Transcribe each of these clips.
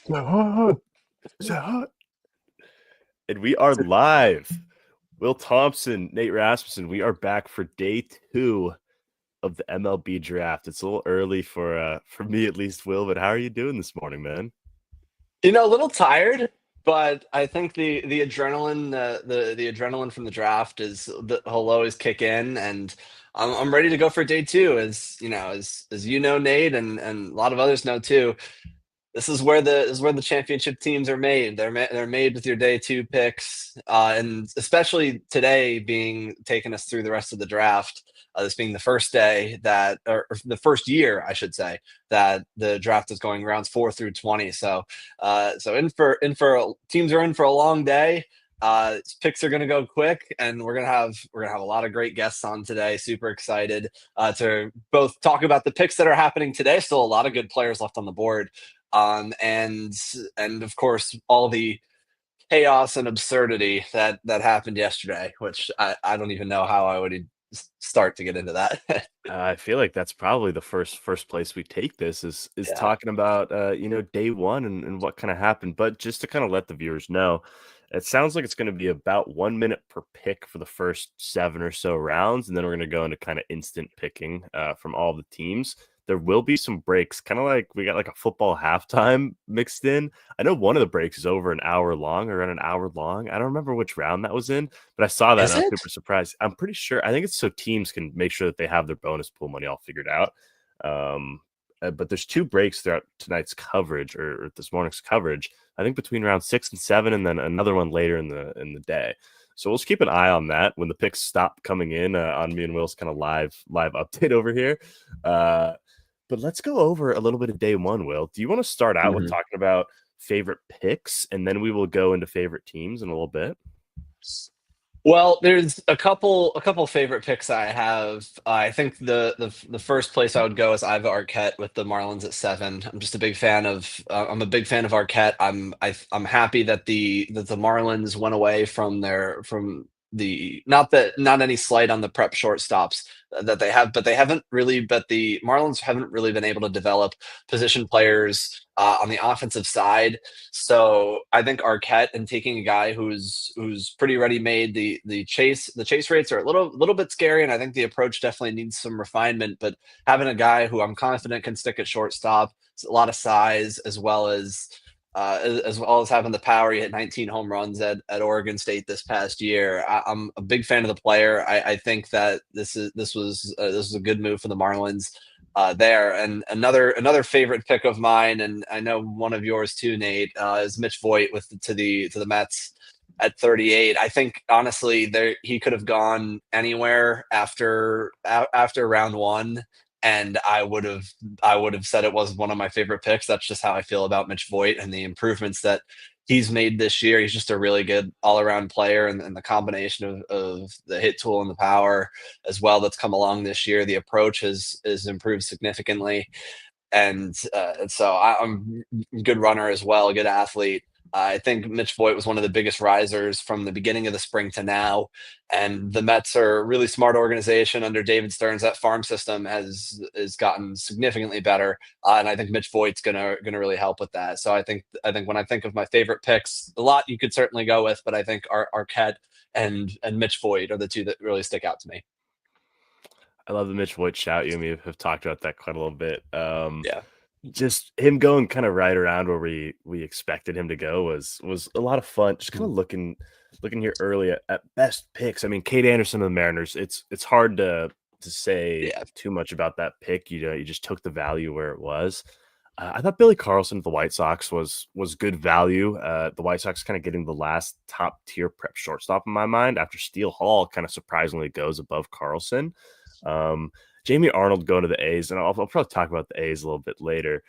So hot. So hot. And we are live. Will Thompson, Nate Rasmussen, we are back for day 2 of the MLB Draft. It's a little early for me at least, Will, but how are you doing this morning, man? A little tired, but I think the adrenaline the adrenaline from the draft will always kick in, and I'm ready to go for day two. As you know, Nate, and a lot of others know too. This is where the championship teams are made. They're made with your day two picks, and especially today being taking us through the rest of the draft. This being the first day or the first year, I should say, that the draft is going rounds 4 through 20. So teams are in for a long day. Picks are going to go quick, and we're gonna have a lot of great guests on today. Super excited to both talk about the picks that are happening today. Still a lot of good players left on the board, and of course all the chaos and absurdity that happened yesterday, which I don't even know how I would start to get into that. I feel like that's probably the first place we take this is Yeah. talking about day one and what kind of happened. But just to kind of let the viewers know, it sounds like it's going to be about 1 minute per pick for the first 7 or so rounds, and then we're going to go into kind of instant picking from all the teams. There will be some breaks, kind of like we got like a football halftime mixed in. I know one of the breaks is over an hour long, around an hour long. I don't remember which round that was in, but I saw that and Is I was super it? surprised. I'm pretty sure. I think it's so teams can make sure that they have their bonus pool money all figured out. Um, but there's 2 breaks throughout tonight's coverage or this morning's coverage. I think between round 6 and 7, and then another one later in the day. So we'll just keep an eye on that when the picks stop coming in on me and Will's kind of live update over here. But let's go over a little bit of day one, Will. Do you want to start out with Mhm. talking about favorite picks, and then we will go into favorite teams in a little bit? Well, there's a couple favorite picks I have. I think the first place I would go is Iva Arquette with the Marlins at 7. I'm a big fan of Arquette. I'm happy that the Marlins went away from the not any slight on the prep shortstops that they have, but the Marlins haven't really been able to develop position players on the offensive side. So I think Arquette and taking a guy who's pretty ready made. The chase rates are a little bit scary, and I think the approach definitely needs some refinement. But having a guy who I'm confident can stick at shortstop, a lot of size, as well as having the power. He hit 19 home runs at Oregon State this past year. I'm a big fan of the player. I think that this was a good move for the Marlins there. And another favorite pick of mine, and I know one of yours too, Nate, is Mitch Voigt to the Mets at 38. I think honestly, there he could have gone anywhere after round one, and I would have said it was one of my favorite picks. That's just how I feel about Mitch Voigt and the improvements that he's made this year. He's just a really good all around player, and the combination of the hit tool and the power as well that's come along this year. The approach has improved significantly, and so I'm a good runner as well, a good athlete. I think Mitch Voigt was one of the biggest risers from the beginning of the spring to now, and the Mets are a really smart organization under David Stearns. That farm system has gotten significantly better, and I think Mitch Voigt's gonna really help with that. So I think when I think of my favorite picks, a lot you could certainly go with, but I think Arquette and Mitch Voigt are the two that really stick out to me. I love the Mitch Voigt shout. You and me have talked about that quite a little bit. Yeah. Just him going kind of right around where we expected him to go was a lot of fun. Just kind of looking here early at best picks. I mean, Kate Anderson of the Mariners. It's hard to say Yeah. too much about that pick. You just took the value where it was. I thought Billy Carlson of the White Sox was good value. The White Sox kind of getting the last top tier prep shortstop in my mind after Steele Hall kind of surprisingly goes above Carlson. Um, Jamie Arnold going to the A's, and I'll probably talk about the A's a little bit later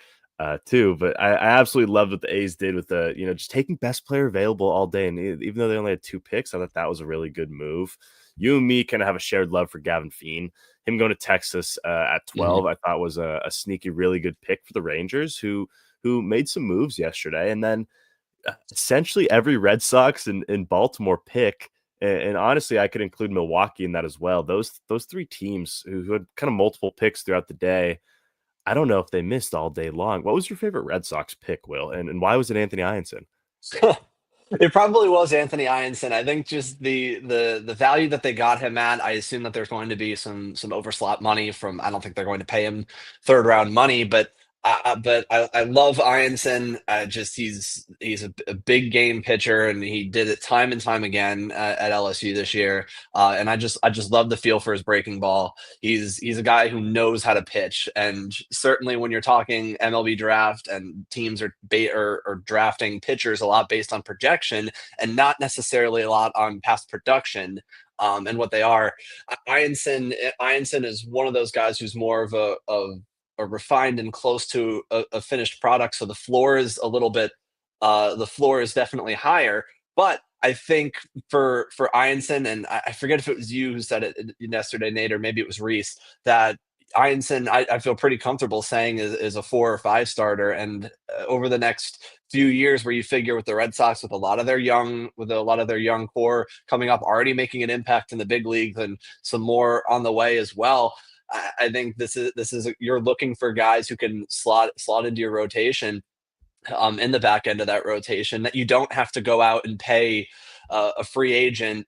too. But I absolutely loved what the A's did with the just taking best player available all day, and even though they only had 2 picks, I thought that was a really good move. You and me kind of have a shared love for Gavin Feen. Him going to Texas at Mhm. 12, I thought was a sneaky, really good pick for the Rangers, who made some moves yesterday, and then essentially every Red Sox and Baltimore pick. And honestly, I could include Milwaukee in that as well. Those 3 teams who had kind of multiple picks throughout the day, I don't know if they missed all day long. What was your favorite Red Sox pick, Will, and why was it Anthony Ianson? It probably was Anthony Ianson. I think just the value that they got him at. I assume that there's going to be some overslot money from. I don't think they're going to pay him third round money, but I love Ianson. Just he's a big game pitcher, and he did it time and time again at LSU this year. And I just love the feel for his breaking ball. He's a guy who knows how to pitch, and certainly when you're talking MLB draft and teams are drafting pitchers a lot based on projection and not necessarily a lot on past production. And what they are, Ianson is one of those guys who's more of a refined and close to a finished product. So the floor is definitely higher. But I think for Ianson, and I forget if it was you who said it yesterday, Nate, or maybe it was Reese, that Ianson, I feel pretty comfortable saying is a 4 or 5 starter. And over the next few years, where you figure with the Red Sox, with a lot of their young core coming up, already making an impact in the big leagues, and some more on the way as well. I think this is you're looking for guys who can slot into your rotation, in the back end of that rotation, that you don't have to go out and pay a free agent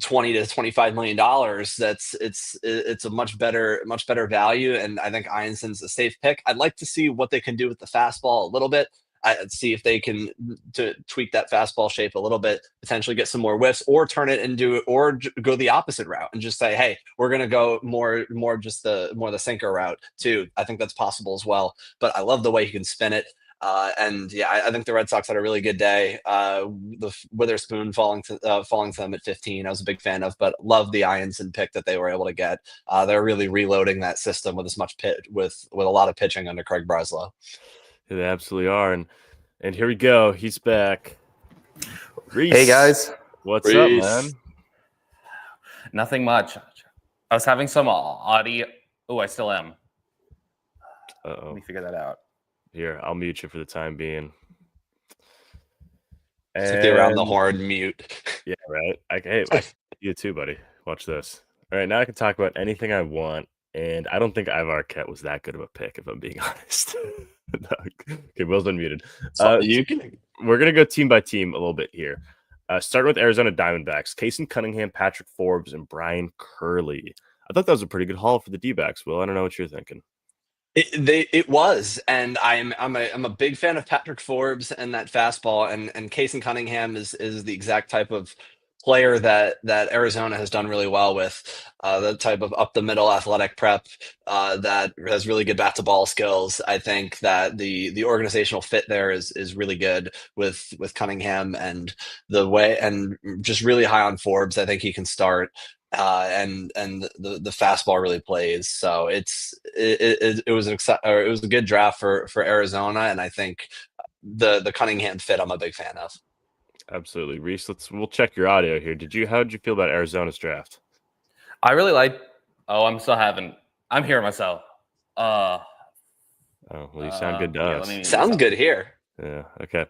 20 to 25 million dollars. It's a much better value, and I think Ianson's a safe pick. I'd like to see what they can do with the fastball a little bit. See if they can to tweak that fastball shape a little bit, potentially get some more whiffs, or turn it into, or go the opposite route and just say, hey, we're going to go more the sinker route too. I think that's possible as well. But I love the way he can spin it. And yeah, I think the Red Sox had a really good day. The Witherspoon falling to them at 15, I was a big fan of, but love the Ianson pick that they were able to get. They're really reloading that system with as much pit with a lot of pitching under Craig Breslow. They absolutely are, and here we go. He's back. Reese, Hey guys, what's up, Reese. man? nothing much. I was having some audio. Oh, I still am. Let Uh-oh. me figure that out. Here, I'll mute you for the time being. It's like the around the And- horn mute. Yeah, right. Hey, you too, buddy. Watch this. All right, now I can talk about anything I want, and I don't think Ivar Arquette was that good of a pick, if I'm being honest. No, okay, Will's unmuted. We're gonna go team by team a little bit here. Starting with Arizona Diamondbacks, Casey Cunningham, Patrick Forbes, and Brian Curley. I thought that was a pretty good haul for the D-backs. Will, I don't know what you're thinking. It was, and I'm a big fan of Patrick Forbes and that fastball, and Casey Cunningham is the exact type of player that Arizona has done really well with, the type of up the middle athletic prep, that has really good bat to ball skills. I think that the organizational fit there is really good with Cunningham, and the way, and just really high on Forbes. I think he can start. And the fastball really plays. So it was it was a good draft for Arizona, and I think the Cunningham fit I'm a big fan of. Absolutely, Reese. We'll check your audio here. How did you feel about Arizona's draft? I really like. Oh, I'm hearing myself. Oh, well, you sound good to yeah, us. Sounds good here. Yeah. Okay.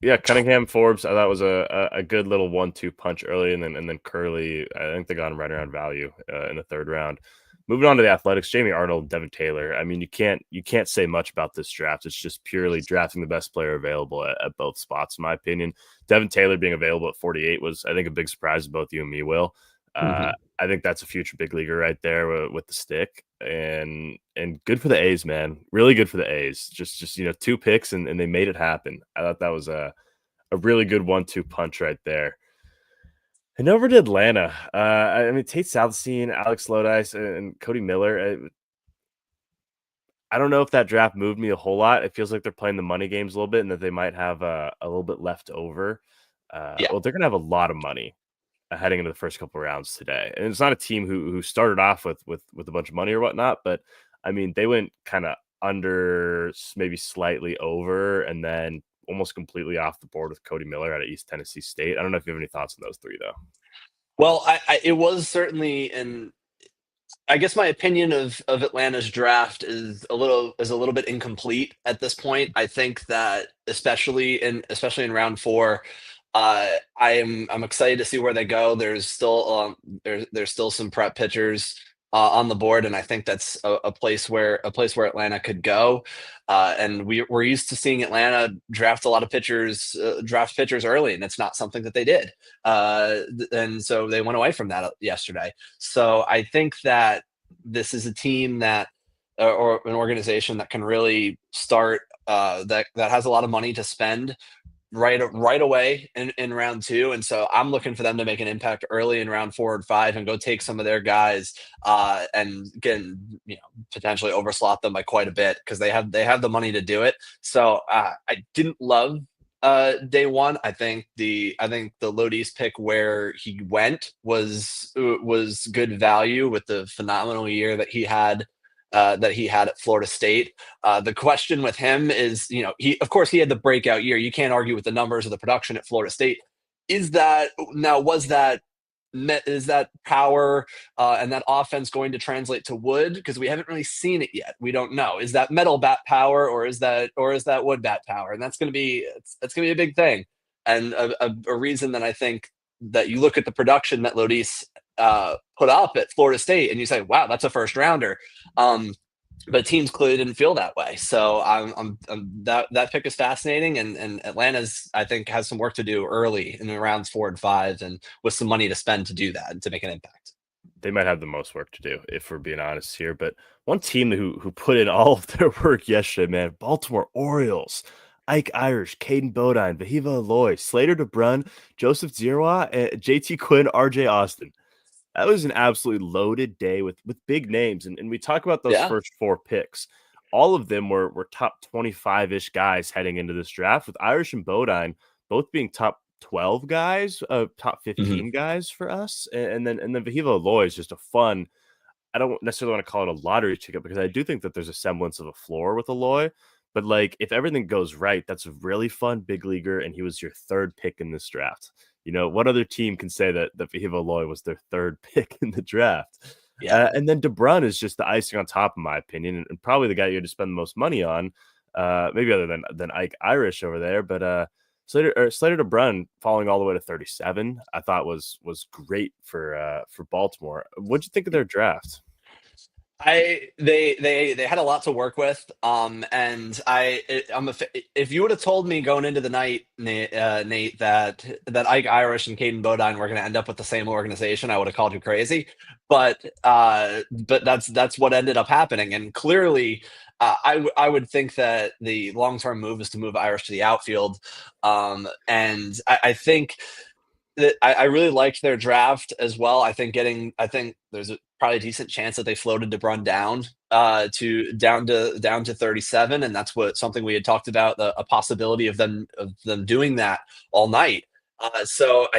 Yeah, Cunningham, Forbes. I thought was a good little 1-2 punch early, and then Curley. I think they got him right around value in the third round. Moving on to the Athletics, Jamie Arnold, Devin Taylor. I mean, you can't say much about this draft. It's just purely drafting the best player available at both spots, in my opinion. Devin Taylor being available at 48 was, I think, a big surprise to both you and me, Will. I think that's a future big leaguer right there with the stick, and good for the A's, man. Really good for the A's. Just 2 picks and they made it happen. I thought that was a really good 1-2 punch right there. And over to Atlanta. I mean, Tate Southstein, Alex Lodice, and Cody Miller. I don't know if that draft moved me a whole lot. It feels like they're playing the money games a little bit, and that they might have a little bit left over. Yeah. Well, they're gonna have a lot of money heading into the first couple of rounds today, and it's not a team who started off with a bunch of money or whatnot. But I mean, they went kind of under, maybe slightly over, and then almost completely off the board with Cody Miller out of East Tennessee State. I don't know if you have any thoughts on those 3, though. Well, it was certainly, and I guess my opinion of Atlanta's draft is a little bit incomplete at this point. I think that especially in round 4, I'm excited to see where they go. There's still some prep pitchers on the board, and I think that's a place where Atlanta could go. And we're used to seeing Atlanta draft a lot of pitchers, draft pitchers early, and it's not something that they did. And so they went away from that yesterday. So I think that this is a team that, or an organization that can really start, that has a lot of money to spend right away in round two. And so I'm looking for them to make an impact early in round 4 and 5 and go take some of their guys, and potentially overslot them by quite a bit, because they have the money to do it. So I didn't love day one. I think the Lodis pick where he went was good value with the phenomenal year that he had, at Florida State. The question with him is, of course he had the breakout year. You can't argue with the numbers or the production at Florida State. Is that power and that offense going to translate to wood? Because we haven't really seen it yet. We don't know. Is that metal bat power, or is that wood bat power? And that's going to be a big thing, and a reason that I think that you look at the production that Lodis put up at Florida State, and you say, "Wow, that's a first rounder." But teams clearly didn't feel that way. So that pick is fascinating, and Atlanta's, I think, has some work to do early in the rounds 4 and 5, and with some money to spend to do that and to make an impact. They might have the most work to do, if we're being honest here. But one team who put in all of their work yesterday, man, Baltimore Orioles. Ike Irish, Caden Bodine, Vahiva Aloy, Slater DeBrun, Joseph Zirwa, JT Quinn, RJ Austin. That was an absolutely loaded day with big names. And we talk about those first 4 picks. All of them were top 25-ish guys heading into this draft, with Irish and Bodine both being top 12 guys, top 15 guys for us. And then Vahiva Aloy is just a fun, I don't necessarily want to call it a lottery ticket, because I do think that there's a semblance of a floor with Aloy. But like, if everything goes right, that's a really fun big leaguer, and he was your 3rd pick in this draft. What other team can say that Vahiva Aloy was their 3rd pick in the draft? Yeah. And then DeBrun is just the icing on top, in my opinion, and probably the guy you had to spend the most money on, maybe other than Ike Irish over there. But Slater DeBrun falling all the way to 37, I thought was great for Baltimore. What'd you think of their draft? They had a lot to work with, and if you would have told me going into the night, Nate, that Ike Irish and Caden Bodine were going to end up with the same organization, I would have called you crazy. But that's what ended up happening, and clearly, I would think that the long-term move is to move Irish to the outfield, and I think that I really liked their draft as well. I think there's probably a decent chance that they floated DeBrun down to 37, and that's something we had talked about, a possibility of them doing that all night. So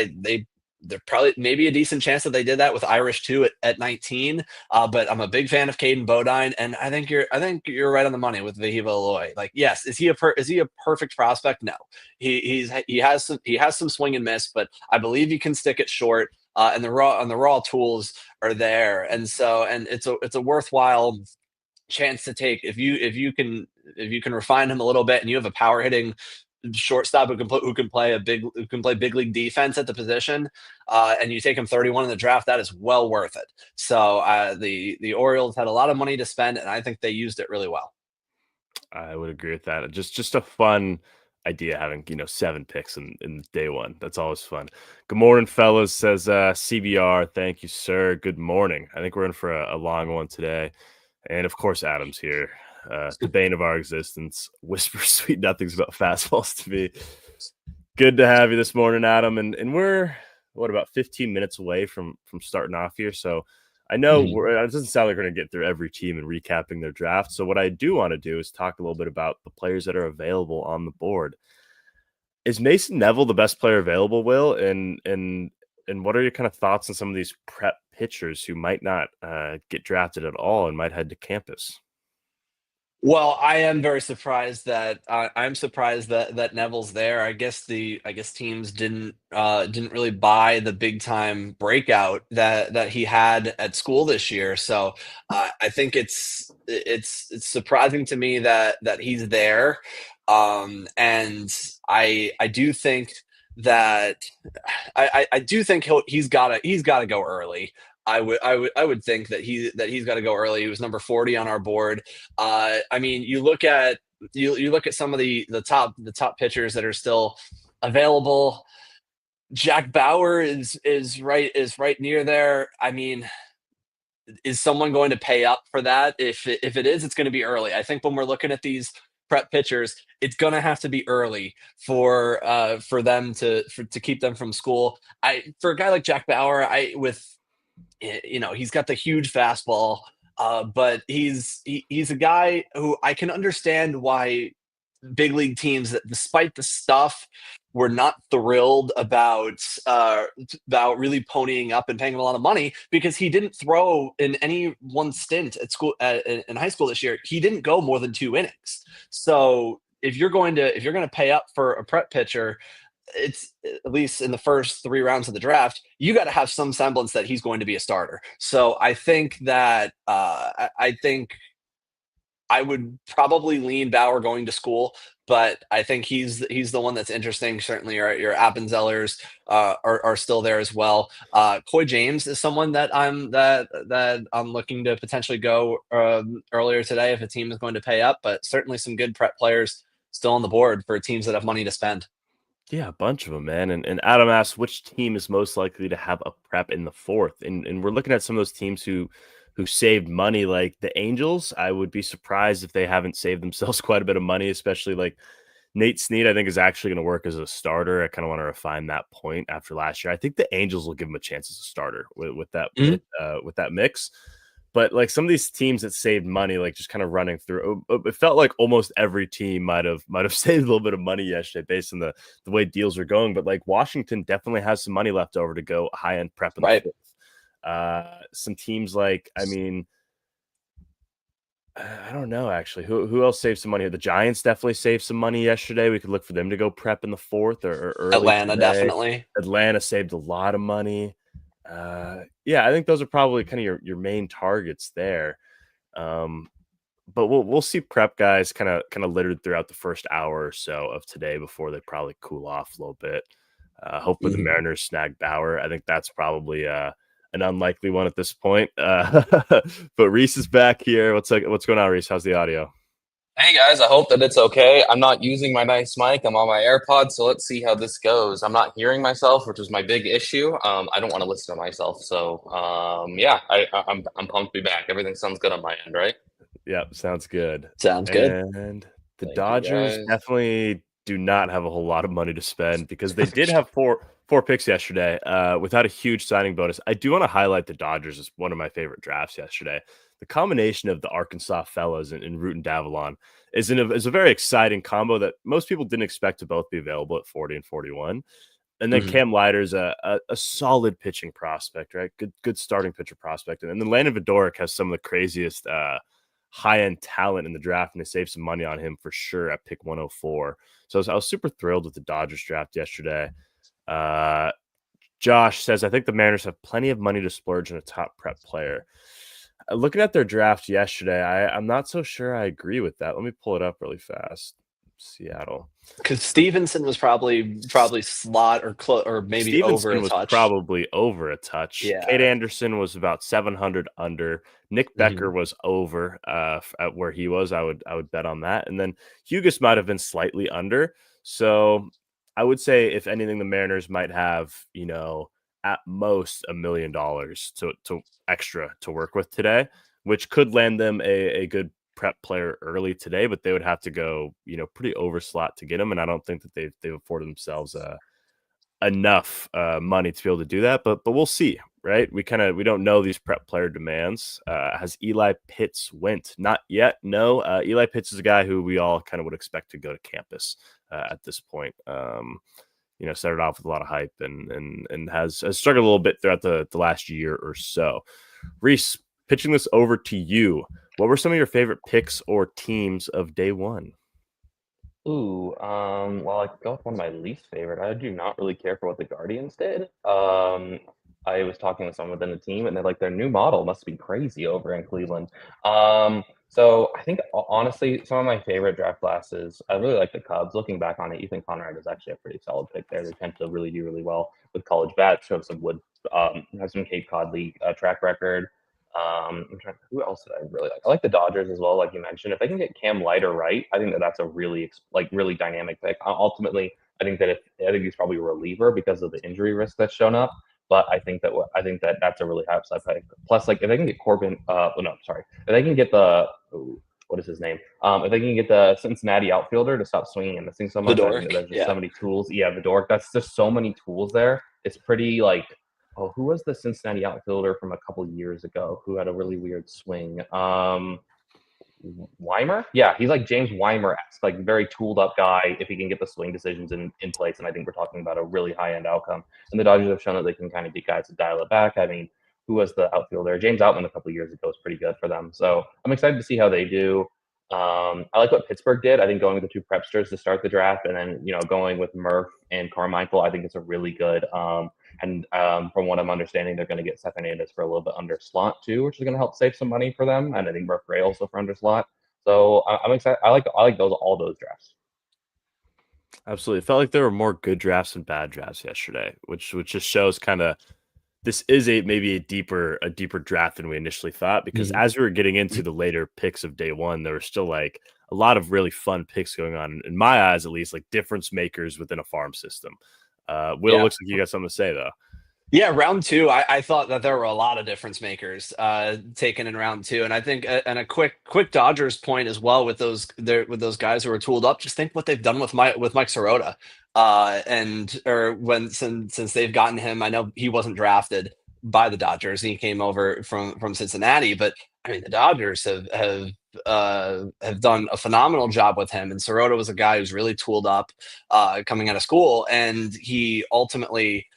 they're probably maybe a decent chance that they did that with Irish too at 19. But I'm a big fan of Caden Bodine, and I think you're right on the money with Vahiva Aloy. Like, yes, is he a perfect prospect? No, he has some swing and miss, but I believe he can stick it short. And the raw tools are there, and it's a worthwhile chance to take if you can refine him a little bit, and you have a power hitting shortstop who can play big league defense at the position, and you take him 31 in the draft. That is well worth it. So the Orioles had a lot of money to spend, and I think they used it really well. I would agree with that. Just a fun idea having 7 picks in day one. That's always fun. Good morning, fellas, says CBR. Thank you, sir. Good morning. I think we're in for a long one today, and of course Adam's here, the bane of our existence. Whisper sweet nothings about fastballs to me. Good to have you this morning, Adam. And we're about 15 minutes away from starting off here, so I know it doesn't sound like we're going to get through every team and recapping their draft. So what I do want to do is talk a little bit about the players that are available on the board. Is Mason Neville the best player available, Will? And what are your kind of thoughts on some of these prep pitchers who might not get drafted at all and might head to campus? Well, I am very surprised that I'm surprised that Neville's there. I guess teams didn't really buy the big time breakout that he had at school this year. So I think it's surprising to me that he's there, and I do think that I do think he's got to go early. I would think that he's got to go early. He was number 40 on our board. I mean, you look at some of the top pitchers that are still available. Jack Bauer is right near there. I mean, is someone going to pay up for that? If it is, it's going to be early. I think when we're looking at these prep pitchers, it's going to have to be early for them to keep them from school. For a guy like Jack Bauer, he's got the huge fastball, but he's a guy who I can understand why big league teams that, despite the stuff, were not thrilled about really ponying up and paying him a lot of money, because he didn't throw in any one stint at school in high school this year. He didn't go more than 2 innings. So if you're going to pay up for a prep pitcher, it's at least in the first 3 rounds of the draft, you got to have some semblance that he's going to be a starter. So I think that I think I would probably lean Bauer going to school, but I think he's the one that's interesting. Certainly, your Appenzellers are still there as well. Coy James is someone that I'm looking to potentially go earlier today if a team is going to pay up. But certainly some good prep players still on the board for teams that have money to spend. Yeah, a bunch of them, man. And Adam asks, which team is most likely to have a prep in the fourth? And we're looking at some of those teams who saved money, like the Angels. I would be surprised if they haven't saved themselves quite a bit of money, especially like Nate Snead, I think, is actually going to work as a starter. I kind of want to refine that point after last year. I think the Angels will give him a chance as a starter with that mix. But like some of these teams that saved money, like just kind of running through, it felt like almost every team might have saved a little bit of money yesterday based on the way deals are going. But like Washington definitely has some money left over to go high end prep in the fifth. Some teams like, I mean, I don't know actually. Who else saved some money? The Giants definitely saved some money yesterday. We could look for them to go prep in the fourth or early. Atlanta today. Definitely. Atlanta saved a lot of money. Yeah, I think those are probably kind of your main targets there. But we'll see prep guys kind of littered throughout the first hour or so of today before they probably cool off a little bit. Hopefully the Mariners snag Bauer. I think that's probably an unlikely one at this point. But Reese is back here. What's going on, Reese? How's the audio? Hey guys, I hope that it's okay. I'm not using my nice mic. I'm on my AirPods, so let's see how this goes. I'm not hearing myself, which is my big issue. I don't want to listen to myself, so yeah, I'm pumped to be back. Everything sounds good on my end, right? Yep, sounds good. Sounds good. And the Dodgers definitely do not have a whole lot of money to spend because they did have four picks yesterday without a huge signing bonus. I do want to highlight the Dodgers as one of my favorite drafts yesterday. The combination of the Arkansas fellas and Root and Davalon is a very exciting combo that most people didn't expect to both be available at 40 and 41. And then Cam Leiter's a solid pitching prospect, right? Good starting pitcher prospect. And then Landon Vodorik has some of the craziest high-end talent in the draft, and they saved some money on him for sure at pick 104. So I was super thrilled with the Dodgers draft yesterday. Josh says, I think the Mariners have plenty of money to splurge on a top prep player. Looking at their draft yesterday, I'm not so sure I agree with that. Let me pull it up really fast. Seattle, because Stevenson was probably slot or maybe Stevenson over a was touch. probably over a touch. Yeah. Kate Anderson was about 700 under. Nick Becker was over at where he was. I would bet on that. And then Hughes might have been slightly under. So I would say, if anything, the Mariners might have, at most $1 million to extra to work with today, which could land them a good prep player early today, but they would have to go, pretty over slot to get them. And I don't think that they've afforded themselves enough money to be able to do that, but we'll see, right? We don't know these prep player demands. Has Eli Pitts went? Not yet. No. Eli Pitts is a guy who we all kind of would expect to go to campus at this point. Started off with a lot of hype and has struggled a little bit throughout the last year or so. Reese, pitching this over to you, what were some of your favorite picks or teams of day one? Ooh, well, I could go with one of my least favorite. I do not really care for what the Guardians did. I was talking with someone within the team, and they're like, their new model must be crazy over in Cleveland. So I think honestly, some of my favorite draft classes, I really like the Cubs. Looking back on it, Ethan Conrad is actually a pretty solid pick there. They tend to really do really well with college bats. Have some has some Cape Cod League track record. Who else did I really like? I like the Dodgers as well, like you mentioned. If they can get Cam Leiter right, I think that's a really really dynamic pick. Ultimately, I think he's probably a reliever because of the injury risk that's shown up. But I think that that's a really high upside pick. Plus, like if they can get Corbin, no, sorry, if they can get what is his name? If they can get the Cincinnati outfielder to stop swinging and missing so much, I think that there's just so many tools. Yeah, Vidork. That's just so many tools there. It's pretty like, who was the Cincinnati outfielder from a couple years ago who had a really weird swing? Weimer? Yeah, he's like James Weimer-esque, like very tooled up guy if he can get the swing decisions in place. And I think we're talking about a really high end outcome. And the Dodgers have shown that they can kind of get guys to dial it back. I mean, who was the outfielder? James Outman a couple of years ago was pretty good for them. So I'm excited to see how they do. I like what Pittsburgh did. I think going with the two prepsters to start the draft and then, going with Murph and Carmichael, I think it's a really good and from what I'm understanding, they're going to get Seth Hernandez for a little bit under slot too, which is going to help save some money for them. And I think Murph Ray also for under slot. So I'm excited. I like all those drafts. Absolutely. It felt like there were more good drafts than bad drafts yesterday, which just shows kind of this is maybe a deeper draft than we initially thought, because as we were getting into the later picks of day one, there were still like a lot of really fun picks going on, in my eyes at least, like difference makers within a farm system. Will, looks like you got something to say though. Yeah, round two, I thought that there were a lot of difference makers taken in round two, and I think and a quick Dodgers point as well with those guys who are tooled up. Just think what they've done with Mike Sirota, since they've gotten him. I know he wasn't drafted by the Dodgers; he came over from Cincinnati, but I mean the Dodgers have done a phenomenal job with him. And Sirota was a guy who's really tooled up coming out of school, and he ultimately.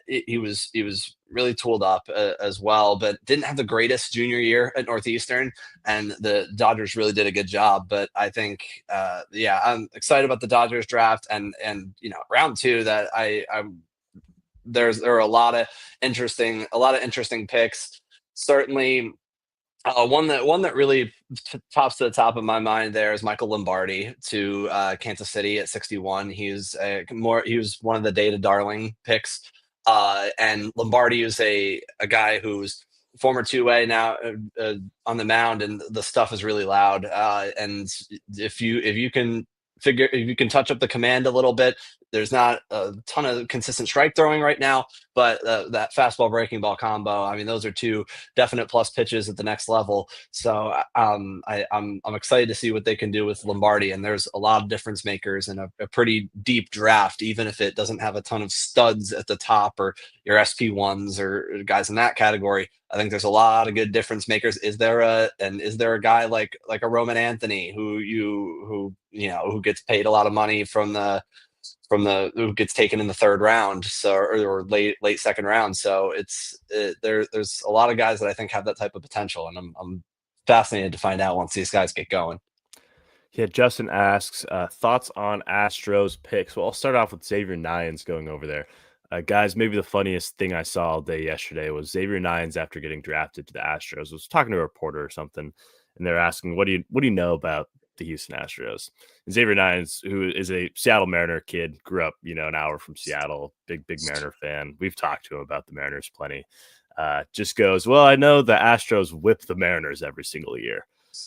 He was really tooled up as well, but didn't have the greatest junior year at Northeastern, and the Dodgers really did a good job. But I think, I'm excited about the Dodgers draft and round two that there are a lot of interesting picks. Certainly, one that really pops to the top of my mind there is Michael Lombardi to Kansas City at 61. He was one of the data darling picks, and Lombardi is a guy who's former 2A now on the mound, and the stuff is really loud. And if you can touch up the command a little bit, there's not a ton of consistent strike throwing right now, but that fastball breaking ball combo, I mean, those are two definite plus pitches at the next level. So I'm excited to see what they can do with Lombardi. And there's a lot of difference makers in a pretty deep draft, even if it doesn't have a ton of studs at the top or your SP1s or guys in that category. I think there's a lot of good difference makers. Is there a guy like a Roman Anthony who gets paid a lot of money who gets taken in the third round, or late second round? So there's a lot of guys that I think have that type of potential, and I'm fascinated to find out once these guys get going. Yeah, Justin asks thoughts on Astros picks. Well, I'll start off with Xavier Nyans going over there. Guys, maybe the funniest thing I saw all day yesterday was Xavier Nyans, after getting drafted to the Astros, was talking to a reporter or something, and they're asking, what do you know about the Houston Astros? And Xavier Nyans, who is a Seattle Mariner kid, grew up, an hour from Seattle, big Mariner fan. We've talked to him about the Mariners plenty. Just goes, well, I know the Astros whip the Mariners every single year.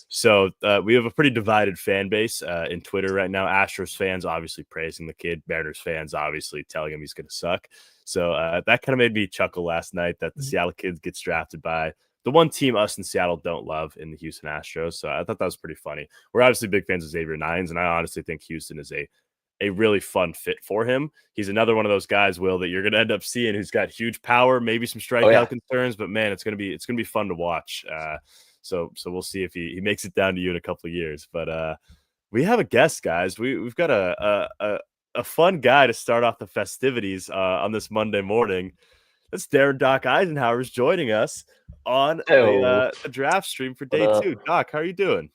So we have a pretty divided fan base in Twitter right now. Astros fans obviously praising the kid, Mariners fans obviously telling him he's going to suck. So that kind of made me chuckle last night that the Seattle kid gets drafted by the one team us in Seattle don't love in the Houston Astros. So I thought that was pretty funny. We're obviously big fans of Xavier Nyans, and I honestly think Houston is a really fun fit for him. He's another one of those guys, Will, that you're going to end up seeing who's got huge power, maybe some strikeout concerns, but man, it's going to be fun to watch. So we'll see if he makes it down to you in a couple of years. But we have a guest, guys. We've got a fun guy to start off the festivities on this Monday morning. That's Darren Doc Eisenhower's joining us on the draft stream for day two. Doc, how are you doing?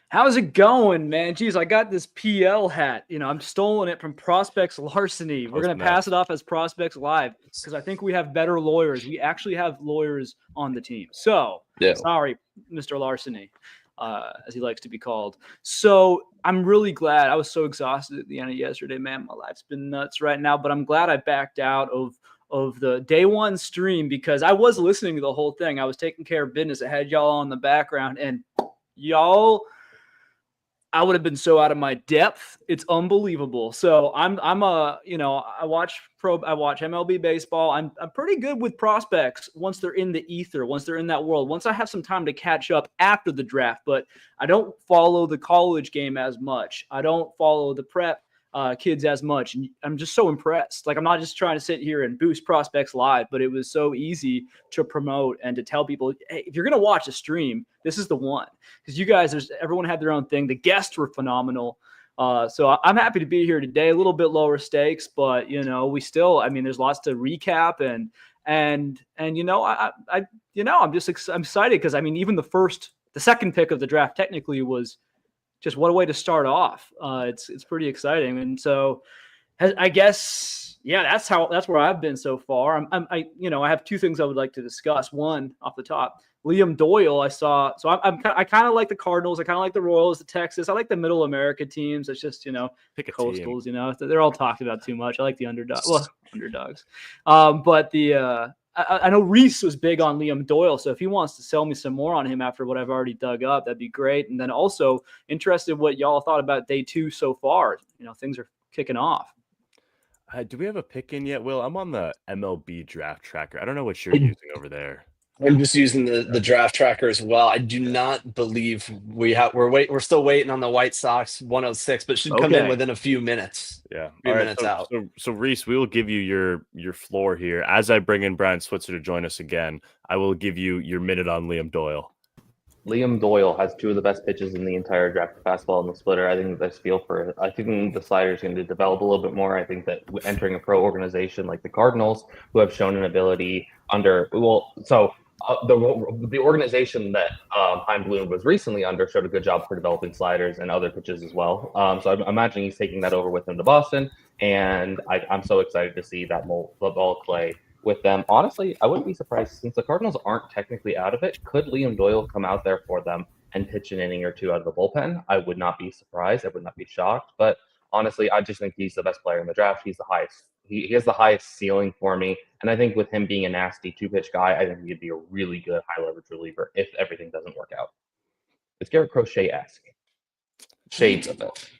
How's it going, man? Geez, I got this PL hat. I'm stoling it from Prospects Larceny. We're going to pass it off as Prospects Live because I think we have better lawyers. We actually have lawyers on the team. So, sorry, Mr. Larceny. as he likes to be called. So I'm really glad. I was so exhausted at the end of yesterday, man. My life's been nuts right now, but I'm glad I backed out of the day one stream because I was listening to the whole thing. I was taking care of business. I had y'all on the background, and y'all, I would have been so out of my depth. It's unbelievable. So I watch MLB baseball. I'm pretty good with prospects once they're in the ether, once they're in that world, once I have some time to catch up after the draft, but I don't follow the college game as much. I don't follow the prep kids as much. And I'm just so impressed. Like, I'm not just trying to sit here and boost prospects live, but it was so easy to promote and to tell people, hey, if you're going to watch a stream, this is the one. Because you guys, everyone had their own thing. The guests were phenomenal. So I'm happy to be here today. A little bit lower stakes, but we still, there's lots to recap and I'm excited because even the second pick of the draft technically was just what a way to start off. It's pretty exciting. And so I guess, that's where I've been so far. I have two things I would like to discuss. One off the top, Liam Doyle, I saw. So I kind of like the Cardinals. I kind of like the Royals, the Texas. I like the Middle America teams. It's just, pick a coastals, team. They're all talked about too much. I like the underdogs. But I know Reese was big on Liam Doyle. So if he wants to sell me some more on him after what I've already dug up, that'd be great. And then also interested what y'all thought about day 2 so far. Things are kicking off. Do we have a pick in yet, Will? I'm on the MLB Draft tracker. I don't know what you're using over there. I'm just using the draft tracker as well. I do not believe we're still waiting on the White Sox 106, but should come in within a few minutes. Yeah. Few minutes out. So Reese, we will give you your floor here. As I bring in Brian Switzer to join us again, I will give you your minute on Liam Doyle. Liam Doyle has 2 of the best pitches in the entire draft, fastball and the splitter. I think the best feel for it. I think the slider is going to develop a little bit more. I think that entering a pro organization like the Cardinals, who have shown an ability the organization that Hein Bloom was recently under showed a good job for developing sliders and other pitches as well. So I'm imagining he's taking that over with him to Boston, and I'm so excited to see that ball play with them. Honestly, I wouldn't be surprised since the Cardinals aren't technically out of it. Could Liam Doyle come out there for them and pitch an inning or 2 out of the bullpen? I would not be surprised. I would not be shocked. But honestly, I just think he's the best player in the draft. He's the highest. He has the highest ceiling for me. And I think with him being a nasty 2-pitch guy, I think he'd be a really good high-leverage reliever if everything doesn't work out. It's Garrett Crochet-esque. Shades of it.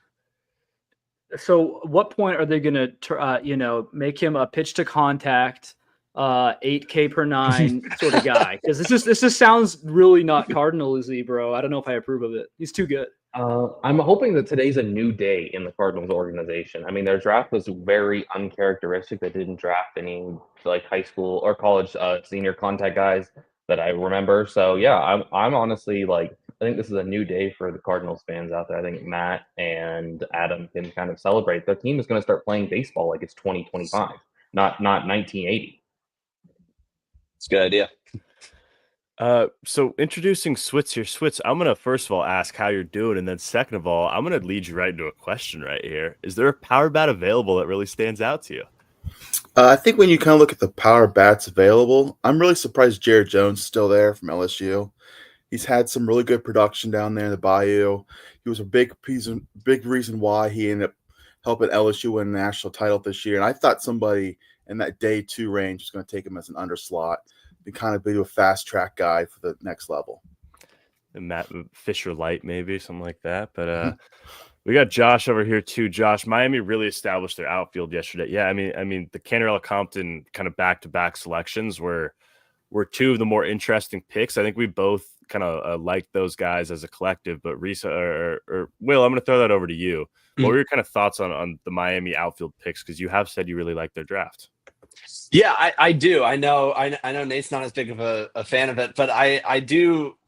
So what point are they going to, make him a pitch to contact, 8K per 9 sort of guy? Because this just sounds really not Cardinals-y, bro. I don't know if I approve of it. He's too good. I'm hoping that today's a new day in the Cardinals organization. Their draft was very uncharacteristic. They didn't draft any high school or college senior contact guys that I remember. So yeah, I'm honestly I think this is a new day for the Cardinals fans out there. I think Matt and Adam can kind of celebrate. Their team is going to start playing baseball like it's 2025, not 1980. It's a good idea. So introducing Switz here. Switz, I'm going to first of all ask how you're doing. And then second of all, I'm going to lead you right into a question right here. Is there a power bat available that really stands out to you? I think when you kind of look at the power bats available, I'm really surprised Jared Jones is still there from LSU. He's had some really good production down there in the Bayou. He was a big reason why he ended up helping LSU win a national title this year. And I thought somebody in that day 2 range was going to take him as an underslot and kind of be a fast track guy for the next level. And Matt Fisher Light, maybe something like that. But we got Josh over here too. Josh, Miami really established their outfield yesterday. Yeah, I mean the Canarella Compton kind of back-to-back selections were 2 of the more interesting picks. I think we both kind of liked those guys as a collective. But Risa or Will, I'm going to throw that over to you. What were your kind of thoughts on the Miami outfield picks? Because you have said you really like their draft. Yeah, I do. I know Nate's not as big of a fan of it, but I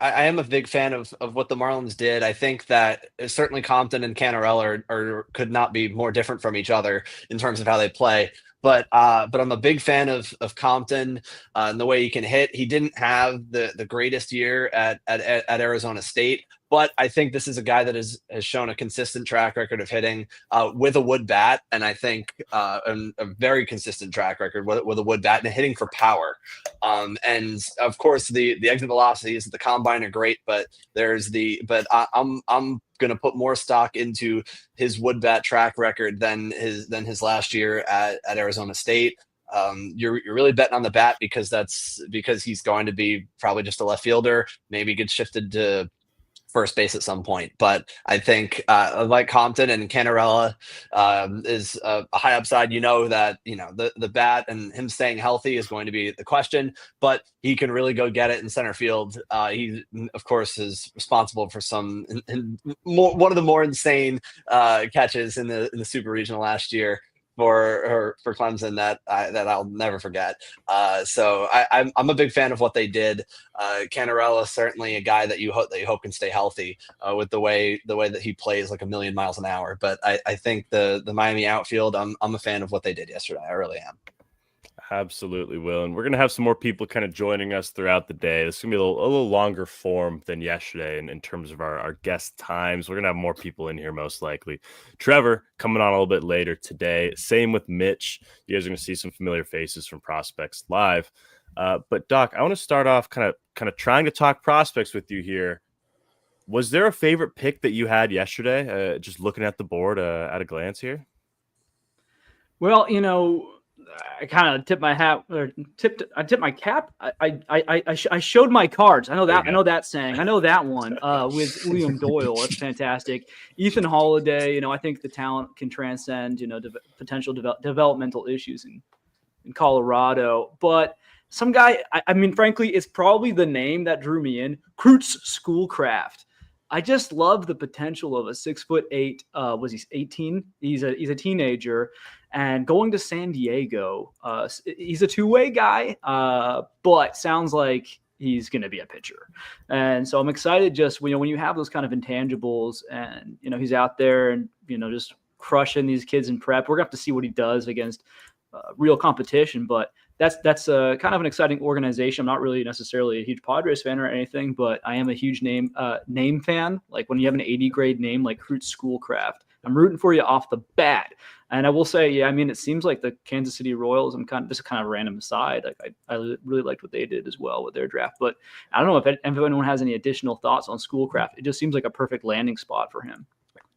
am a big fan of what the Marlins did. I think that certainly Compton and Canarella could not be more different from each other in terms of how they play. But I'm a big fan of Compton and the way he can hit. He didn't have the greatest year at Arizona State, But I think this is a guy that has shown a consistent track record of hitting with a wood bat, and I think a very consistent track record with a wood bat and hitting for power. And of course, the exit velocities at the combine are great, but I'm going to put more stock into his wood bat track record than his last year at Arizona State. You're really betting on the bat because he's going to be probably just a left fielder, maybe gets shifted to first base at some point. But I think like Compton and Canarella is a high upside. The bat and him staying healthy is going to be the question, but he can really go get it in center field. He, of course, is responsible for one of the more insane catches in the Super Regional last year for Clemson that I'll never forget. So I'm a big fan of what they did. Canarella is certainly a guy that you hope can stay healthy with the way that he plays like a million miles an hour. But I think the Miami outfield, I'm a fan of what they did yesterday. I really am. Absolutely, Will. And we're going to have some more people kind of joining us throughout the day. This is going to be a little longer form than yesterday in terms of our guest times. We're going to have more people in here most likely. Trevor coming on a little bit later today. Same with Mitch. You guys are going to see some familiar faces from Prospects Live. But Doc, I want to start off kind of trying to talk prospects with you here. Was there a favorite pick that you had yesterday? Just looking at the board at a glance here. Well, I kind of tipped my hat or I tipped my cap. I showed my cards. I know that saying. I know that one with Liam Doyle. That's fantastic. Ethan Holiday. I think the talent can transcend, potential developmental issues in Colorado. But some guy, I mean, frankly, it's probably the name that drew me in. Kreutz Schoolcraft. I just love the potential of a 6'8". Was he 18? He's a teenager, and going to San Diego. He's a two-way guy, but sounds like he's going to be a pitcher. And so I'm excited. Just when you have those kind of intangibles, and he's out there and just crushing these kids in prep. We're gonna have to see what he does against real competition, but that's kind of an exciting organization. I'm not really necessarily a huge Padres fan or anything, but I am a huge name fan. Like when you have an 80 grade name like Kreutz Schoolcraft, I'm rooting for you off the bat. And I will say, yeah, I mean, it seems like the Kansas City Royals, this is kind of a random aside. Like I really liked what they did as well with their draft, but I don't know if anyone has any additional thoughts on Schoolcraft. It just seems like a perfect landing spot for him.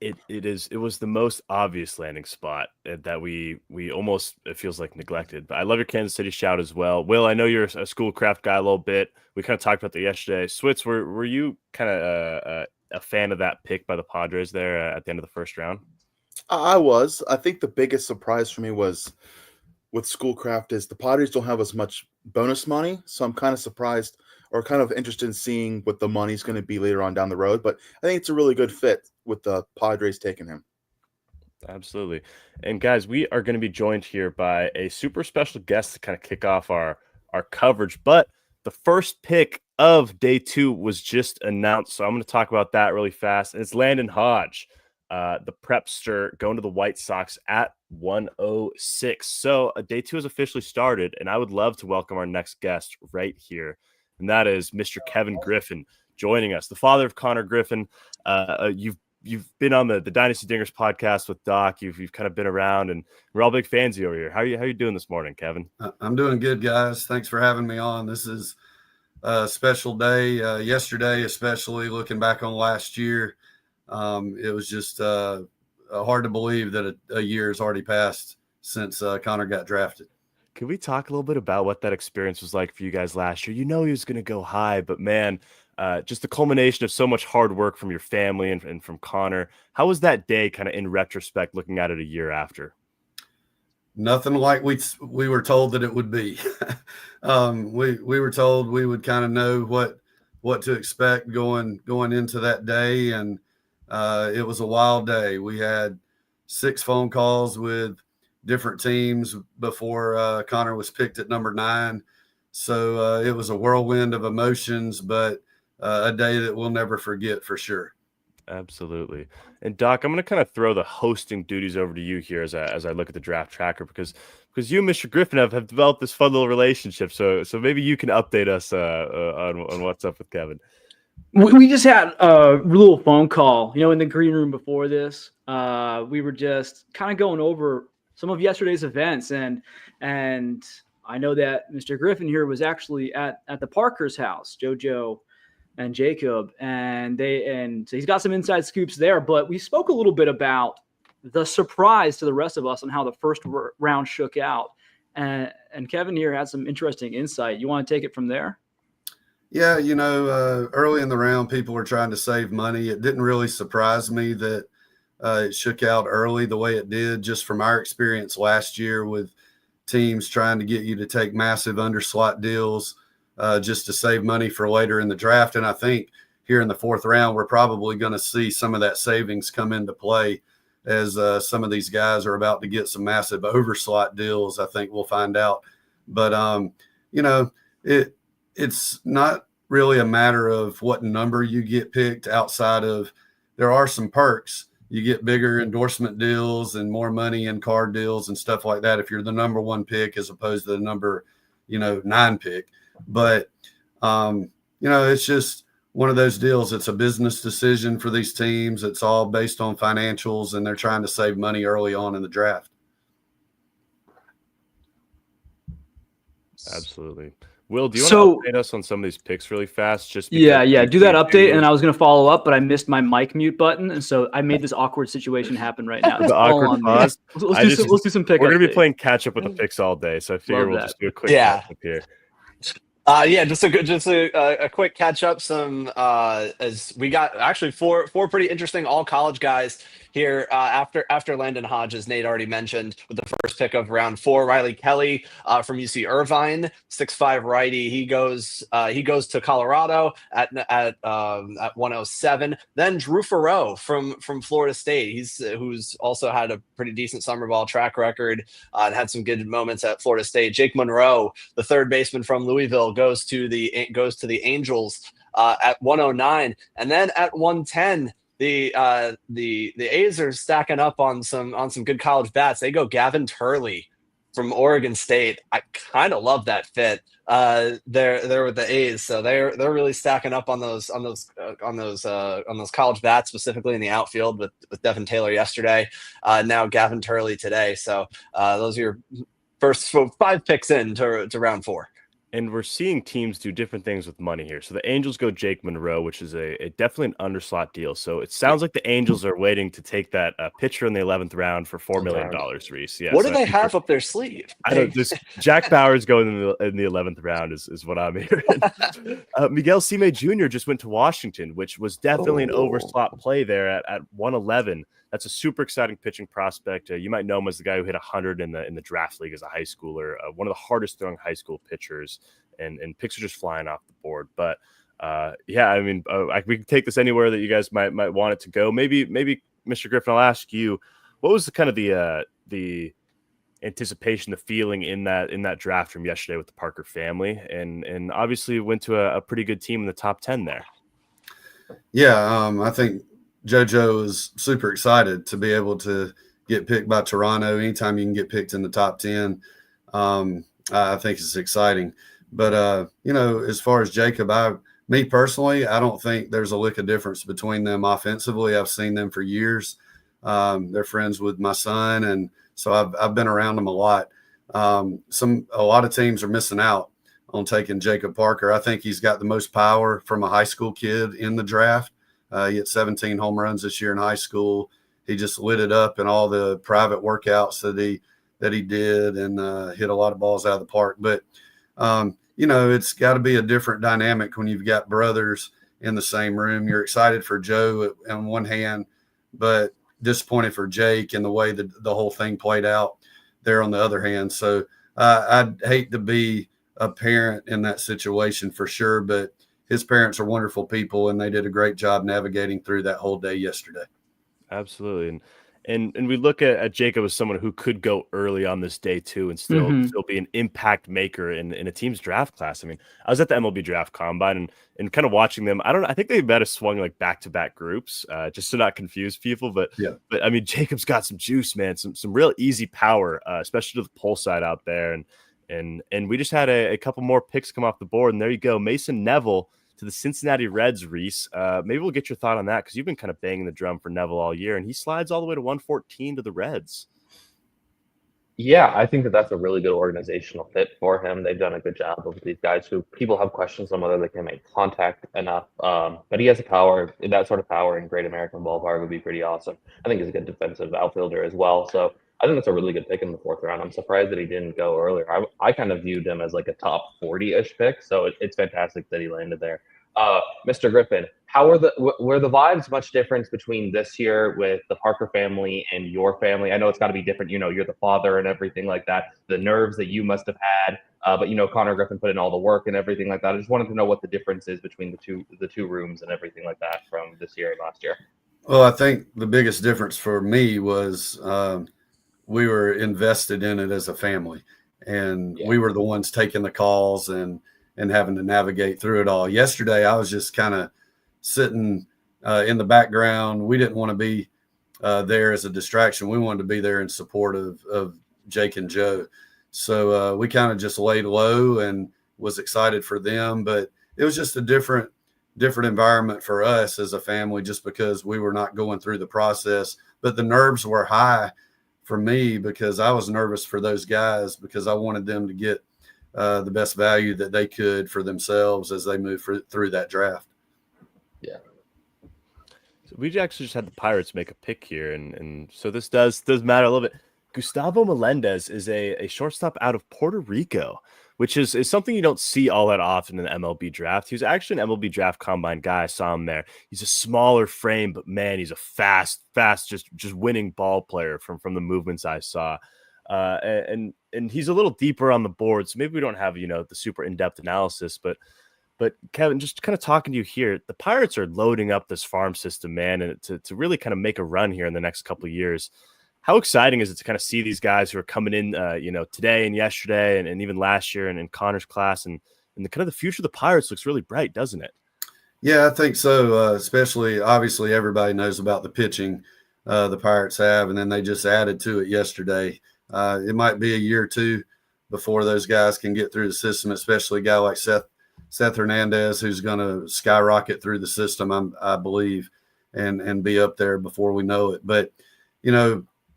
It was the most obvious landing spot that we almost, it feels like, neglected. But I love your Kansas City shout as well. Will, I know you're a Schoolcraft guy a little bit. We kind of talked about that yesterday. Switz, were you kind of a fan of that pick by the Padres there at the end of the first round? I was. I think the biggest surprise for me was with Schoolcraft is the Padres don't have as much bonus money, so I'm kind of surprised or kind of interested in seeing what the money's going to be later on down the road. But I think it's a really good fit with the Padres taking him. Absolutely. And guys, we are going to be joined here by a super special guest to kind of kick off our coverage. But the first pick of day 2 was just announced, so I'm going to talk about that really fast. And it's Landon Hodge, the prepster, going to the White Sox at 106. So day 2 has officially started, and I would love to welcome our next guest right here. And that is Mr. Kevin Griffin joining us, the father of Conor Griffin. You've been on the Dynasty Dingers podcast with Doc. You've kind of been around, and we're all big fans of you over here. How are you doing this morning, Kevin? I'm doing good, guys. Thanks for having me on. This is a special day. Yesterday, especially looking back on last year, it was just hard to believe that a year has already passed since Conor got drafted. Can we talk a little bit about what that experience was like for you guys last year? He was going to go high, but man, just the culmination of so much hard work from your family and from Conor. How was that day kind of in retrospect, looking at it a year after? Nothing like we were told that it would be. We were told we would kind of know what to expect going into that day, and it was a wild day. We had 6 phone calls with different teams before Conor was picked at number 9. So it was a whirlwind of emotions, but a day that we'll never forget for sure. Absolutely. And Doc, I'm going to kind of throw the hosting duties over to you here as I look at the draft tracker, because you and Mr. Griffin have developed this fun little relationship. So maybe you can update us on what's up with Kevin. We just had a little phone call, in the green room before this. We were just kind of going over some of yesterday's events, and I know that Mr. Griffin here was actually at the Parker's house, JoJo and Jacob, and so he's got some inside scoops there. But we spoke a little bit about the surprise to the rest of us on how the first round shook out, and Kevin here had some interesting insight. You want to take it from there? Yeah, early in the round, people were trying to save money. It didn't really surprise me that it shook out early the way it did, just from our experience last year with teams trying to get you to take massive underslot deals just to save money for later in the draft. And I think here in the fourth round, we're probably going to see some of that savings come into play as some of these guys are about to get some massive overslot deals. I think we'll find out. But, it's not really a matter of what number you get picked outside of there are some perks. You get bigger endorsement deals and more money in card deals and stuff like that if you're the number 1 pick as opposed to the number, 9 pick. But, it's just one of those deals. It's a business decision for these teams. It's all based on financials, and they're trying to save money early on in the draft. Absolutely. Will, do you want to update us on some of these picks really fast? Yeah. Do that update, and I was going to follow up, but I missed my mic mute button, and so I made this awkward situation happen right now. The awkward pause. Let's do some pick. We're going to be playing catch up with the picks all day, so I figure we'll just do a quick catch up here. Just a quick catch up. As we got actually four pretty interesting all college guys here after Landon Hodges. Nate already mentioned with the first pick of round 4, Riley Kelly from UC Irvine, 6'5" righty. He goes to Colorado at 107. Then Drew Farrow from Florida State. Who's also had a pretty decent summer ball track record and had some good moments at Florida State. Jake Monroe, the third baseman from Louisville, goes to the Angels at 109, and then at 110. The A's are stacking up on some good college bats. They go Gavin Turley from Oregon State. I kind of love that fit. They're with the A's, so they're really stacking up on those college bats, specifically in the outfield with Devin Taylor yesterday. Now Gavin Turley today. So those are your first 5 picks into round 4. And we're seeing teams do different things with money here. So the Angels go Jake Monroe, which is a definitely an underslot deal. So it sounds like the Angels are waiting to take that pitcher in the 11th round for $4 million, Reese. Yeah. What do they have up their sleeve? I don't. This Jack Bauer's going in the 11th round is what I'm hearing. Miguel Sime Jr. just went to Washington, which was definitely an overslot play there at 111. That's a super exciting pitching prospect. You might know him as the guy who hit 100 in the draft league as a high schooler. One of the hardest throwing high school pitchers, and picks are just flying off the board. But we can take this anywhere that you guys might want it to go. Maybe Mr. Griffin, I'll ask you, what was the anticipation, the feeling in that draft from yesterday with the Parker family, and obviously went to a pretty good team in the top 10 there. Yeah, I think JoJo is super excited to be able to get picked by Toronto. Anytime you can get picked in the top 10, I think it's exciting. But, as far as Jacob, me personally, I don't think there's a lick of difference between them offensively. I've seen them for years. They're friends with my son, and so I've been around them a lot. A lot of teams are missing out on taking Jacob Parker. I think he's got the most power from a high school kid in the draft. He hit 17 home runs this year in high school. He just lit it up in all the private workouts that he did, and hit a lot of balls out of the park. But it's got to be a different dynamic when you've got brothers in the same room. You're excited for Joe on one hand, but disappointed for Jake and the way that the whole thing played out there on the other hand. So I'd hate to be a parent in that situation for sure, but his parents are wonderful people, and they did a great job navigating through that whole day yesterday. Absolutely. And we look at Jacob as someone who could go early on this day too, and still be an impact maker in a team's draft class. I mean, I was at the MLB Draft Combine and kind of watching them. I think they might have swung like back-to-back groups, just to not confuse people. But I mean, Jacob's got some juice, man, some real easy power, especially to the pull side out there. And we just had a couple more picks come off the board, and there you go, Mason Neville to the Cincinnati Reds, Reese. Maybe we'll get your thought on that because you've been kind of banging the drum for Neville all year, and he slides all the way to 114 to the Reds. Yeah, I think that that's a really good organizational fit for him. They've done a good job of these guys who people have questions on whether they can make contact enough. But he has a power, that sort of power in Great American Ballpark would be pretty awesome. I think he's a good defensive outfielder as well. So I think that's a really good pick in the 4th round. I'm surprised that he didn't go earlier. I kind of viewed him as like a top 40-ish pick. So it's fantastic that he landed there. Mr. Griffin, were the vibes much difference between this year with the Parker family and your family? I know it's got to be different. You're the father and everything like that. The nerves that you must have had, but Conor Griffin put in all the work and everything like that. I just wanted to know what the difference is between the two rooms and everything like that from this year and last year. Well, I think the biggest difference for me was we were invested in it as a family, and we were the ones taking the calls and having to navigate through it all. Yesterday, I was just kind of sitting in the background. We didn't want to be there as a distraction. We wanted to be there in support of Jake and Joe. So we kind of just laid low and was excited for them. But it was just a different environment for us as a family just because we were not going through the process. But the nerves were high for me because I was nervous for those guys because I wanted them to get the best value that they could for themselves as they move through that draft. Yeah. So we actually just had the Pirates make a pick here, and so this does matter a little bit. Gustavo Melendez is a shortstop out of Puerto Rico, which is something you don't see all that often in the MLB draft. He was actually an MLB draft combine guy. I saw him there. He's a smaller frame, but man, he's a fast, just winning ball player from the movements I saw. And he's a little deeper on the board, so maybe we don't have the super in-depth analysis, but Kevin, just kind of talking to you here, the Pirates are loading up this farm system, man, and to really kind of make a run here in the next couple of years. How exciting is it to kind of see these guys who are coming in, today and yesterday and even last year and in Connor's class, and the kind of the future of the Pirates looks really bright, doesn't it? Yeah, I think so. Especially, obviously, everybody knows about the pitching the Pirates have, and then they just added to it yesterday. It might be a year or two before those guys can get through the system, especially a guy like Seth Hernandez, who's going to skyrocket through the system, I believe, and be up there before we know it. But,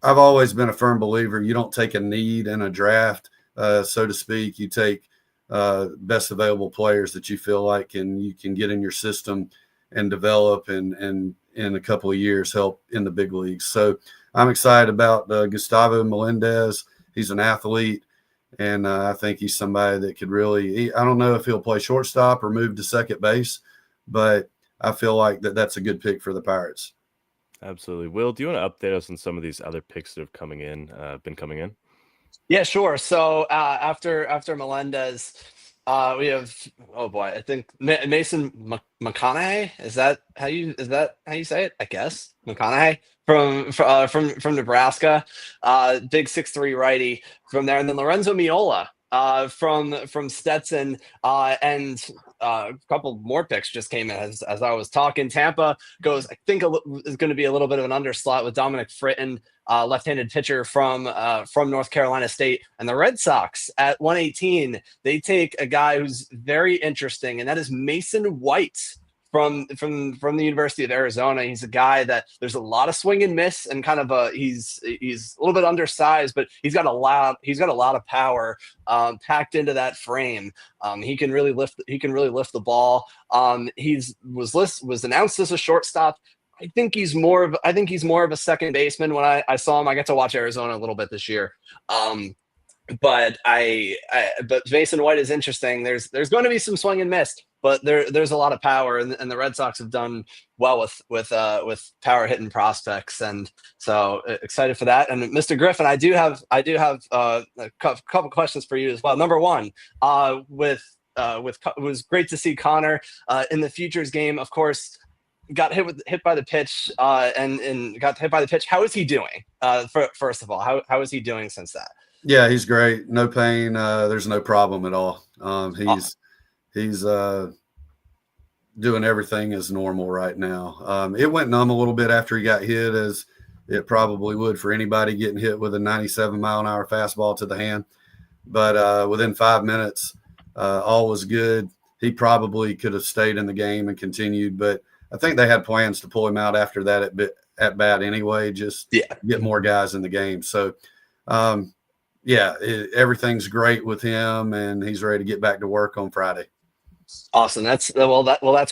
I've always been a firm believer you don't take a need in a draft, so to speak. You take best available players that you feel like you can get in your system and develop and in a couple of years help in the big leagues. So I'm excited about Gustavo Melendez. He's an athlete, and I think he's somebody that could really – I don't know if he'll play shortstop or move to second base, but I feel like that's a good pick for the Pirates. Absolutely. Will, do you want to update us on some of these other picks that have been coming in? Yeah, sure. So after Melendez, we have I think Mason McConaughey. Is that how you say it? I guess McConaughey from Nebraska, big 6'3" righty from there, and then Lorenzo Miola from Stetson, and a couple more picks just came in as I was talking. Tampa goes, I think, is going to be a little bit of an underslot with Dominic Fritton, left-handed pitcher from North Carolina State. And the Red Sox at 118, they take a guy who's very interesting, and that is Mason White from the University of Arizona. He's a guy that there's a lot of swing and miss, and kind of he's a little bit undersized, but he's got a lot of power packed into that frame. He can really lift the ball. Was announced as a shortstop. I think he's more of a second baseman. When I saw him, I got to watch Arizona a little bit this year. But Mason White is interesting. There's going to be some swing and miss, but there's a lot of power, and the Red Sox have done well with power hitting prospects, and so excited for that. And Mr. Griffin, I do have a couple questions for you as well. Number one, it was great to see Conor in the Futures game. Of course, got hit by the pitch and got hit by the pitch. How is he doing? First of all, how is he doing since that? Yeah, he's great. No pain. There's no problem at all. He's doing everything as normal right now. It went numb a little bit after he got hit, as it probably would for anybody getting hit with a 97-mile-an-hour fastball to the hand. But within 5 minutes, all was good. he probably could have stayed in the game and continued. But I think they had plans to pull him out after that at bat anyway, just get more guys in the game. So, everything's great with him, and he's ready to get back to work on Friday. Awesome. That's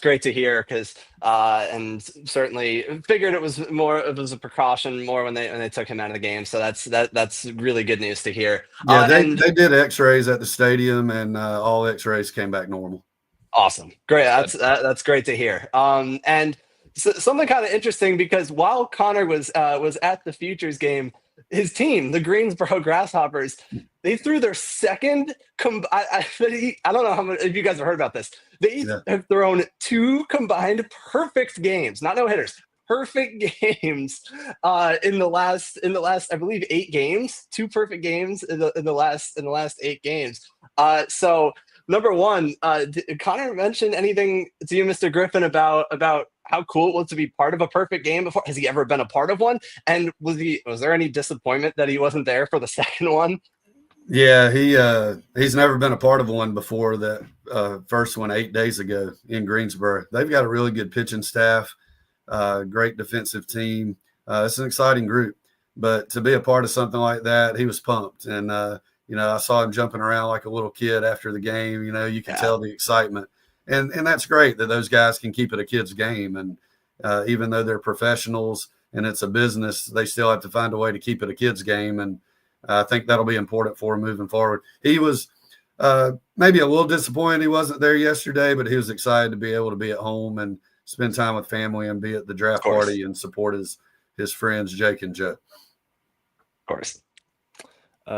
great to hear, because and certainly figured it was a precaution more when they took him out of the game. So that's really good news to hear. Yeah, they did X-rays at the stadium, and all X-rays came back normal. Awesome. Great. That's great to hear. And so, something kind of interesting, because while Conor was at the Futures game, his team, the Greensboro Grasshoppers, they threw their second. I don't know how much if you guys have heard about this. They have thrown 2 combined perfect games, not no hitters, perfect games in the last I believe 8 games. 2 perfect games in the last 8 games. So number one, did Conor mention anything to you, Mr. Griffin, about how cool it was to be part of a perfect game before? Has he ever been a part of one? And was there any disappointment that he wasn't there for the second one? Yeah, he's never been a part of one before. That first one 8 days ago in Greensboro. They've got a really good pitching staff, great defensive team. It's an exciting group. But to be a part of something like that, he was pumped. And, I saw him jumping around like a little kid after the game. You can tell the excitement. And that's great that those guys can keep it a kid's game. And even though they're professionals and it's a business, they still have to find a way to keep it a kid's game. And I think that'll be important for him moving forward. He was maybe a little disappointed he wasn't there yesterday, but he was excited to be able to be at home and spend time with family and be at the draft party and support his friends, Jake and Joe. Of course.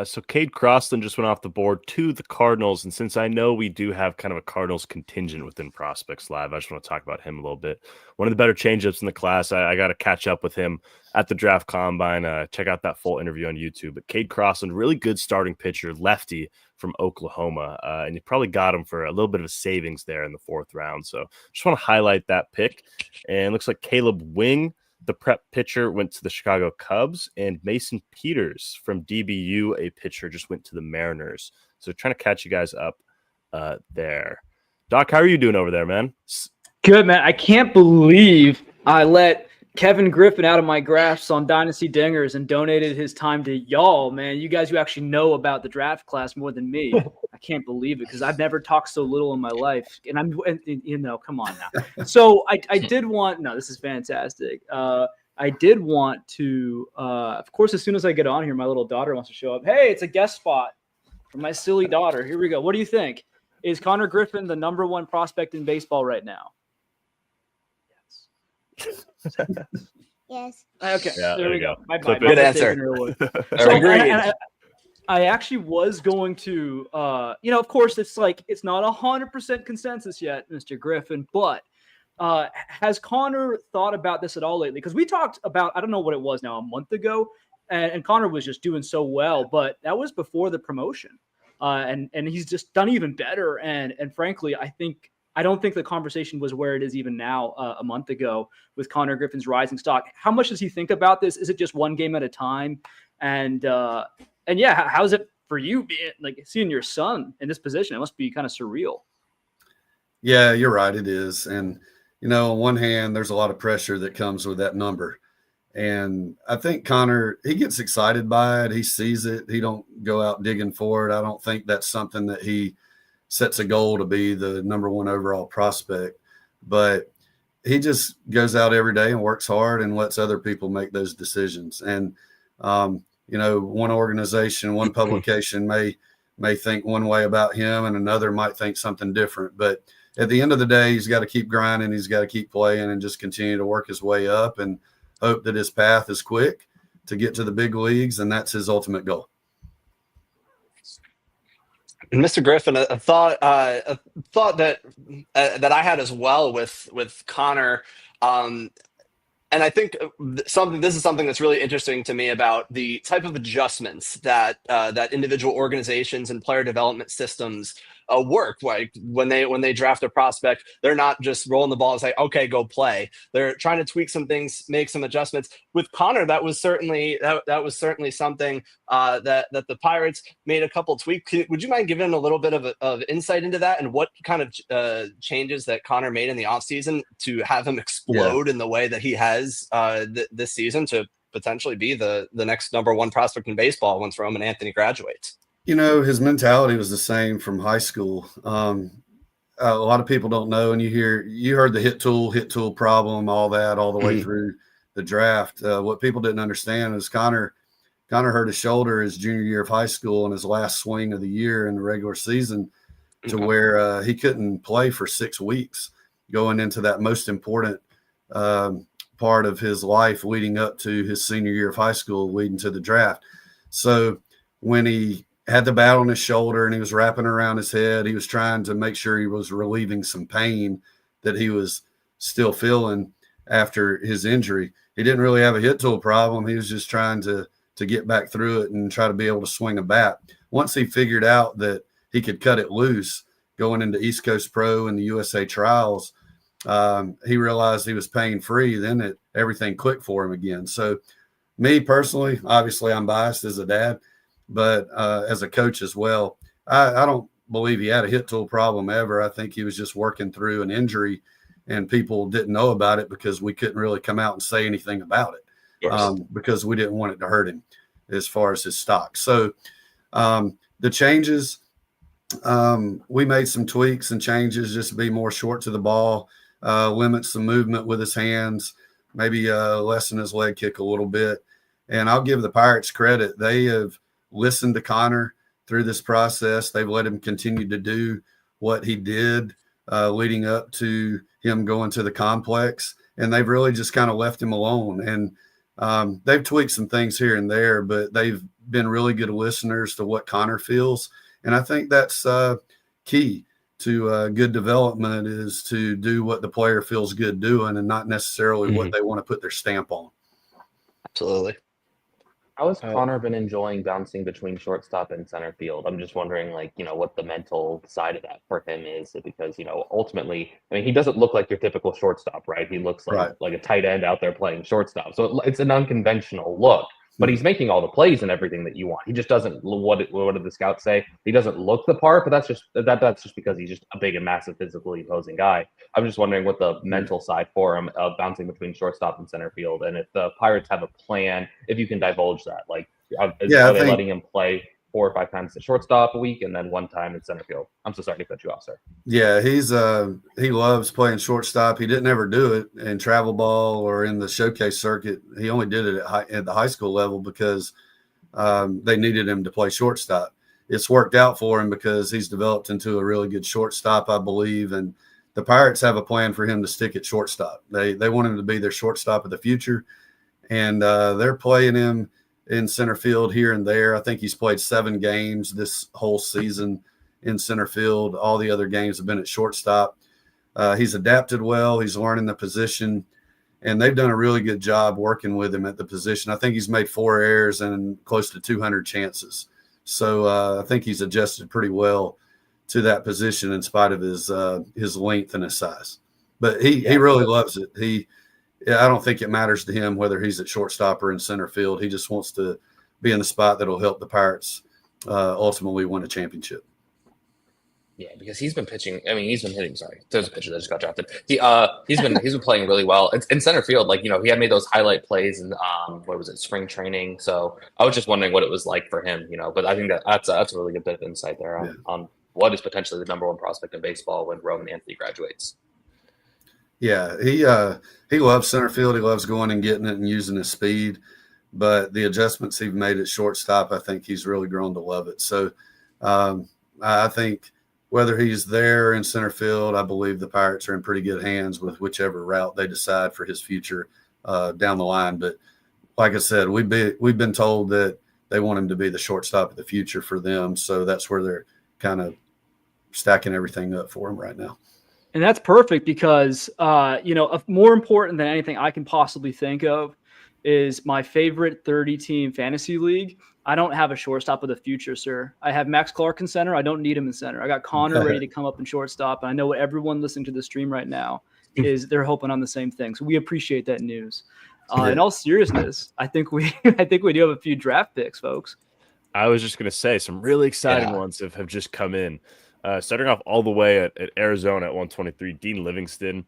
So Cade Crossland just went off the board to the Cardinals, and since I know we do have kind of a Cardinals contingent within Prospects Live, I just want to talk about him a little bit. One of the better changeups in the class. I got to catch up with him at the draft combine. Check out that full interview on YouTube. But Cade Crossland, really good starting pitcher, lefty from Oklahoma, and you probably got him for a little bit of a savings there in the 4th round. So just want to highlight that pick. And it looks like Caleb Wing, the prep pitcher, went to the Chicago Cubs, and Mason Peters from DBU, a pitcher, just went to the Mariners. So trying to catch you guys up there. Doc, how are you doing over there, man? Good, man. I can't believe I let Kevin Griffin out of my grasp on Dynasty Dingers and donated his time to y'all, man. You guys who actually know about the draft class more than me. I can't believe it, because I've never talked so little in my life. And come on now. So I did want – no, this is fantastic. I did want to of course, as soon as I get on here, my little daughter wants to show up. Hey, it's a guest spot for my silly daughter. Here we go. What do you think? Is Conor Griffin the number 1 prospect in baseball right now? Yes. Okay. Yeah, there we go. Good answer. I actually was going to, of course, it's not 100% consensus yet, Mr. Griffin, but has Conor thought about this at all lately? Because we talked about, I don't know what it was now, a month ago, and Conor was just doing so well, but that was before the promotion. And he's just done even better. And frankly, I don't think the conversation was where it is even now a month ago with Conor Griffin's rising stock. How much does he think about this? Is it just one game at a time? And yeah, how's it for you being seeing your son in this position? It must be kind of surreal. Yeah, you're right. It is. And, on one hand, there's a lot of pressure that comes with that number. And I think Conor, he gets excited by it. He sees it. He don't go out digging for it. I don't think that's something that he sets a goal to be the number 1 overall prospect, but he just goes out every day and works hard and lets other people make those decisions. And, one organization, one publication may think one way about him and another might think something different. But at the end of the day, he's got to keep grinding. He's got to keep playing and just continue to work his way up and hope that his path is quick to get to the big leagues. And that's his ultimate goal. Mr. Griffin, a thought that I had as well with Conor, and I think this is something that's really interesting to me about the type of adjustments that individual organizations and player development systems work. Like when they draft a prospect, they're not just rolling the ball and say, okay, go play. They're trying to tweak some things, make some adjustments. With Conor, that was certainly something that the Pirates made a couple tweaks. Would you mind giving a little bit of insight into that and what kind of changes that Conor made in the offseason to have him explode in the way that he has this season to potentially be the next number one prospect in baseball once Roman Anthony graduates? His mentality was the same from high school. A lot of people don't know, and you heard the hit tool problem, all that, all the way through the draft. What people didn't understand is Conor hurt his shoulder his junior year of high school in his last swing of the year in the regular season, to where he couldn't play for 6 weeks going into that most important part of his life leading up to his senior year of high school, leading to the draft. So when he had the bat on his shoulder and he was wrapping around his head, he was trying to make sure he was relieving some pain that he was still feeling after his injury. He didn't really have a hit tool problem. He was just trying to get back through it and try to be able to swing a bat. Once he figured out that he could cut it loose going into East Coast Pro and the USA trials, he realized he was pain free. Then everything clicked for him again. So me personally, obviously I'm biased as a dad, but as a coach as well, I don't believe he had a hit tool problem ever. I think he was just working through an injury and people didn't know about it because we couldn't really come out and say anything about it because we didn't want it to hurt him as far as his stock. So the changes, we made some tweaks and changes just to be more short to the ball, limit some movement with his hands, maybe lessen his leg kick a little bit. And I'll give the Pirates credit. They have listened to Conor through this process. They've let him continue to do what he did leading up to him going to the complex. And they've really just kind of left him alone. And they've tweaked some things here and there, but they've been really good listeners to what Conor feels. And I think that's key to good development, is to do what the player feels good doing and not necessarily what they want to put their stamp on. Absolutely. How has Conor been enjoying bouncing between shortstop and center field? I'm just wondering, what the mental side of that for him is, because, ultimately, I mean, he doesn't look like your typical shortstop, right? He looks like a tight end out there playing shortstop. So it's an unconventional look, but he's making all the plays and everything that you want. He just doesn't, what did the scouts say? He doesn't look the part, but that's just because he's just a big and massive physically opposing guy. I'm just wondering what the mental side for him of bouncing between shortstop and center field, and if the Pirates have a plan, if you can divulge that. Are they letting him play 4 or 5 times at shortstop a week and then 1 time in center field? I'm so sorry to cut you off, sir. Yeah, he loves playing shortstop. He didn't ever do it in travel ball or in the showcase circuit. He only did it at the high school level because they needed him to play shortstop. It's worked out for him because he's developed into a really good shortstop, I believe, and the Pirates have a plan for him to stick at shortstop. They want him to be their shortstop of the future, and they're playing him in center field here and there. I think he's played 7 games this whole season in center field. All the other games have been at shortstop. He's adapted well. He's learning the position, and they've done a really good job working with him at the position. I think he's made 4 errors and close to 200 chances. So I think he's adjusted pretty well to that position in spite of his length and his size. But he really loves it. I don't think it matters to him whether he's at shortstop or in center field. He just wants to be in the spot that'll help the Pirates ultimately win a championship. Yeah, because he's been pitching. I mean, he's been hitting. Sorry, there's a pitcher that just got drafted. He's been playing really well in center field. He had made those highlight plays in spring training. So I was just wondering what it was like for him. But I think that's a really good bit of insight there on what is potentially the number 1 prospect in baseball when Roman Anthony graduates. Yeah, he loves center field. He loves going and getting it and using his speed. But the adjustments he's made at shortstop, I think he's really grown to love it. So I think whether he's there in center field, I believe the Pirates are in pretty good hands with whichever route they decide for his future down the line. But like I said, we've been told that they want him to be the shortstop of the future for them. So that's where they're kind of stacking everything up for him right now. And that's perfect because, more important than anything I can possibly think of is my favorite 30-team fantasy league I don't have a shortstop of the future, sir. I have Max Clark in center. I don't need him in center. I got Connor ready to come up in shortstop. And I know what everyone listening to the stream right now is they're hoping on the same thing. So we appreciate that news. In all seriousness, I think we do have a few draft picks, folks. I was just going to say some really exciting ones have just come in. Starting off all the way at Arizona at 123, Dean Livingston.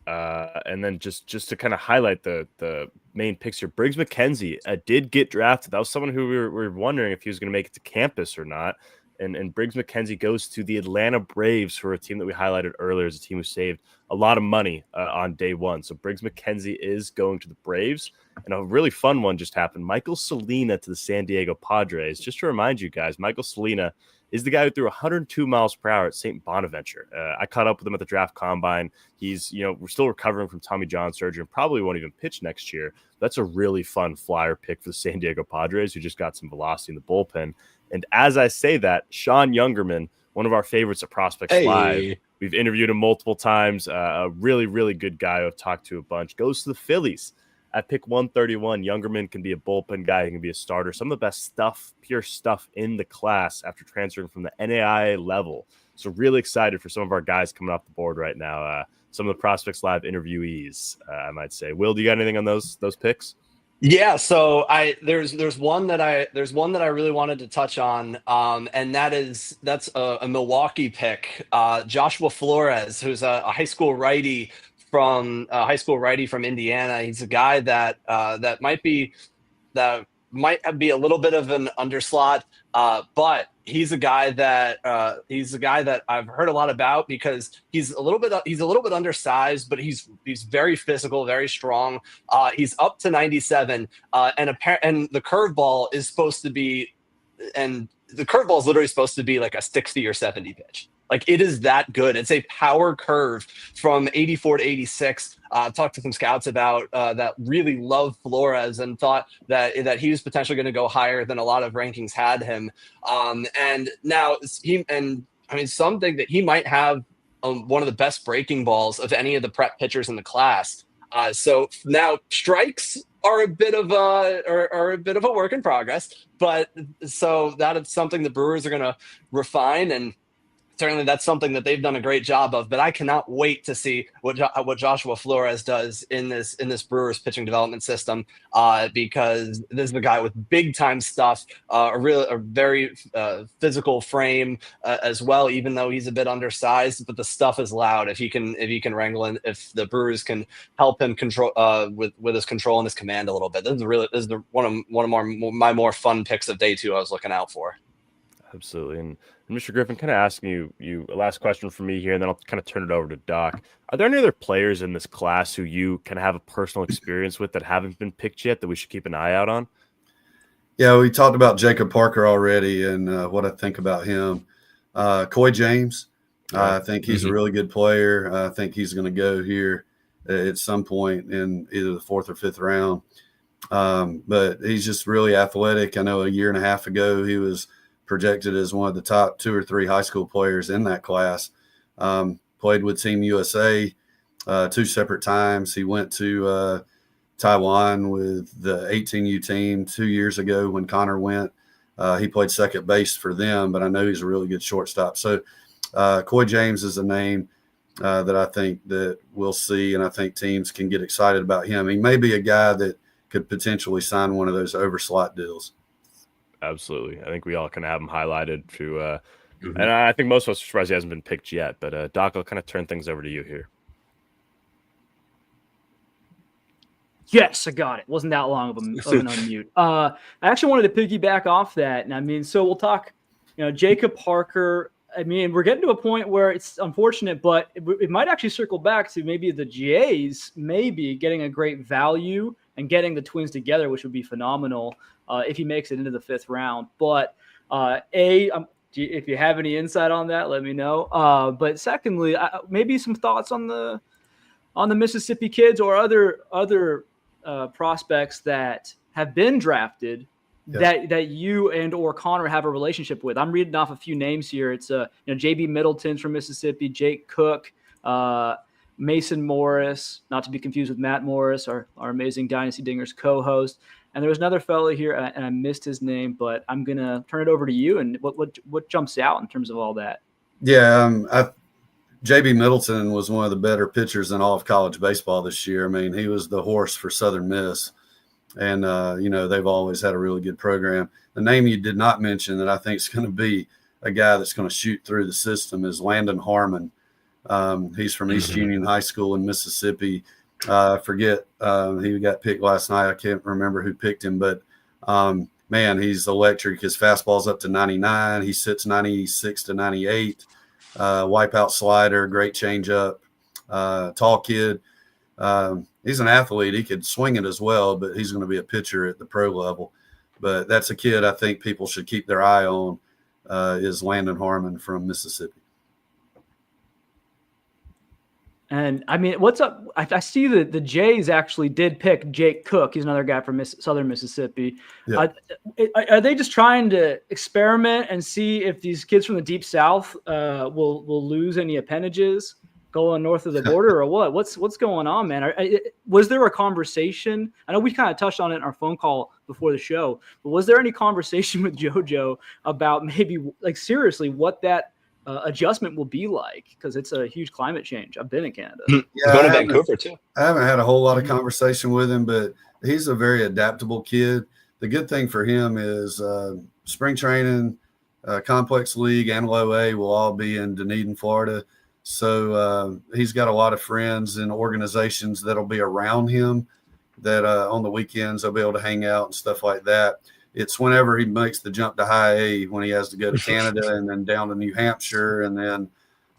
And then just to kind of highlight the main picks here, Briggs McKenzie did get drafted. That was someone who we were wondering if he was going to make it to campus or not. And Briggs McKenzie goes to the Atlanta Braves, for a team that we highlighted earlier as a team who saved a lot of money on day one. So Briggs McKenzie is going to the Braves. And a really fun one just happened. Michael Salina to the San Diego Padres. Just to remind you guys, Michael Salina is the guy who threw 102 miles per hour at St. Bonaventure. I caught up with him at the draft combine. He's, we're still recovering from Tommy John surgery and probably won't even pitch next year. That's a really fun flyer pick for the San Diego Padres, who just got some velocity in the bullpen. And as I say that, Sean Youngerman, one of our favorites at Prospects Live, we've interviewed him multiple times. A really, really good guy who I've talked to a bunch, goes to the Phillies. At pick 131, Youngerman can be a bullpen guy. He can be a starter. Some of the best stuff, pure stuff in the class after transferring from the NAIA level. So really excited for some of our guys coming off the board right now. Some of the Prospects Live interviewees, I might say. Will, do you got anything on those picks? Yeah, so there's one that I really wanted to touch on, and that's a Milwaukee pick, Joshua Flores, who's a high school righty from Indiana. He's a guy that might be a little bit of an underslot, but he's a guy that I've heard a lot about because he's a little bit undersized, but he's very physical, very strong. He's up to 97, and the curveball is supposed to be, and the curveball is literally supposed to be like a 60 or 70 pitch. Like, it is that good. It's a power curve from 84 to 86. Talked to some scouts about that really loved Flores and thought that he was potentially going to go higher than a lot of rankings had him. And now some think that he might have one of the best breaking balls of any of the prep pitchers in the class. So now strikes are a bit of a work in progress, but so that is something the Brewers are going to refine, and certainly that's something that they've done a great job of. But I cannot wait to see what Joshua Flores does in this Brewers pitching development system, because this is a guy with big time stuff, a very physical frame as well, even though he's a bit undersized. But the stuff is loud if he can wrangle in, if the Brewers can help him control with his control and his command a little bit. This is one of my more fun picks of day two I was looking out for. Absolutely. And Mr. Griffin, kind of asking you a last question for me here, and then I'll kind of turn it over to Doc. Are there any other players in this class who you kind of have a personal experience with that haven't been picked yet that we should keep an eye out on? Yeah, we talked about Jacob Parker already and what I think about him. Coy James, I think he's a really good player. I think he's going to go here at some point in either the 4th or 5th round. But he's just really athletic. I know a year and a half ago he was projected as one of the top 2 or 3 high school players in that class. Played with Team USA 2 separate times. He went to Taiwan with the 18U team 2 years ago when Connor went. He played second base for them, but I know he's a really good shortstop. So Coy James is a name that I think that we'll see, and I think teams can get excited about him. He may be a guy that could potentially sign one of those overslot deals. Absolutely. I think we all kind of have him highlighted to, and I think most of us are surprised he hasn't been picked yet. But Doc, I'll kind of turn things over to you here. Yes, I got it. Wasn't that long of an unmute. I actually wanted to piggyback off that. And I mean, so we'll talk, Jacob Parker. I mean, we're getting to a point where it's unfortunate, but it might actually circle back to maybe the Jays maybe getting a great value and getting the Twins together, which would be phenomenal if he makes it into the 5th round. But if you have any insight on that, let me know. But secondly, maybe some thoughts on the Mississippi kids or other prospects that have been drafted that you and or Connor have a relationship with. I'm reading off a few names here. It's JB Middleton's from Mississippi, Jake Cook, Mason Morris, not to be confused with Matt Morris, our amazing Dynasty Dingers co-host. And there was another fellow here, and I missed his name, but I'm gonna turn it over to you. And what jumps out in terms of all that? Yeah, J.B. Middleton was one of the better pitchers in all of college baseball this year. I mean, he was the horse for Southern Miss, and they've always had a really good program. The name you did not mention that I think is going to be a guy that's going to shoot through the system is Landon Harmon. He's from East Union High School in Mississippi. I forget he got picked last night. I can't remember who picked him, but man, he's electric. His fastball's up to 99. He sits 96 to 98. Wipeout slider, great changeup. Tall kid. He's an athlete. He could swing it as well, but he's going to be a pitcher at the pro level. But that's a kid I think people should keep their eye on. Is Landon Harmon from Mississippi. And I mean, what's up? I see that the Jays actually did pick Jake Cook. He's another guy from Southern Mississippi. Yeah. Are they just trying to experiment and see if these kids from the Deep South will lose any appendages going north of the border, or what? What's going on, man? Was there a conversation? I know we kind of touched on it in our phone call before the show, but was there any conversation with JoJo about maybe, like, seriously, what that adjustment will be like? Because it's a huge climate change. I've been in Canada. Yeah, going to Vancouver too. I haven't had a whole lot of conversation with him, but he's a very adaptable kid. The good thing for him is spring training, complex league, and low A will all be in Dunedin, Florida. So he's got a lot of friends and organizations that'll be around him that on the weekends they'll be able to hang out and stuff like that. It's whenever he makes the jump to high A when he has to go to Canada and then down to New Hampshire and then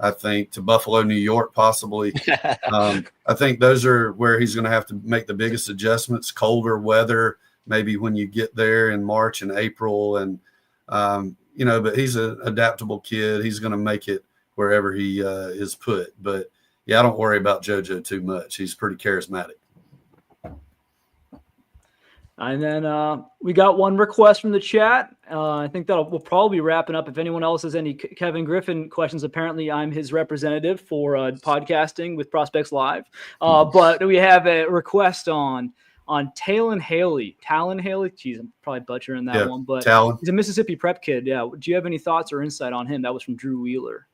I think to Buffalo, New York, possibly. I think those are where he's going to have to make the biggest adjustments. Colder weather, maybe when you get there in March and April. And, but he's an adaptable kid. He's going to make it wherever he is put. But, yeah, I don't worry about JoJo too much. He's pretty charismatic. And then we got one request from the chat. I think we'll probably be wrapping up. If anyone else has any Kevin Griffin questions, apparently I'm his representative for podcasting with Prospects Live. But we have a request on Talon Haley. Geez, I'm probably butchering that one. But Talon. He's a Mississippi prep kid. Yeah. Do you have any thoughts or insight on him? That was from Drew Wheeler.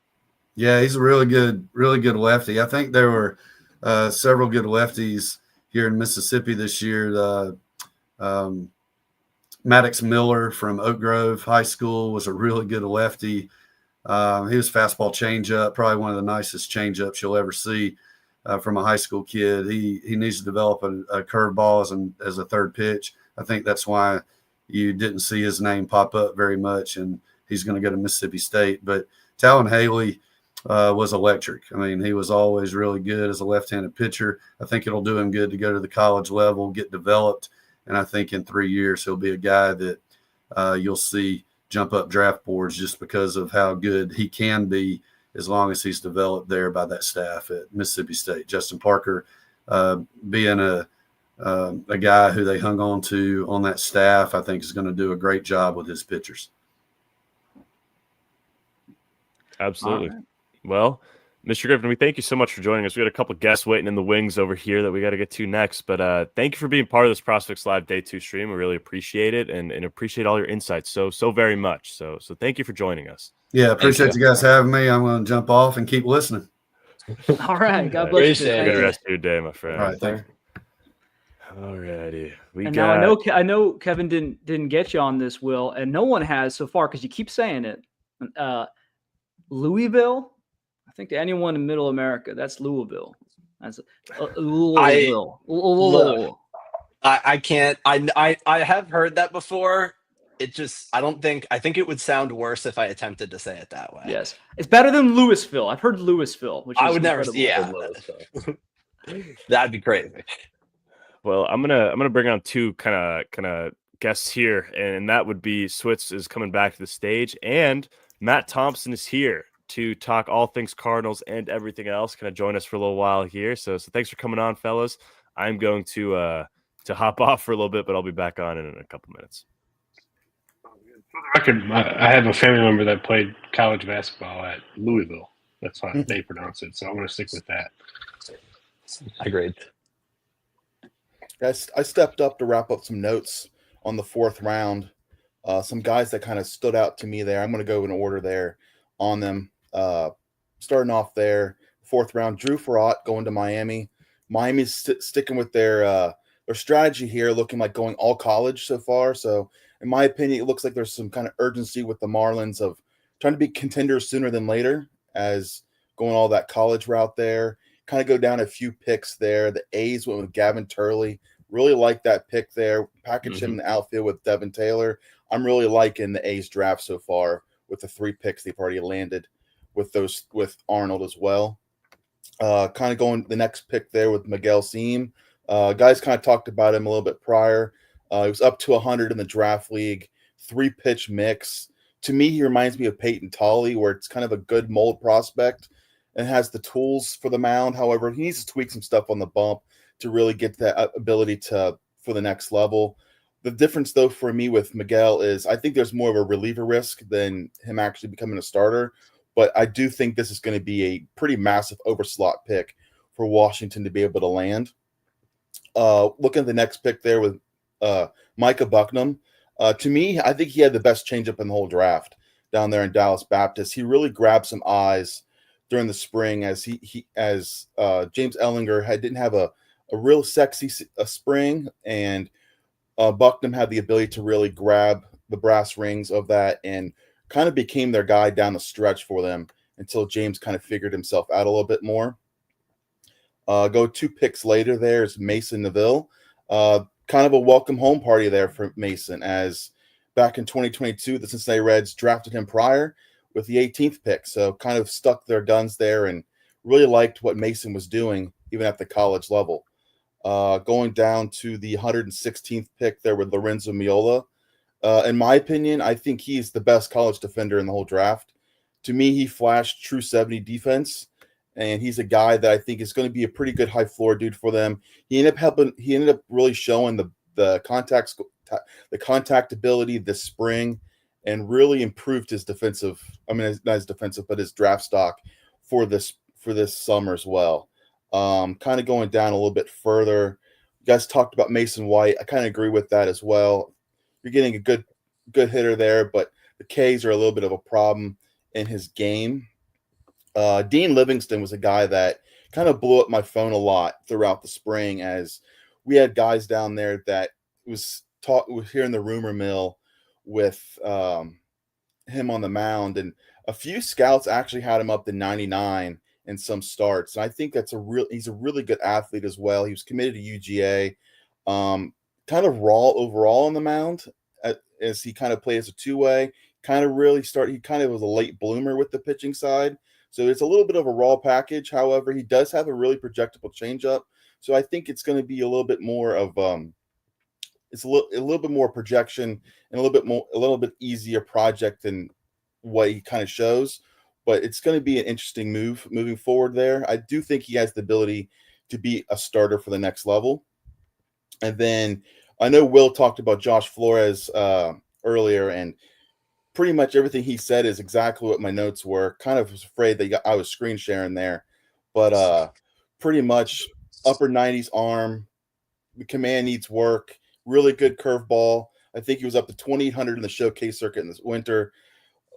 Yeah, he's a really good lefty. I think there were several good lefties here in Mississippi this year. Maddox Miller from Oak Grove High School was a really good lefty. He was fastball changeup, probably one of the nicest changeups you'll ever see from a high school kid. He needs to develop a curveball as a third pitch. I think that's why you didn't see his name pop up very much, and he's going to go to Mississippi State. But Talon Haley was electric. I mean, he was always really good as a left-handed pitcher. I think it'll do him good to go to the college level, get developed. And I think in 3 years, he'll be a guy that you'll see jump up draft boards just because of how good he can be as long as he's developed there by that staff at Mississippi State. Justin Parker being a guy who they hung on to on that staff, I think is going to do a great job with his pitchers. Absolutely. Right. Well, Mr. Griffin, we thank you so much for joining us. We got a couple of guests waiting in the wings over here that we got to get to next. But thank you for being part of this Prospects Live Day 2 stream. We really appreciate it and appreciate all your insights so very much. So thank you for joining us. Yeah, appreciate you guys having me. I'm going to jump off and keep listening. All right. God bless you. Good rest of your day, my friend. All right, thank you. All righty. Now I know Kevin didn't get you on this, Will, and no one has so far because you keep saying it. Louisville. I think to anyone in Middle America, that's Louisville. That's Louisville. I can't. I have heard that before. It just, I think it would sound worse if I attempted to say it that way. Yes, it's better than Louisville. I've heard Louisville, which I would never. Yeah, that'd be crazy. Well, I'm gonna bring on two kind of guests here, and that would be Switz is coming back to the stage, and Matt Thompson is here to talk all things Cardinals and everything else. Kind of join us for a little while here. So thanks for coming on, fellas. I'm going to hop off for a little bit, but I'll be back on in a couple minutes. For the record, I have a family member that played college basketball at Louisville. That's how they pronounce it. So I'm going to stick with that. Agreed. Guys, I stepped up to wrap up some notes on the fourth round. Some guys that kind of stood out to me there. I'm going to go in order there on them. Starting off there, fourth round, Drew Farott going to Miami. Miami's sticking with their strategy here, looking like going all college so far. So, in my opinion, it looks like there's some kind of urgency with the Marlins of trying to be contenders sooner than later, as going all that college route there. Kind of go down a few picks there. The A's went with Gavin Turley. Really like that pick there. Package him in the outfield with Devin Taylor. I'm really liking the A's draft so far with the 3 picks they've already landed with Arnold as well. Kind of going the next pick there with Miguel Seam. Guys kind of talked about him a little bit prior. He was up to 100 in the draft league, 3-pitch mix. To me, he reminds me of Peyton Tolley, where it's kind of a good mold prospect and has the tools for the mound. However, he needs to tweak some stuff on the bump to really get that ability for the next level. The difference, though, for me with Miguel is I think there's more of a reliever risk than him actually becoming a starter. But I do think this is going to be a pretty massive overslot pick for Washington to be able to land. Looking at the next pick there with Micah Bucknam. To me, I think he had the best changeup in the whole draft down there in Dallas Baptist. He really grabbed some eyes during the spring as James Ellinger didn't have a real sexy spring, and Bucknam had the ability to really grab the brass rings of that and kind of became their guy down the stretch for them until James kind of figured himself out a little bit more. Go 2 picks later there is Mason Neville. Kind of a welcome home party there for Mason, as back in 2022, the Cincinnati Reds drafted him prior with the 18th pick. So kind of stuck their guns there and really liked what Mason was doing, even at the college level. Going down to the 116th pick there with Lorenzo Miola. In my opinion, I think he's the best college defender in the whole draft. To me, he flashed true 70 defense, and he's a guy that I think is going to be a pretty good high floor dude for them. He ended up really showing the contact ability this spring, and really improved his defensive. I mean, not his defensive, but his draft stock for this summer as well. Kind of going down a little bit further, you guys talked about Mason White. I kind of agree with that as well. You're getting a good hitter there, but the Ks are a little bit of a problem in his game. Dean Livingston was a guy that kind of blew up my phone a lot throughout the spring, as we had guys down there that was hearing the rumor mill with him on the mound, and a few scouts actually had him up to 99 in some starts. And I think he's a really good athlete as well. He was committed to UGA. Kind of raw overall on the mound as he kind of played as a 2-way. He kind of was a late bloomer with the pitching side. So it's a little bit of a raw package. However, he does have a really projectable changeup. So I think it's going to be a little bit more of it's a little bit more projection and a little bit easier project than what he kind of shows. But it's going to be an interesting move moving forward there. I do think he has the ability to be a starter for the next level. And then I know Will talked about Josh Flores earlier, and pretty much everything he said is exactly what my notes were. Kind of was afraid that I was screen sharing there, but pretty much upper 90s arm. The command needs work. Really good curveball. I think he was up to 2,800 in the showcase circuit in this winter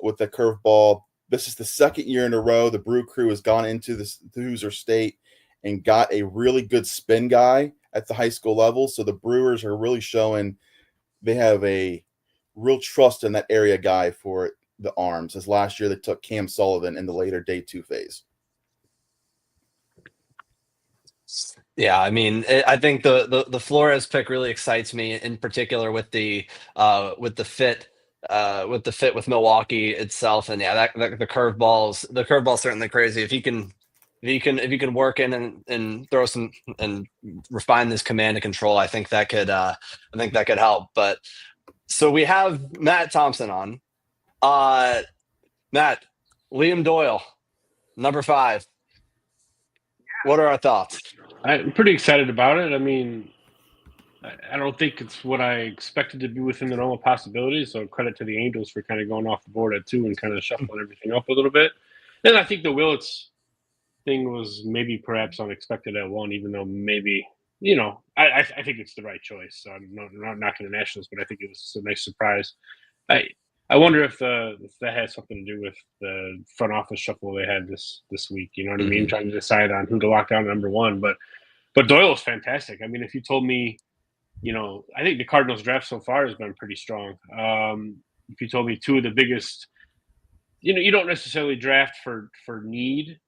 with the curveball. This is the second year in a row the Brew Crew has gone into the Hoosier State and got a really good spin guy at the high school level. So the Brewers are really showing they have a real trust in that area guy for the arms, as last year they took Cam Sullivan in the later day 2 phase. Yeah, I mean, I think the Flores pick really excites me, in particular with the fit with Milwaukee itself, and yeah, the curveball's certainly crazy. If he can work in and throw some and refine this command and control, I think that could help. But so we have Matt Thompson on. Matt, Liam Doyle, number 5. What are our thoughts? I'm pretty excited about it. I mean, I don't think it's what I expected to be within the normal possibilities. So credit to the Angels for kind of going off the board at 2 and kind of shuffling everything up a little bit. And I think the Willits thing was maybe perhaps unexpected at 1, even though maybe I think it's the right choice. So I'm not knocking the Nationals, but I think it was a nice surprise. I wonder if that has something to do with the front office shuffle they had this week. You know what I mean? Trying to decide on who to lock down number one. But Doyle is fantastic. I mean, if you told me, I think the Cardinals draft so far has been pretty strong. If you told me two of the biggest, you don't necessarily draft for need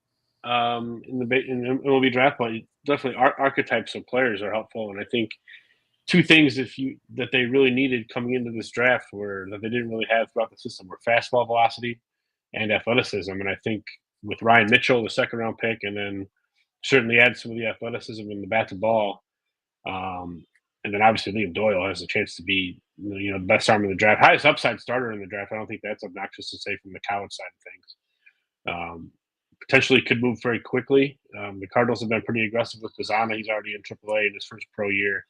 in the MLB draft, but definitely archetypes of players are helpful. And I think two things that they really needed coming into this draft were that they didn't really have throughout the system were fastball velocity and athleticism. And I think with Ryan Mitchell, the second round pick, and then certainly add some of the athleticism in the bat to ball. And then obviously Liam Doyle has a chance to be, the best arm in the draft, highest upside starter in the draft. I don't think that's obnoxious to say from the college side of things. Potentially could move very quickly. The Cardinals have been pretty aggressive with Bazana. He's already in AAA in his first pro year.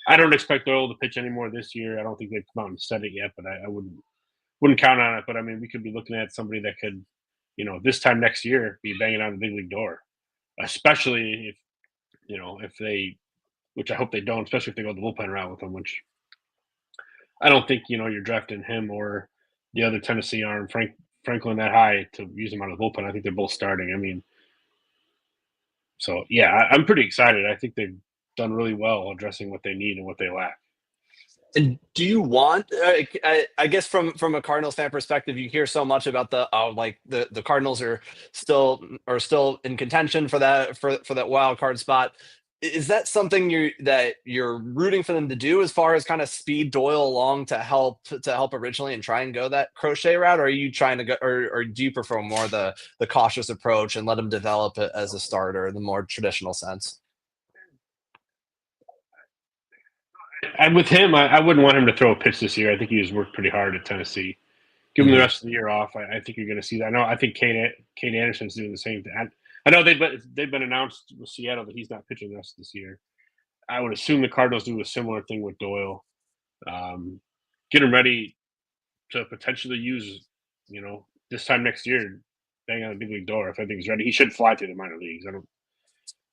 I don't expect Doyle to pitch anymore this year. I don't think they've come out and said it yet, but I wouldn't count on it. But I mean, we could be looking at somebody that could, this time next year be banging on the big league door, especially if they, which I hope they don't, especially if they go the bullpen route with him, which I don't think, you're drafting him or the other Tennessee arm, Franklin, that high to use him out of the bullpen. I think they're both starting. I mean, so yeah, I'm pretty excited. I think they've done really well addressing what they need and what they lack. And do you want? I guess from a Cardinals fan perspective, you hear so much about the Cardinals are still in contention for that wild card spot. Is that something you're rooting for them to do as far as kind of speed Doyle along to help originally and try and go that crochet route, or are you trying to go, or do you prefer more the cautious approach and let him develop it as a starter in the more traditional sense? And with him, I wouldn't want him to throw a pitch this year. I think he has worked pretty hard at Tennessee. Give him the rest of the year off. I think you're going to see that. I think Kate Anderson's doing the same thing. I know they've been announced with Seattle that he's not pitching the rest of this year. I would assume the Cardinals do a similar thing with Doyle. Get him ready to potentially use, this time next year, bang on the big league door if everything's ready. He should fly through the minor leagues.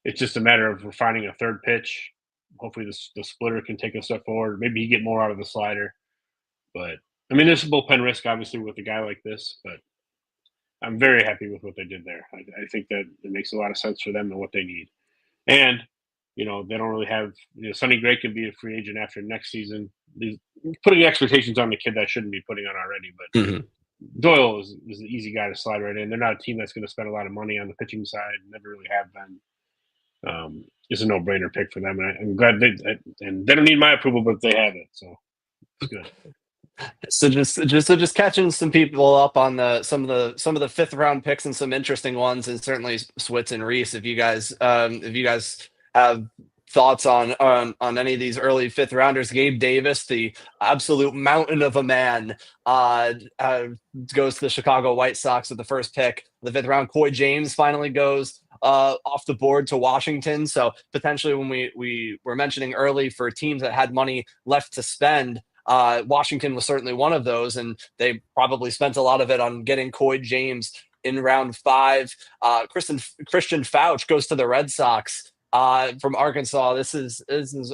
It's just a matter of refining a third pitch. Hopefully the splitter can take a step forward. Maybe he get more out of the slider. But, I mean, there's a bullpen risk, obviously, with a guy like this. But I'm very happy with what they did there. I think that it makes a lot of sense for them and what they need. And, they don't really have – Sonny Gray can be a free agent after next season. Putting expectations on the kid that I shouldn't be putting on already. But Doyle is the easy guy to slide right in. They're not a team that's going to spend a lot of money on the pitching side. Never really have been. It's a no-brainer pick for them, and I'm glad they don't need my approval, but they have it, so it's good. So just catching some people up on some of the fifth round picks and some interesting ones, and certainly Switz and Reese. If you guys have thoughts on any of these early fifth rounders, Gabe Davis, the absolute mountain of a man, goes to the Chicago White Sox with the first pick. The fifth round, Coy James finally goes off the board to Washington. So potentially when we were mentioning early for teams that had money left to spend, Washington was certainly one of those, and they probably spent a lot of it on getting Coy James in round 5. Christian Fouch goes to the Red Sox from Arkansas. This is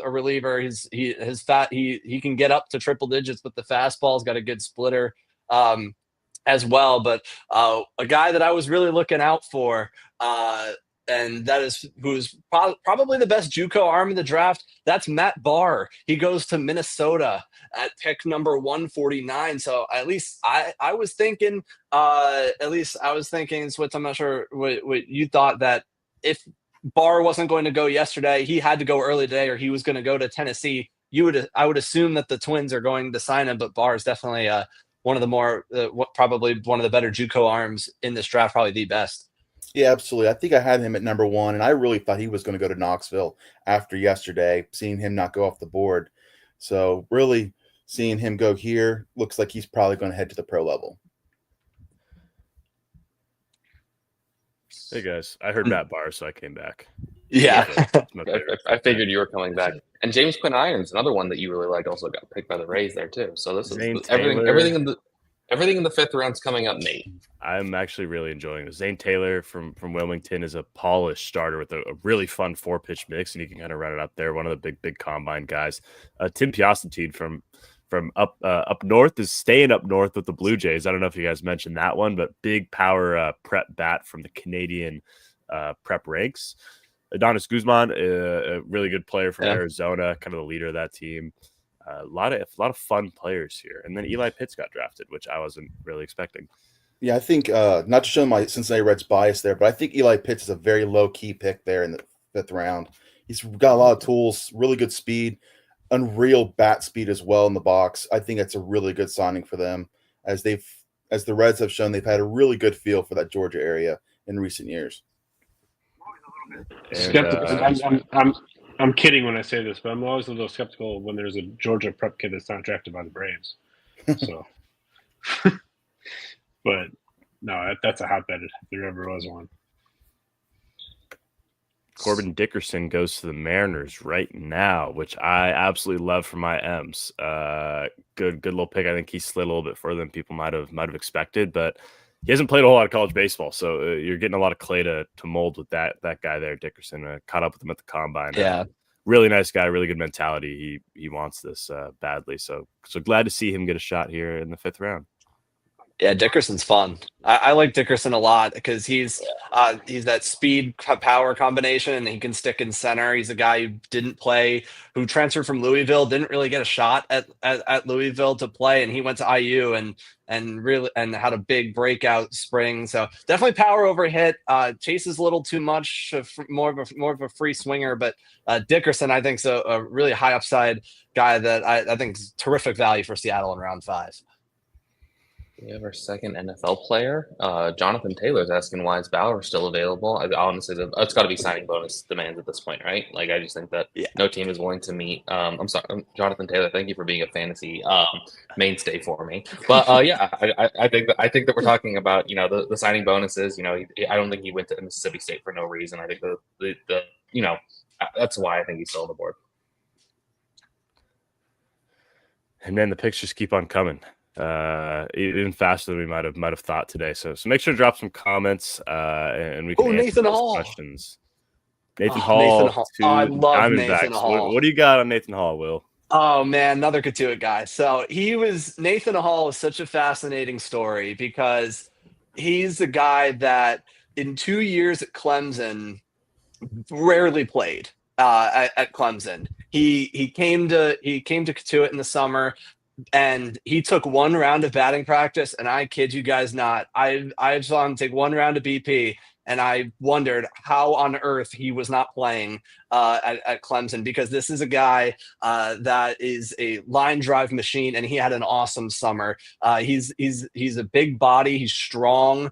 a reliever. He can get up to triple digits with the fastball. He's got a good splitter as well. But a guy that I was really looking out for, and that is who's probably the best JUCO arm in the draft. That's Matt Barr. He goes to Minnesota at pick number 149. So at least I was thinking, Switz, I'm not sure what you thought, that if Barr wasn't going to go yesterday, he had to go early today, or he was going to go to Tennessee. I would assume that the Twins are going to sign him, but Barr is definitely one of the more probably one of the better JUCO arms in this draft, probably the best. Yeah, absolutely. I think I had him at number 1, and I really thought he was going to go to Knoxville after yesterday, seeing him not go off the board. So really seeing him go here, looks like he's probably going to head to the pro level. Hey, guys. I heard Matt Barr, so I came back. Yeah. I figured you were coming back. And James Quinn Irons, another one that you really like, also got picked by the Rays there, too. So this is everything in the fifth round's coming up, Nate. I'm actually really enjoying this. Zane Taylor from Wilmington is a polished starter with a really fun 4-pitch mix, and he can kind of run it up there. One of the big combine guys. Tim Piastantine from up north is staying up north with the Blue Jays. I don't know if you guys mentioned that one, but big power prep bat from the Canadian prep ranks. Adonis Guzman, a really good player from Arizona, kind of the leader of that team. A lot of fun players here, and then Eli Pitts got drafted, which I wasn't really expecting. Yeah, I think not to show my Cincinnati Reds bias there, but I think Eli Pitts is a very low-key pick there in the 5th round. He's got a lot of tools, really good speed, unreal bat speed as well in the box. I think that's a really good signing for them, as the Reds have shown they've had a really good feel for that Georgia area in recent years. I'm kidding when I say this, but I'm always a little skeptical when there's a Georgia prep kid that's not drafted by the Braves. So, but no, that's a hotbed if there ever was one. Corbin Dickerson goes to the Mariners right now, which I absolutely love for my M's. Good little pick. I think he slid a little bit further than people might have expected, but he hasn't played a whole lot of college baseball, so you're getting a lot of clay to mold with that guy there, Dickerson. Caught up with him at the combine. Yeah, really nice guy, really good mentality. He wants this badly, so glad to see him get a shot here in the 5th round. Yeah, Dickerson's fun. I like Dickerson a lot because he's that speed power combination, and he can stick in center. He's a guy who didn't play, who transferred from Louisville, didn't really get a shot at Louisville to play, and he went to IU and had a big breakout spring. So definitely power over hit. Chases a little too much, more of a free swinger, but Dickerson I think is a really high upside guy that I think is terrific value for Seattle in round 5. We have our second NFL player. Jonathan Taylor's asking why is Bauer still available. I honestly, it's got to be signing bonus demands at this point, right? Like, I just think that no team is willing to meet. I'm sorry, Jonathan Taylor. Thank you for being a fantasy mainstay for me. But yeah, I think that we're talking about the signing bonuses. I don't think he went to Mississippi State for no reason. I think the that's why I think he's still on the board. And then the picks just keep on coming. Even faster than we might have thought today. So make sure to drop some comments and we can answer Nathan those Hall. questions. Nathan Hall. I love Diamondbacks. Nathan Hall. What do you got on Nathan Hall, Will? Oh man, another Katuitt guy. So Nathan Hall is such a fascinating story because he's a guy that in 2 years at Clemson rarely played at Clemson. He came to Katuitt in the summer. And he took 1 round of batting practice, and I kid you guys not, I saw him take 1 round of BP, and I wondered how on earth he was not playing at Clemson, because this is a guy that is a line drive machine, and he had an awesome summer. He's a big body, he's strong.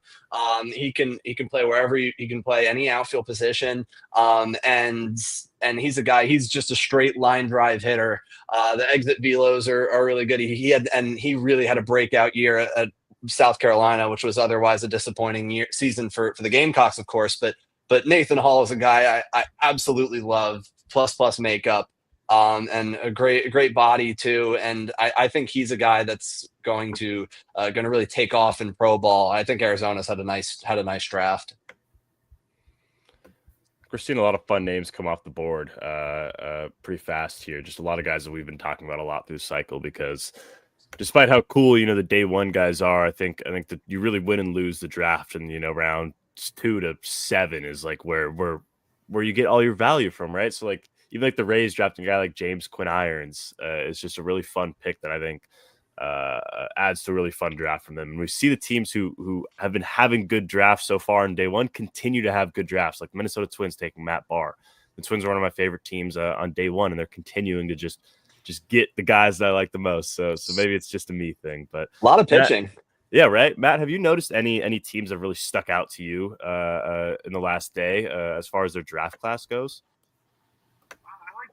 He can play wherever he can play any outfield position. And he's a guy, he's just a straight line drive hitter. The exit velos are really good. He really had a breakout year at South Carolina, which was otherwise a disappointing season for the Gamecocks, of course. But Nathan Hall is a guy I absolutely love. Plus makeup, and a great body too. And I think he's a guy that's going to really take off in pro ball. I think Arizona's had a nice draft. We're seeing a lot of fun names come off the board pretty fast here. Just a lot of guys that we've been talking about a lot through the cycle, because despite how cool, the day 1 guys are, I think that you really win and lose the draft. And, round 2 to 7 is like where you get all your value from, right? So like, even like the Rays drafting a guy like James Quinn Irons is just a really fun pick that I think adds to a really fun draft from them. And we see the teams who have been having good drafts so far in day 1 continue to have good drafts, like Minnesota Twins taking Matt Barr. The Twins are one of my favorite teams on day 1, and they're continuing to just get the guys that I like the most. So maybe it's just a me thing, but a lot of pitching. Yeah, right. Matt, have you noticed any teams that really stuck out to you in the last day as far as their draft class goes?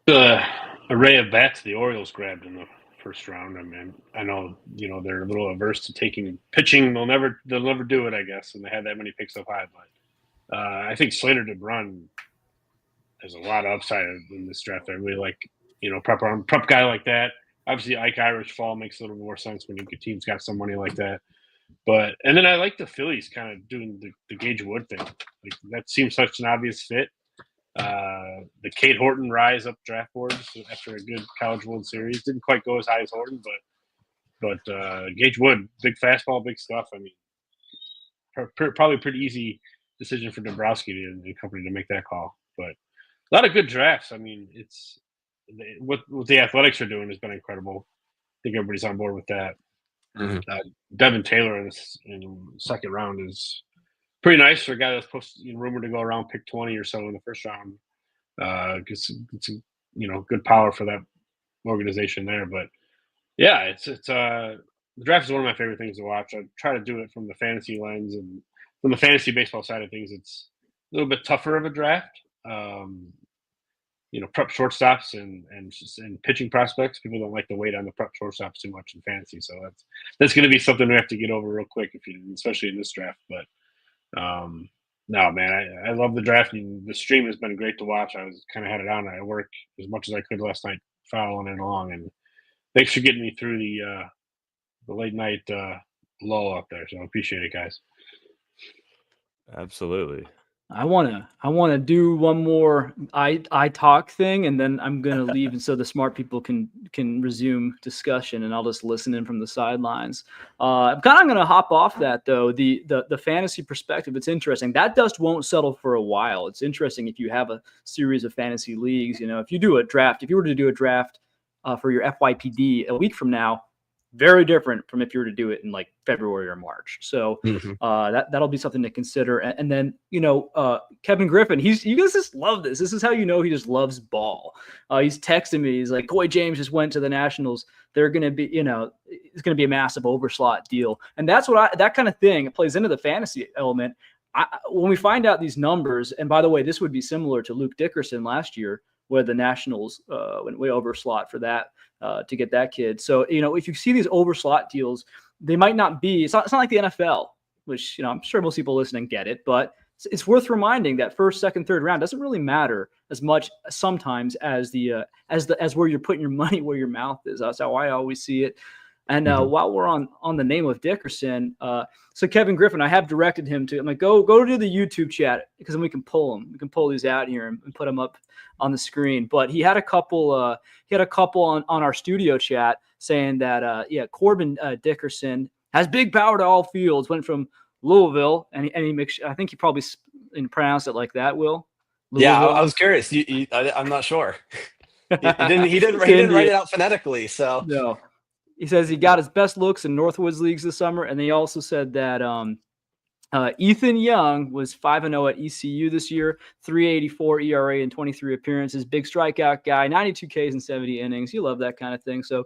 The array of bats the Orioles grabbed in the first round. I mean, I know they're a little averse to taking pitching. They'll never do it, I guess, and they had that many picks up high. But I think Slater DeBrun has a lot of upside in this draft. I really like prep guy like that. Obviously, Ike Irish Fall makes a little more sense when your team's got some money like that. And then I like the Phillies kind of doing the Gage Wood thing. Like that seems such an obvious fit. The Kate Horton rise up draft boards after a good College World Series didn't quite go as high as Horton, but Gage Wood, big fastball, big stuff. I mean, probably pretty easy decision for Dombrowski and the company to make that call. But a lot of good drafts. I mean, it's what the Athletics are doing has been incredible. I think everybody's on board with that. Devin Taylor in the second round is pretty nice for a guy that's rumored to go around pick 20 or so in the first round. It's good power for that organization there. But yeah, it's the draft is one of my favorite things to watch. I try to do it from the fantasy lens, and from the fantasy baseball side of things, it's a little bit tougher of a draft. Prep shortstops and pitching prospects. People don't like to wait on the prep shortstops too much in fantasy, so that's going to be something we have to get over real quick, especially in this draft. But no, man, I love the draft. And the stream has been great to watch. I was kind of had it on at work as much as I could last night, following it along. And thanks for getting me through the late night lull up there. So I appreciate it, guys. Absolutely. I wanna do one more I talk thing, and then I'm gonna leave, and so the smart people can resume discussion, and I'll just listen in from the sidelines. I'm kind of gonna hop off that though. The fantasy perspective, it's interesting. That dust won't settle for a while. It's interesting if you have a series of fantasy leagues. If you were to do a draft for your FYPD a week from now, very different from if you were to do it in like February or March. So that'll be something to consider. And then, Kevin Griffin, you guys just love this. This is how he just loves ball. He's texting me. He's like, Coy James just went to the Nationals. They're going to be, it's going to be a massive overslot deal. And that's that kind of thing plays into the fantasy element. When we find out these numbers, and by the way, this would be similar to Luke Dickerson last year, where the Nationals went way overslot for that to get that kid. So, if you see these overslot deals, they might not be, it's not like the NFL, which, I'm sure most people listening get it, but it's worth reminding that first, second, third round doesn't really matter as much sometimes as as where you're putting your money where your mouth is. That's how I always see it. And while we're on the name of Dickerson, so Kevin Griffin, I have directed him to, I'm like, go to the YouTube chat, because then we can pull them. We can pull these out here and put them up on the screen. But he had a couple on our studio chat saying that, Corbin Dickerson has big power to all fields, went from Louisville, and he makes, I think he probably pronounced it like that, Will. Louisville. Yeah, I was curious. I'm not sure. He didn't write it out phonetically, so. No. He says he got his best looks in Northwoods leagues this summer, and they also said that Ethan Young was 5-0 at ECU this year, 3.84 ERA in 23 appearances, big strikeout guy, 92 Ks in 70 innings. You love that kind of thing. So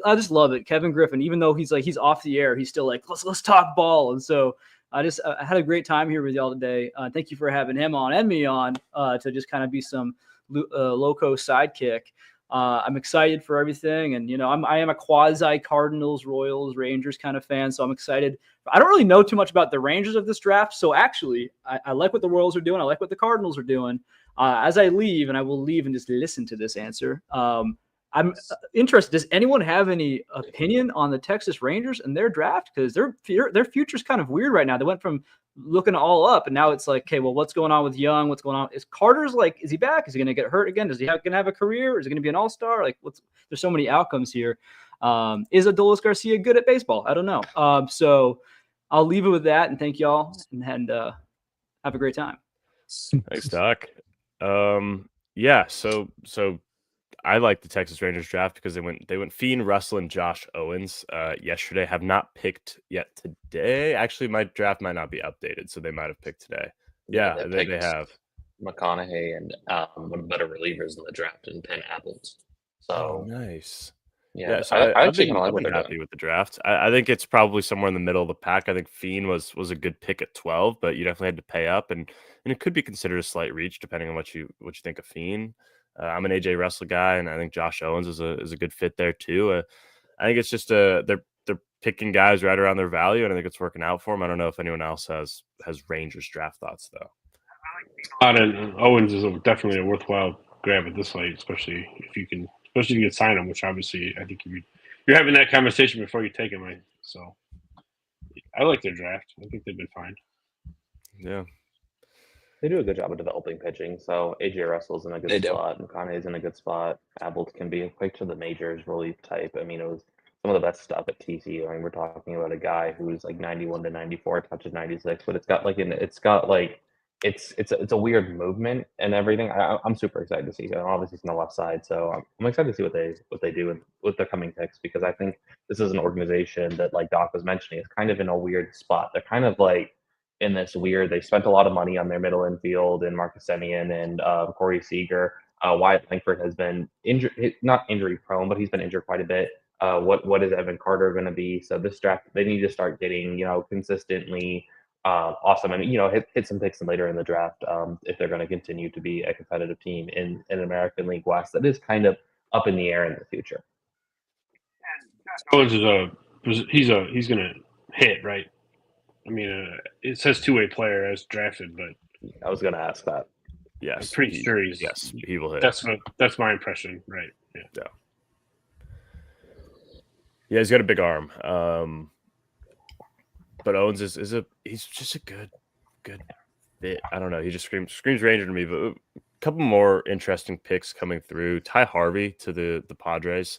I just love it. Kevin Griffin, even though he's off the air, he's still like, let's talk ball. And so I had a great time here with y'all today. Thank you for having him on and me on to just kind of be some loco sidekick. I'm excited for everything, and I am a quasi Cardinals, Royals, Rangers kind of fan, so I'm excited. I don't really know too much about the Rangers of this draft, so actually, I like what the Royals are doing. I like what the Cardinals are doing. As I leave, and I will leave and just listen to this answer, I'm interested. Does anyone have any opinion on the Texas Rangers and their draft? Because their future's kind of weird right now. They went from looking all up, and now it's like, okay, well, what's going on with Young? What's going on? Is Carter's is he back? Is he going to get hurt again? Is he going to have a career? Is he going to be an all-star? There's so many outcomes here. Is Adolis Garcia good at baseball? I don't know. So I'll leave it with that, and thank y'all, and have a great time. Thanks, Doc. Yeah. So I like the Texas Rangers draft because they went Fiend, Russell, and Josh Owens yesterday. Have not picked yet today. Actually, my draft might not be updated, so they might have picked today. Yeah, they have McConaughey and one of the better relievers in the draft in Penn Apples. So nice. Yeah, so I actually I'm happy with the draft. I think it's probably somewhere in the middle of the pack. I think Fiend was a good pick at 12, but you definitely had to pay up, and it could be considered a slight reach depending on what you think of Fiend. I'm an AJ Russell guy, and I think Josh Owens is a good fit there too. I think it's just they're picking guys right around their value, and I think it's working out for them. I don't know if anyone else has Rangers draft thoughts though. Owens is definitely a worthwhile grab at this late, especially if you can sign him. Which obviously I think you're having that conversation before you take him. So I like their draft. I think they've been fine. Yeah. They do a good job of developing pitching. So AJ Russell's in a good They do. spot. McConaughey's in a good spot. Abbott can be a quick to the majors relief type. I mean, it was some of the best stuff at TCU. I mean, we're talking about a guy who's like 91 to 94, touches 96, but it's a weird movement and everything. I'm super excited to see him. Obviously, he's on the left side, so I'm excited to see what they do with their coming picks, because I think this is an organization that, like Doc was mentioning, is kind of in a weird spot. They're kind of like in this weird. They spent a lot of money on their middle infield and Marcus Semien and Corey Seager. Wyatt Langford has been injured, not injury prone, but he's been injured quite a bit. What is Evan Carter going to be? So this draft, they need to start getting consistently awesome, and hit some picks in later in the draft if they're going to continue to be a competitive team in an American League West that is kind of up in the air in the future. Owens he's going to hit, right? I mean, it says two-way player as drafted, but I was going to ask that. Yes. I'm pretty sure he will hit. That's my impression, right? Yeah. Yeah, he's got a big arm. But Owens he's just a good fit. I don't know. He just screams Ranger to me. But a couple more interesting picks coming through. Ty Harvey to the Padres,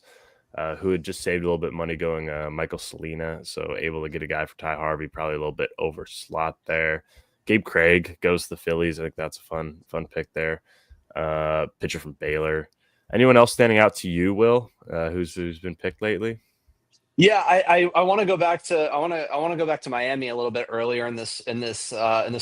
who had just saved a little bit of money going Michael Selena. So able to get a guy for Ty Harvey, probably a little bit over slot there. Gabe Craig goes to the Phillies. I think that's a fun pick there. Pitcher from Baylor. Anyone else standing out to you, Will, who's been picked lately? Yeah, I want to go back to I want to go back to Miami a little bit earlier in this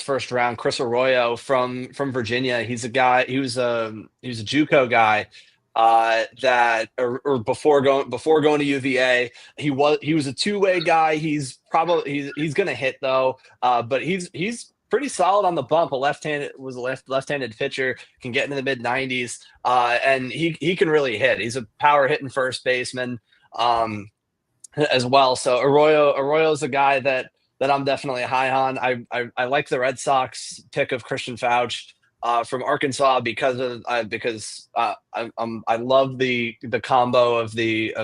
first round. Chris Arroyo from Virginia. He's a guy. He was a JUCO guy that or before going to UVA. He was a two-way guy. He's going to hit though. But he's pretty solid on the bump. A left-handed pitcher, can get into the mid 90s, and he can really hit. He's a power hitting first baseman. As well. So Arroyo is a guy that I'm definitely high on. I like the Red Sox pick of Christian Fauch from Arkansas because I love the combo of the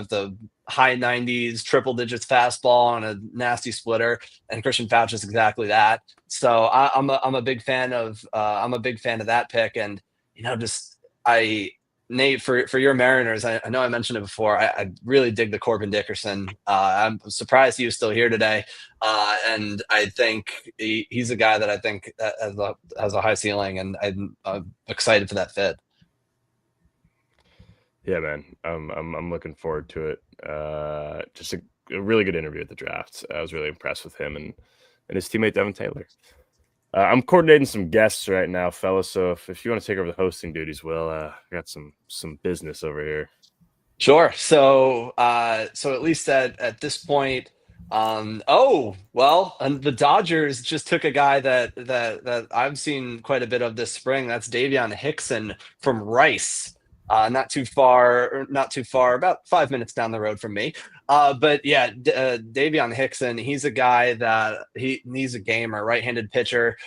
high 90s triple digits fastball and a nasty splitter, and Christian Fauch is exactly that. So I'm a big fan of that pick, and Nate, for your Mariners, I know I mentioned it before. I really dig the Corbin Dickerson. I'm surprised he was still here today, and I think he's a guy that I think that has a high ceiling, and I'm excited for that fit. Yeah, man, I'm looking forward to it. Just a really good interview at the draft. I was really impressed with him and his teammate Devin Taylor. I'm coordinating some guests right now, fellas. So if you want to take over the hosting duties, Will, I got some business over here. Sure. So at least at this point, and the Dodgers just took a guy that I've seen quite a bit of this spring. That's Davion Hickson from Rice. Not too far, about 5 minutes down the road from me. But yeah, Davion Hickson, he's a guy that he's a gamer, right-handed pitcher.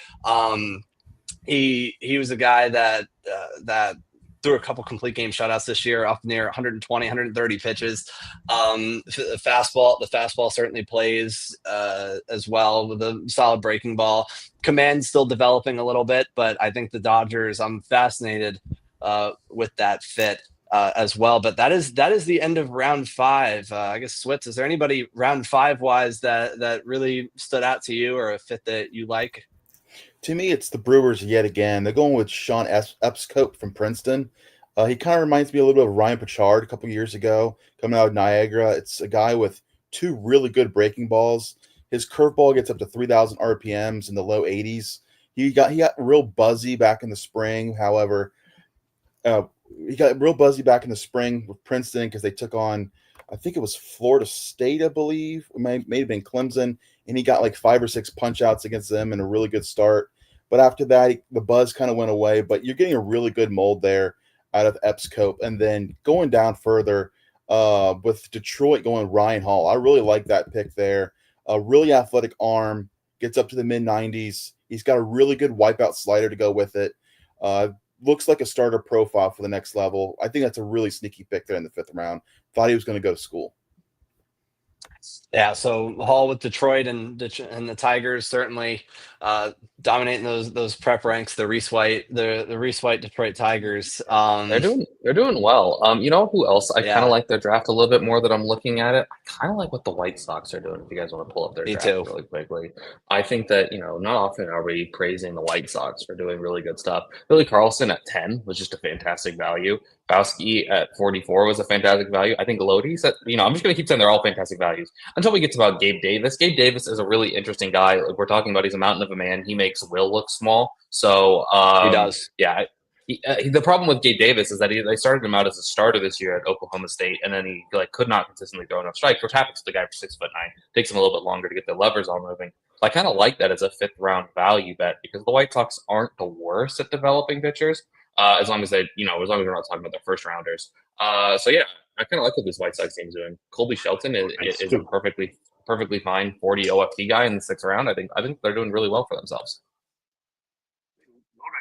He was a guy that threw a couple complete game shutouts this year, up near 120, 130 pitches. The fastball certainly plays as well with a solid breaking ball. Command's still developing a little bit, but I think the Dodgers, I'm fascinated with that fit as well. But that is the end of round 5. I guess Switz, is there anybody round 5 wise that really stood out to you, or a fit that you like? To me, it's the Brewers yet again. They're going with Sean Epscope from Princeton. He kind of reminds me a little bit of Ryan Pachard a couple years ago, coming out of Niagara. It's a guy with 2 really good breaking balls. His curveball gets up to 3,000 RPMs in the low 80s. He got real buzzy back in the spring. However, he got real buzzy back in the spring with Princeton because they took on, I think it was Florida State, I believe. It may have been Clemson, and he got like 5 or 6 punch outs against them and a really good start. But after that, the buzz kind of went away. But you're getting a really good mold there out of Epscope. And then going down further with Detroit going Ryan Hall. I really like that pick there. A really athletic arm, gets up to the mid-90s. He's got a really good wipeout slider to go with it. Looks like a starter profile for the next level. I think that's a really sneaky pick there in the 5th round. Thought he was going to go to school. Yeah, so Hall with Detroit and the Tigers certainly dominating those prep ranks. The Reese White Detroit Tigers. They're doing well. You know who else I kind Yeah, of like their draft a little bit more that I'm looking at it. I kind of like what the White Sox are doing. If you guys want to pull up their me draft too. really quickly, I think that not often are we praising the White Sox for doing really good stuff. Billy Carlson at 10 was just a fantastic value. Bowski at 44 was a fantastic value. I think Lodi's at I'm just gonna keep saying they're all fantastic values until we get to about Gabe Davis. Gabe Davis is a really interesting guy. Like we're talking about, he's a mountain of a man. He makes Will look small. So He does. yeah. The problem with Gabe Davis is that they started him out as a starter this year at Oklahoma State, and then he could not consistently throw enough strikes, which happens to the guy for 6'9". Takes him a little bit longer to get the levers all moving. So I kind of like that as a 5th round value bet because the White Sox aren't the worst at developing pitchers, as long as we're not talking about their first rounders. So yeah, I kind of like what this White Sox team's doing. Colby Shelton is a perfectly fine 40 OFT guy in the 6th round. I think they're doing really well for themselves.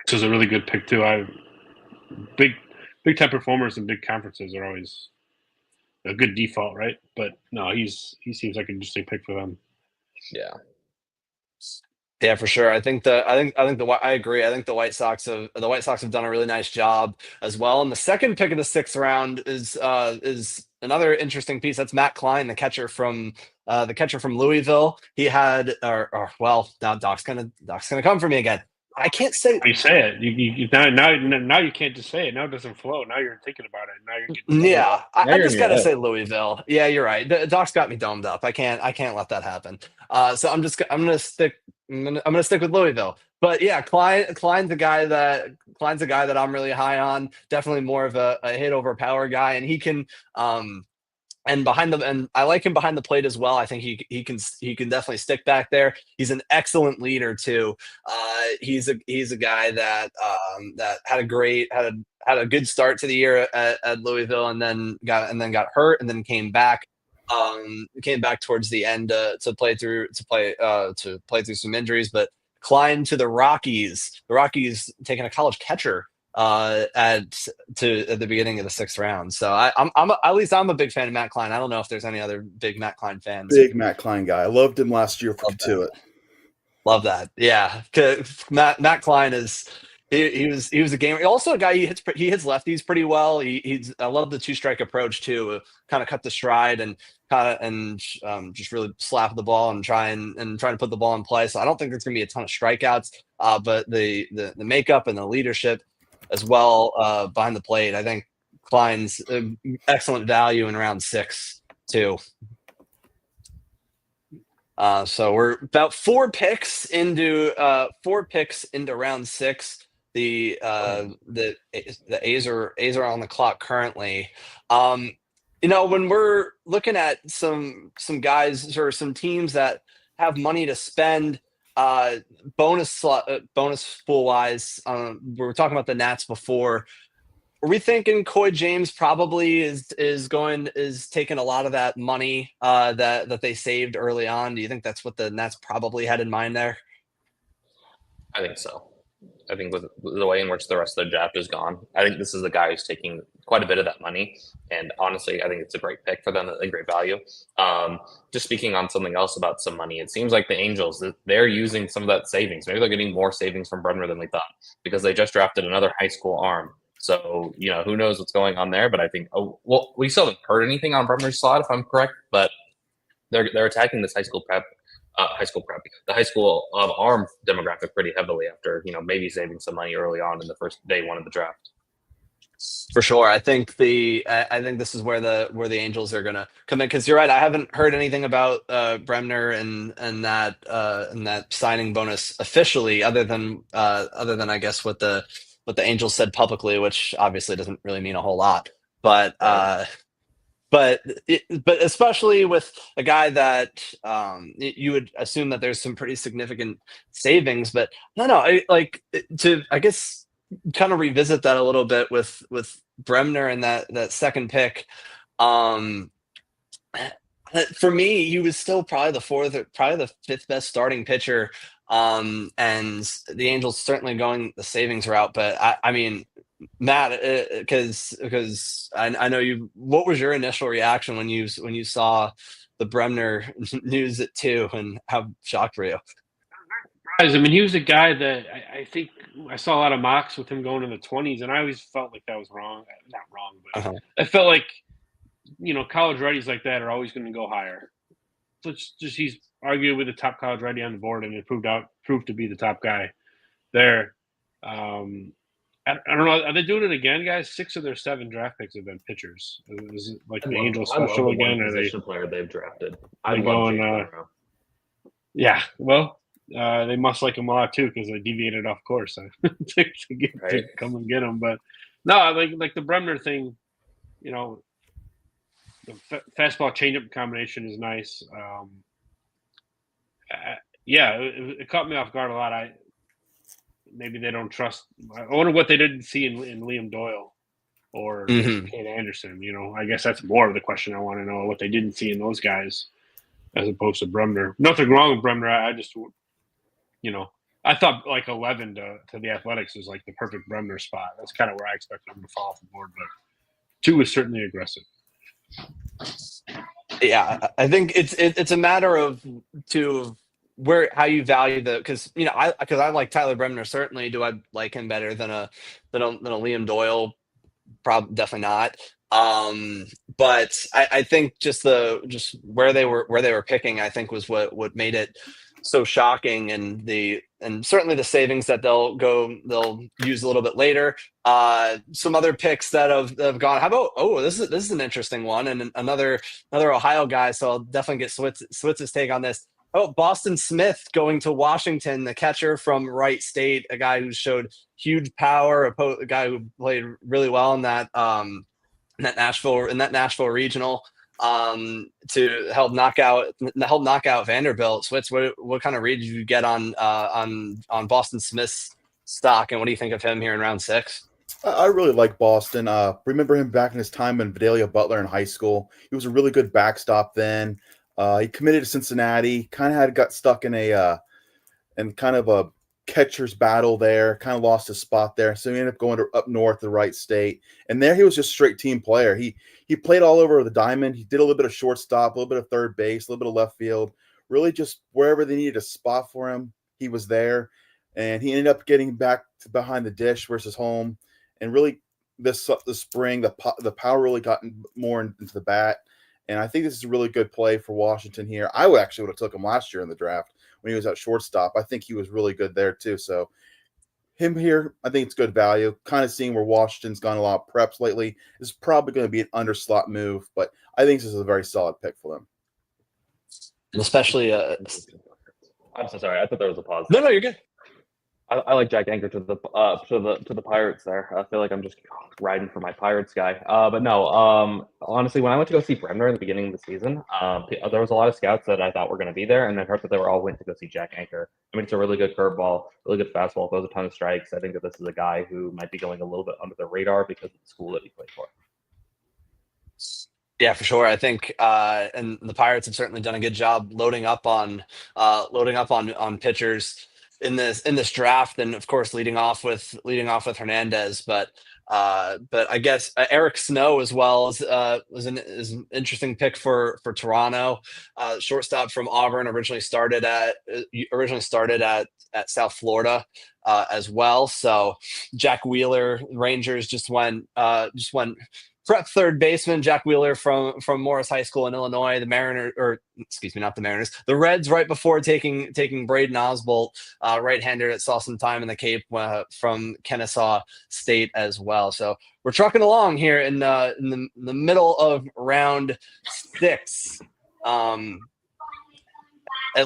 This is a really good pick too. Big time performers in big conferences are always a good default, right? But no, he seems like an interesting pick for them. Yeah. Yeah, for sure. I agree. I think the White Sox have done a really nice job as well. And the second pick of the 6th round is another interesting piece. That's Matt Klein, the catcher from Louisville. He had well, now Doc's gonna come for me again. I can't say. You say it. You now you can't just say it. Now it doesn't flow. Now you're thinking about it. Now you're getting. Yeah, I just gotta say Louisville. Yeah, you're right. Doc's got me domed up. I can't let that happen. So I'm gonna stick with Louisville. But yeah, Klein's a guy that I'm really high on. Definitely more of a hit over power guy, and he can and I like him behind the plate as well. I think he can definitely stick back there. He's an excellent leader too. He's a guy that had a good start to the year at Louisville, and then got hurt, and then came back. Came back towards the end to play through some injuries. But Klein to the Rockies. The Rockies taking a college catcher at the beginning of the 6th round. So I'm a big fan of Matt Klein. I don't know if there's any other big Matt Klein fans. Big Matt Klein guy. I loved him last year for Katuitt. Love that. Yeah, Matt Klein is he was a gamer. Also a guy he hits lefties pretty well. I love the 2-strike approach too. Kind of cut the stride and just really slap the ball and try to put the ball in play. So I don't think there's going to be a ton of strikeouts. But the makeup and the leadership as well behind the plate. I think Klein's excellent value in round 6 too. So we're about 4 picks into round 6. The A's are on the clock currently. When we're looking at some guys or some teams that have money to spend, bonus pool wise, we were talking about the Nats before. Are we thinking Coy James probably is taking a lot of that money that they saved early on? Do you think that's what the Nats probably had in mind there? I think so. I think with the way in which the rest of the draft is gone, I think this is the guy who's taking quite a bit of that money. And honestly, I think it's a great pick for them, a great value. Just speaking on something else about some money, it seems like the Angels, they're using some of that savings. Maybe they're getting more savings from Bremner than we thought because they just drafted another high school arm. So, who knows what's going on there. But I think, we still haven't heard anything on Bremner's slot, if I'm correct. But they're attacking this the high school arm demographic pretty heavily after maybe saving some money early on in the first day one of the draft. For sure, I think this is where the Angels are going to come in, because you're right. I haven't heard anything about Bremner and that signing bonus officially, other than I guess what the Angels said publicly, which obviously doesn't really mean a whole lot, but. But especially with a guy that you would assume that there's some pretty significant savings. But I guess kind of revisit that a little bit with Bremner and that second pick. For me, he was still probably the 5th best starting pitcher. And the Angels certainly going the savings route. But I mean, Matt, because I know you. What was your initial reaction when you saw Bremner news at 2, and how shocked were you? I mean, he was a guy that I think I saw a lot of mocks with him going in the 20s, and I always felt like that was wrong. Not wrong, but I felt like, college righties like that are always going to go higher. So it's just he's arguably the top college righty on the board, and it proved to be the top guy there. I don't know. Are they doing it again, guys? 6 of their 7 draft picks have been pitchers. Is it like the Angels special again? Or position player they've drafted. I love Jake. Yeah, well, they must like him a lot too because they deviated off course to come and get him. But no, like the Bremner thing, the fastball changeup combination is nice. It caught me off guard a lot. Maybe they don't trust. I wonder what they didn't see in Liam Doyle or Kate Anderson. I guess that's more of the question I want to know, what they didn't see in those guys as opposed to Bremner. Nothing wrong with Bremner. I just, I thought like 11 to the Athletics is like the perfect Bremner spot. That's kind of where I expected him to fall off the board, but 2 is certainly aggressive. Yeah, I think it's a matter of how you value because I like Tyler Bremner. Certainly, do I like him better than a Liam Doyle? Probably, definitely not. But I think just where they were picking, I think was what made it so shocking, and certainly the savings that they'll use a little bit later. Some other picks that have gone. How about this is an interesting one, and another Ohio guy. So I'll definitely get Switz's take on this. Oh, Boston Smith going to Washington, the catcher from Wright State, a guy who showed huge power, a guy who played really well in that Nashville regional to help knock out Vanderbilt. Switz, what kind of read did you get on Boston Smith's stock, and what do you think of him here in round 6? I really like Boston. Remember him back in his time in Vidalia Butler in high school. He was a really good backstop then. He committed to Cincinnati, got stuck in a catcher's battle there, kind of lost his spot there. So he ended up going up north to Wright State. And there he was just straight team player. He played all over the diamond. He did a little bit of shortstop, a little bit of third base, a little bit of left field. Really just wherever they needed a spot for him, he was there. And he ended up getting back to behind the dish versus home. And really the spring, the power really got more into the bat. And I think this is a really good play for Washington here. I would have took him last year in the draft when he was at shortstop. I think he was really good there too. So him here, I think it's good value. Kind of seeing where Washington's gone a lot of preps lately. This is probably going to be an underslot move, but I think this is a very solid pick for them. Especially, I'm so sorry. I thought there was a pause. No, you're good. I like Jack Anchor to the Pirates there. I feel like I'm just riding for my Pirates guy. But no, honestly, when I went to go see Bremner in the beginning of the season, there was a lot of scouts that I thought were going to be there, and I heard that they were all went to go see Jack Anchor. I mean, it's a really good curveball, really good fastball, throws a ton of strikes. I think that this is a guy who might be going a little bit under the radar because of the school that he played for. Yeah, for sure. I think, and the Pirates have certainly done a good job loading up on pitchers in this draft, and of course leading off with Hernandez, but I guess Eric Snow as well is an interesting pick for Toronto. Shortstop from Auburn, originally started at South Florida as well. So Jack Wheeler, Rangers just went prep third baseman Jack Wheeler from Morris High School in Illinois. The Reds right before taking Braden Osbolt, right-hander that saw some time in the Cape from Kennesaw State as well. So we're trucking along here in the middle of round 6. At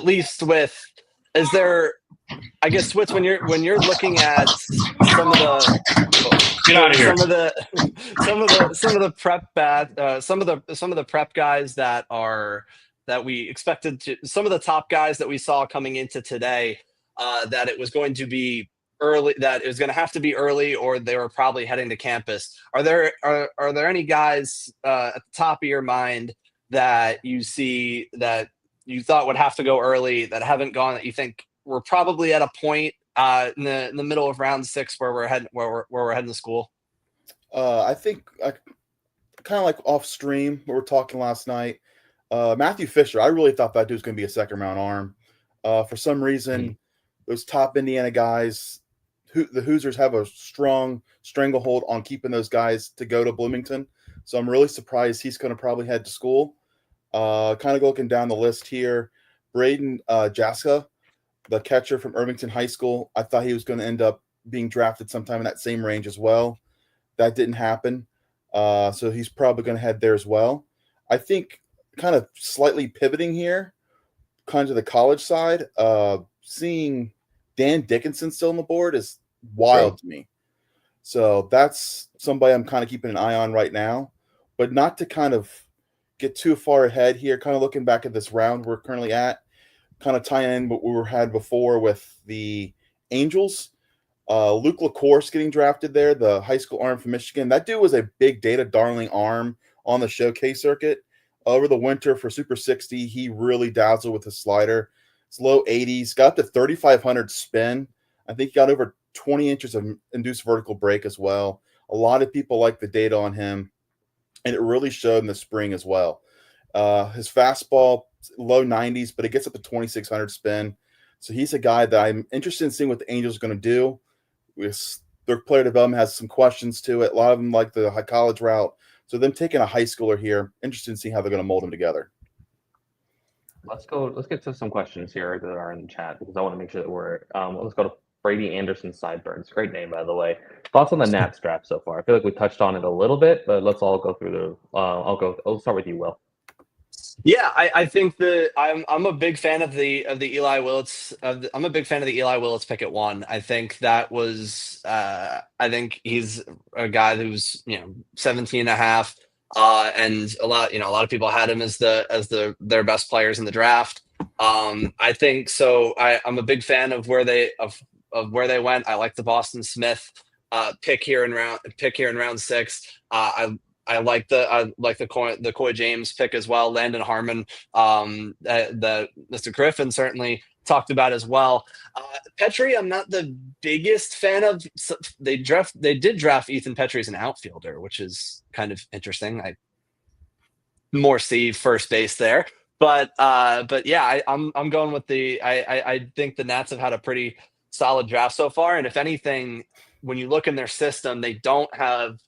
least with, is there? I guess Switz, when you're looking at some of the get out of here. some of the prep guys that we expected to, some of the top guys that we saw coming into today, that it was going to be early, that it was going to have to be early, or they were probably heading to campus. Are there any guys at the top of your mind that you see that you thought would have to go early that haven't gone, that you think we're probably at a point in the middle of round 6 where we're heading to school? I think kind of like off stream, we were talking last night. Matthew Fisher, I really thought that dude was going to be a second-round arm. For some reason, those top Indiana guys, the Hoosiers have a strong stranglehold on keeping those guys to go to Bloomington. So I'm really surprised he's going to probably head to school. Kind of looking down the list here, Braden Jaska, the catcher from Irvington High School, I thought he was going to end up being drafted sometime in that same range as well. That didn't happen. So he's probably going to head there as well. I think kind of slightly pivoting here, kind of to the college side, seeing Dan Dickinson still on the board is wild to me. So that's somebody I'm kind of keeping an eye on right now, but not to kind of get too far ahead here, kind of looking back at this round we're currently at, kind of tying in what we had before with the Angels. Luke LaCourse getting drafted there, the high school arm from Michigan. That dude was a big data darling arm on the showcase circuit. Over the winter for Super 60, he really dazzled with his slider. It's low 80s, got up to 3,500 spin. I think he got over 20 inches of induced vertical break as well. A lot of people like the data on him, and it really showed in the spring as well. His fastball, low 90s, but it gets up to 2,600 spin. So he's a guy that I'm interested in seeing what the Angels are going to do. Their player development has some questions to it. A lot of them like the high college route. So them taking a high schooler here, interested in seeing how they're going to mold them together. Let's get to some questions here that are in the chat because I want to make sure that we're let's go to Brady Anderson Sideburns. Great name, by the way. Thoughts on the Nats draft so far? I feel like we touched on it a little bit, but let's all go through I'll start with you, Will. Yeah, I think that I'm a big fan of the Eli Willits. I'm a big fan of the Eli Willits pick at 1. I think that was I think he's a guy who's 17 and a half, and a lot of people had him as their best players in the draft. I think so. I'm a big fan of where they went. I like the Boston Smith pick here in round 6. I like the Coy James pick as well. Landon Harmon, the Mr. Griffin certainly talked about as well. Petrie, I'm not the biggest fan of. They did draft Ethan Petrie as an outfielder, which is kind of interesting. I more see first base there, but yeah, I'm going with I think the Nats have had a pretty solid draft so far, and if anything, when you look in their system, they don't have.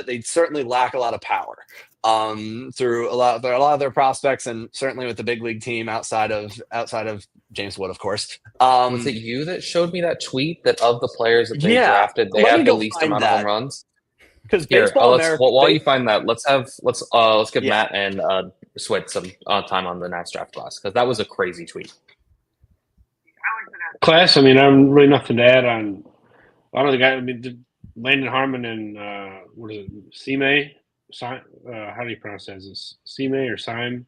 They certainly lack a lot of power through a lot of their prospects, and certainly with the big league team outside of James Wood, of course. Was it you that showed me that tweet that of the players that they drafted, they have the least amount of home runs? Because Baseball America. While you find that, let's give Matt and Swit some time on the Nats draft class because that was a crazy tweet. Class. I mean, I'm really nothing to add on. A lot of the guys. I mean, Landon Harmon and what is it? Sime? How do you pronounce that? Is this Sime or Sime?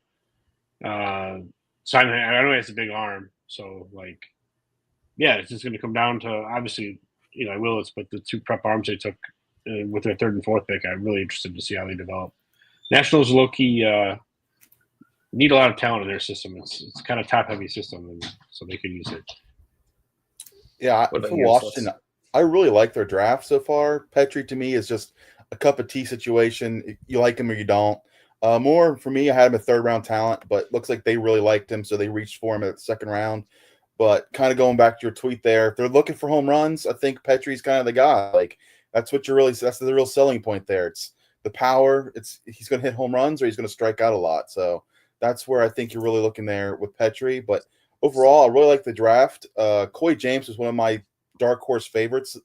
Sime. I know he has a big arm, so yeah, it's just going to come down to obviously Eli Willits, but the 2 prep arms they took with their 3rd and 4th pick. I'm really interested to see how they develop. Nationals low-key need a lot of talent in their system. It's kind of top-heavy system, and so they can use it. Yeah, for Washington, I really like their draft so far. Petrie to me is just a cup of tea situation. You like him or you don't. More for me, I had him a 3rd-round talent, but looks like they really liked him, so they reached for him at the 2nd round. But kind of going back to your tweet there, if they're looking for home runs, I think Petrie's kind of the guy. That's the real selling point there. It's the power. He's going to hit home runs or he's going to strike out a lot. So that's where I think you're really looking there with Petrie. But overall, I really like the draft. Coy James was one of my dark horse favorites.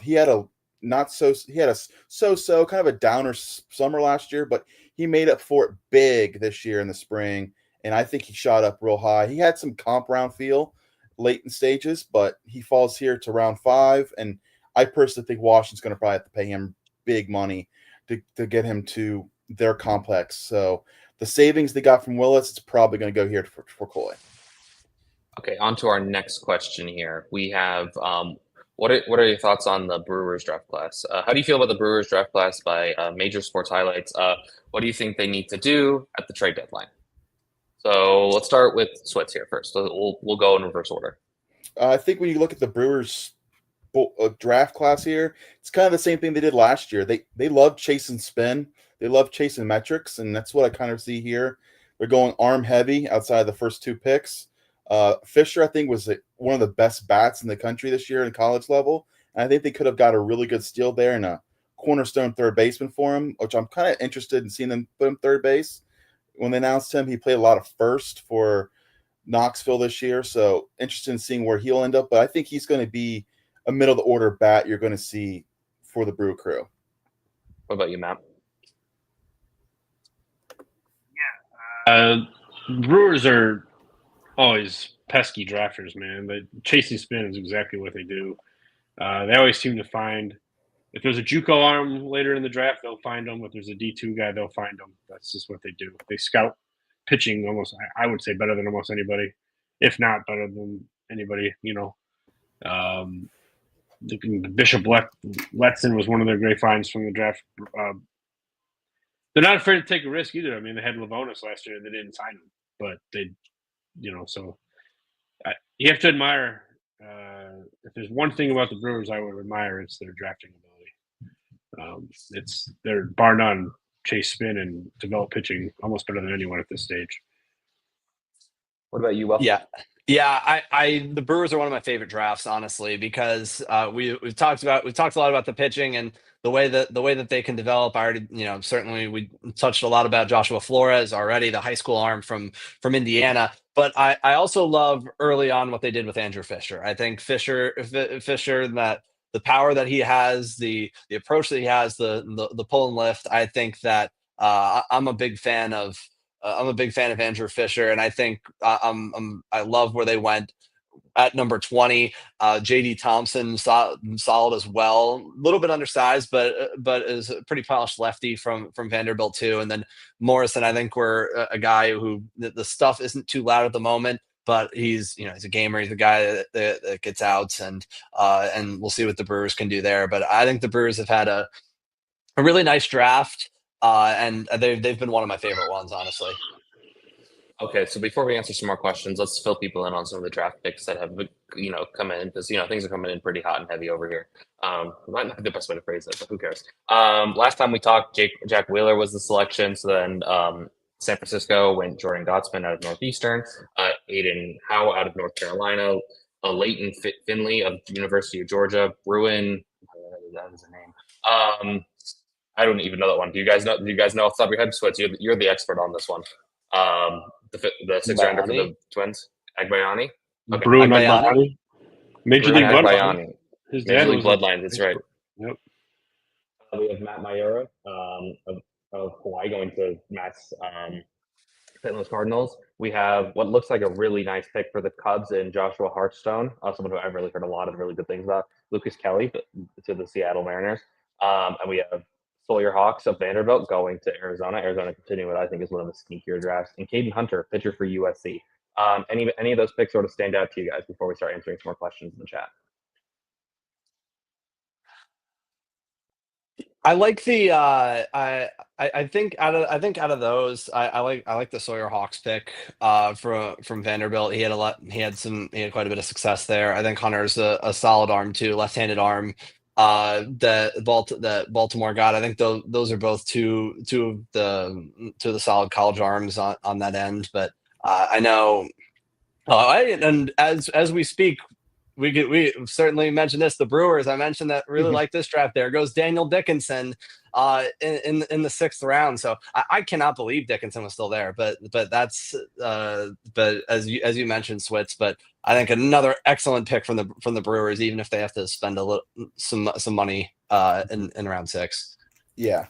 He had a so-so kind of a downer summer last year, but he made up for it big this year in the spring, and I think he shot up real high. He had some comp round feel late in stages, but he falls here to round 5, and I personally think Washington's going to probably have to pay him big money to get him to their complex. So the savings they got from Willis, it's probably going to go here for Coy. Okay, on to our next question here. We have what are your thoughts on the Brewers draft class? How do you feel about the Brewers draft class by Major Sports Highlights? What do you think they need to do at the trade deadline? So let's start with Swits here first. So we'll go in reverse order. I think when you look at the Brewers draft class here, it's kind of the same thing they did last year. They love chasing spin. They love chasing metrics, and that's what I kind of see here. They're going arm heavy outside of the first 2 picks. Fisher, I think, was one of the best bats in the country this year in college level. And I think they could have got a really good steal there and a cornerstone third baseman for him, which I'm kind of interested in seeing them put him third base. When they announced him, he played a lot of first for Knoxville this year, so interested in seeing where he'll end up. But I think he's going to be a middle of the order bat you're going to see for the Brew Crew. What about you, Matt? Brewers are always pesky drafters, man. But chasing spin is exactly what they do. They always seem to find, if there's a JUCO arm later in the draft, they'll find them. If there's a D2 guy, they'll find them. That's just what they do. They scout pitching almost, I would say, better than almost anybody, if not better than anybody. Bishop Letson was one of their great finds from the draft. They're not afraid to take a risk either. I mean, they had Lavonis last year and they didn't sign him, but they, so you have to admire. If there's one thing about the Brewers I would admire, it's their drafting ability. They're bar none chase spin and develop pitching almost better than anyone at this stage. What about you, Will? Yeah. The Brewers are one of my favorite drafts, honestly, because we've talked a lot about the pitching and the way that they can develop. I already, certainly we touched a lot about Joshua Flores already, the high school arm from Indiana. But I also love early on what they did with Andrew Fisher. I think Fisher, that the power that he has, the approach that he has, the pull and lift. I think that I'm a big fan of. I'm a big fan of Andrew Fisher, and I think I love where they went at number 20. JD Thompson, solid as well. A little bit undersized, but is a pretty polished lefty from Vanderbilt too. And then Morrison, I think we're a guy who the stuff isn't too loud at the moment, but he's he's a gamer. He's a guy that gets outs, and we'll see what the Brewers can do there. But I think the Brewers have had a really nice draft. And they've been one of my favorite ones, honestly. Okay, so before we answer some more questions, let's fill people in on some of the draft picks that have come in, because things are coming in pretty hot and heavy over here. Might not be the best way to phrase it, but who cares? Last time we talked, Jack Wheeler was the selection. So then San Francisco went Jordan Gottsman out of Northeastern, Aiden Howe out of North Carolina, Leighton Finley of University of Georgia, Bruin. That is a name. I don't even know that one. Do you guys know off the top of your head? Switz, you're the expert on this one. The sixth rounder for the Twins, Agbayani. Okay. Bruin Agbayani. Major League Bloodlines. His dad was Bloodlines. That's right. Yep. We have Matt Mayura of Hawaii going to Matt's St. Louis Cardinals. We have what looks like a really nice pick for the Cubs in Joshua Hartstone, someone who I've really heard a lot of really good things about. Lucas Kelly to the Seattle Mariners, and we have Sawyer Hawks of Vanderbilt going to Arizona. Arizona continuing what I think is one of the sneakier drafts. And Caden Hunter, pitcher for USC. Any of those picks sort of stand out to you guys before we start answering some more questions in the chat? I like the I think out of those I like the Sawyer Hawks pick from Vanderbilt. He had quite a bit of success there. I think Hunter's a solid arm too, left-handed arm. That Baltimore got. I think those are both two of the solid college arms on that end. But I know, and as we speak, we certainly mentioned this. The Brewers, I mentioned that really like this draft. There goes Daniel Dickinson in the 6th round. So I cannot believe Dickinson was still there. But that's but as you mentioned, Switz. But I think another excellent pick from the Brewers, even if they have to spend some money in round 6. Yeah,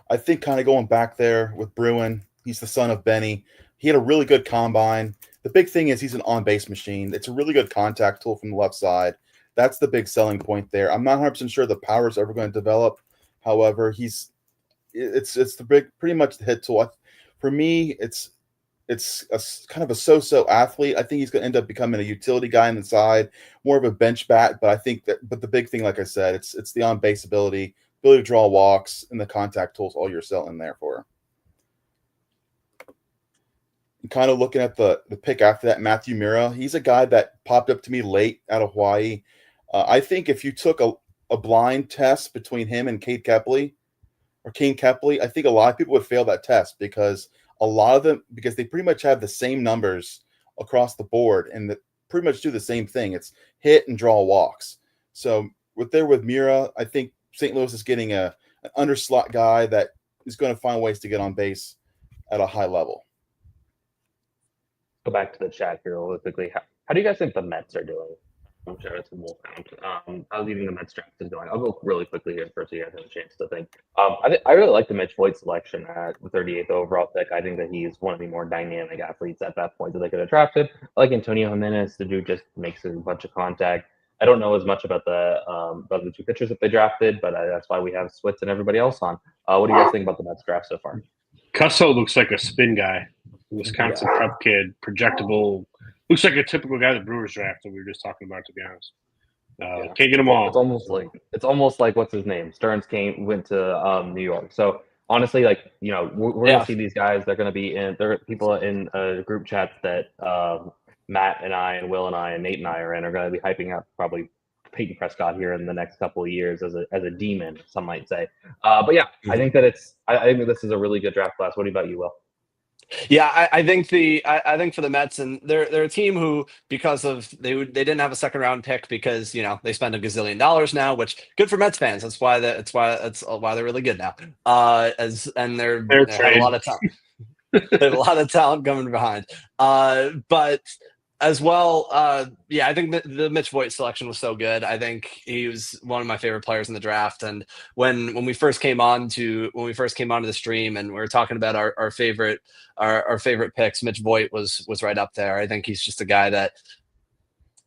I think kind of going back there with Bruin, he's the son of Benny. He had a really good combine. The big thing is he's an on-base machine. It's a really good contact tool from the left side. That's the big selling point there. I'm not 100% sure the power is ever going to develop. However, it's pretty much the hit tool. For me, it's a kind of a so-so athlete. I think he's going to end up becoming a utility guy on the side, more of a bench bat. But the big thing, like I said, it's the on-base ability to draw walks, and the contact tools all you're selling there for. And kind of looking at the pick after that, Matthew Mira, he's a guy that popped up to me late out of Hawaii. I think if you took a blind test between him and Kane Kepley, I think a lot of people would fail that test because a lot of them, because they pretty much have the same numbers across the board and pretty much do the same thing. It's hit and draw walks. So with Mira, I think St. Louis is getting an underslot guy that is going to find ways to get on base at a high level. Go back to the chat here really quickly. How do you guys think the Mets are doing? I'm sure it's a Wolfhound. How do you think the Mets draft is going? I'll go really quickly here first so you guys have a chance to think. I really like the Mitch Voigt selection at the 38th overall pick. I think that he's one of the more dynamic athletes at that point that they could have drafted. I like Antonio Jimenez. The dude just makes a bunch of contact. I don't know as much about the two pitchers that they drafted, but that's why we have Switz and everybody else on. What do you guys think about the Mets draft so far? Cusso looks like a spin guy. Wisconsin prep kid, projectable. Looks like a typical guy the Brewers draft that we were just talking about, to be honest. Can't get them all. It's almost like what's his name? Stearns went to New York. So honestly, like, you know, we're gonna see these guys. They're gonna be in. There are people in group chats that Matt and I and Will and I and Nate and I are in are gonna be hyping up probably Peyton Prescott here in the next couple of years as a demon, some might say. But yeah, I think that I think that this is a really good draft class. What about you, Will? Yeah, I think for the Mets, and they're a team who, because of they didn't have a second round pick because they spend $1 gazillion now, which good for Mets fans. That's why they're really good now. They have a lot of talent. They have a lot of talent coming behind. But as well, I think the Mitch Voigt selection was so good. I think he was one of my favorite players in the draft. And when we first came on to the stream and we were talking about our favorite picks, Mitch Voigt was right up there. I think he's just a guy that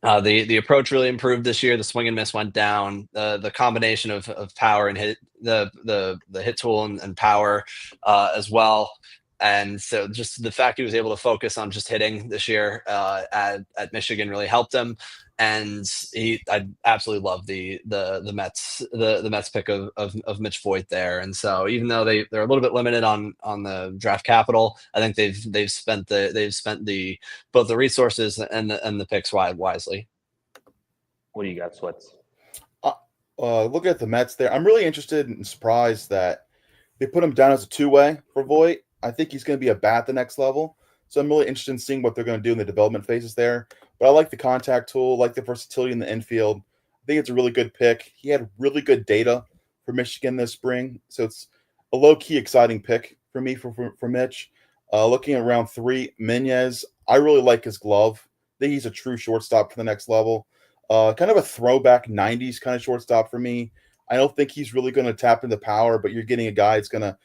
the approach really improved this year. The swing and miss went down. The combination of power and hit, the hit tool and power as well. And so just the fact he was able to focus on just hitting this year at Michigan really helped him. And I absolutely love the Mets pick of Mitch Voigt there. And so even though they're a little bit limited on the draft capital, I think they've spent both the resources and the picks wisely. What do you got, Switz? Looking at the Mets there, I'm really interested and surprised that they put him down as a two-way for Voigt. I think he's going to be a bat at the next level. So I'm really interested in seeing what they're going to do in the development phases there. But I like the contact tool, like the versatility in the infield. I think it's a really good pick. He had really good data for Michigan this spring. So it's a low-key exciting pick for me for Mitch. Looking at round 3, Menez, I really like his glove. I think he's a true shortstop for the next level. Kind of a throwback 90s kind of shortstop for me. I don't think he's really going to tap into power, but you're getting a guy that's going to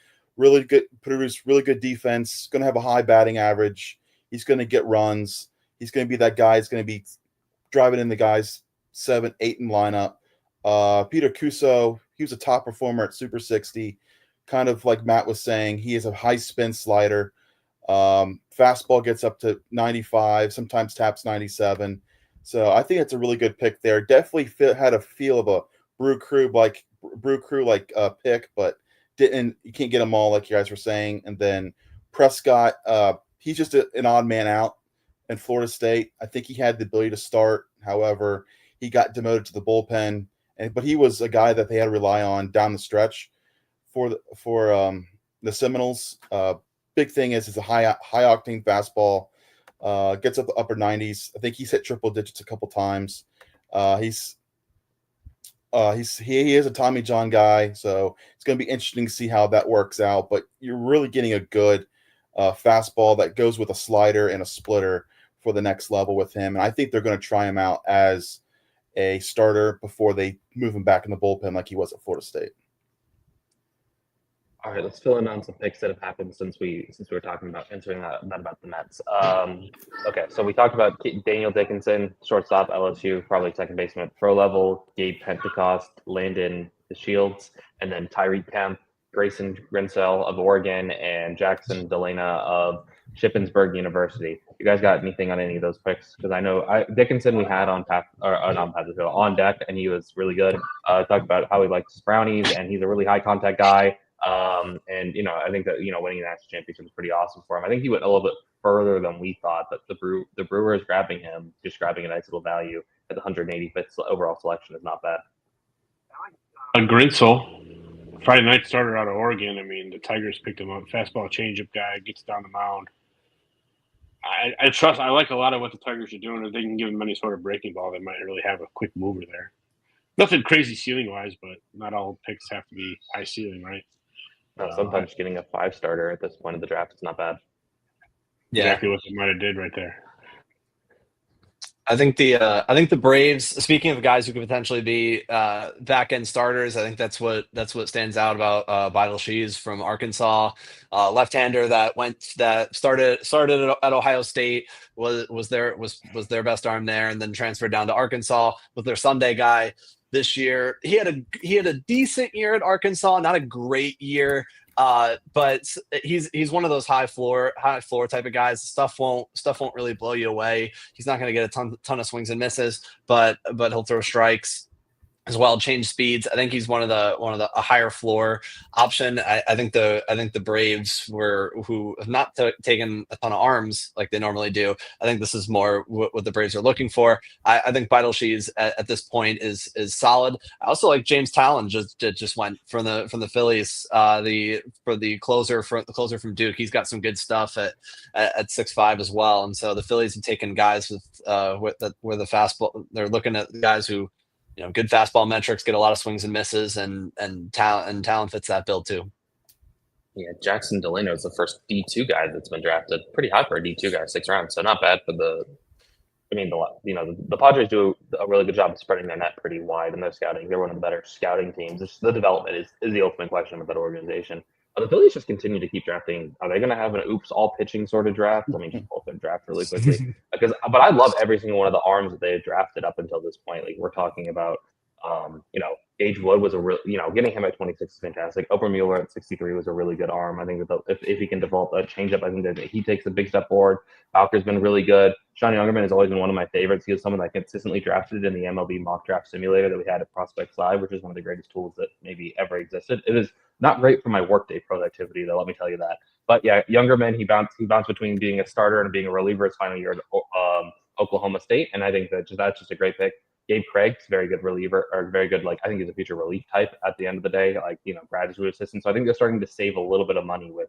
produce really good defense, going to have a high batting average. He's going to get runs. He's going to be that guy that's going to be driving in the guys 7, 8 in lineup. Peter Cuso, he was a top performer at Super 60. Kind of like Matt was saying, he has a high spin slider. Fastball gets up to 95, sometimes taps 97. So I think it's a really good pick there. Definitely had a feel of a Brew Crew like pick, but you can't get them all like you guys were saying. And then Prescott, he's just an odd man out in Florida State. I think he had the ability to start. However, he got demoted to the bullpen, but he was a guy that they had to rely on down the stretch for the Seminoles. Big thing is it's a high octane fastball. Gets up the upper 90s. I think he's hit triple digits a couple times. He is a Tommy John guy, so it's going to be interesting to see how that works out. But you're really getting a good fastball that goes with a slider and a splitter for the next level with him. And I think they're going to try him out as a starter before they move him back in the bullpen like he was at Florida State. All right, let's fill in on some picks that have happened since we were talking about answering that about the Mets. Okay, so we talked about Daniel Dickinson, shortstop, LSU, probably second baseman at pro level, Gabe Pentecost, Landon Shields, and then Tyreek Kemp, Grayson Grinsell of Oregon, and Jackson Delana of Shippensburg University. You guys got anything on any of those picks? Because I know Dickinson we had on deck, and he was really good. Talked about how he likes his brownies, and he's a really high contact guy. And I think that winning the national championship was pretty awesome for him. I think he went a little bit further than we thought, but the Brewers grabbing him, just grabbing a nice little value at the 185th overall selection is not bad. Grinsell, Friday night starter out of Oregon. I mean, the Tigers picked him up. Fastball changeup guy, gets down the mound. I like a lot of what the Tigers are doing. If they can give him any sort of breaking ball, they might really have a quick mover there. Nothing crazy ceiling wise, but not all picks have to be high ceiling, right? Sometimes getting a 5-starter at this point of the draft is not bad. Yeah. Exactly what they might have did right there. I think the Braves. Speaking of guys who could potentially be back end starters, I think that's what stands out about Vidal Shees from Arkansas, left-hander that started at Ohio State, was their best arm there, and then transferred down to Arkansas, was their Sunday guy this year. He had a decent year at Arkansas, not a great year. But he's one of those high floor type of guys. Stuff won't really blow you away. He's not going to get a ton of swings and misses, but he'll throw strikes as well, change speeds. I think he's one of the a higher floor option. I think the Braves who have not taken a ton of arms like they normally do. I think this is more what the Braves are looking for. I think Vidal Shees at this point is solid. I also like James Talon just went from the Phillies. The closer from Duke. He's got some good stuff at 6'5" as well. And so the Phillies have taken guys with the fastball. They're looking at guys who, good fastball metrics, get a lot of swings and misses, and talent fits that bill too. Yeah, Jackson Delano is the first D2 guy that's been drafted. Pretty high for a D2 guy, 6 rounds. So not bad for the Padres do a really good job of spreading their net pretty wide in their scouting. They're one of the better scouting teams. The development is the ultimate question with that organization. The Phillies just continue to keep drafting. Are they going to have an all pitching sort of draft? I mean, just both their draft really quickly. But I love every single one of the arms that they've drafted up until this point. Like we're talking about, Gage Wood was a real, getting him at 26 is fantastic. Obermueller at 63 was a really good arm. I think that if he can develop a changeup, I think that he takes a big step forward. Bowker's been really good. Sean Youngerman has always been one of my favorites. He was someone that consistently drafted in the MLB mock draft simulator that we had at Prospects Live, which is one of the greatest tools that maybe ever existed. It is not great for my workday productivity, though. Let me tell you that. But yeah, Youngerman, he bounced between being a starter and being a reliever his final year at Oklahoma State, and I think that's just a great pick. Gabe Craig's very good reliever, or very good, I think he's a future relief type at the end of the day, graduate assistant. So I think they're starting to save a little bit of money with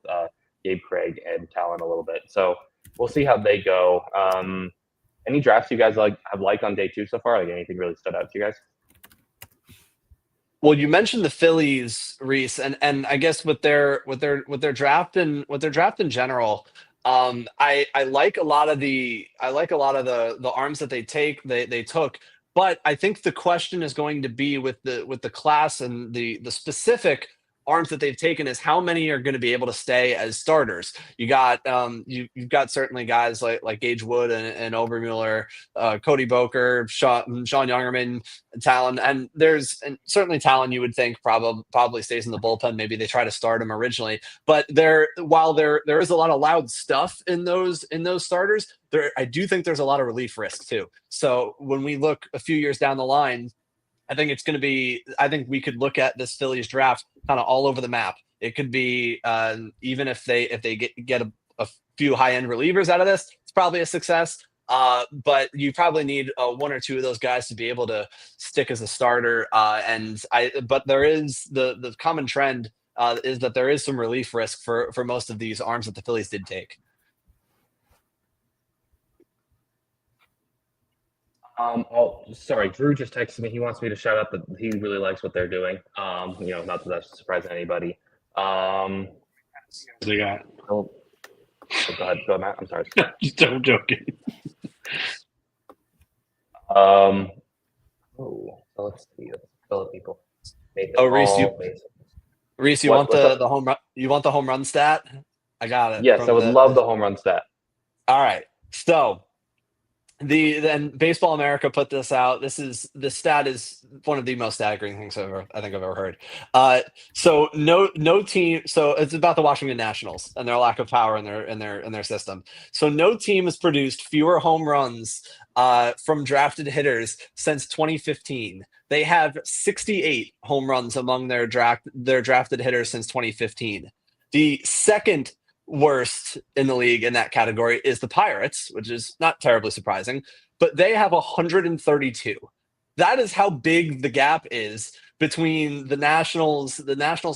Gabe Craig and Talon a little bit. So we'll see how they go. Any drafts you guys have liked on day 2 so far? Like anything really stood out to you guys? Well, you mentioned the Phillies, Reese, and I guess with their draft in general, I like a lot of the arms that they took. But I think the question is going to be with the class and the specific arms that they've taken is how many are going to be able to stay as starters. You got you've got certainly guys like Gage Wood and Obermueller, Cody Boker, Sean Youngerman, Talon, and certainly Talon you would think probably stays in the bullpen. Maybe they try to start him originally, but while there is a lot of loud stuff in those starters, I do think there's a lot of relief risk too. So when we look a few years down the line, I think we could look at this Phillies draft kind of all over the map. It could be even if they get a few high end relievers out of this, it's probably a success. But you probably need 1 or 2 of those guys to be able to stick as a starter. But there is the common trend is that there is some relief risk for most of these arms that the Phillies did take. Sorry, Drew just texted me. He wants me to shout out that he really likes what they're doing. Not that that's surprising anybody. They got. Go ahead, Matt. I'm sorry. I'm joking. Let's see. Fill it, people. Reese, you want the home run? You want the home run stat? I got it. Yes, I would love the home run stat. All right, so. Then Baseball America put this out. The stat is one of the most staggering things I think I've ever heard. So no team. So it's about the Washington Nationals and their lack of power in their system. So no team has produced fewer home runs from drafted hitters since 2015. They have 68 home runs among their drafted hitters since 2015. The second worst in the league in that category is the Pirates, which is not terribly surprising, but they have 132. that is how big the gap is between the Nationals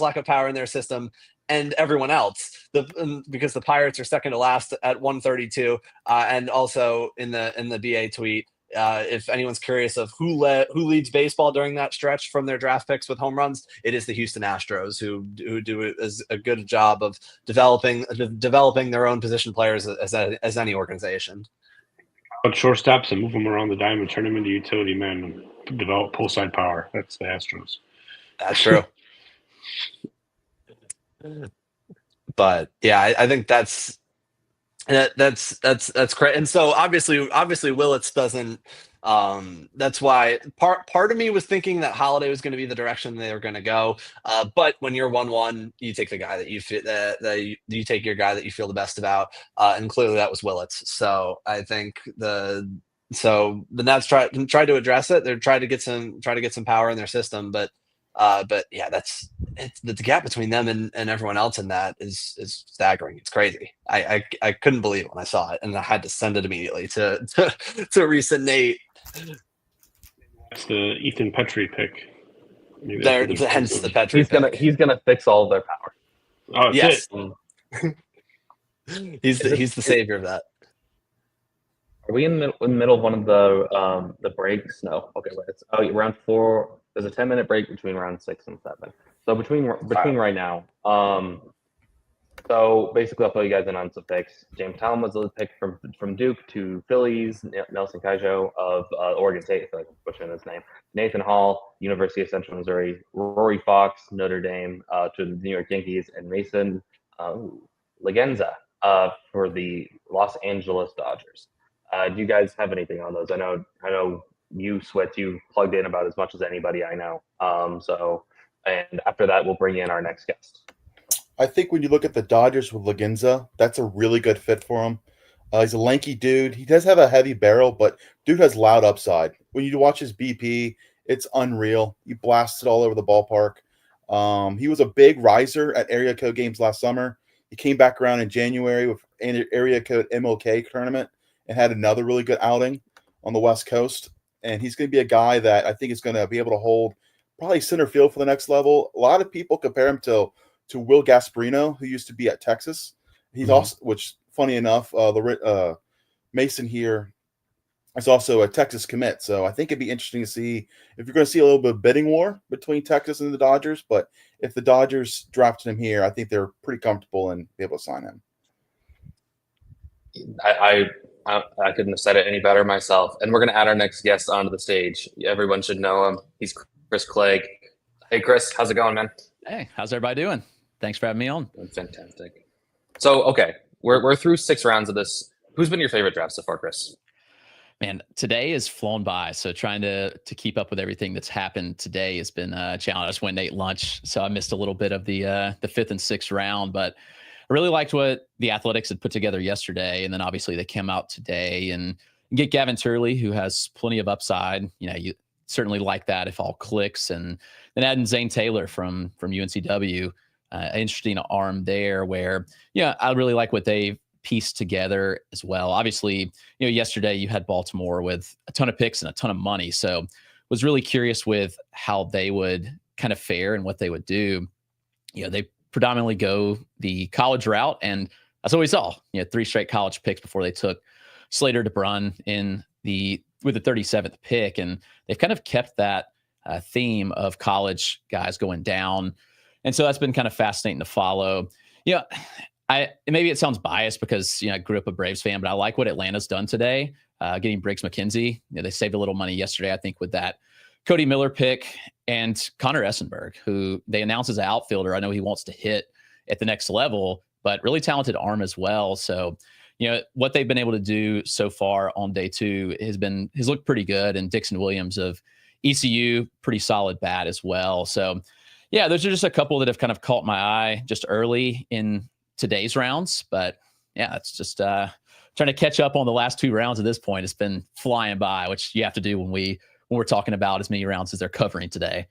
lack of power in their system and everyone else. Because the Pirates are second to last at 132, and also in the BA tweet, if anyone's curious of who leads baseball during that stretch from their draft picks with home runs, it is the Houston Astros who do it as a good job of developing their own position players as any organization. But shortstops and move them around the diamond, turn them into utility men, and develop pull side power. That's the Astros. That's true. But yeah, I think that's great. And so obviously Willits doesn't. That's why part of me was thinking that Holiday was going to be the direction they were going to go. But when you're 1-1, you take the guy that you fit, you take your guy that you feel the best about, and clearly that was Willits. So I think the Nats tried to address it. They're trying to get some power in their system, but yeah, the gap between them and everyone else in that is staggering. It's crazy. I couldn't believe it when I saw it, and I had to send it immediately to recent Nate. That's the Ethan Petrie pick. Hence the Petrie. He's gonna fix all of their power. Oh, yes. It. he's the savior of that. Are we in the middle of one of the breaks? No. Okay, wait. It's round 4. There's a 10-minute break between round 6 and 7. So between right now. So basically, I'll fill you guys in on some picks. James Talon was the pick from Duke to Phillies. Nelson Kaijo of Oregon State, I feel like I'm butchering his name. Nathan Hall, University of Central Missouri. Rory Fox, Notre Dame, to the New York Yankees, and Mason Legenza for the Los Angeles Dodgers. Do you guys have anything on those? I know you, Switz, you plugged in about as much as anybody I know. And after that, we'll bring in our next guest. I think when you look at the Dodgers with Leginza, that's a really good fit for him. He's a lanky dude. He does have a heavy barrel, but dude has loud upside. When you watch his BP, it's unreal. He blasts it all over the ballpark. He was a big riser at area code games last summer. He came back around in January with an area code MLK tournament and had another really good outing on the West Coast. And he's going to be a guy that I think is going to be able to hold probably center field for the next level. A lot of people compare him to Will Gasparino, who used to be at Texas. He's also, which funny enough, Mason here is also a Texas commit. So I think it'd be interesting to see if you're going to see a little bit of bidding war between Texas and the Dodgers. But if the Dodgers drafted him here, I think they're pretty comfortable and be able to sign him. I couldn't have said it any better myself. And we're going to add our next guest onto the stage. Everyone should know him. He's Chris Clegg. Hey, Chris, how's it going, man? Hey, how's everybody doing? Thanks for having me on. Fantastic. So, okay, we're through 6 rounds of this. Who's been your favorite draft so far, Chris? Man, today has flown by. So trying to keep up with everything that's happened today has been a challenge. I just went and ate lunch, so I missed a little bit of the 5th and 6th round, but I really liked what the Athletics had put together yesterday, and then obviously they came out today and get Gavin Turley, who has plenty of upside. You know, you certainly like that if all clicks, and then adding Zane Taylor from UNCW, interesting arm there. Where I really like what they pieced together as well. Obviously, yesterday you had Baltimore with a ton of picks and a ton of money, so was really curious with how they would kind of fare and what they would do. They predominantly go the college route, and that's what we saw. 3 straight college picks before they took Slater DeBrun with the 37th pick, and they've kind of kept that theme of college guys going down, and so that's been kind of fascinating to follow. Maybe it sounds biased because I grew up a Braves fan, but I like what Atlanta's done today, getting Briggs McKenzie. They saved a little money yesterday, I think, with that Cody Miller pick, and Connor Essenberg, who they announced as an outfielder. I know he wants to hit at the next level, but really talented arm as well. So, what they've been able to do so far on day 2 has looked pretty good. And Dixon Williams of ECU, pretty solid bat as well. So, those are just a couple that have kind of caught my eye just early in today's rounds. But it's just trying to catch up on the last 2 rounds at this point. It's been flying by, which you have to do when we're talking about as many rounds as they're covering today.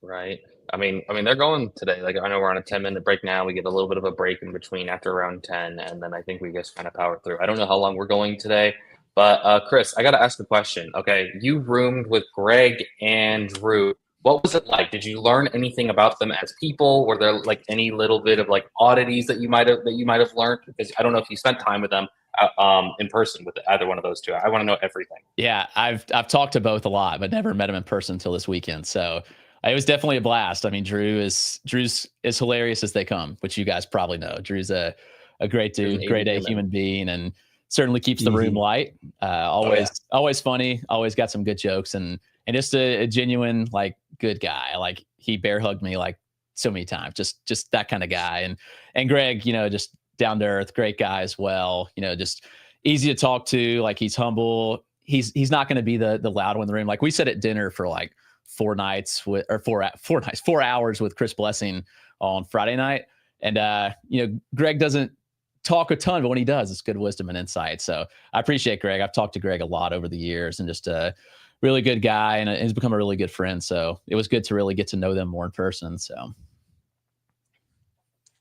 Right. I mean, they're going today. Like, I know we're on a 10-minute break now. We get a little bit of a break in between after round 10, and then I think we just kind of power through. I don't know how long we're going today, But Chris, I got to ask a question. Okay, you roomed with Greg and Drew. What was it like? Did you learn anything about them as people? Were there like any little bit of like oddities that you might have learned? Because I don't know if you spent time with them in person with either one of those two. I want to know everything. Yeah, I've talked to both a lot, but never met him in person until this weekend. So it was definitely a blast. I mean, Drew's as hilarious as they come, which you guys probably know. Drew's a great dude, great human being, and certainly keeps the room light. Always funny, always got some good jokes, and just a genuine, like, good guy. Like, he bear hugged me like so many times, just that kind of guy. And Greg, just down to earth, great guy as well. Just easy to talk to. Like, he's humble. He's not going to be the loud one in the room. Like, we sat at dinner for like 4 hours with Chris Blessing on Friday night. And, Greg doesn't talk a ton, but when he does, it's good wisdom and insight. So I appreciate Greg. I've talked to Greg a lot over the years, and just a really good guy, and he's become a really good friend. So it was good to really get to know them more in person. So.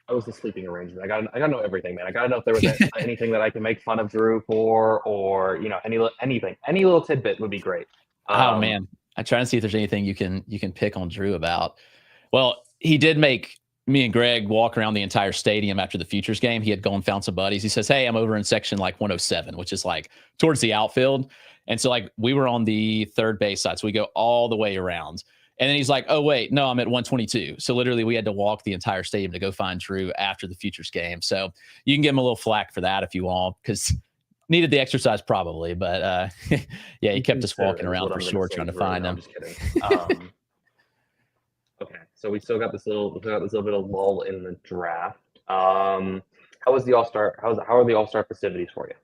How was the sleeping arrangement? I gotta know everything, man. I gotta know if there was anything that I can make fun of Drew for, or anything. Any little tidbit would be great. Oh man, I'm trying to see if there's anything you can pick on Drew about. Well, he did make me and Greg walk around the entire stadium after the Futures game. He had gone and found some buddies. He says, "Hey, I'm over in section like 107, which is like towards the outfield." And so like we were on the third base side, so we go all the way around. And then he's like, "Oh wait, no, I'm at 122." So literally we had to walk the entire stadium to go find Drew after the Futures game. So you can give him a little flack for that if you want, because needed the exercise probably. But yeah, he kept us walking around for sure trying to find him. I'm just kidding. Okay, so we still got this little bit of lull in the draft. How was the All-Star? How are the All-Star festivities for you?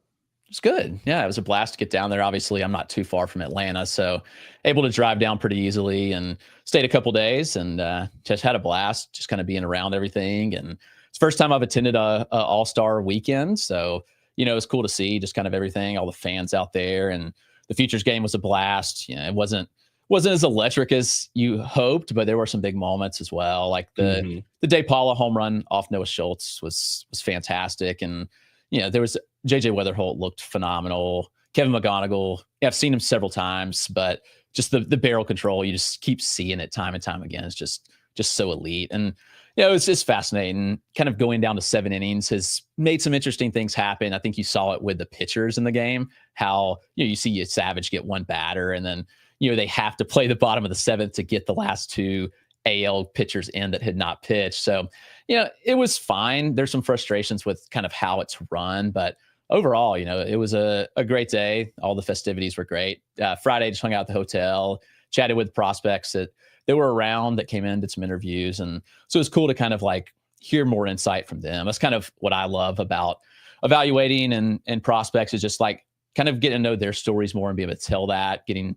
It's good. Yeah, it was a blast to get down there. Obviously, I'm not too far from Atlanta, so able to drive down pretty easily, and stayed a couple days, and just had a blast, just kind of being around everything. And it's the first time I've attended a All-Star weekend, so it was cool to see just kind of everything, all the fans out there. And the Futures game was a blast. It wasn't as electric as you hoped, but there were some big moments as well. Like the Day Paula home run off Noah Schultz was fantastic. And, there was JJ Weatherholt looked phenomenal. Kevin McGonigal, I've seen him several times, but just the barrel control, you just keep seeing it time and time again. It's just so elite. And, it's just fascinating. Kind of going down to 7 innings has made some interesting things happen. I think you saw it with the pitchers in the game, how, you see Savage get one batter, and then, they have to play the bottom of the 7th to get the last 2 AL pitchers in that had not pitched. So, it was fine. There's some frustrations with kind of how it's run, but overall, it was a great day. All the festivities were great. Friday, just hung out at the hotel, chatted with prospects that were around, that came in, did some interviews. And so it was cool to kind of like hear more insight from them. That's kind of what I love about evaluating and prospects, is just like kind of getting to know their stories more and be able to tell that, getting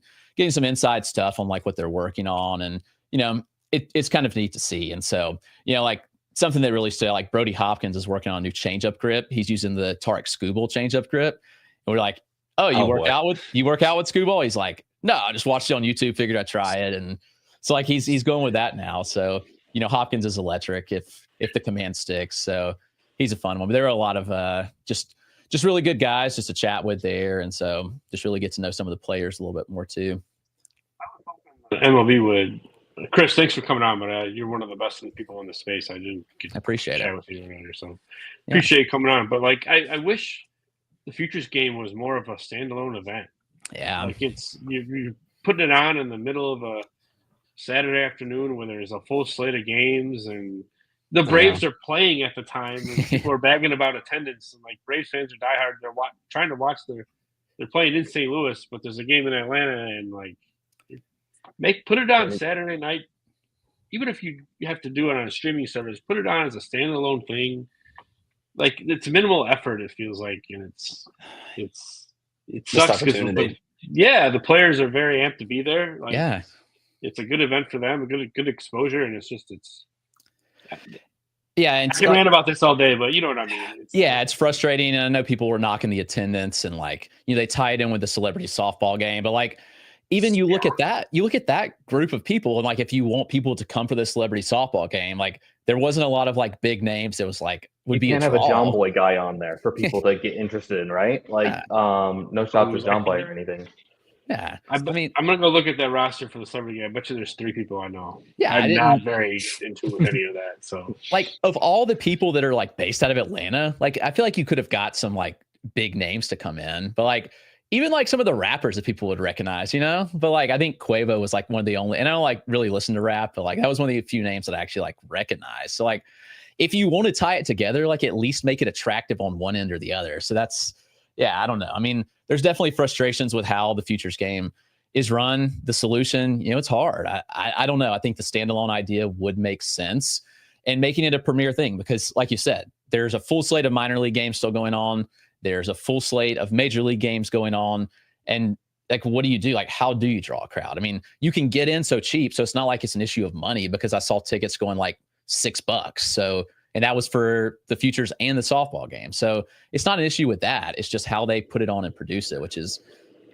some inside stuff on like what they're working on. And, it's kind of neat to see. And so, like something that really stood out, like Brody Hopkins is working on a new changeup grip. He's using the Tarek Skubal changeup grip. And we're like, "Oh, you work out with Skubal?" He's like, "No, I just watched it on YouTube, figured I'd try it." And so like he's going with that now. So, Hopkins is electric if the command sticks. So he's a fun one. But there are a lot of just really good guys just to chat with there. And so just really get to know some of the players a little bit more too. MLB would. Chris, thanks for coming on, but you're one of the best people in the space. I appreciate it. With you earlier, so appreciate you coming on. But like, I wish the Futures game was more of a standalone event. Yeah, like you're putting it on in the middle of a Saturday afternoon when there's a full slate of games, and the Braves are playing at the time, and people are bagging about attendance. And like Braves fans are diehard. They're trying to watch they're playing in St. Louis, but there's a game in Atlanta, and like. Put it on Saturday night, even if you have to do it on a streaming service. Put it on as a standalone thing. Like, it's minimal effort, it feels like, and it sucks because the players are very amped to be there. Like, it's a good event for them, a good exposure, and it's and I can rant about this all day, but you know what I mean. It's frustrating, and I know people were knocking the attendance, and like they tie it in with the celebrity softball game, but like. Even you look at that group of people, and like if you want people to come for the celebrity softball game, like there wasn't a lot of like big names. It was like would You be can't a have a draw. John Boy guy on there for people to get interested in, right? Like, no shots at John Boy or anything. Yeah, I mean, I'm gonna go look at that roster for the summer game. I bet you there's 3 people I know. Yeah, I'm not very into with any of that. So, like, of all the people that are like based out of Atlanta, like I feel like you could have got some like big names to come in, but like even like some of the rappers that people would recognize, you know. But like I think Quavo was like one of the only, and I don't like really listen to rap, but like that was one of the few names that I actually like recognize. So like if you want to tie it together, like at least make it attractive on one end or the other. So that's, yeah, I don't know. I mean, there's definitely frustrations with how the futures game is run. The solution, you know, it's hard. I don't know. I think the standalone idea would make sense, and making it a premier thing, because like you said, there's a full slate of minor league games still going on. There's a full slate of major league games going on. And like, what do you do? Like, how do you draw a crowd? I mean, you can get in so cheap. So it's not like it's an issue of money, because I saw tickets going like $6. So, and that was for the futures and the softball game. So it's not an issue with that. It's just how they put it on and produce it, which is,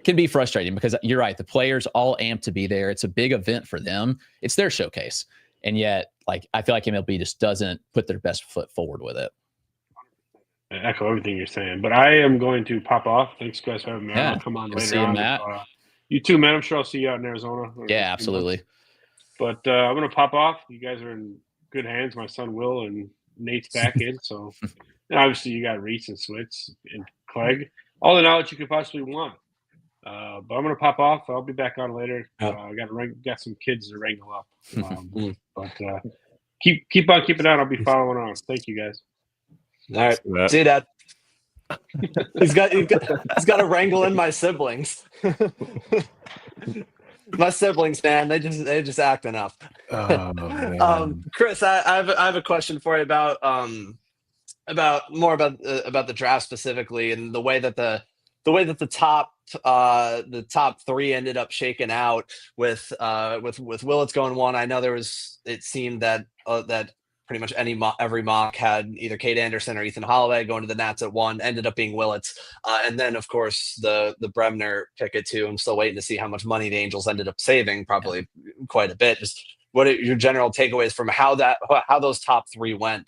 can be frustrating, because you're right. The players all amped to be there. It's a big event for them. It's their showcase. And yet, like, I feel like MLB just doesn't put their best foot forward with it. I echo everything you're saying, but I am going to pop off. Thanks, guys, for having me. Yeah. I'll come on Good later seeing on. Matt. You too, man. I'm sure I'll see you out in Arizona. Yeah, absolutely. But I'm going to pop off. You guys are in good hands. My son Will and Nate's back in. So and obviously you got Reese and Switz and Clegg. All the knowledge you could possibly want. But I'm going to pop off. I'll be back on later. I got some kids to wrangle up. But keep on keeping on. I'll be following on. Thank you, guys. All right. See you, Dad. he's got to wrangle in my siblings. My siblings, man, they just acting up. Oh, man. Chris, I have a question for you about the draft specifically, and the way that the top 3 ended up shaking out with Willits going 1. I know it seemed that pretty much every mock had either Cade Anderson or Ethan Holloway going to the Nats at 1. Ended up being Willits, and then of course the Bremner pick at 2. I'm still waiting to see how much money the Angels ended up saving, probably quite a bit. Just what are your general takeaways from how those top 3 went?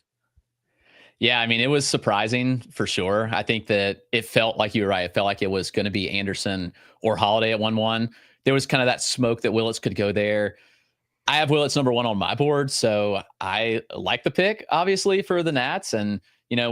Yeah, I mean, it was surprising for sure. I think that it felt like you were right. It felt like it was going to be Anderson or Holiday at 1-1. There was kind of that smoke that Willits could go there. I have Willits number 1 on my board, so I like the pick, obviously, for the Nats. And, you know,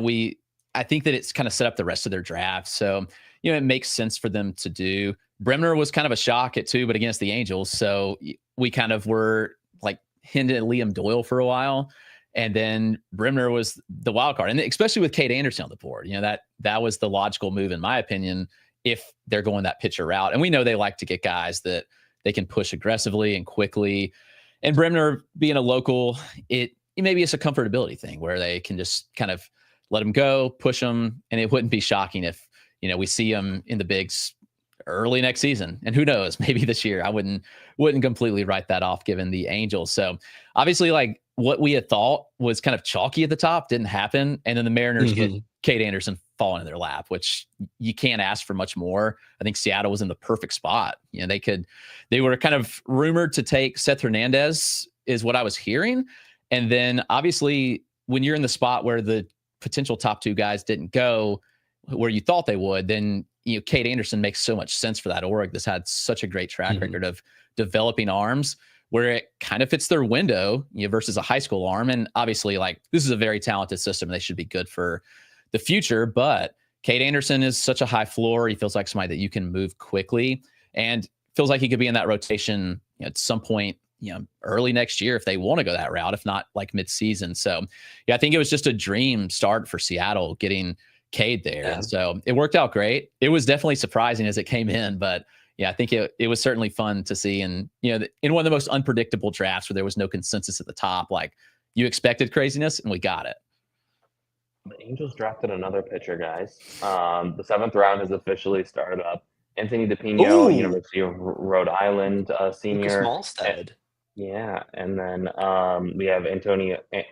I think that it's kind of set up the rest of their draft. So, you know, it makes sense for them to do. Bremner was kind of a shock at 2, but against the Angels. So we kind of were like hinted at Liam Doyle for a while. And then Bremner was the wild card. And especially with Cade Anderson on the board, you know, that was the logical move, in my opinion, if they're going that pitcher route. And we know they like to get guys that they can push aggressively and quickly. And Bremner being a local, maybe it's a comfortability thing where they can just kind of let him go, push him, and it wouldn't be shocking if, you know, we see him in the bigs early next season. And who knows, maybe this year. I wouldn't completely write that off given the Angels. So obviously, like, what we had thought was kind of chalky at the top didn't happen. And then the Mariners get Cade Anderson falling in their lap, which you can't ask for much more. I think Seattle was in the perfect spot. You know, they were kind of rumored to take Seth Hernandez, is what I was hearing. And then obviously when you're in the spot where the potential top 2 guys didn't go where you thought they would, then, you know, Cade Anderson makes so much sense for that org that's had such a great track record of developing arms, where it kind of fits their window, you know, versus a high school arm. And obviously, like, this is a very talented system. They should be good for the future. But Cade Anderson is such a high floor. He feels like somebody that you can move quickly, and feels like he could be in that rotation, you know, at some point, you know, early next year if they want to go that route, if not like mid-season. So, yeah, I think it was just a dream start for Seattle getting Cade there. Yeah. And so it worked out great. It was definitely surprising as it came in, but yeah, I think it was certainly fun to see. And, you know, in one of the most unpredictable drafts where there was no consensus at the top, like, you expected craziness and we got it. The Angels drafted another pitcher, guys. The 7th round has officially started up. Anthony DePino, University of Rhode Island senior. Smallstead. Yeah, and then we have Antonio. I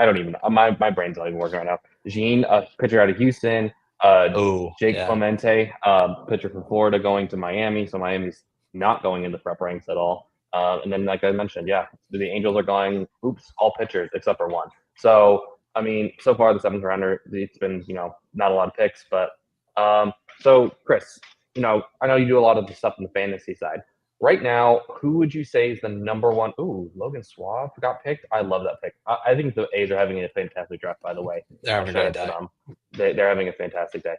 don't even know. My brain's not even working right now. Jean, pitcher out of Houston. Jake Clemente, pitcher from Florida, going to Miami. So Miami's not going in the prep ranks at all. And then, like I mentioned, the Angels are going, all pitchers except for one. So, I mean, so far the 7th rounder, it's been, not a lot of picks. But so, Chris, I know you do a lot of the stuff on the fantasy side. Right now, who would you say is the number one? Ooh, Logan Suave got picked. I love that pick. I think the A's are having a fantastic draft, by the way. They're having a great day. They're having a fantastic day.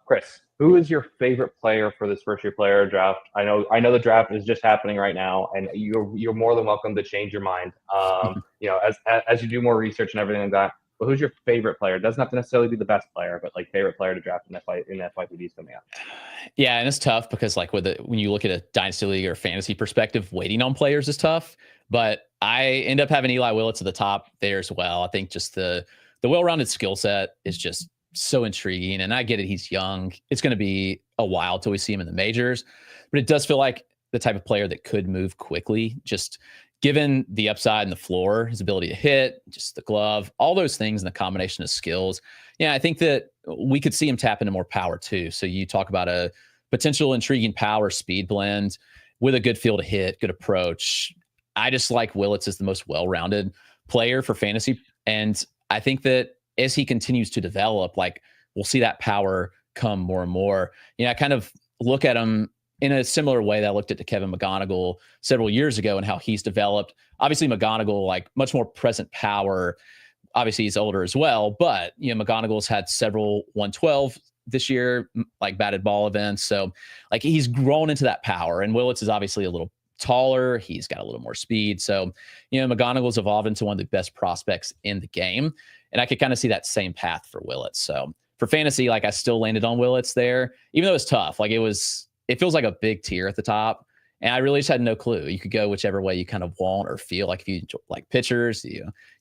Chris, who is your favorite player for this first-year player draft? I know the draft is just happening right now, and you're more than welcome to change your mind. As you do more research and everything like that. But who's your favorite player? It doesn't have to necessarily be the best player, but like favorite player to draft in FYPDs coming up. Yeah, and it's tough because like when you look at a dynasty league or fantasy perspective, waiting on players is tough. But I end up having Eli Willits at the top there as well. I think just the well-rounded skill set is just so intriguing. And I get it, he's young. It's going to be a while till we see him in the majors. But it does feel like the type of player that could move quickly, just given the upside and the floor, his ability to hit, just the glove, all those things and the combination of skills. Yeah, I think that we could see him tap into more power too. So you talk about a potential intriguing power speed blend with a good feel to hit, good approach. I just like Willits as the most well-rounded player for fantasy. And I think that as he continues to develop, like we'll see that power come more and more. I kind of look at him in a similar way that I looked at to Kevin McGonigal several years ago and how he's developed. Obviously, McGonigal, like much more present power. Obviously, he's older as well, but McGonigal's had several 112 this year, like batted ball events. So like he's grown into that power. And Willits is obviously a little taller. He's got a little more speed. So, McGonigal's evolved into one of the best prospects in the game. And I could kind of see that same path for Willits. So for fantasy, like I still landed on Willits there, even though it's tough. Like it feels like a big tier at the top. And I really just had no clue. You could go whichever way you kind of want or feel. Like if you like pitchers,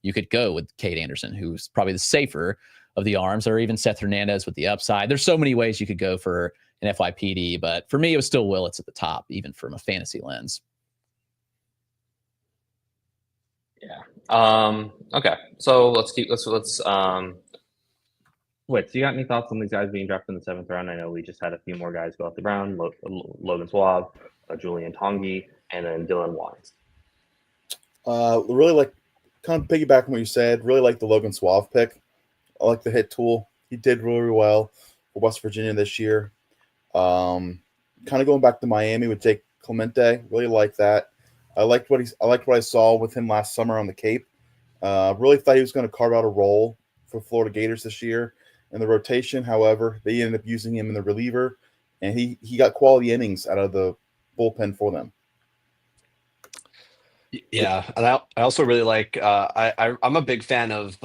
you could go with Cade Anderson, who's probably the safer of the arms, or even Seth Hernandez with the upside. There's so many ways you could go for an FYPD, but for me, it was still Willits at the top, even from a fantasy lens. Yeah. Okay. So let's Wait, do you got any thoughts on these guys being drafted in the 7th round? I know we just had a few more guys go off the ground: Logan Suave, Julian Tongi, and then Dylan Wise. Really like, kind of piggyback on what you said. Really like the Logan Suave pick. I like the hit tool. He did really well for West Virginia this year. Kind of going back to Miami with Jake Clemente. Really like that. I liked what I saw with him last summer on the Cape. Really thought he was going to carve out a role for Florida Gators this year in the rotation. However, they ended up using him in the reliever, and he got quality innings out of the bullpen for them. Yeah, and I also really like. I'm a big fan of.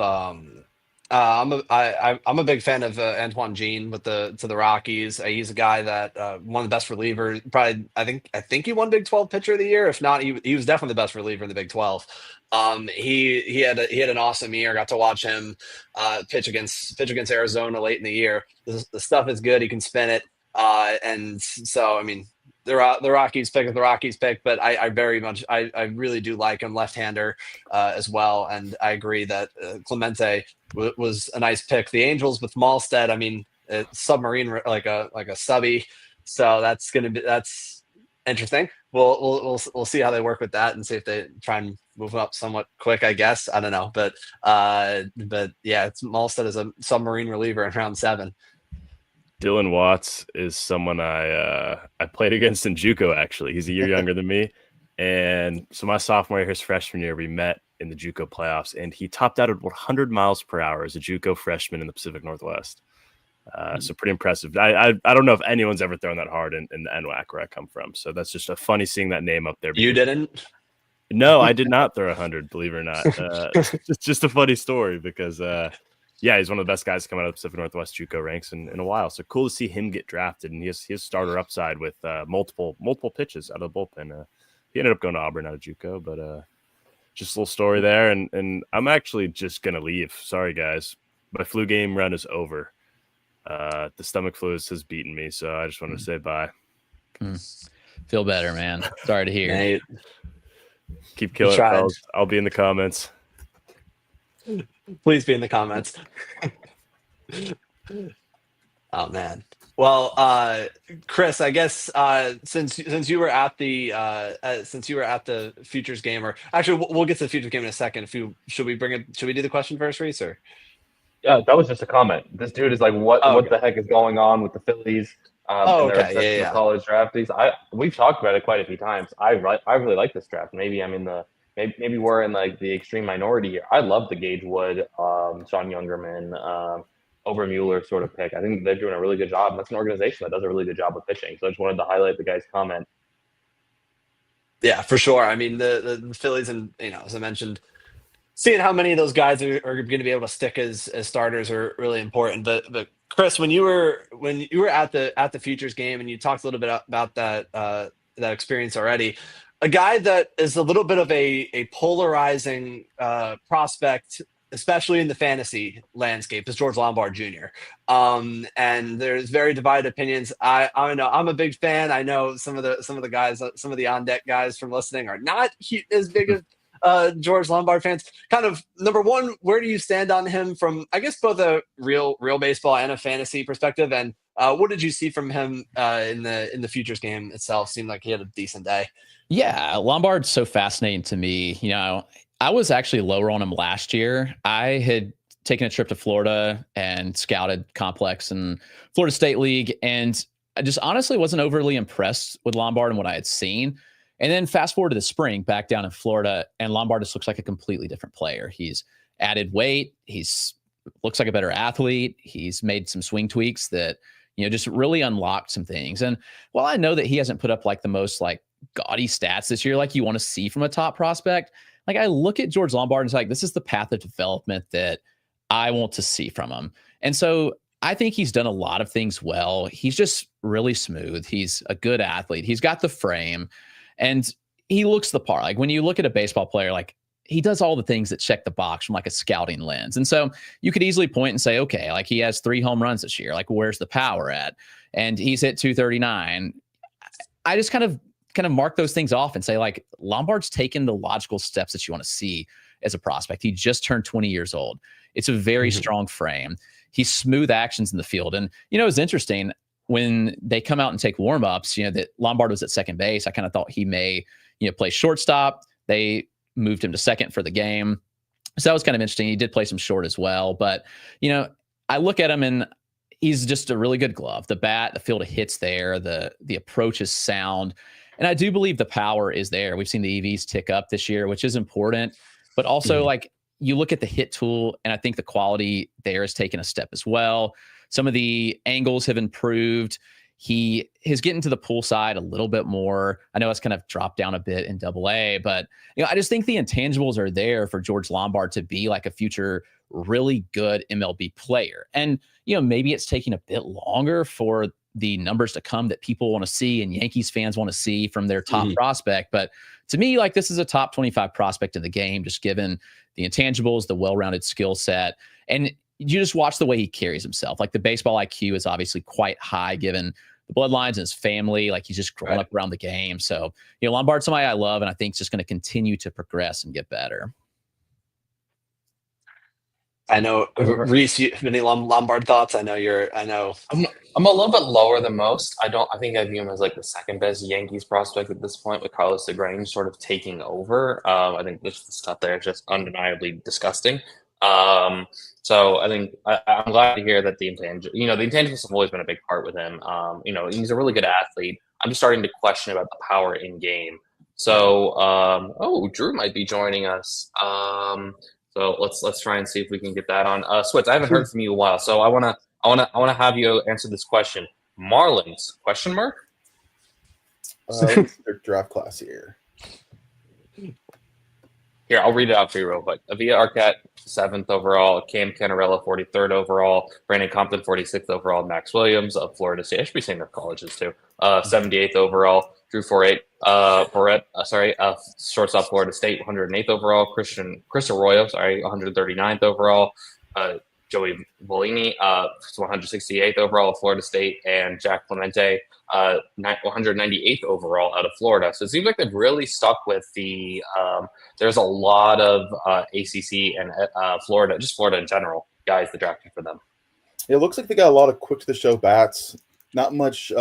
I'm a big fan of Antoine Jean to the Rockies. He's a guy that one of the best relievers. Probably, I think he won Big 12 Pitcher of the Year. If not, he was definitely the best reliever in the Big 12. He had an awesome year. Got to watch him pitch against Arizona late in the year. The stuff is good. He can spin it, and so I mean. The Rockies pick is the Rockies pick, but I really do like him, left-hander as well, and I agree that Clemente was a nice pick. The Angels with Malstead, I mean, submarine like a subby, so that's interesting. We'll see how they work with that and see if they try and move up somewhat quick. I guess I don't know, but yeah, it's Malstead as a submarine reliever in round 7. Dylan Watts is someone I played against in JUCO, actually. He's a year younger than me. And so my sophomore year, his freshman year, we met in the JUCO playoffs, and he topped out at 100 miles per hour as a JUCO freshman in the Pacific Northwest. So pretty impressive. I don't know if anyone's ever thrown that hard in the NWAC where I come from. So that's just a funny seeing that name up there. You didn't? No, I did not throw 100, believe it or not. It's just a funny story because yeah, he's one of the best guys to come out of the Pacific Northwest JUCO ranks in a while. So cool to see him get drafted, and he has starter upside with multiple pitches out of the bullpen. He ended up going to Auburn out of JUCO, but just a little story there. And I'm actually just gonna leave. Sorry guys, my flu game run is over. The stomach flu has beaten me, so I just wanted to say bye. Feel better, man. Sorry to hear. Keep killing it, fellas. I'll be in the comments. Please be in the comments. Oh man. Well, Chris, I guess since you were at the Futures game, or actually we'll get to the Futures game in a second. Should we do the question first, Reese? Or Yeah, that was just a comment. This dude is like, what okay. the heck is going on with the Phillies and their obsession with college draftees? We've talked about it quite a few times. I really like this draft. Maybe I'm in the maybe we're in like the extreme minority here. I love the Gage Wood, Sean Youngerman, Obermueller sort of pick. I think they're doing a really good job. That's an organization that does a really good job of pitching. So I just wanted to highlight the guy's comment. Yeah, for sure. I mean, the Phillies, and as I mentioned, seeing how many of those guys are going to be able to stick as starters are really important. But Chris, when you were at the Futures game, and you talked a little bit about that experience already, a guy that is a little bit of a polarizing prospect, especially in the fantasy landscape, is George Lombard Jr. And there's very divided opinions. I know I'm a big fan. I know some of the guys, some of the on deck guys from listening are not as big as George Lombard fans. Kind of, number one, where do you stand on him from, I guess, both a real baseball and a fantasy perspective? And what did you see from him in the Futures game itself? Seemed like he had a decent day. Yeah, Lombard's so fascinating to me. I was actually lower on him last year. I had taken a trip to Florida and scouted Complex and Florida State League, and I just honestly wasn't overly impressed with Lombard and what I had seen. And then fast forward to the spring, back down in Florida, and Lombard just looks like a completely different player. He's added weight. Looks like a better athlete. He's made some swing tweaks that, just really unlocked some things. And while I know that he hasn't put up like the most like gaudy stats this year, like you want to see from a top prospect, like I look at George Lombard and it's like, this is the path of development that I want to see from him. And so I think he's done a lot of things well. He's just really smooth. He's a good athlete. He's got the frame. And he looks the part. Like when you look at a baseball player, like he does all the things that check the box from like a scouting lens. And so you could easily point and say, okay, like he has 3 home runs this year. Like where's the power at? And he's hit 239. I just kind of mark those things off and say like Lombard's taken the logical steps that you want to see as a prospect. He just turned 20 years old. It's a very strong frame. He's smooth actions in the field. And, it's interesting when they come out and take warm-ups, that Lombard was at second base. I kind of thought he may, play shortstop. They moved him to second for the game. So that was kind of interesting. He did play some short as well. But, I look at him and he's just a really good glove. The bat, the field of hits there, the approach is sound. And I do believe the power is there. We've seen the EVs tick up this year, which is important. But also, like, you look at the hit tool, and I think the quality there has taken a step as well. Some of the angles have improved. He is getting to the pull side a little bit more. I know it's kind of dropped down a bit in AA, but I just think the intangibles are there for George Lombard to be like a future really good MLB player. And, maybe it's taking a bit longer for the numbers to come that people want to see and Yankees fans want to see from their top prospect. But to me, like this is a top 25 prospect in the game, just given the intangibles, the well-rounded skill set. And you just watch the way he carries himself. Like the baseball IQ is obviously quite high given the bloodlines and his family. Like he's just grown up around the game. So, Lombard's somebody I love, and I think it's just going to continue to progress and get better. I know, Reese, any Lombard thoughts? I'm a little bit lower than most. I think I view him as like the second best Yankees prospect at this point, with Carlos DeGrange sort of taking over. I think this stuff there is just undeniably disgusting. So I think I'm glad to hear that the intangibles have always been a big part with him. He's a really good athlete. I'm just starting to question about the power in game. So, Drew might be joining us. So let's try and see if we can get that on. Switz, I haven't heard from you in a while, so I wanna have you answer this question. Marlins? Question mark? Their draft class here. Here, I'll read it out for you real quick. Avia Arquette, 7th overall. Cam Canarella, 43rd overall. Brandon Compton, 46th overall. Max Williams of Florida State. I should be saying their colleges too. 78th overall. Drew Porrette, shortstop, Florida State, 108th overall. Chris Arroyo, 139th overall. Joey Volini, 168th overall, Florida State, and Jack Clemente, 198th overall out of Florida. So it seems like they've really stuck with the. There's a lot of ACC and Florida in general, guys that drafted for them. It looks like they got a lot of quick to the show bats. Not much.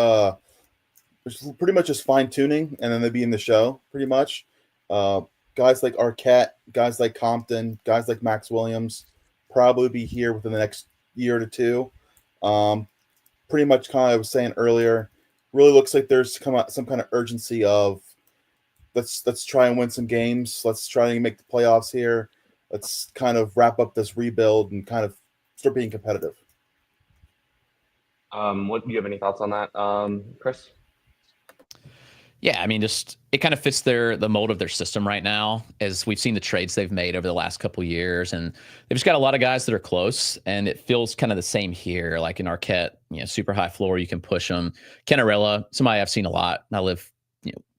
It's pretty much just fine tuning, and then they'd be in the show pretty much. Guys like Arquette, guys like Compton, guys like Max Williams probably be here within the next year to two. Pretty much, kind of I was saying earlier, really looks like there's come out some kind of urgency of let's try and win some games. Let's try and make the playoffs here. Let's kind of wrap up this rebuild and kind of start being competitive. What do you have any thoughts on that, Chris? Yeah, I mean, just it kind of fits the mold of their system right now, as we've seen the trades they've made over the last couple of years, and they've just got a lot of guys that are close, and it feels kind of the same here. Like in Arquette, super high floor, you can push them. Kenarella, somebody I've seen a lot. I live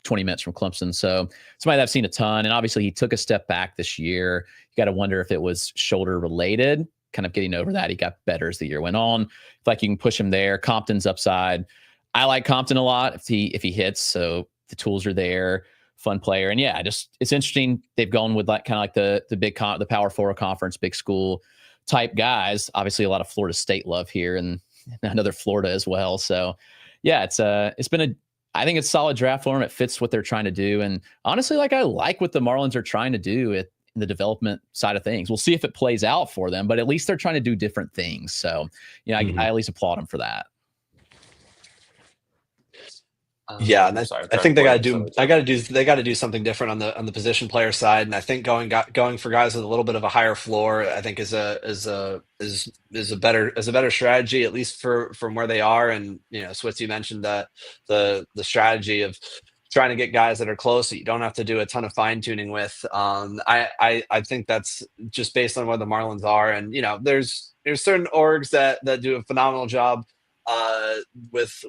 20 minutes from Clemson, so somebody that I've seen a ton. And obviously, he took a step back this year. You got to wonder if it was shoulder related. Kind of getting over that, he got better as the year went on. Feel like you can push him there. Compton's upside. I like Compton a lot if he hits. So the tools are there. Fun player, and yeah, it's interesting. They've gone with like kind of like the Power 4 conference, big school type guys. Obviously, a lot of Florida State love here, and another Florida as well. So yeah, it's been I think it's a solid draft for them. It fits what they're trying to do, and honestly, like I like what the Marlins are trying to do in the development side of things. We'll see if it plays out for them, but at least they're trying to do different things. So I at least applaud them for that. Yeah, and I think they got to do something different on the position player side, and I think going for guys with a little bit of a higher floor, I think is a better strategy, at least from where they are. And Switz, you mentioned that the strategy of trying to get guys that are close that you don't have to do a ton of fine tuning with. I think that's just based on where the Marlins are, and there's certain orgs that do a phenomenal job with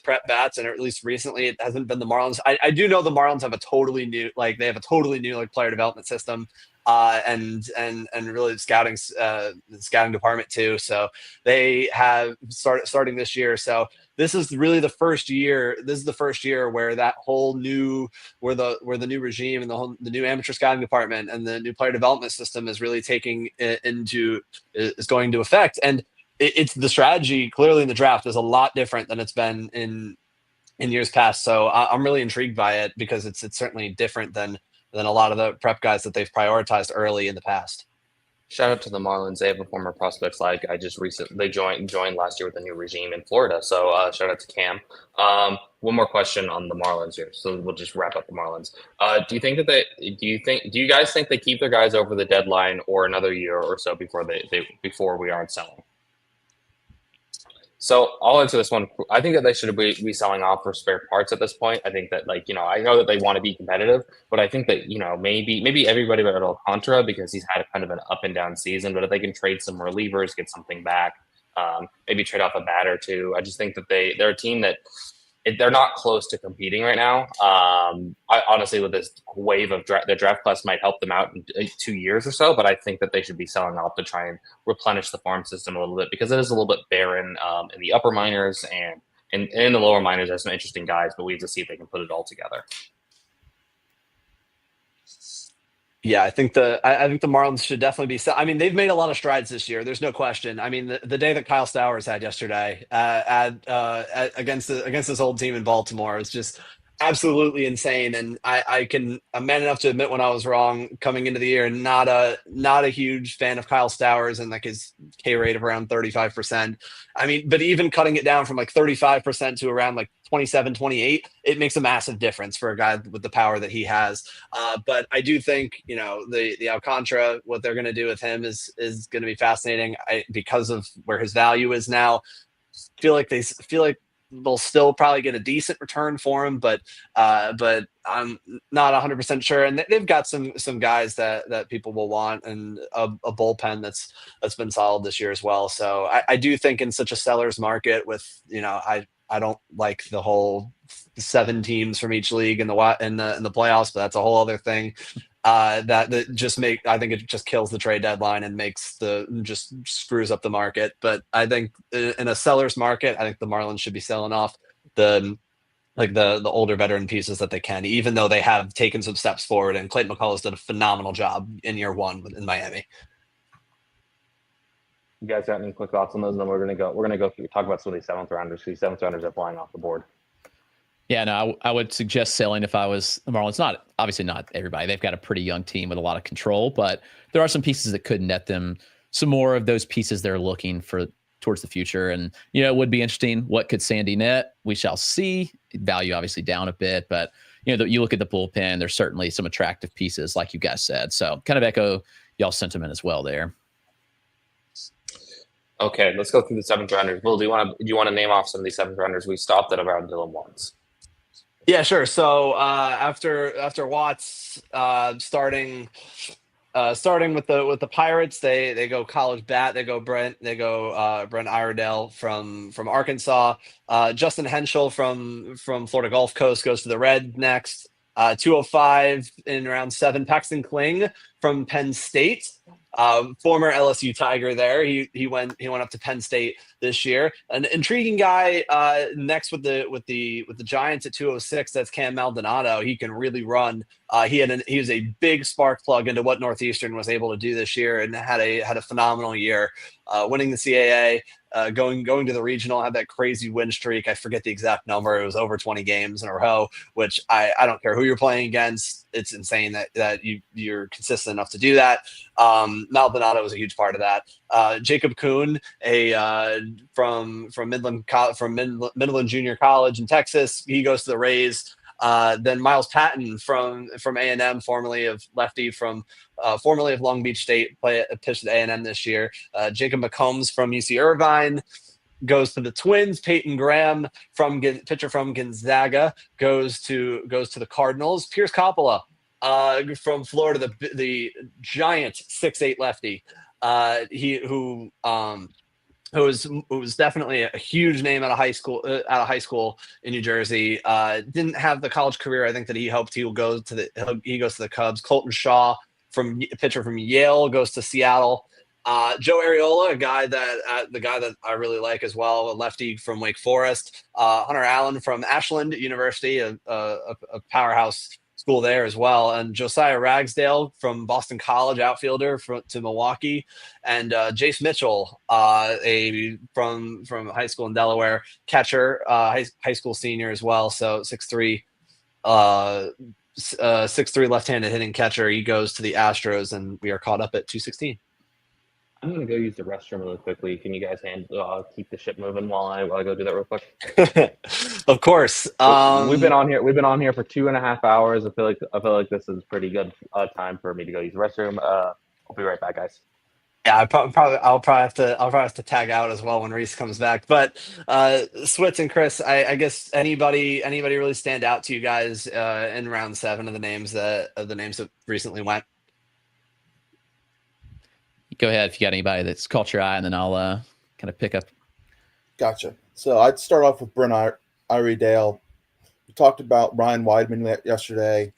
prep bats, and at least recently it hasn't been the Marlins. I do know the Marlins have a totally new player development system, and really scouting department too. So they have starting this year. So this is really the first year. This is the first year where that whole where the new regime and the new amateur scouting department and the new player development system is really is going into effect. And it's the strategy clearly in the draft is a lot different than it's been in years past. So I'm really intrigued by it because it's certainly different than a lot of the prep guys that they've prioritized early in the past. Shout out to the Marlins. They have a former prospects like they joined last year with a new regime in Florida. So shout out to Cam. One more question on the Marlins here. So we'll just wrap up the Marlins. Do you guys think they keep their guys over the deadline or another year or so before we aren't selling? So I'll answer this one. I think that they should be selling off for spare parts at this point. I think that I know that they want to be competitive, but I think that, maybe everybody but Alcantara, because he's had a kind of an up and down season, but if they can trade some relievers, get something back, maybe trade off a bat or two. I just think that they're a team that they're not close to competing right now. I honestly, with this wave of the draft class might help them out in 2 years or so, but I think that they should be selling off to try and replenish the farm system a little bit because it is a little bit barren in the upper minors, and in the lower minors there's some interesting guys, but we have to see if they can put it all together. Yeah, I think the Marlins should definitely be. I mean, they've made a lot of strides this year. There's no question. I mean, the day that Kyle Stowers had yesterday against this old team in Baltimore is just absolutely insane. And I'm man enough to admit when I was wrong coming into the year. Not a huge fan of Kyle Stowers and like his K rate of around 35%. I mean, but even cutting it down from like 35% to around like 27, 28, it makes a massive difference for a guy with the power that he has. But I do think, the Alcantara, what they're going to do with him is going to be fascinating because of where his value is now. Feel like they'll still probably get a decent return for him, but I'm not 100% sure. And they've got some guys that people will want, and a bullpen that's been solid this year as well. So I do think in such a seller's market with, I don't like the whole 7 teams from each league in the playoffs, but that's a whole other thing. I think it just kills the trade deadline and just screws up the market. But I think in a seller's market, I think the Marlins should be selling off the older veteran pieces that they can, even though they have taken some steps forward. And Clayton McCullough's done a phenomenal job in year 1 in Miami. You guys got any quick thoughts on those? And then we're gonna go through, talk about some of these seventh rounders. These seventh rounders are flying off the board. Yeah, no, I would suggest selling if I was the Marlins. Not obviously not everybody. They've got a pretty young team with a lot of control, but there are some pieces that could net them some more of those pieces they're looking for towards the future. And it would be interesting. What could Sandy net? We shall see. Value obviously down a bit, but you look at the bullpen. There's certainly some attractive pieces, like you guys said. So kind of echo y'all's sentiment as well there. Okay, let's go through the seventh rounders. Will, do you want to name off some of these seventh rounders? We stopped at around Dylan Watts. Yeah, sure. So after Watts, starting with the Pirates, they go college bat. They go Brent Iredale from Arkansas. Justin Henschel from Florida Gulf Coast goes to the Reds next. 205 in round 7. Paxton Kling from Penn State. Former LSU Tiger there. He went up to Penn State this year. An intriguing guy next with the Giants at 206. That's Cam Maldonado. He can really run. He was a big spark plug into what Northeastern was able to do this year, and had a phenomenal year, winning the CAA. Going to the regional, had that crazy win streak. I forget the exact number. It was over 20 games in a row, which I don't care who you're playing against. It's insane that you're consistent enough to do that. Maldonado was a huge part of that. Jacob Kuhn, from Midland Junior College in Texas, he goes to the Rays. Then Miles Patton from A&M, formerly of Long Beach State, pitched at A&M this year. Jacob McCombs from UC Irvine goes to the Twins. Peyton Graham, pitcher from Gonzaga, goes to the Cardinals. Pierce Coppola from Florida, the giant 6'8" lefty. Who was definitely a huge name out of high school in New Jersey. Didn't have the college career I think that he hoped he will go to. He goes to the Cubs. Colton Shaw, pitcher from Yale, goes to Seattle. Joe Areola, the guy that I really like as well, a lefty from Wake Forest. Hunter Allen from Ashland University, a powerhouse school there as well, and Josiah Ragsdale from Boston College, outfielder to Milwaukee, and Jace Mitchell, from high school in Delaware, catcher, high school senior as well. So 6'3", 6'3" left-handed hitting catcher. He goes to the Astros, and we are caught up at 216. I'm gonna go use the restroom really quickly. Can you guys keep the ship moving while I go do that real quick? Of course. We've been on here for 2.5 hours. I feel like this is pretty good time for me to go use the restroom. I'll be right back, guys. Yeah, I'll probably have to tag out as well when Reese comes back. But Switz and Chris, I guess anybody really stand out to you guys in round 7 of the names that recently went? Go ahead if you got anybody that's caught your eye, and then I'll kind of pick up. Gotcha. So I'd start off with Brent Iredale. We talked about Ryan Weidman yesterday.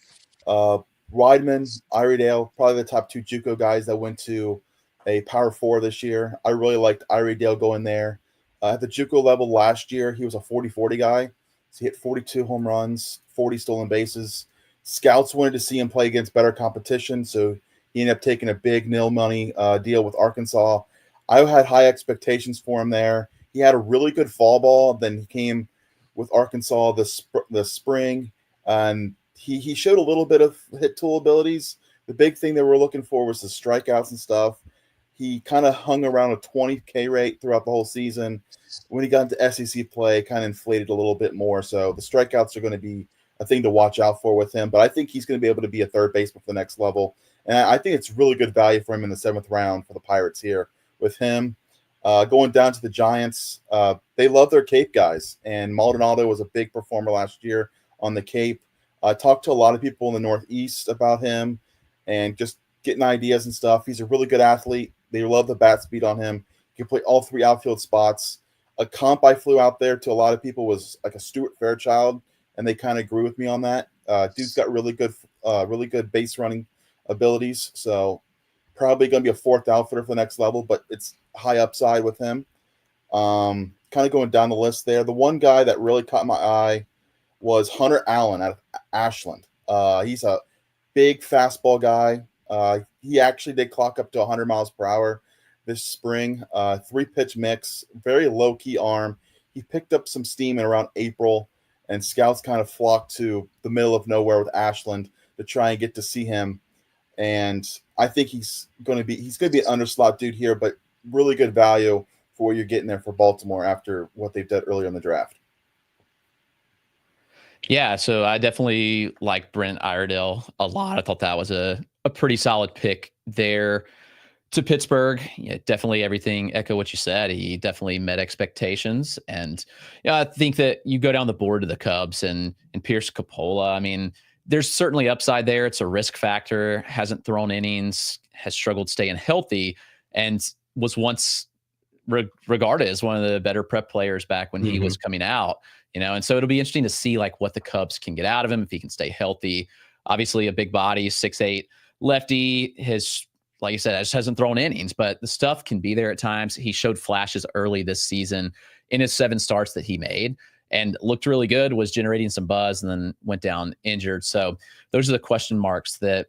Weidman, Iredale, probably the top 2 JUCO guys that went to a Power 4 this year. I really liked Iredale going there. At the JUCO level last year, he was a 40-40 guy. So he hit 42 home runs, 40 stolen bases. Scouts wanted to see him play against better competition, so he ended up taking a big nil money deal with Arkansas. I had high expectations for him there. He had a really good fall ball. Then he came with Arkansas the spring, and he showed a little bit of hit tool abilities. The big thing that we're looking for was the strikeouts and stuff. He kind of hung around a 20 K rate throughout the whole season. When he got into SEC play, kind of inflated a little bit more. So the strikeouts are going to be a thing to watch out for with him. But I think he's going to be able to be a third baseman for the next level. And I think it's really good value for him in the 7th round for the Pirates here with him. Going down to the Giants, they love their Cape guys. And Maldonado was a big performer last year on the Cape. I talked to a lot of people in the Northeast about him and just getting ideas and stuff. He's a really good athlete. They love the bat speed on him. He can play all 3 outfield spots. A comp I flew out there to a lot of people was like a Stuart Fairchild, and they kind of agree with me on that. Dude's got really good base running abilities, so probably going to be a 4th outfitter for the next level, but it's high upside with him. Kind of going down the list there. The one guy that really caught my eye was Hunter Allen out of Ashland. He's a big fastball guy. He actually did clock up to 100 miles per hour this spring. 3-pitch mix, very low-key arm. He picked up some steam in around April, and scouts kind of flocked to the middle of nowhere with Ashland to try and get to see him. And I think he's going to be an underslot dude here, but really good value for what you're getting there for Baltimore after what they've done earlier in the draft. Yeah, so I definitely like Brent Iredale a lot. I thought that was a pretty solid pick there to Pittsburgh. Yeah, definitely everything echo what you said. He definitely met expectations. And yeah, I think that you go down the board to the Cubs and Pierce Capola. I mean, there's certainly upside there. It's a risk factor, hasn't thrown innings, has struggled staying healthy, and was once regarded as one of the better prep players back when he was coming out. And so it'll be interesting to see like what the Cubs can get out of him if he can stay healthy. Obviously a big body, 6'8", lefty. His, like you said, just hasn't thrown innings, but the stuff can be there at times. He showed flashes early this season in his 7 starts that he made and looked really good, was generating some buzz, and then went down injured. So those are the question marks that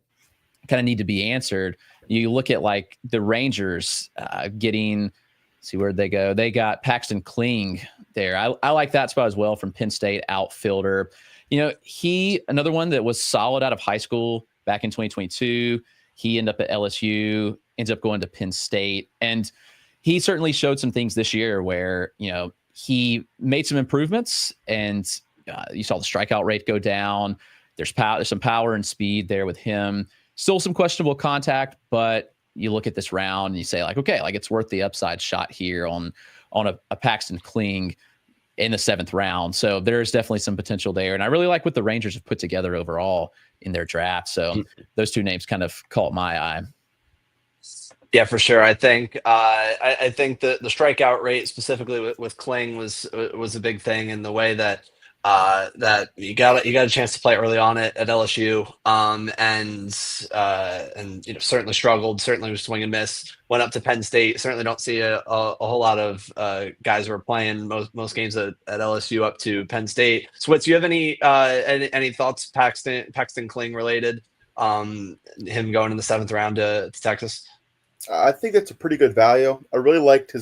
kind of need to be answered. You look at like the Rangers getting, see where'd they go? They got Paxton Kling there. I like that spot as well from Penn State outfielder. He, another one that was solid out of high school back in 2022. He ended up at LSU, ends up going to Penn State. And he certainly showed some things this year where, he made some improvements, and you saw the strikeout rate go down. There's some power and speed there with him. Still some questionable contact, but you look at this round and you say like, okay, like it's worth the upside shot here on a Paxton Kling in the 7th round. So there's definitely some potential there. And I really like what the Rangers have put together overall in their draft. So those 2 names kind of caught my eye. Yeah, for sure. I think I think the strikeout rate specifically with Kling was a big thing in the way that that you got a chance to play early on at LSU, and certainly struggled, certainly was swing and miss. Went up to Penn State. Certainly don't see a whole lot of guys who are playing most games at LSU up to Penn State. Switz, do you have any thoughts Paxton Kling related? Him going in the 7th round to Texas. I think that's a pretty good value. I really liked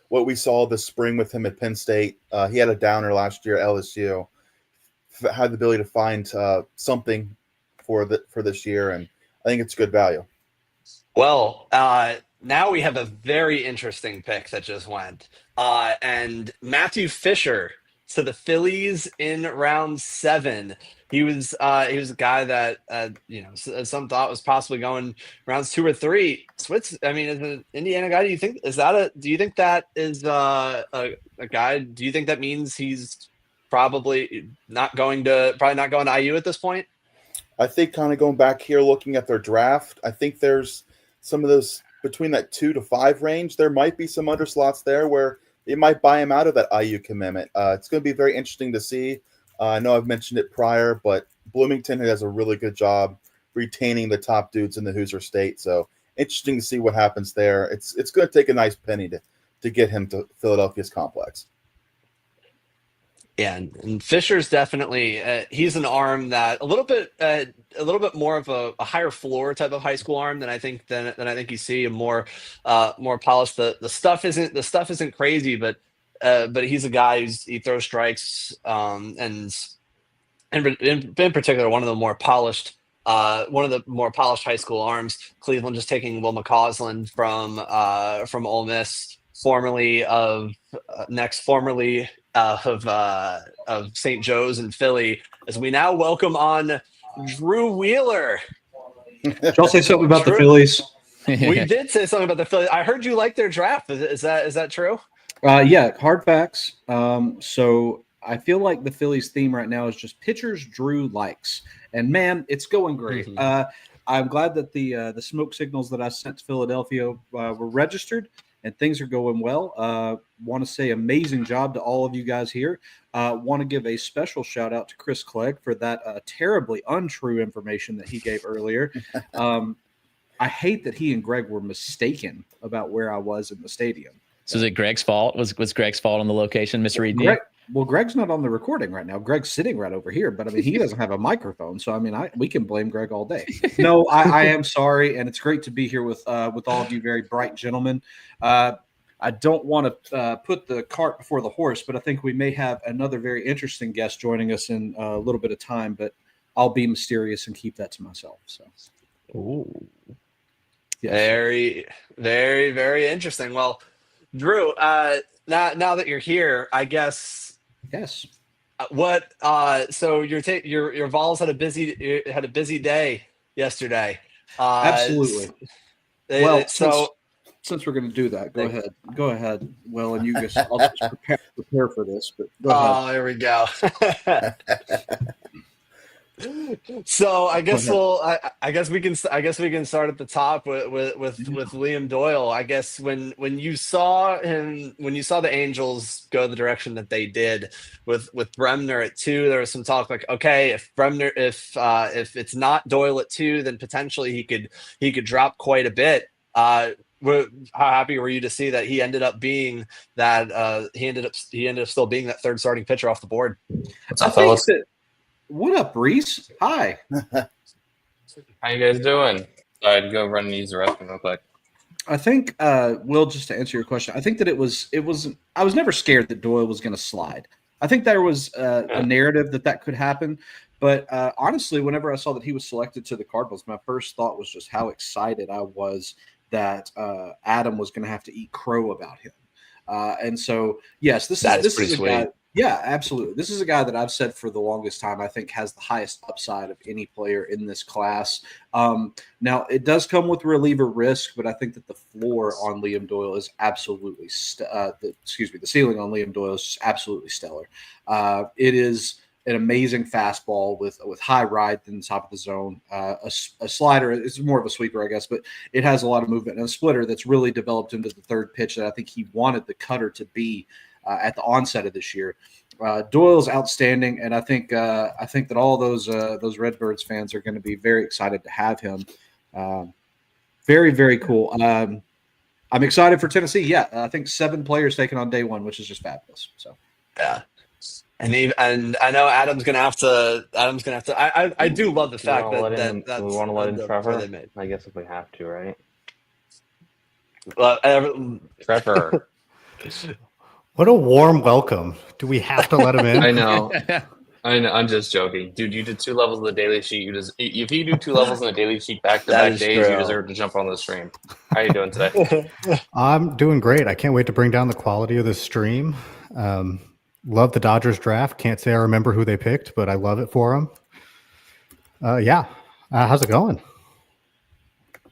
what we saw this spring with him at Penn State. He had a downer last year at LSU. Had the ability to find something for this year, and I think it's good value. Well, now we have a very interesting pick that just went, and Matthew Fisher to the Phillies in round 7. He was a guy that some thought was possibly going rounds 2 or 3. Switz, I mean, as an Indiana guy, do you think that is a guy? Do you think that means he's probably not going to IU at this point? I think kind of going back here, looking at their draft, I think there's some of those between that 2 to 5 range. There might be some underslots there where it might buy him out of that IU commitment. It's going to be very interesting to see. I know I've mentioned it prior, but Bloomington does a really good job retaining the top dudes in the Hoosier State. So interesting to see what happens there. It's going to take a nice penny to get him to Philadelphia's complex. Yeah, and Fisher's definitely he's an arm that a little bit more of a higher floor type of high school arm than I think you see, a more polished. The stuff isn't crazy, but he's a guy he throws strikes, and in particular one of the more polished high school arms. Cleveland just taking Will McCausland from Ole Miss, formerly of St. Joe's in Philly, as we now welcome on Drew Wheeler. Did y'all say something about the Phillies? We did say something about the Phillies. I heard you like their draft. Is that true? Yeah, hard facts. So I feel like the Phillies theme right now is just pitchers Drew likes, and man, it's going great. I'm glad that the smoke signals that I sent to Philadelphia were registered, and things are going well. Want to say amazing job to all of you guys here. Want to give a special shout out to Chris Clegg for that terribly untrue information that he gave earlier. I hate that he and Greg were mistaken about where I was in the stadium. So is it Greg's fault? Was Greg's fault on the location misreading you? Well, Greg's not on the recording right now. Greg's sitting right over here, but I mean, he doesn't have a microphone, so I mean, we can blame Greg all day. No, I am sorry, and it's great to be here with all of you, very bright gentlemen. I don't want to put the cart before the horse, but I think we may have another very interesting guest joining us in a little bit of time. But I'll be mysterious and keep that to myself. So, ooh, yes. Very, very, very interesting. Well, Drew, now that you're here, I guess. Yes. What? So your Vols had a busy day yesterday. Absolutely. Well, since we're going to do that, go ahead. Well, and you guys, I'll just prepare for this. But go ahead. Oh, here we go. So I guess I guess we can start at the top with Liam Doyle. I guess when you saw the Angels go the direction that they did with Bremner at 2, there was some talk like, okay, if Bremner if it's not Doyle at 2, then potentially he could drop quite a bit. How happy were you to see that he ended up being that he ended up still being that third starting pitcher off the board? What's up, fellas? What up, Reese? Hi. How you guys doing? I'd go run and use the restroom real quick. I think, Will, just to answer your question, I think that it was. I was never scared that Doyle was going to slide. I think there was a narrative that could happen. But honestly, whenever I saw that he was selected to the Cardinals, my first thought was just how excited I was that Adam was going to have to eat crow about him. And so, yes, this is a guy. Yeah, absolutely. This is a guy that I've said for the longest time I think has the highest upside of any player in this class. Now, it does come with reliever risk, but I think that the floor on Liam Doyle is absolutely the ceiling on Liam Doyle is just absolutely stellar. It is an amazing fastball with high ride in the top of the zone. A slider is more of a sweeper, I guess, but it has a lot of movement, and a splitter that's really developed into the third pitch that I think he wanted the cutter to be at the onset of this year. Doyle's outstanding, and I think that all those Redbirds fans are going to be very excited to have him. Very, very cool. I'm excited for Tennessee. Yeah, I think 7 players taken on day 1, which is just fabulous. So yeah. And I know Adam's gonna have to. I do love the fact that we want to let in Trevor. I guess if we have to, right? Trevor. What a warm welcome. Do we have to let him in? I know. I'm just joking, dude. You did 2 levels of the daily sheet. If you do 2 levels in the daily sheet back-to-back days, you deserve to jump on the stream. How are you doing today? I'm doing great. I can't wait to bring down the quality of this stream. Love the Dodgers draft. Can't say I remember who they picked, but I love it for them. How's it going?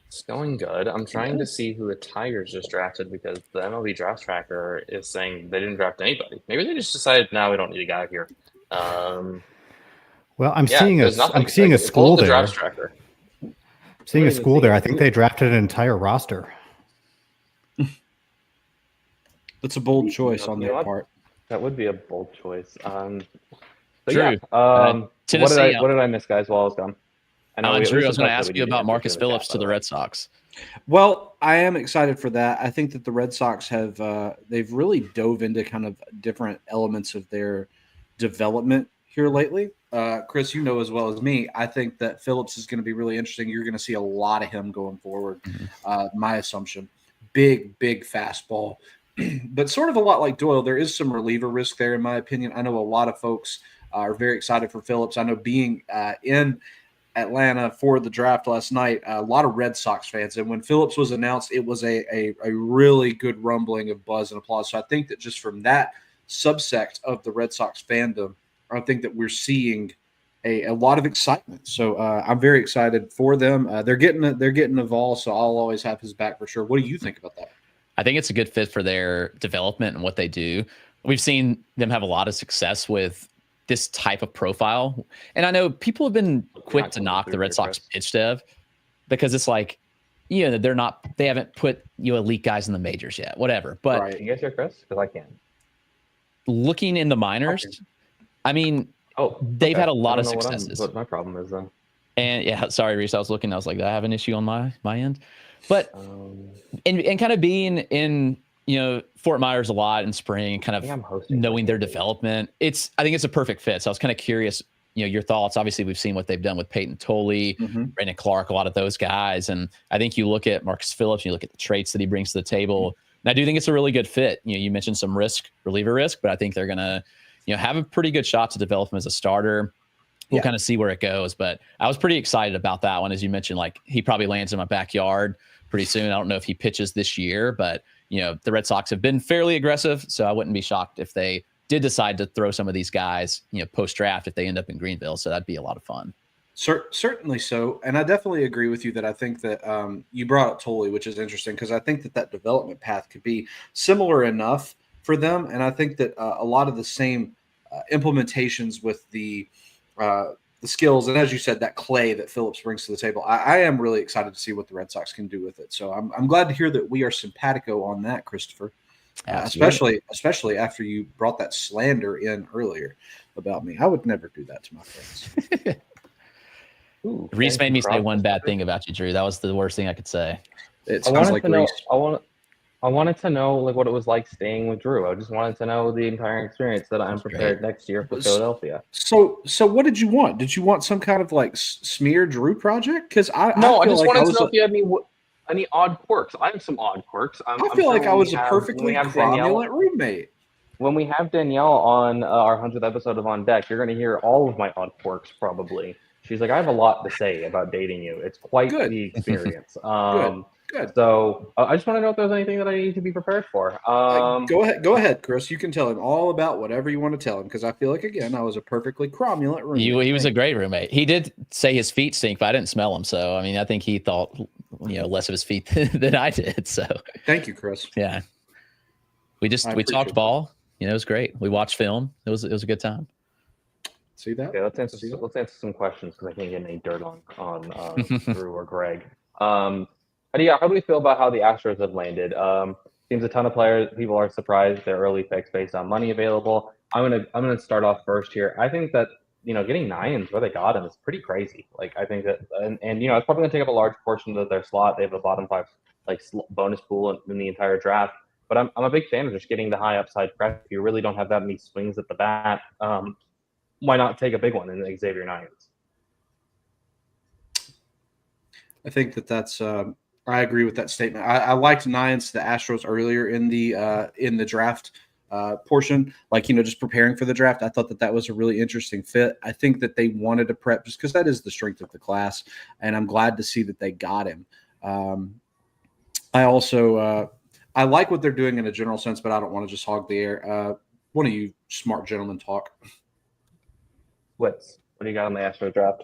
It's going good. I'm trying to see who the Tigers just drafted because the MLB Draft Tracker is saying they didn't draft anybody. Maybe they just decided, now we don't need a guy here. Well, I'm seeing a school there. Draft Tracker. I'm seeing a school there. I think they drafted an entire roster. That's a bold choice on their part. That would be a bold choice. True. What did I miss, guys, while I was gone? Drew, I was going to ask you about Marcus Phillips to the Red Sox. Well, I am excited for that. I think that the Red Sox have they've really dove into kind of different elements of their development here lately. Chris, you know as well as me, I think that Phillips is going to be really interesting. You're going to see a lot of him going forward. My assumption, big fastball. But sort of a lot like Doyle, there is some reliever risk there, in my opinion. I know a lot of folks are very excited for Phillips. I know being in Atlanta for the draft last night, a lot of Red Sox fans. And when Phillips was announced, it was a really good rumbling of buzz and applause. So I think that just from that subsect of the Red Sox fandom, I think that we're seeing a lot of excitement. So I'm very excited for them. They're getting a Vol, so I'll always have his back for sure. What do you think about that? I think it's a good fit for their development and what they do. We've seen them have a lot of success with this type of profile. And I know people have been quick to knock the Red Sox pitch dev because it's like, they haven't put elite guys in the majors yet, whatever. But right. You guys hear Chris? Because I can. Looking in the minors, I mean, they've had a lot of successes. What my problem is then. And sorry, Reese, I was like, do I have an issue on my end? But and kind of being in Fort Myers a lot in spring and kind I think I'm of hosting knowing their development. I think it's a perfect fit. So I was kind of curious, your thoughts. Obviously, we've seen what they've done with Peyton Tolley, Brandon Clark, a lot of those guys. And I think you look at Marcus Phillips, you look at the traits that he brings to the table. And I do think it's a really good fit. You mentioned some reliever risk, but I think they're going to, have a pretty good shot to develop him as a starter. We'll kind of see where it goes. But I was pretty excited about that one. As you mentioned, like he probably lands in my backyard pretty soon. I don't know if he pitches this year, but the Red Sox have been fairly aggressive. So I wouldn't be shocked if they did decide to throw some of these guys, post draft if they end up in Greenville. So that'd be a lot of fun. Certainly so. And I definitely agree with you that I think that you brought up Tolley, which is interesting because I think that development path could be similar enough for them. And I think that a lot of the same implementations with the skills, and as you said, that clay that Phillips brings to the table, I am really excited to see what the Red Sox can do with it. So I'm glad to hear that we are simpatico on that, Christopher. Especially after you brought that slander in earlier about me. I would never do that to my friends. Ooh, Reese made me say one bad thing about you, Drew. That was the worst thing I could say. It sounds like Reese. I wanted to know what it was like staying with Drew. I just wanted to know the entire experience that I'm prepared next year for Philadelphia. So what did you want? Did you want some kind of smear Drew project? Because I just wanted to know if you had any odd quirks. I have some odd quirks. I feel like I was a perfectly cromulent roommate. When we have Danielle on our 100th episode of On Deck, you're going to hear all of my odd quirks probably. She's like, I have a lot to say about dating you. It's quite the experience. Good. So I just want to know if there's anything that I need to be prepared for. Go ahead, Chris. You can tell him all about whatever you want to tell him because I feel like, again, I was a perfectly cromulent roommate. He was a great roommate. He did say his feet stink, but I didn't smell them. So, I mean, I think he thought, less of his feet than I did. So thank you, Chris. Yeah. We talked ball. It was great. We watched film. It was a good time. See that? Okay, let's answer some questions because I can't get any dirt on Drew or Greg. How do we feel about how the Astros have landed? Seems a ton of people are surprised their early picks based on money available. I'm gonna start off first here. I think that getting Nyans where they got him is pretty crazy. Like I think that and it's probably gonna take up a large portion of their slot. They have a bottom 5 bonus pool in the entire draft. But I'm a big fan of just getting the high upside press. If you really don't have that many swings at the bat, why not take a big one in Xavier Nyans? I think that's. I agree with that statement. I liked Nyans to the Astros earlier in the draft portion, just preparing for the draft. I thought that was a really interesting fit. I think that they wanted to prep just because that is the strength of the class, and I'm glad to see that they got him. I also I like what they're doing in a general sense, but I don't want to just hog the air. One of you smart gentlemen talk. What do you got on the Astros draft?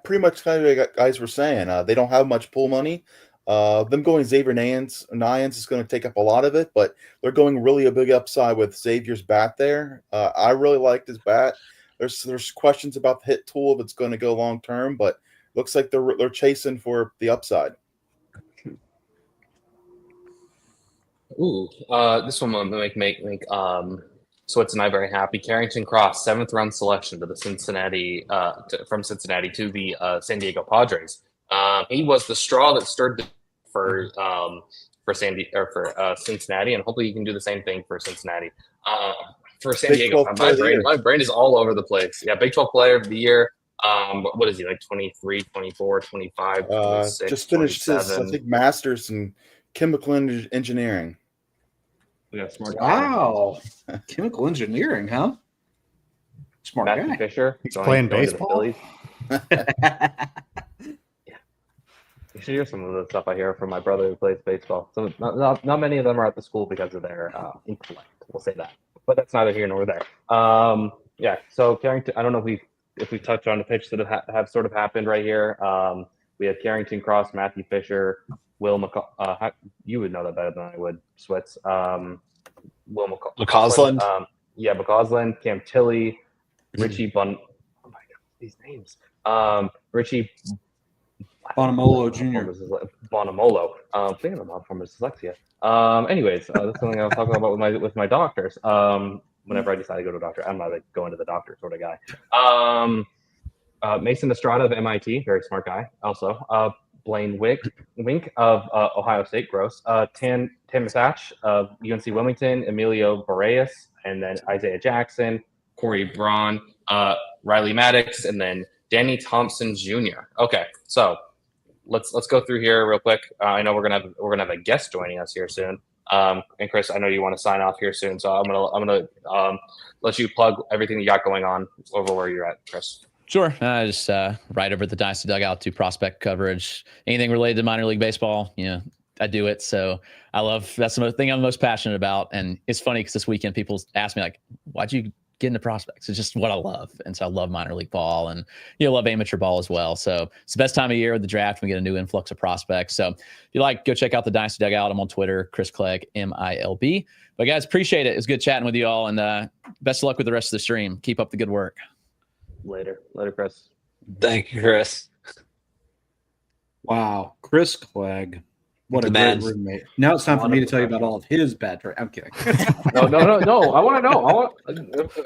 Pretty much kind of like guys were saying. They don't have much pool money. Them going Xavier Nyans is going to take up a lot of it, but they're going really a big upside with Xavier's bat there. I really liked his bat. There's questions about the hit tool if it's going to go long term, but looks like they're chasing for the upside. Ooh, this one will make Switz and I very happy. Carrington Cross, 7th round selection to the Cincinnati from Cincinnati to the San Diego Padres. He was the straw that stirred for Cincinnati, and hopefully he can do the same thing for Cincinnati. For San Diego, my brain is all over the place. Yeah, Big 12 Player of the Year. What is he, 23, 24, 25, 26, just finished 27. his, I think, master's in chemical engineering. Yeah, smart guy. Wow. Chemical engineering, huh? Smart Matthew guy. Fisher. He's playing baseball. Yeah. You should hear some of the stuff I hear from my brother who plays baseball. So not many of them are at the school because of their intellect. We'll say that. But that's neither here nor there. Yeah, so Carrington, I don't know if we touched on the pitch that have sort of happened right here. We have Carrington Cross, Matthew Fisher, Will you would know that better than I would, Switz. Will McCausland. McCausland, Cam Tilley, Richie Oh my God, these names. Richie Bonamolo Jr. Bonamolo. Thinking about form of dyslexia. Anyways, that's something I was talking about with my doctors. Whenever I decide to go to a doctor, I'm not going to the doctor sort of guy. Mason Estrada of MIT, very smart guy. Also, Blaine Wink of Ohio State, gross. Tim Thatch of UNC Wilmington, Emilio Boreas, and then Isaiah Jackson, Corey Braun, Riley Maddox, and then Danny Thompson Jr. Okay, so let's go through here real quick. I know we're gonna have a guest joining us here soon. And Chris, I know you want to sign off here soon, so I'm gonna let you plug everything you got going on over where you're at, Chris. Sure. I just right over at the Dynasty Dugout to prospect coverage, anything related to minor league baseball. I do it. So that's the thing I'm most passionate about. And it's funny because this weekend people ask me like, why'd you get into prospects? It's just what I love. And so I love minor league ball and, love amateur ball as well. So it's the best time of year with the draft. We get a new influx of prospects. So if you like, go check out the Dynasty Dugout. I'm on Twitter, Chris Clegg, MILB. But guys, appreciate it. It was good chatting with you all. And best of luck with the rest of the stream. Keep up the good work. Later, Chris. Thank you, Chris. Wow, Chris Clegg. What a Man. great roommate. Now it's time for me to tell you about all of his bad trade. I'm kidding. No. I want to know.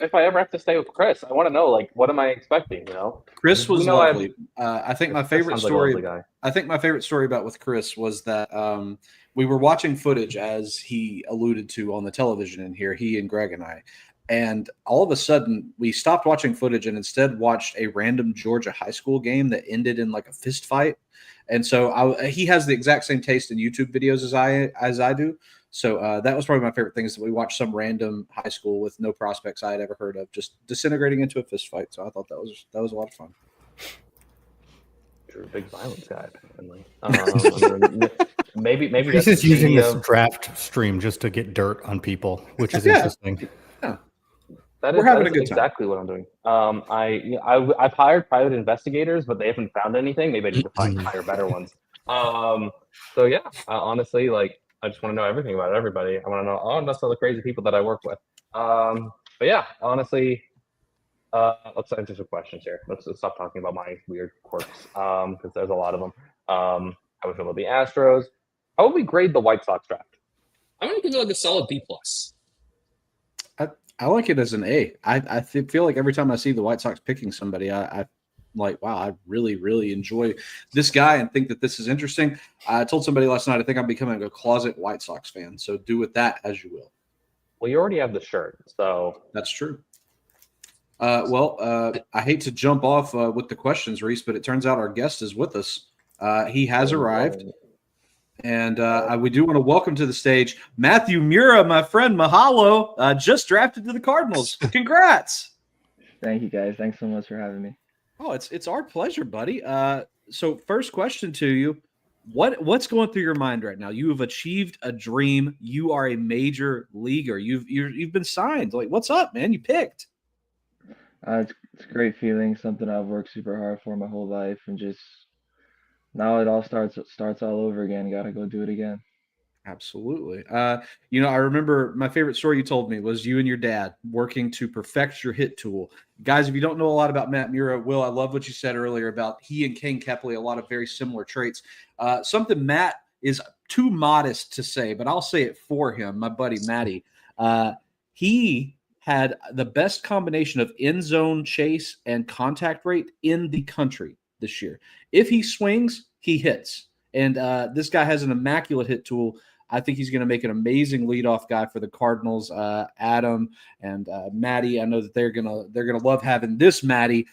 If I ever have to stay with Chris, I want to know, like, what am I expecting? Chris was lovely. I think my Chris favorite sounds like a story. lovely guy. I think my favorite story about with Chris was that we were watching footage, as he alluded to on the television in here. He and Greg and I. And all of a sudden, we stopped watching footage and instead watched a random Georgia high school game that ended in like a fist fight. And so he has the exact same taste in YouTube videos as I do. So that was probably my favorite thing, is that we watched some random high school with no prospects I had ever heard of just disintegrating into a fist fight. So I thought that was a lot of fun. You're a big violence guy, apparently. Maybe Chris is using this draft stream just to get dirt on people, which is interesting. Yeah. We're having a good time. Exactly what I'm doing. I've hired private investigators, but they haven't found anything. Maybe I need to hire better ones. So yeah, honestly, like, I just want to know everything about everybody. I want to know that's all the crazy people that I work with. But yeah, honestly, let's answer some questions here. Let's stop talking about my weird quirks, because there's a lot of them. How we feel about the Astros? How would we grade the White Sox draft? I'm going to give it like a solid B+. I like it as an A. I feel like every time I see the White Sox picking somebody, I like, wow, I really, really enjoy this guy and think that this is interesting. I told somebody last night, I think I'm becoming a closet White Sox fan. So do with that as you will. Well, you already have the shirt, so that's true. I hate to jump off with the questions, Reese, but it turns out our guest is with us. He has arrived. And we do want to welcome to the stage Matthew Mura, my friend. Mahalo, just drafted to the Cardinals. Congrats! Thank you, guys. Thanks so much for having me. Oh, it's our pleasure, buddy. So first question to you: what's going through your mind right now? You have achieved a dream. You are a major leaguer. You've been signed. Like, what's up, man? You picked. It's a great feeling. Something I've worked super hard for my whole life, and just. Now it all starts all over again. Got to go do it again. Absolutely. I remember my favorite story you told me was you and your dad working to perfect your hit tool. Guys, if you don't know a lot about Matt Mura, Will, I love what you said earlier about he and Kane Kepley, a lot of very similar traits. Something Matt is too modest to say, but I'll say it for him, my buddy Matty. He had the best combination of end zone chase and contact rate in the country this year. If he swings, he hits. And this guy has an immaculate hit tool. I think he's going to make an amazing leadoff guy for the Cardinals. Adam and Matty, I know that they're gonna love having this Matty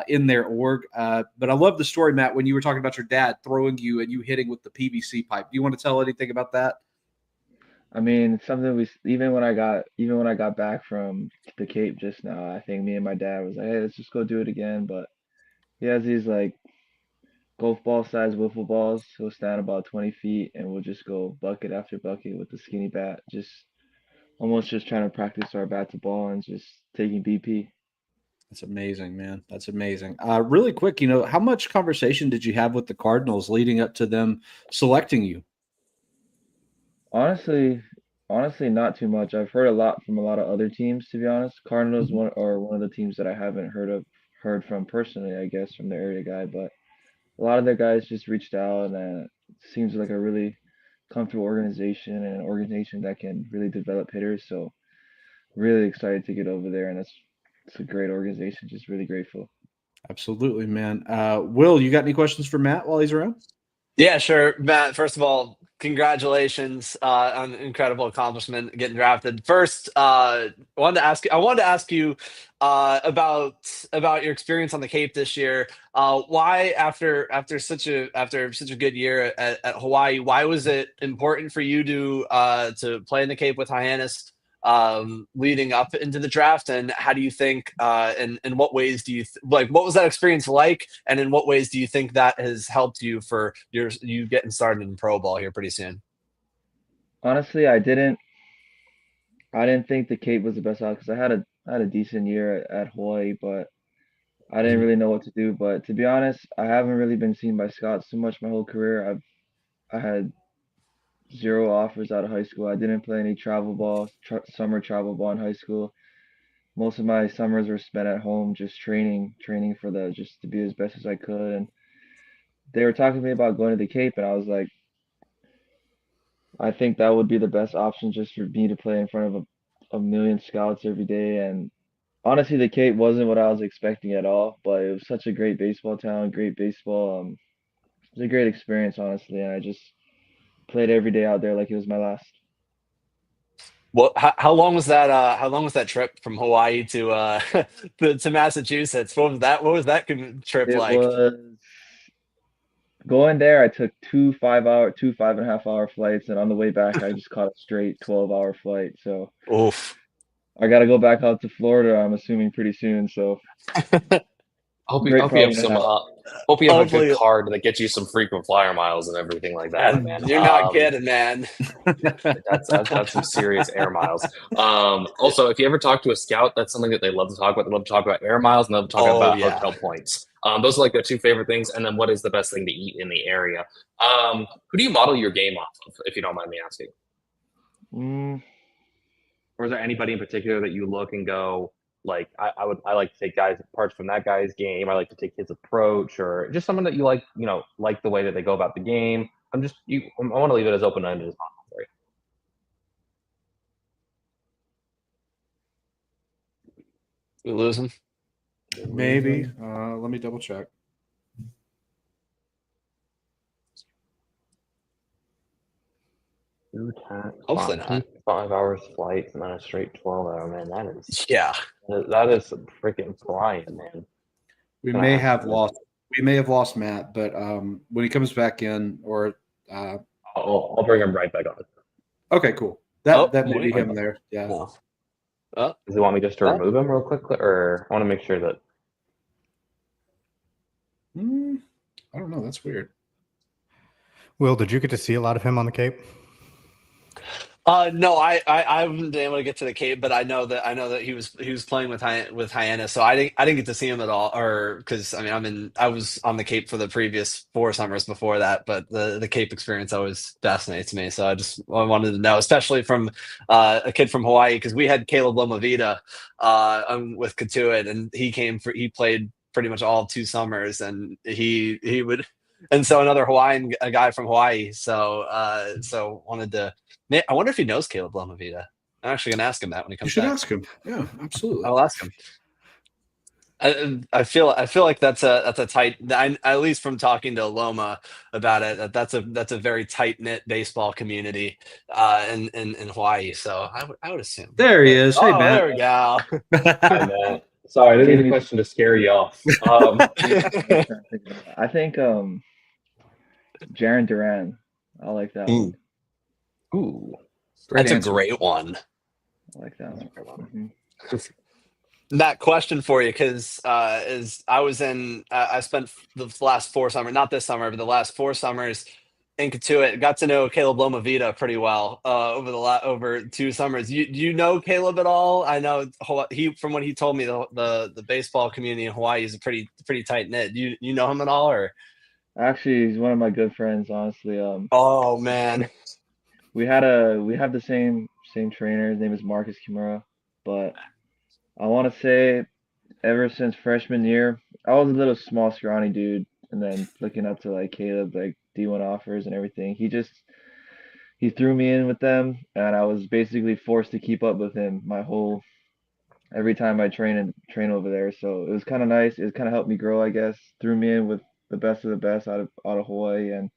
in their org. But I love the story, Matt, when you were talking about your dad throwing you and you hitting with the PVC pipe. Do you want to tell anything about that? I mean, something even when I got back from the Cape just now, I think me and my dad was like, hey, let's just go do it again. But he has these like golf ball size wiffle balls. He'll stand about 20 feet and we'll just go bucket after bucket with the skinny bat, just almost just trying to practice our bat to ball and just taking BP. That's amazing, man. That's amazing. Really quick, how much conversation did you have with the Cardinals leading up to them selecting you? Honestly, not too much. I've heard a lot from a lot of other teams, to be honest. Cardinals one of the teams that I haven't heard from personally, I guess, from the area guy, but a lot of their guys just reached out, and it seems like a really comfortable organization and an organization that can really develop hitters. So really excited to get over there, and it's a great organization. Just really grateful. Absolutely, man. Will, you got any questions for Matt while he's around? Yeah, sure, Matt. First of all, congratulations on an incredible accomplishment getting drafted. First, I wanted to ask you about your experience on the Cape this year. Why, after such a good year at Hawaii, why was it important for you to play in the Cape with Hyannis leading up into the draft? And how do you think, in what ways do you like, what was that experience like, and in what ways do you think that has helped you for you getting started in pro ball here pretty soon? Honestly, I didn't think the Cape was the best out because I had a decent year at Hawaii, but I didn't Mhm. really know what to do. But to be honest, I haven't really been seen by scouts too much my whole career. I had zero offers out of high school. I didn't play any travel ball, summer travel ball in high school. Most of my summers were spent at home just training for the just to be as best as I could. And they were talking to me about going to the Cape, and I was like, I think that would be the best option just for me to play in front of a million scouts every day. And honestly, the Cape wasn't what I was expecting at all, but it was such a great baseball town, great baseball. It was a great experience, honestly, and I just played every day out there like it was my last. Well, how long was that? How long was that trip from Hawaii to to Massachusetts? What was that trip It like? was going there. I took two 5.5 hour flights, and on the way back, I just caught a straight 12-hour flight. So Oof. I got to go back out to Florida. I'm assuming pretty soon. So great Hope you have problem to some. have. Hope you have a good Hopefully, card that gets you some frequent flyer miles and everything like that, man. you're not kidding, man. That's some serious air miles. Also, if you ever talk to a scout, that's something that they love to talk about. They love to talk about air miles and they love to talk Oh about yeah. hotel points. Those are like their two favorite things. And then what is the best thing to eat in the area? Who do you model your game off of, if you don't mind me asking? Mm, Or is there anybody in particular that you look and go, like, I like to take guys parts from that guy's game. I like to take his approach, or just someone that you like the way that they go about the game. I want to leave it as open ended as possible for you. We losing? Maybe. Let me double check. Hopefully not. 5 hours flights and then a straight 12-hour, man. Yeah. That is some freaking flying, man. We Gonna may have have to- lost. We may have lost Matt, but when he comes back in, or I'll bring him right back on. okay, cool. That Oh, that may be wait. him there. Yeah. No. Oh, Does he want me just to remove him real quick, or I want to make sure that I don't know. That's weird. Will, did you get to see a lot of him on the Cape? no, I haven't been able to get to the Cape, but I know that he was playing with Hyannis, so I didn't get to see him at all, or because I mean I was on the Cape for the previous 4 summers before that, but the Cape experience always fascinates me, so I wanted to know, especially from a kid from Hawaii, because we had Caleb Lomavita with Katuitt, and he played pretty much all 2 summers, and he would. And so another a guy from Hawaii. So wanted to. I wonder if he knows Caleb Lomavita. I'm actually gonna ask him that when he You comes should back. ask him. Yeah, absolutely. I'll ask him. I feel like that's a tight. At least from talking to Loma about it, that's a very tight knit baseball community in Hawaii. So I would assume. There he is. Hey, Oh, Matt. there we go. Hi, Matt. Sorry, I didn't need a question to scare you off. I think Jaron Duran. I like that one. Ooh, That's answer. a great one. I like that one. That question for you, because is I spent the last 4 summers, not this summer, but the last 4 summers in Katuitt. Got to know Caleb Lomavita pretty well over 2 summers. Do you know Caleb at all? I know from what he told me, the baseball community in Hawaii is a pretty tight knit. You know him at all, or? Actually, he's one of my good friends. Honestly, Oh man. we have the same trainer. His name is Marcus Kimura, but I want to say ever since freshman year, I was a little small, scrawny dude, and then looking up to like Caleb, like D1 offers and everything. He threw me in with them, and I was basically forced to keep up with him every time I train over there. So it was kind of nice. It kind of helped me grow, I guess. Threw me in with the best of the best out of Hawaii, and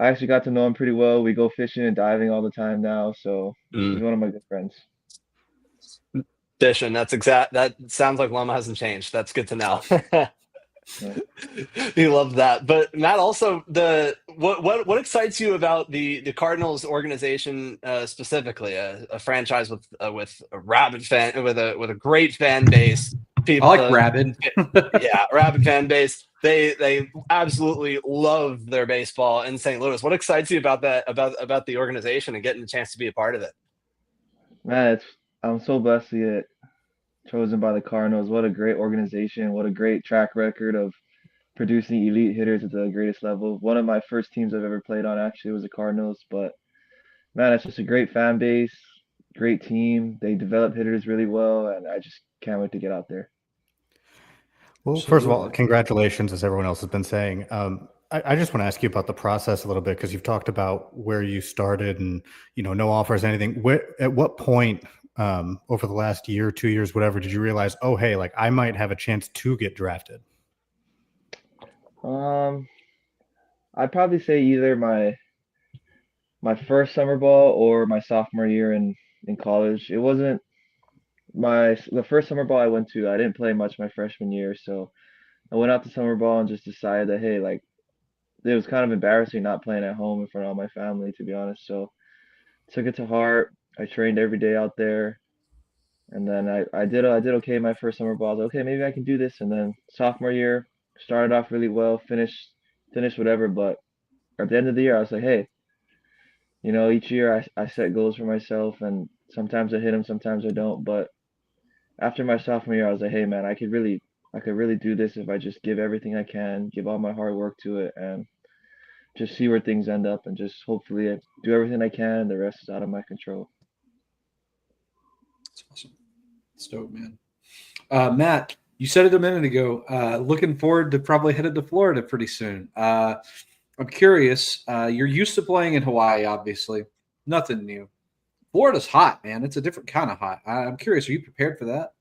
I actually got to know him pretty well. We go fishing and diving all the time now, so he's one of my good friends. Fishing. That sounds like Loma hasn't changed. That's good to know. He loves that. But Matt, also what excites you about the Cardinals organization specifically? A franchise with a rabid fan with a great fan base. People, I like rabid. Yeah, rabid fan base. They absolutely love their baseball in St. Louis. What excites you about that about the organization and getting a chance to be a part of it? Man, I'm so blessed to get chosen by the Cardinals. What a great organization. What a great track record of producing elite hitters at the greatest level. One of my first teams I've ever played on actually was the Cardinals, but man, it's just a great fan base, great team. They develop hitters really well, and I just can't wait to get out there. Well, first of all, congratulations, as everyone else has been saying. I just want to ask you about the process a little bit, because you've talked about where you started and, no offers, anything. At what point over the last year, 2 years, whatever, did you realize, oh, hey, like I might have a chance to get drafted? I'd probably say either my first summer ball or my sophomore year in college. It wasn't the first summer ball I went to. I didn't play much my freshman year, so I went out to summer ball and just decided that, hey, like it was kind of embarrassing not playing at home in front of all my family, to be honest. So took it to heart. I trained every day out there, and then I did okay my first summer ball. I was like, okay, maybe I can do this. And then sophomore year started off really well, finished whatever, but at the end of the year I was like, hey, each year I set goals for myself, and sometimes I hit them, sometimes I don't. But after my sophomore year, I was like, hey man, I could really do this if I just give everything I can, give all my hard work to it, and just see where things end up, and just hopefully do everything I can. The rest is out of my control. That's awesome. It's dope, man. Matt, you said it a minute ago. Looking forward to probably headed to Florida pretty soon. I'm curious. You're used to playing in Hawaii, obviously. Nothing new. Florida's hot, man. It's a different kind of hot. I'm curious. Are you prepared for that?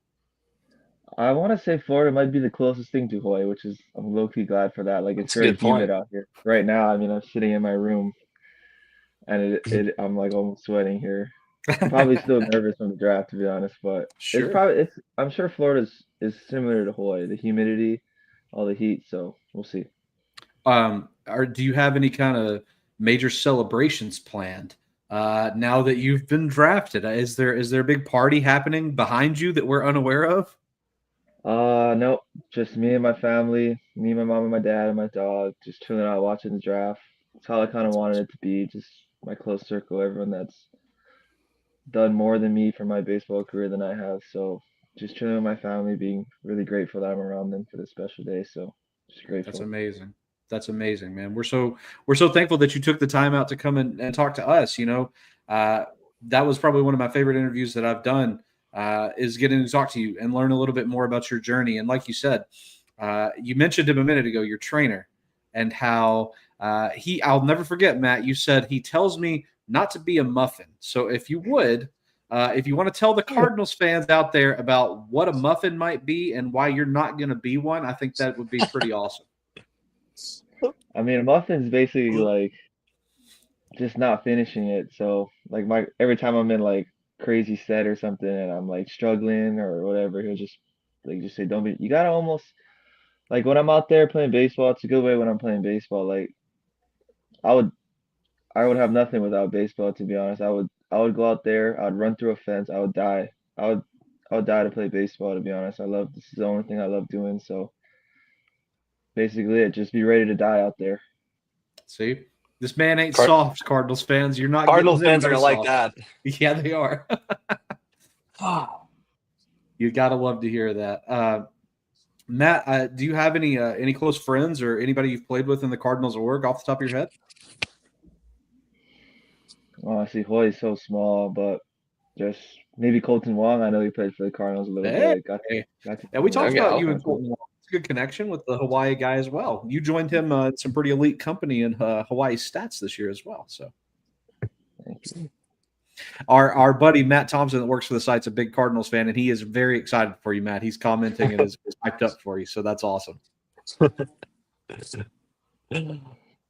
I want to say Florida might be the closest thing to Hawaii, which is I'm low-key glad for that. Like it's That's a very good point. humid out here right now. I mean, I'm sitting in my room, and I'm like almost sweating here. I'm probably still nervous from the draft, to be honest, but Sure. I'm sure Florida is similar to Hawaii, the humidity, all the heat. So we'll see. Do you have any kind of major celebrations planned now that you've been drafted? Is there a big party happening behind you that we're unaware of? Nope, just me and my family, me, my mom and my dad and my dog, just chilling out watching the draft. It's how I kind of wanted it to be, just my close circle, everyone that's done more than me for my baseball career than I have. So just chilling with my family, being really grateful that I'm around them for this special day. So just grateful. That's amazing. That's amazing, man. We're so thankful that you took the time out to come and talk to us. That was probably one of my favorite interviews that I've done, is getting to talk to you and learn a little bit more about your journey. And like you said, you mentioned him a minute ago, your trainer, and how I'll never forget, Matt, you said he tells me not to be a muffin. So if you would, if you want to tell the Cardinals fans out there about what a muffin might be and why you're not going to be one, I think that would be pretty awesome. I mean, a muffin's basically like just not finishing it. So like every time I'm in like crazy set or something and I'm like struggling or whatever, he'll just say, don't be, you gotta almost like when I'm out there playing baseball, it's a good way when I'm playing baseball. Like I would have nothing without baseball, to be honest. I would go out there, I would run through a fence, I would die. I would die to play baseball, to be honest. This is the only thing I love doing. So basically just be ready to die out there. See, this man ain't soft, Cardinals fans. You're not. Cardinals fans are like that. Yeah, they are. You gotta love to hear that. Matt, do you have any close friends or anybody you've played with in the Cardinals org off the top of your head? Honestly, Hawaii's so small, but just maybe Colton Wong. I know he played for the Cardinals a little bit. We talked about you and Colton Wong. It's a good connection with the Hawaii guy as well. You joined him some pretty elite company in Hawaii Stats this year as well. So, thank you. Our buddy Matt Thompson that works for the site's a big Cardinals fan, and he is very excited for you, Matt. He's commenting and is hyped up for you. So that's awesome.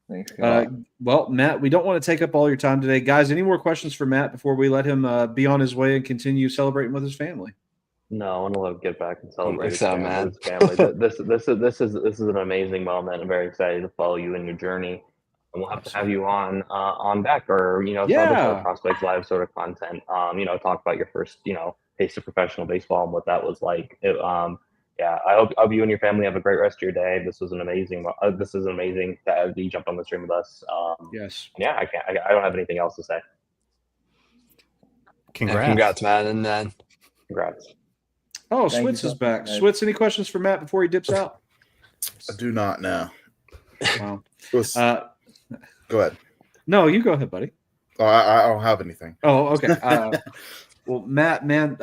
Thanks, guys. Well, Matt, we don't want to take up all your time today. Guys, any more questions for Matt before we let him be on his way and continue celebrating with his family? No, I want to let him get back and celebrate his so, family. man. His family. This is an amazing moment. I'm very excited to follow you in your journey. And we'll have to have you on back, or some other sort of Prospects Live sort of content. Talk about your first taste of professional baseball and what that was like. I hope you and your family have a great rest of your day. This is amazing that you jumped on the stream with us. Yes. Yeah, I don't have anything else to say. Congrats, man, and then congrats. Oh, Thank Switz you is so back. much. Switz, any questions for Matt before he dips out? I do not know. Wow. Go ahead. No, you go ahead, buddy. Oh, I don't have anything. Oh, okay. Well, Matt, man,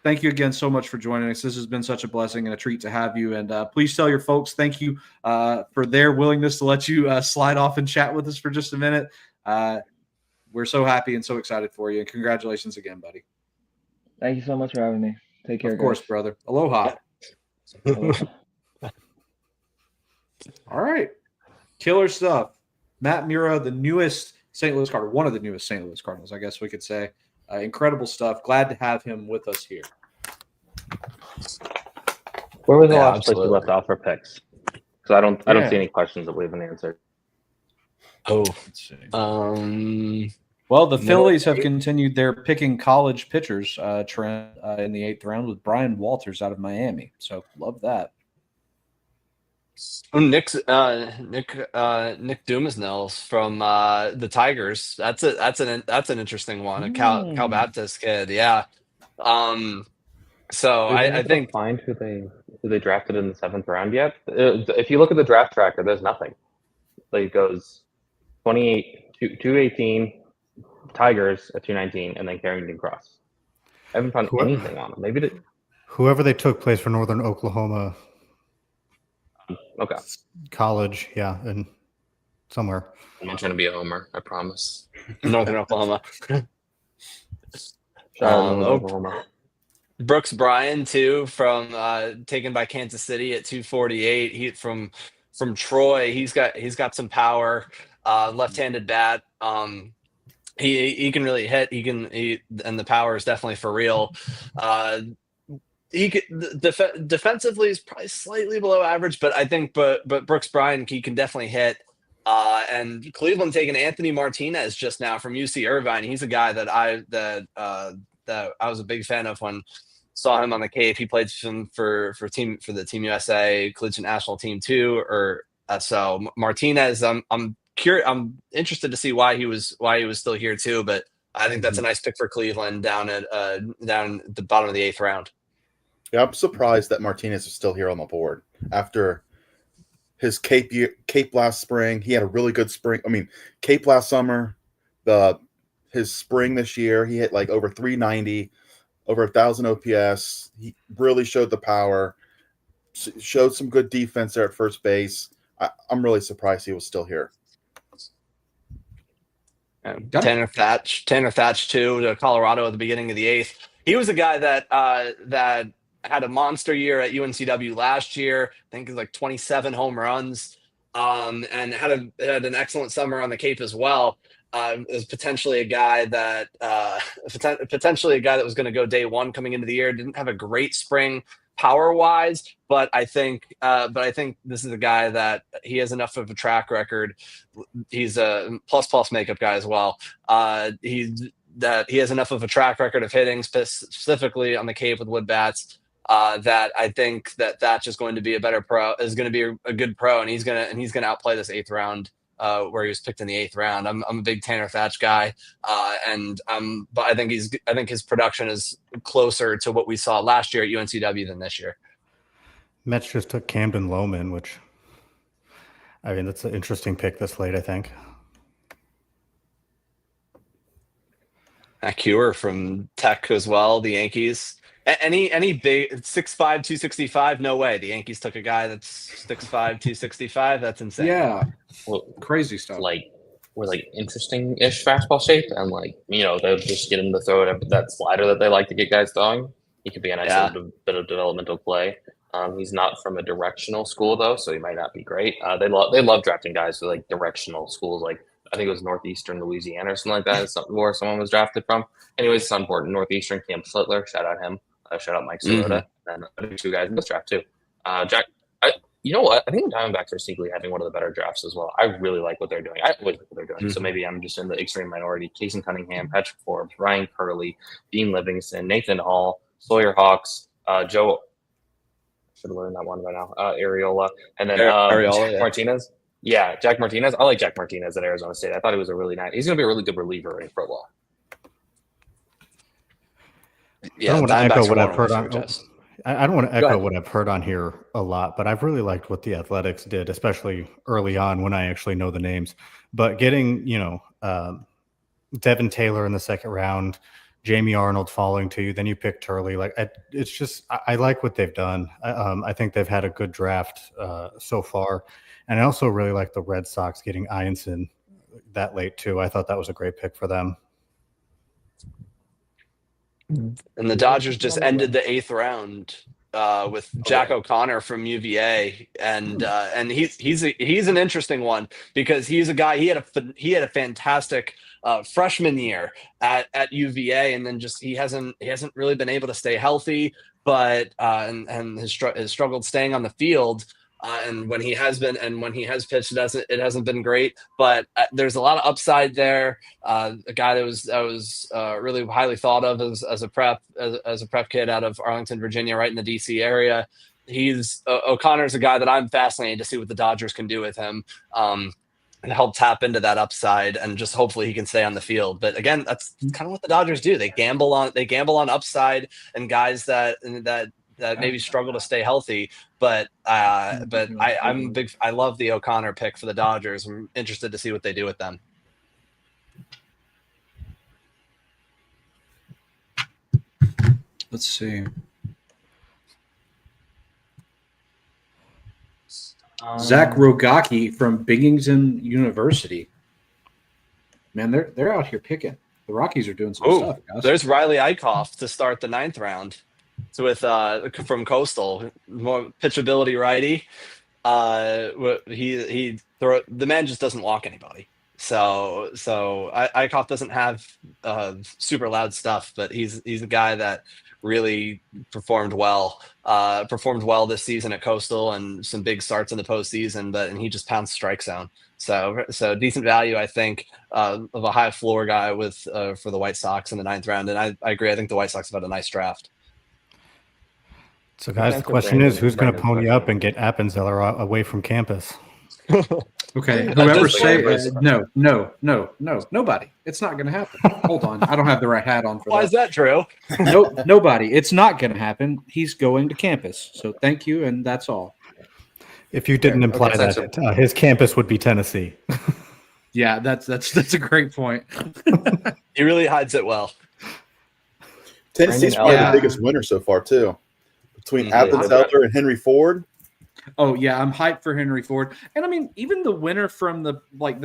thank you again so much for joining us. This has been such a blessing and a treat to have you. And please tell your folks thank you for their willingness to let you slide off and chat with us for just a minute. We're so happy and so excited for you. And congratulations again, buddy. Thank you so much for having me. Take care, Of course, guys. brother. Aloha. Aloha. All right. Killer stuff. Matt Mura, the newest St. Louis Cardinal, one of the newest St. Louis Cardinals, I guess we could say. Incredible stuff. Glad to have him with us here. Where was the Yeah, last place we left off for picks? Because I don't see any questions that we haven't answered. Oh, Let's see. Well, the Phillies have continued their picking college pitchers trend in the 8th round with Brian Walters out of Miami. So love that. Nick Dumasnels from the Tigers. That's an interesting one. A Cal Baptist kid. Yeah. So I think find who they drafted in the 7th round yet. If you look at the draft tracker, there's nothing. Like it goes 218 Tigers at 219, and then Carrington Cross. I haven't found anything on them. Maybe whoever they took plays for Northern Oklahoma. Okay. College, yeah, and somewhere. I'm not trying to be a homer. I promise. Northern Oklahoma. Oklahoma. Brooks Bryan too, from taken by Kansas City at 248. He from Troy. He's got some power. Left-handed bat. He can really hit. And the power is definitely for real. He defensively is probably slightly below average, but I think but Brooks Bryan, he can definitely hit. And Cleveland taking Anthony Martinez just now from UC Irvine. He's a guy that I was a big fan of when saw him on the Cape. He played for the Team USA Collegiate National Team too. So Martinez, I'm curious. I'm interested to see why he was still here too. But I think that's a nice pick for Cleveland down at the bottom of the 8th round. Yeah, I'm surprised that Martinez is still here on the board after his Cape last spring. He had a really good spring. I mean, Cape last summer, his spring this year, he hit like over 390, over 1,000 OPS. He really showed the power, showed some good defense there at first base. I'm really surprised he was still here. Tanner Thatch too, to Colorado at the beginning of the 8th. He was a guy that had a monster year at UNCW last year. I think it was like 27 home runs, and had an excellent summer on the Cape as well. Is potentially a guy that was going to go day one coming into the year. Didn't have a great spring power wise, but I think this is a guy that he has enough of a track record. He's a plus makeup guy as well. He has enough of a track record of hitting specifically on the Cape with wood bats. That I think that's just going to be a better pro, is going to be a good pro, and he's gonna outplay this 8th round, where he was picked in the 8th round. I'm a big Tanner Thatch guy, but I think his production is closer to what we saw last year at UNCW than this year. Mets just took Camden Lohman, which, I mean, that's an interesting pick this late, I think. Cure from Tech as well, the Yankees. Any big 6'5", 265? No way. The Yankees took a guy that's 6'5", 265. That's insane. Yeah, Well, crazy stuff. We're interesting-ish fastball shape, and they'll just get him to throw it at that slider that they like to get guys throwing. He could be a nice little bit of developmental play. He's not from a directional school though, so he might not be great. They love drafting guys with like directional schools, like I think it was Northeastern Louisiana or something like that. Where someone was drafted from. Anyways, it's important. Northeastern, Cam Slittler, shout out him. Shout out Mike Sirota, and I think 2 guys in this draft too. Jack, you know what? I think the Diamondbacks are sneakily having one of the better drafts as well. I really like what they're doing. I always like what they're doing. So maybe I'm just in the extreme minority. Casey Cunningham, Patrick Forbes, Ryan Curley, Dean Livingston, Nathan Hall, Sawyer Hawks, Joe. Should have learned that one by now. Areola, and then Areola, Jack Martinez. Yeah, Jack Martinez. I like Jack Martinez at Arizona State. I thought he was a really nice. He's going to be a really good reliever in pro ball. Yeah, I don't want to echo what I've heard on. I don't want to echo what I've heard on here a lot, but I've really liked what the Athletics did, especially early on when I actually know the names. But getting, Devin Taylor in the second round, Jamie Arnold falling to you, then you pick Turley. Like it's just, I like what they've done. I think they've had a good draft so far, and I also really like the Red Sox getting Ianson that late too. I thought that was a great pick for them. And the Dodgers just ended the 8th round with Jack O'Connor from UVA, and he's an interesting one because he's a guy. He had a fantastic freshman year at UVA, and then just he hasn't really been able to stay healthy, but and has struggled staying on the field. And when he has pitched, it hasn't been great. But there's a lot of upside there. A guy that was really highly thought of as a prep kid out of Arlington, Virginia, right in the DC area. O'Connor's a guy that I'm fascinated to see what the Dodgers can do with him. And help tap into that upside, and just hopefully he can stay on the field. But again, that's kind of what the Dodgers do. They gamble on upside and guys that maybe struggle to stay healthy. But I love the O'Connor pick for the Dodgers. I'm interested to see what they do with them. Let's see. Zach Rogacki from Binghamton University. Man, they're out here picking. The Rockies are doing some stuff, guys. There's Riley Eichhoff to start the 9th round. So with from Coastal, more pitchability righty. The man just doesn't walk anybody. So Eichhoff doesn't have super loud stuff, but he's a guy that really performed well this season at Coastal, and some big starts in the postseason. And he just pounds strike zone. So decent value, I think, of a high floor guy for the White Sox in the 9th round. And I agree. I think the White Sox have had a nice draft. So, guys, the question is, who's going to pony up and get Appenzeller away from campus? Okay, whoever say no, nobody. It's not going to happen. Hold on, I don't have the right hat on for that. Why is that true? Nope, nobody. It's not going to happen. He's going to campus. So thank you, and that's all. If you didn't imply that his campus would be Tennessee. Yeah, that's a great point. He really hides it well. Tennessee's probably the biggest winner so far too, between Appenzeller and Henry Ford. Oh yeah, I'm hyped for Henry Ford, and I mean even the winner from the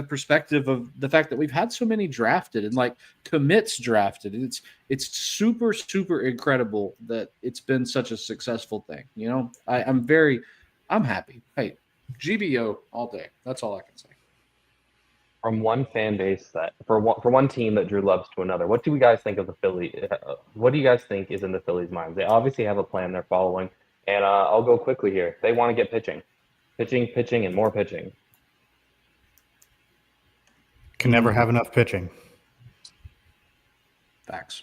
perspective of the fact that we've had so many drafted and commits drafted. It's super incredible that it's been such a successful thing. I'm happy. Hey, GBO all day. That's all I can say. From one fan base for one team that Drew loves to another, what do you guys think of the Philly? What do you guys think is in the Phillies' minds? They obviously have a plan they're following, and I'll go quickly here. They want to get pitching, and more pitching. Can never have enough pitching. Facts.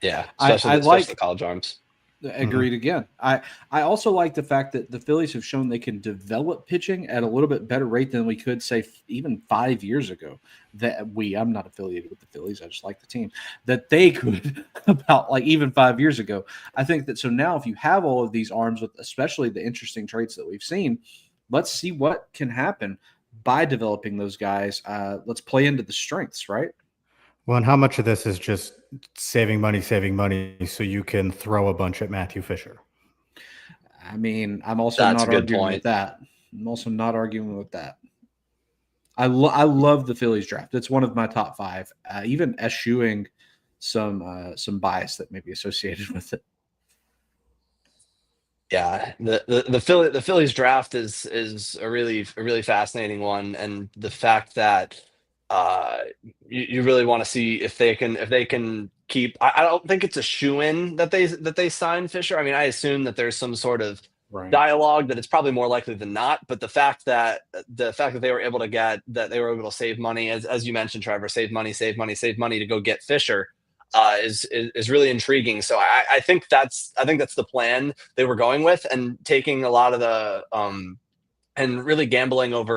Yeah, especially the college arms. Agreed again. I also like the fact that the Phillies have shown they can develop pitching at a little bit better rate than we could say even 5 years ago. I'm not affiliated with the Phillies. I just like the team that they could about even 5 years ago. I think that so now if you have all of these arms with especially the interesting traits that we've seen, let's see what can happen by developing those guys. Let's play into the strengths, right? Well, and how much of this is just saving money so you can throw a bunch at Matthew Fisher? I mean, I'm also not arguing with that. I'm also not arguing with that. I love the Phillies draft. It's one of my top 5, even eschewing some bias that may be associated with it. Yeah, the Phillies draft is a really fascinating one, and the fact that uh, you really want to see if they can keep. I don't think it's a shoe-in that they sign Fisher. I mean, I assume that there's some sort of Right. dialogue that it's probably more likely than not. But the fact that they were able to save money, as you mentioned, Trevor, save money to go get Fisher. Is really intriguing. So I think that's the plan they were going with, and taking a lot of the and really gambling of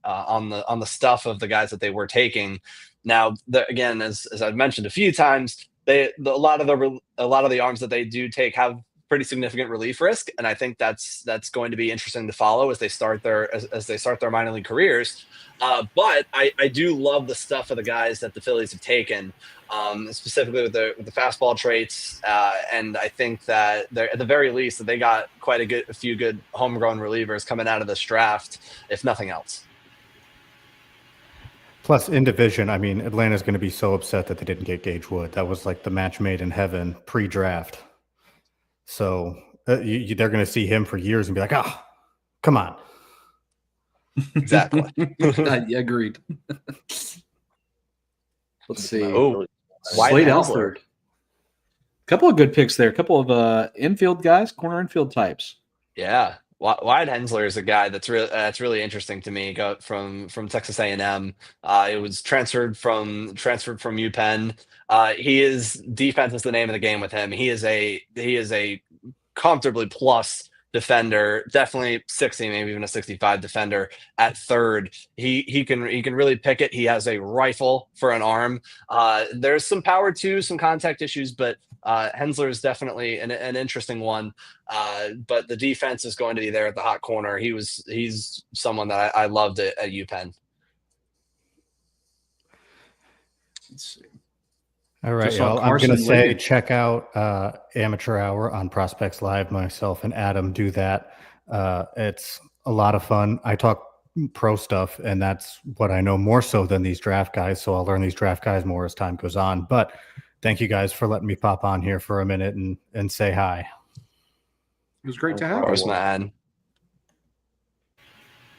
on the stuff of the guys that they were taking. Now, again, as I've mentioned a few times, a lot of the arms that they do take have pretty significant relief risk, and I think that's going to be interesting to follow as they start their minor league careers. But I do love the stuff of the guys that the Phillies have taken, specifically with the fastball traits, and I think that they're at the very least that they got quite a few good homegrown relievers coming out of this draft, if nothing else. Plus, in division, I mean, Atlanta's going to be so upset that they didn't get Gage Wood. That was like the match made in heaven pre-draft. So they're going to see him for years and be like, "Oh, come on." Exactly. Agreed. Let's see. Oh, Slade Elford. A couple of good picks there. A couple of infield guys, corner infield types. Yeah. Wyatt Hensler is a guy that's really interesting to me. Got from Texas A&M. It was transferred from UPenn. Defense is the name of the game with him. He is a comfortably plus defender, definitely 60, maybe even a 65 defender at third. He can really pick it. He has a rifle for an arm. There's some power too, some contact issues, but Hensler is definitely an interesting one. But the defense is going to be there at the hot corner. He's someone that I loved at UPenn. Let's see. All right, y'all. I'm going to say check out Amateur Hour on Prospects Live. Myself and Adam do that. It's a lot of fun. I talk pro stuff, and that's what I know more so than these draft guys. So I'll learn these draft guys more as time goes on. But thank you guys for letting me pop on here for a minute and say hi. It was great to have you. Of course, man.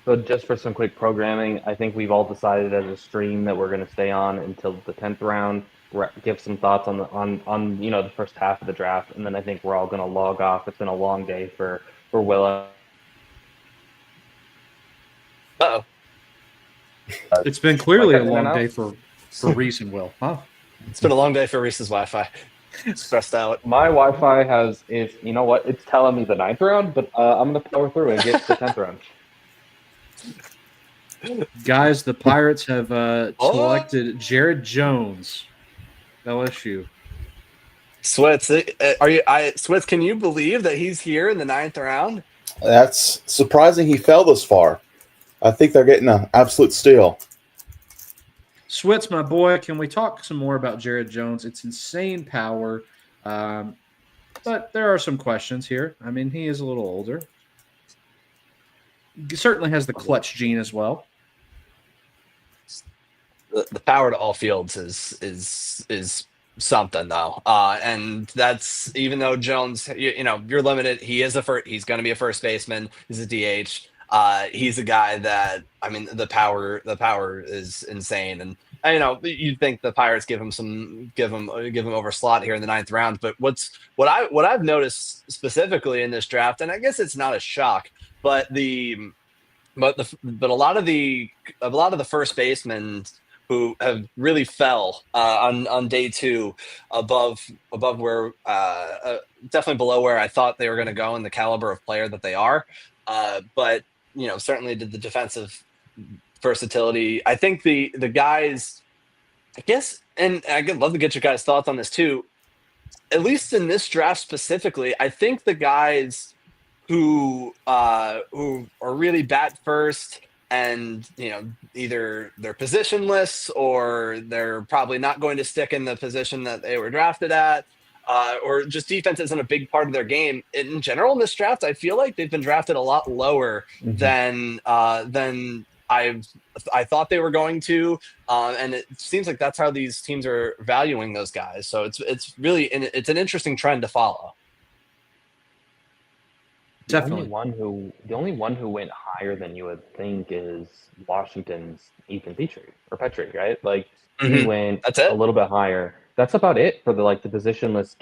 So just for some quick programming, I think we've all decided as a stream that we're going to stay on until the 10th round. Give some thoughts on the first half of the draft, and then I think we're all going to log off. It's been a long day for Willa. Uh-oh. It's been clearly a long day for Reese and Will. Huh? It's been a long day for Reese's Wi-Fi. Stressed out. My Wi-Fi it's telling me the 9th round, but I'm going to power through and get to the 10th round. Guys, the Pirates have selected Jared Jones, LSU. Switz, Switz, can you believe that he's here in the 9th round? That's surprising he fell this far. I think they're getting an absolute steal. Switz, my boy, can we talk some more about Jared Jones? It's insane power, but there are some questions here. I mean, he is a little older. He certainly has the clutch gene as well. The power to all fields is something though, and that's even though Jones, you're limited. He's going to be a first baseman. He's a DH. He's a guy that the power is insane, and you'd think the Pirates give him over slot here in the 9th round. But what I've noticed specifically in this draft, and I guess it's not a shock, but a lot of the first basemen who have really fell on day 2 above where definitely below where I thought they were going to go in the caliber of player that they are. But certainly did the defensive versatility. I think the guys, I guess, and I'd love to get your guys' thoughts on this too. At least in this draft specifically, I think the guys who are really bat first, and either they're positionless or they're probably not going to stick in the position that they were drafted at, or just defense isn't a big part of their game. In general, in this draft, I feel like they've been drafted a lot lower than I thought they were going to, and it seems like that's how these teams are valuing those guys. So it's really an interesting trend to follow. Definitely. The only one who went higher than you would think is Washington's Ethan Petrie, right? Like he went That's it. a little bit higher. That's about it for the positionless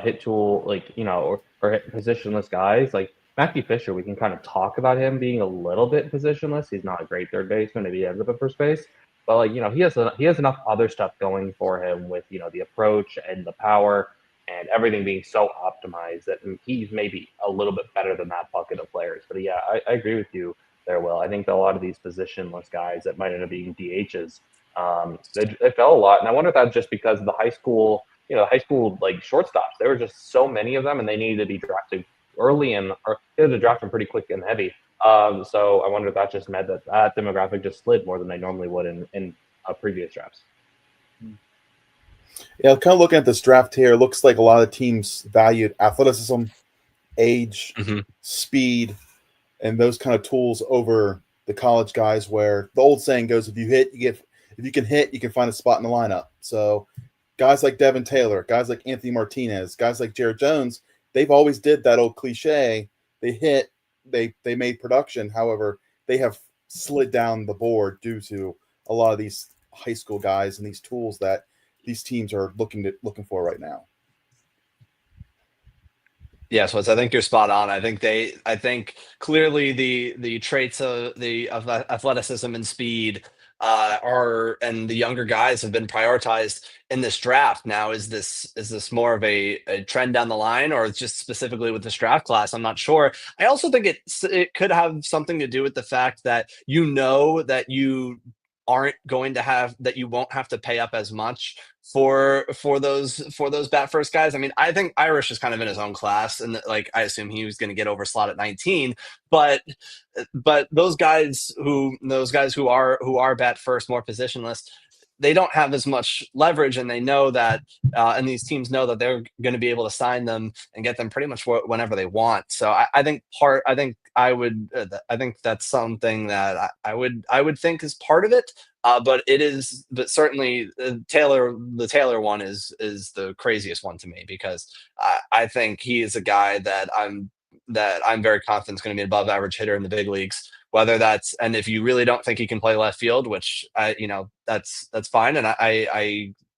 hit tool, or positionless guys. Like Matthew Fisher, we can kind of talk about him being a little bit positionless. He's not a great third baseman. Maybe he ends up at first base, but he has enough other stuff going for him with the approach and the power and everything being so optimized that he's maybe a little bit better than that bucket of players. But yeah, I agree with you there, Will. I think that a lot of these positionless guys that might end up being DHs, they fell a lot. And I wonder if that's just because of the high school shortstops. There were just so many of them, and they needed to be drafted early or they had to draft them pretty quick and heavy. So I wonder if that just meant that demographic just slid more than they normally would in previous drafts. Yeah, kind of looking at this draft here, it looks like a lot of teams valued athleticism, age, speed, and those kind of tools over the college guys, where the old saying goes, if you can hit, you can find a spot in the lineup. So guys like Devin Taylor, guys like Anthony Martinez, guys like Jared Jones, they've always did that old cliche. They hit, they made production. However, they have slid down the board due to a lot of these high school guys and these tools that these teams are looking for right now. Yes, I think you're spot on. I think clearly the traits of athleticism and speed and the younger guys have been prioritized in this draft. Now, is this more of a trend down the line, or just specifically with this draft class? I'm not sure. I also think it could have something to do with the fact that that you aren't going to that you won't have to pay up as much for those bat first guys. I mean, I think Irish is kind of in his own class, and I assume he was going to get over slot at 19, but those guys who are bat first, more positionless, they don't have as much leverage, and they know that, and these teams know that they're going to be able to sign them and get them pretty much whenever they want. So I think that's something that I would think is part of it. But certainly the Taylor one is the craziest one to me, because I think he is a guy that I'm very confident is going to be an above average hitter in the big leagues. Whether and if you really don't think he can play left field, which that's fine, and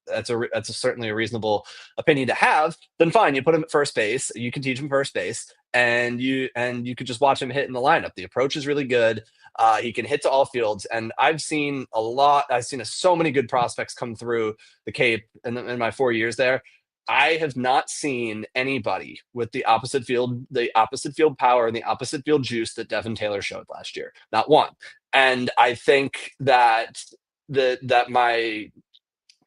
that's certainly a reasonable opinion to have, then fine, you put him at first base, you can teach him first base, and you could just watch him hit in the lineup. The approach is really good. He can hit to all fields, and I've seen so many good prospects come through the Cape in my 4 years there. I have not seen anybody with the opposite field power and the opposite field juice that Devin Taylor showed last year. Not one. And I think that my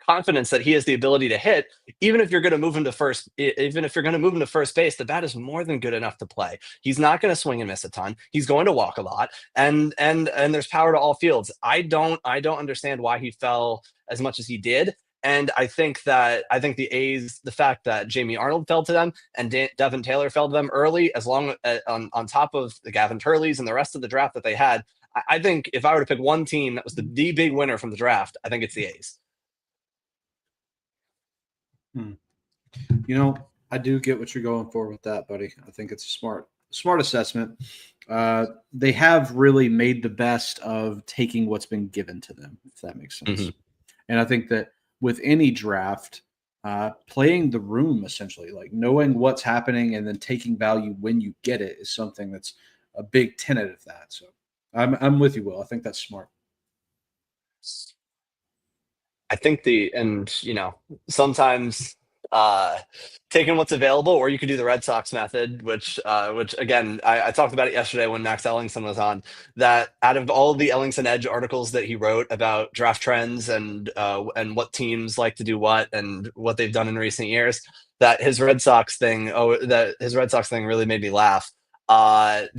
confidence that he has the ability to hit, even if you're going to move him to first base, the bat is more than good enough to play. He's not going to swing and miss a ton. He's going to walk a lot, and there's power to all fields. I don't understand why he fell as much as he did. And I think the A's, the fact that Jamie Arnold fell to them and Devin Taylor fell to them early, as long on top of the Gavin Turleys and the rest of the draft that they had, I think if I were to pick one team that was the big winner from the draft, I think it's the A's. I do get what you're going for with that, buddy. I think it's a smart assessment. They have really made the best of taking what's been given to them, if that makes sense. And I think that with any draft, playing the room, essentially, like knowing what's happening and then taking value when you get it, is something that's a big tenet of that. So I'm with you, Will. I think that's smart. I think sometimes taking what's available, or you could do the Red Sox method, which again, I talked about it yesterday when Max Ellingson was on, that out of all the Ellingson Edge articles that he wrote about draft trends and what teams like to do what and what they've done in recent years, that his Red Sox thing really made me laugh. That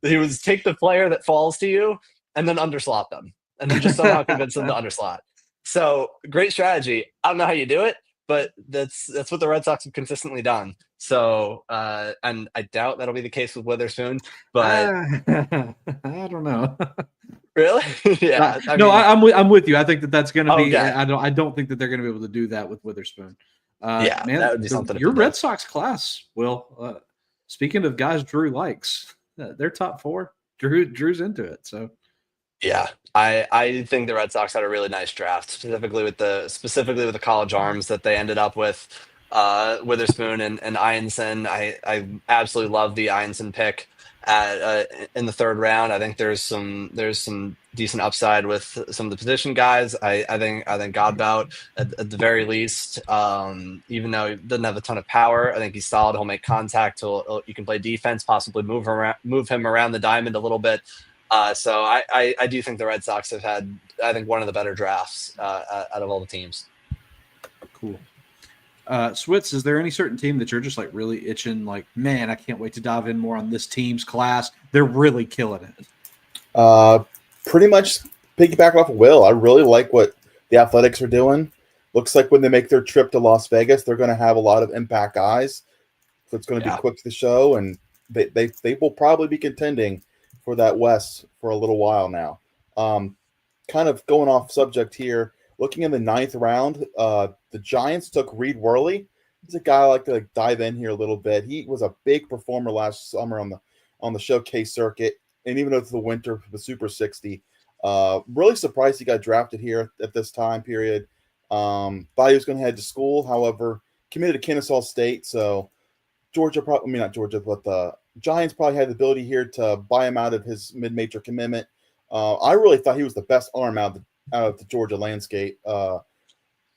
he was take the player that falls to you and then underslot them, and then just somehow convince them to underslot. So great strategy. I don't know how you do it, but that's what the Red Sox have consistently done. So and I doubt that'll be the case with Witherspoon, but I don't know. Really? Yeah. I'm with you. I think that's going to be. Okay. I don't think that they're going to be able to do that with Witherspoon. Man, that would be something. Your Red Sox class, Will. speaking of guys Drew likes, they're top 4. Drew's into it. So Yeah, I think the Red Sox had a really nice draft, specifically with the college arms that they ended up with, Witherspoon and Ianson. I absolutely love the Ianson pick in the 3rd round. I think there's some decent upside with some of the position guys. I think Godbout at the very least, even though he doesn't have a ton of power, I think he's solid. He'll make contact. You can play defense, possibly move him around the diamond a little bit. So I do think the Red Sox have had, I think, one of the better drafts out of all the teams. Cool. Switz, is there any certain team that you're just like really itching? Like, man, I can't wait to dive in more on this team's class. They're really killing it. Pretty much piggyback off of Will. I really like what the Athletics are doing. Looks like when they make their trip to Las Vegas, they're going to have a lot of impact guys. So it's going to be quick to the show, and they will probably be contending for that West for a little while now. Kind of going off subject here, looking in the 9th round, the Giants took Reed Worley. He's a guy I like to dive in here a little bit. He was a big performer last summer on the showcase circuit, and even though it's the winter for the Super 60. Really surprised he got drafted here at this time period. Thought he was going to head to school, however, committed to Kennesaw State, so the Giants probably had the ability here to buy him out of his mid-major commitment. I really thought he was the best arm out of the Georgia landscape.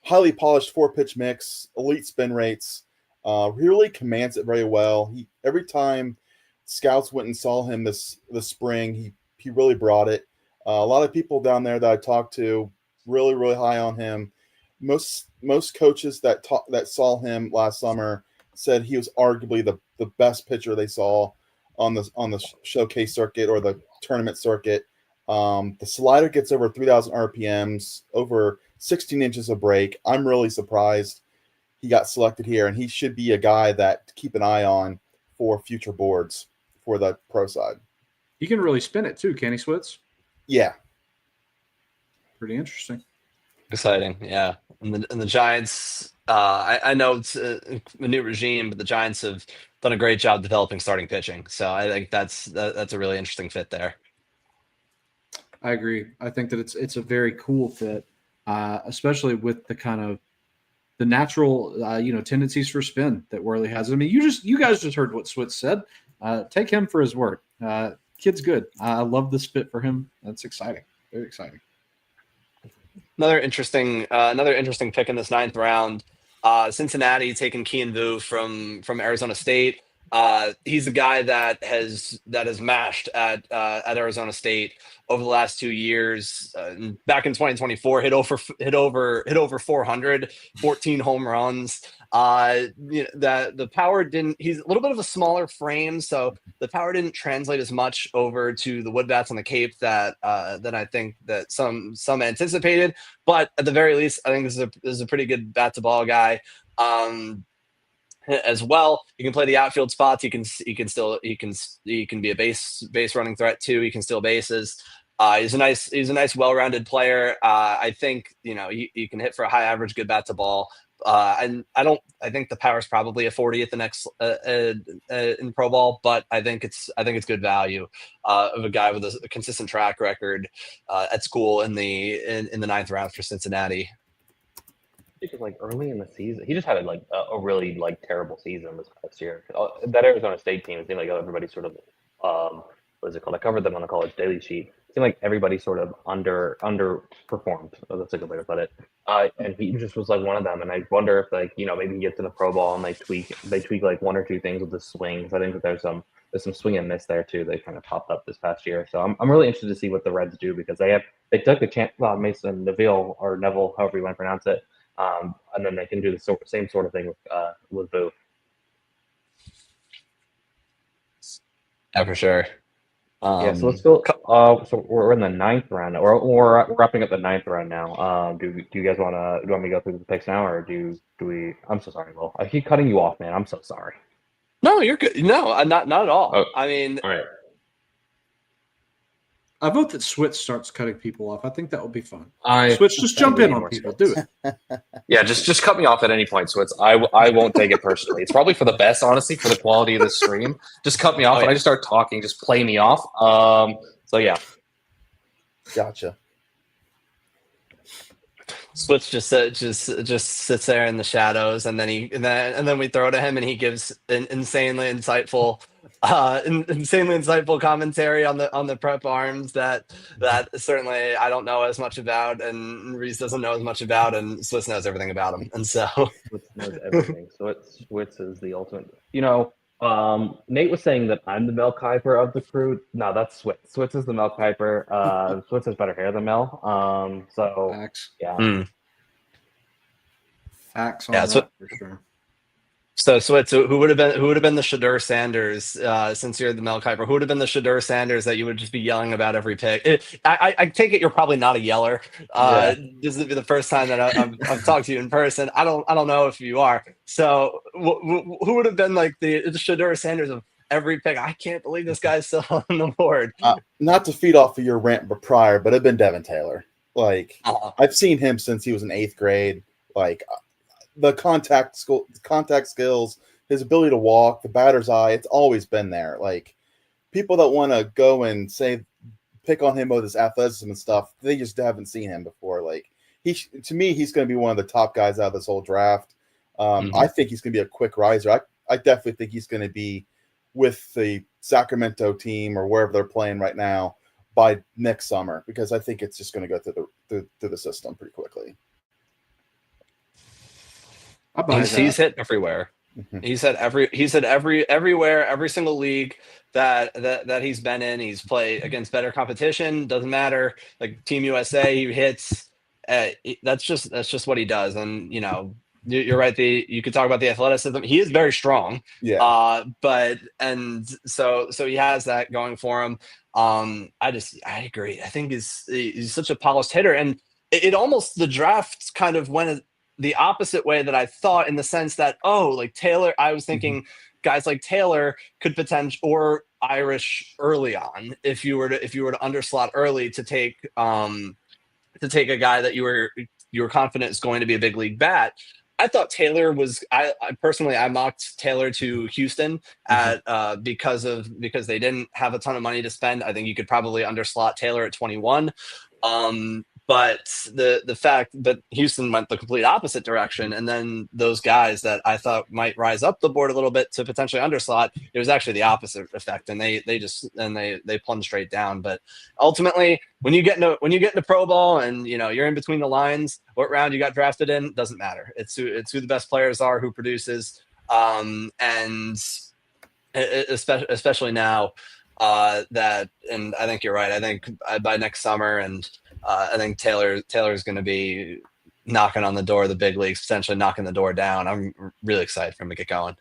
Highly polished 4-pitch mix, elite spin rates. He really commands it very well. Every time scouts went and saw him this spring, he really brought it. A lot of people down there that I talked to really, really high on him. Most coaches that saw him last summer said he was arguably the best pitcher they saw on the showcase circuit or the tournament circuit. The slider gets over 3,000 RPMs, over 16 inches of break. I'm really surprised he got selected here, and he should be a guy that to keep an eye on for future boards for the pro side. He can really spin it too, can he, Switz? Yeah. Pretty interesting. Exciting, yeah. And the Giants, I know it's a new regime, but the Giants have done a great job developing starting pitching. So I think that's a really interesting fit there. I agree. I think that it's a very cool fit, especially with the kind of the natural tendencies for spin that Worley has. I mean, you guys just heard what Switz said. Take him for his word. Kid's good. I love this fit for him. That's exciting. Very exciting. Another interesting pick in this 9th round. Cincinnati taking Kean Vu from Arizona State. He's a guy that has mashed at Arizona State over the last 2 years. Back in 2024, hit over 400, 14 home runs. The power didn't. He's a little bit of a smaller frame, so the power didn't translate as much over to the wood bats on the Cape that I think that some anticipated. But at the very least, I think this is a pretty good bat to ball guy. As well, you can play the outfield spots. He can be a base running threat too. He can steal bases. He's a nice well-rounded player. I think he can hit for a high average, good bat to ball. And I think the power is probably a 40 at the next in pro ball, but I think it's good value of a guy with a consistent track record at school in the 9th round for Cincinnati. Because early in the season, he just had a really terrible season this past year. That Arizona State team, it seemed like everybody sort of what is it called? I covered them on the College Daily Sheet. It seemed like everybody sort of underperformed. That's a good way to put it. And he just was one of them. And I wonder if maybe he gets in the pro ball and they tweak one or two things with the swings. I think that there's some swing and miss there too. They kind of popped up this past year. So I'm really interested to see what the Reds do because they took a chance. Mason Neville, however you want to pronounce it. And then they can do the same sort of thing with Boo. Yeah, for sure. So let's go. So we're in the 9th round, or we're wrapping up the 9th round now. Do you guys want me to go through the picks now, or do we? I'm so sorry, Will. I keep cutting you off, man. I'm so sorry. No, you're good. No, not at all. Oh, I mean, all right. I vote that Switz starts cutting people off. I think that would be fun. I Switz, just jump in on people. Do it. Yeah, just cut me off at any point, Switz. I won't take it personally. It's probably for the best, honestly, for the quality of the stream. Just cut me off when I just start talking. Just play me off. So yeah. Gotcha. Switch just sits there in the shadows, and then we throw to him, and he gives an insanely insightful commentary on the prep arms that certainly I don't know as much about, and Reese doesn't know as much about, and Switz knows everything about him, and so Switz knows everything. So Switz is the ultimate. Nate was saying that I'm the Mel Kiper of the crew. No, that's Switz. Switz is the Mel Kiper. Switz has better hair than Mel. So Facts. yeah. Facts on that for sure. So Switz, who would have been the Shadur Sanders, since you're the Mel Kiper, who would have been the Shadur Sanders that you would just be yelling about every pick? I take it you're probably not a yeller. This would be the first time that I've talked to you in person. I don't know if you are. So who would have been like the Shadur Sanders of every pick? I can't believe this guy's still on the board. Not to feed off of your rant prior, but it'd been Devin Taylor. Like I've seen him since he was in 8th grade. Like the contact skills, his ability to walk, the batter's eye, it's always been there. Like people that want to go and pick on him with his athleticism and stuff, they just haven't seen him before. Like to me, he's going to be one of the top guys out of this whole draft. I think he's going to be a quick riser. I definitely think he's going to be with the Sacramento team or wherever they're playing right now by next summer, because I think it's just going to go through the system pretty quickly. He's hit everywhere. He's hit everywhere, every single league that he's been in. He's played against better competition. Doesn't matter. Like Team USA, he hits. That's just what he does. And you're right. You could talk about the athleticism. He is very strong. Yeah. So he has that going for him. I agree. I think he's such a polished hitter, and it almost, the draft kind of went the opposite way that I thought, in the sense that, like Taylor, I was thinking guys like Taylor could or Irish early on, if you were to underslot early to take a guy that you were confident is going to be a big league bat. I thought Taylor was. I personally mocked Taylor to Houston because they didn't have a ton of money to spend. I think you could probably underslot Taylor at 21. But the fact that Houston went the complete opposite direction, and then those guys that I thought might rise up the board a little bit to potentially underslot, it was actually the opposite effect, and they plunged straight down. But ultimately, when you get into pro ball and you're in between the lines, what round you got drafted in doesn't matter. It's who the best players are, who produces, and especially now. And I think you're right. I think by next summer, and I think Taylor's going to be knocking on the door of the big leagues, potentially knocking the door down. I'm really excited for him to get going.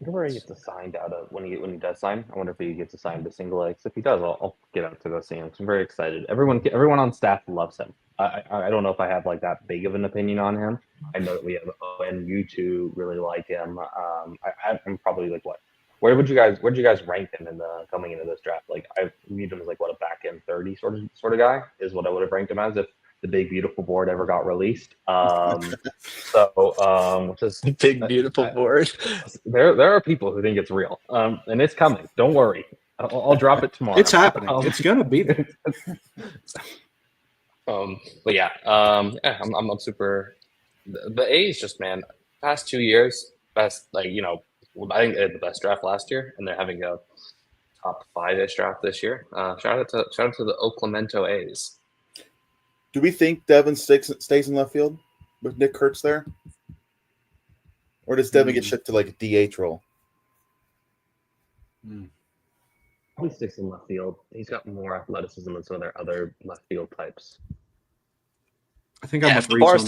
I wonder where he gets assigned out of when he does sign. I wonder if he gets assigned to single A. If he does, I'll get out to go see him. I'm very excited. Everyone on staff loves him. I don't know if I have like that big of an opinion on him. I know that we have and you two really like him. I'm probably like what? Where would you guys rank him in coming into this draft? Like I read him as like what, a back end 30 sort of guy is what I would have ranked him as if the big beautiful board ever got released. Just big beautiful board. There are people who think it's real, and it's coming. Don't worry, I'll drop it tomorrow. It's happening. It's gonna be there. But yeah, I'm super. The A's just, man, past 2 years, best, like, I think they had the best draft last year, and they're having a top 5-ish draft this year. Shout out to the Oaklamento A's. Do we think Devin stays in left field with Nick Kurtz there? Or does Devin get shipped to like a DH role? He sticks in left field. He's got more athleticism than some of their other left field types. I think if the bar is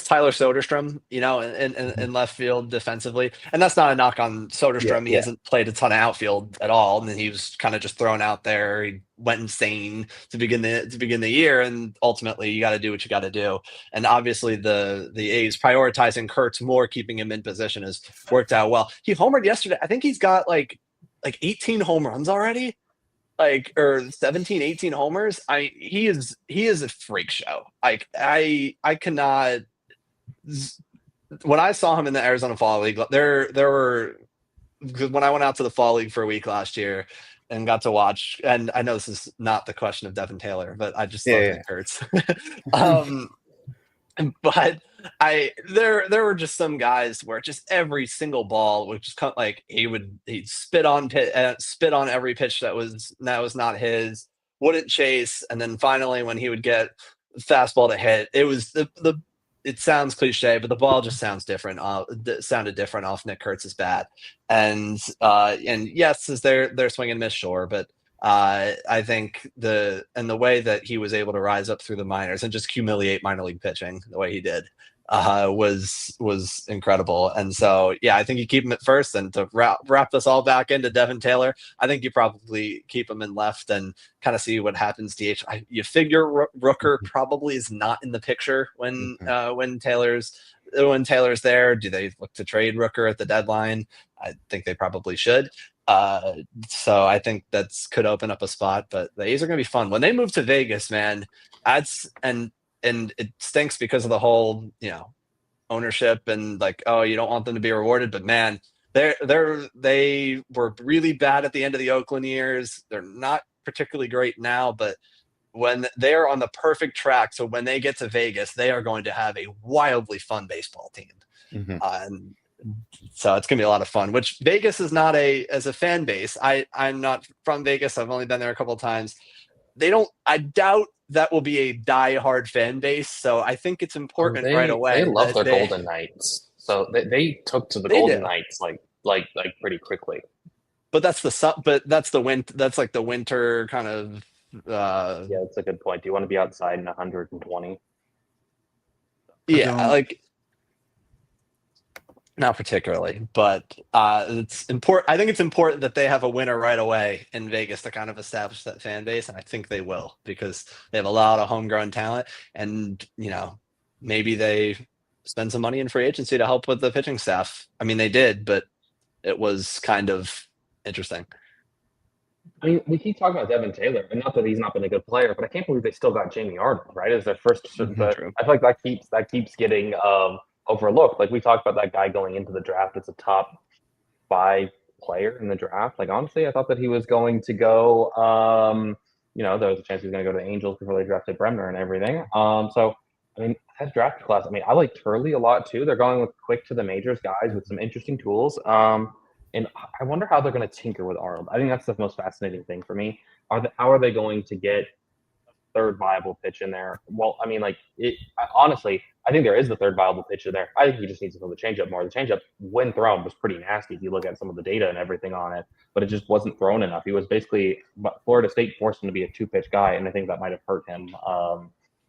Tyler Soderstrom, in left field defensively, and that's not a knock on Soderstrom. He hasn't played a ton of outfield at all, and then he was kind of just thrown out there. He went insane to begin the year, and ultimately you got to do what you got to do. And obviously the A's prioritizing Kurtz more, keeping him in position, has worked out well. He homered yesterday. I think he's got like like 18 home runs already, like, or 17, 18 homers. He is a freak show. Like I cannot. When I saw him in the Arizona Fall League, there were, when I went out to the Fall League for a week last year and got to watch, and I know this is not the question of Devin Taylor, but I just love Nick Kurtz. But there were just some guys where just every single ball would just come, like he'd spit on every pitch that was not his, wouldn't chase, and then finally when he would get fastball to hit, it was it sounds cliche, but the ball just sounds different. Sounded different off Nick Kurtz's bat, and yes, is their swing and miss, sure, but I think the way that he was able to rise up through the minors and just humiliate minor league pitching the way he did was incredible. And so, yeah, I think you keep him at first, and to wrap this all back into Devin Taylor, I think you probably keep him in left and kind of see what happens. DH, you figure Rooker probably is not in the picture when Taylor's there. Do they look to trade Rooker at the deadline? I think they probably should. So I think that's could open up a spot, but the A's are going to be fun when they move to Vegas, man. And it stinks because of the whole, ownership and like, oh, you don't want them to be rewarded, but man, they were really bad at the end of the Oakland years. They're not particularly great now, but when they're on the perfect track, so when they get to Vegas, they are going to have a wildly fun baseball team. And so it's going to be a lot of fun, which Vegas is not as a fan base. I'm not from Vegas. I've only been there a couple of times. I doubt that will be a die-hard fan base. So I think it's important right away. They love their Golden Knights. So they took to the Golden Knights like pretty quickly. But that's that's like the winter kind of. Yeah, that's a good point. Do you want to be outside in 120? Yeah, like. Not particularly, but it's important. I think it's important that they have a winner right away in Vegas to kind of establish that fan base, and I think they will because they have a lot of homegrown talent, and maybe they spend some money in free agency to help with the pitching staff. I mean, they did, but it was kind of interesting. I mean, we keep talking about Devin Taylor, and not that he's not been a good player, but I can't believe they still got Jamie Arnold, right? As their first. I feel like that keeps getting overlooked. Like we talked about that guy going into the draft as a top 5 player in the draft. Like honestly, I thought that he was going to go. There was a chance he was going to go to the Angels before they drafted Bremner and everything. So I mean, that draft class. I mean, I like Turley a lot too. They're going with quick to the majors guys with some interesting tools. And I wonder how they're going to tinker with Arnold. I think that's the most fascinating thing for me. How are they going to get a third viable pitch in there? Well, I mean, honestly, I think there is the third viable pitch in there. I think he just needs to throw the changeup more. The changeup, when thrown, was pretty nasty if you look at some of the data and everything on it, but it just wasn't thrown enough. He was basically, Florida State forced him to be a 2-pitch guy, and I think that might have hurt him,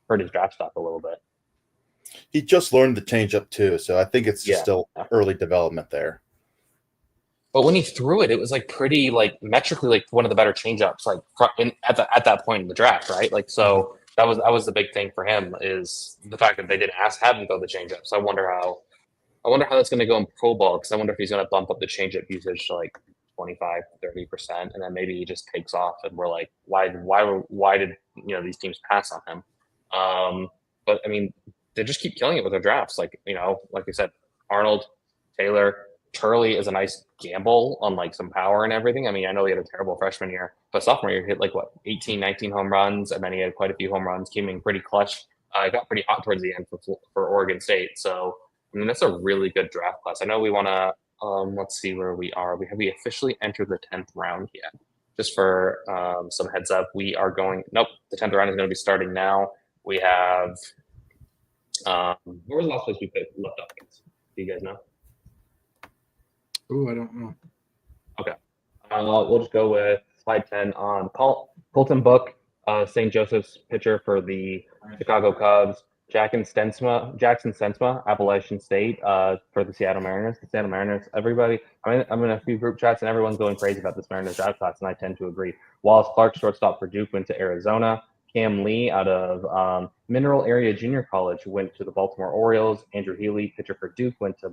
hurt his draft stock a little bit. He just learned the changeup too, so I think it's still early development there. But when he threw it, it was pretty metrically one of the better changeups at that point in the draft, right? So that was the big thing for him is the fact that they didn't have him throw the changeup. So I wonder how that's going to go in pro ball, because I wonder if he's going to bump up the changeup usage to 25-30%, and then maybe he just takes off, and we're like, why did these teams pass on him? But I mean, they just keep killing it with their drafts. Like I said, Arnold, Taylor. Turley is a nice gamble on some power and everything. I mean, I know he had a terrible freshman year, but sophomore year he hit 18, 19 home runs, and then he had quite a few home runs, came in pretty clutch. It got pretty hot towards the end for Oregon State. So I mean, that's a really good draft class. I know we want to let's see where we are. We officially entered the 10th round yet. Just for some heads up, we are going. Nope, the 10th round is going to be starting now. We have. Where was the last place we left off against? Do you guys know? Oh, I don't know. Okay. We'll just go with slide 10 on Colton Book, St. Joseph's pitcher for the Chicago Cubs. Jackson Stensma, Appalachian State, for the Seattle Mariners. The Seattle Mariners, everybody. I'm in a few group chats, and everyone's going crazy about this Mariners draft class, and I tend to agree. Wallace Clark, shortstop for Duke, went to Arizona. Cam Lee out of Mineral Area Junior College went to the Baltimore Orioles. Andrew Healy, pitcher for Duke, went to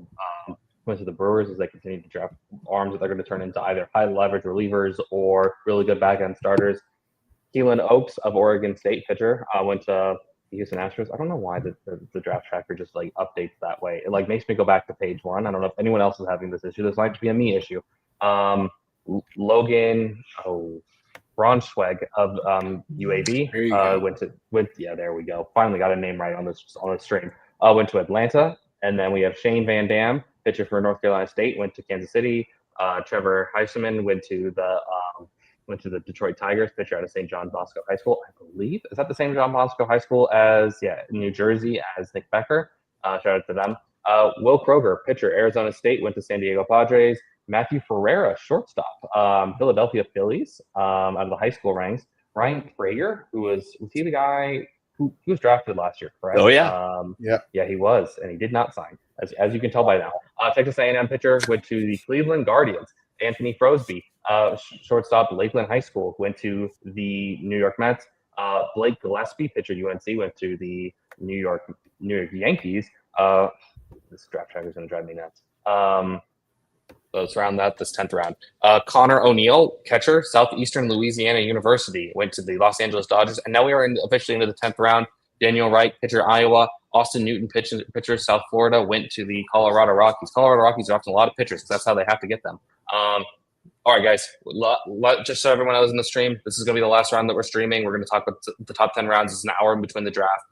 went to the Brewers as they continue to draft arms that they're going to turn into either high leverage relievers or really good back end starters. Keelan Oakes of Oregon State, pitcher, went to the Houston Astros. I don't know why the draft tracker just like updates that way. It like makes me go back to page 1. I don't know if anyone else is having this issue. This might be a me issue. Logan Braunschweig of UAB yeah, there we go. Finally got a name right on this stream. Went to Atlanta, and then we have Shane Van Dam, pitcher for North Carolina State, went to Kansas City. Trevor Heisman went to the Detroit Tigers, pitcher out of St. John Bosco High School, I believe. Is that the same John Bosco High School as New Jersey as Nick Becker? Shout out to them. Will Kroger, pitcher, Arizona State, went to San Diego Padres. Matthew Ferreira, shortstop, Philadelphia Phillies, out of the high school ranks. Ryan Prager, was he the guy who was drafted last year, correct? Oh, yeah. Yeah, he was, and he did not sign, as you can tell by now. Texas A&M pitcher went to the Cleveland Guardians. Anthony Frosby, shortstop, Lakeland High School, went to the New York Mets. Blake Gillespie, pitcher, UNC, went to the New York Yankees. This draft tracker is going to drive me nuts. Let's round that this 10th round. Connor O'Neill, catcher, Southeastern Louisiana University, went to the Los Angeles Dodgers. And now we are officially into the 10th round. Daniel Wright, pitcher, Iowa. Austin Newton, pitcher, South Florida, went to the Colorado Rockies. Colorado Rockies are often a lot of pitchers because that's how they have to get them. All right, guys, just so everyone knows in the stream, this is going to be the last round that we're streaming. We're going to talk about the top 10 rounds. It's an hour in between the draft.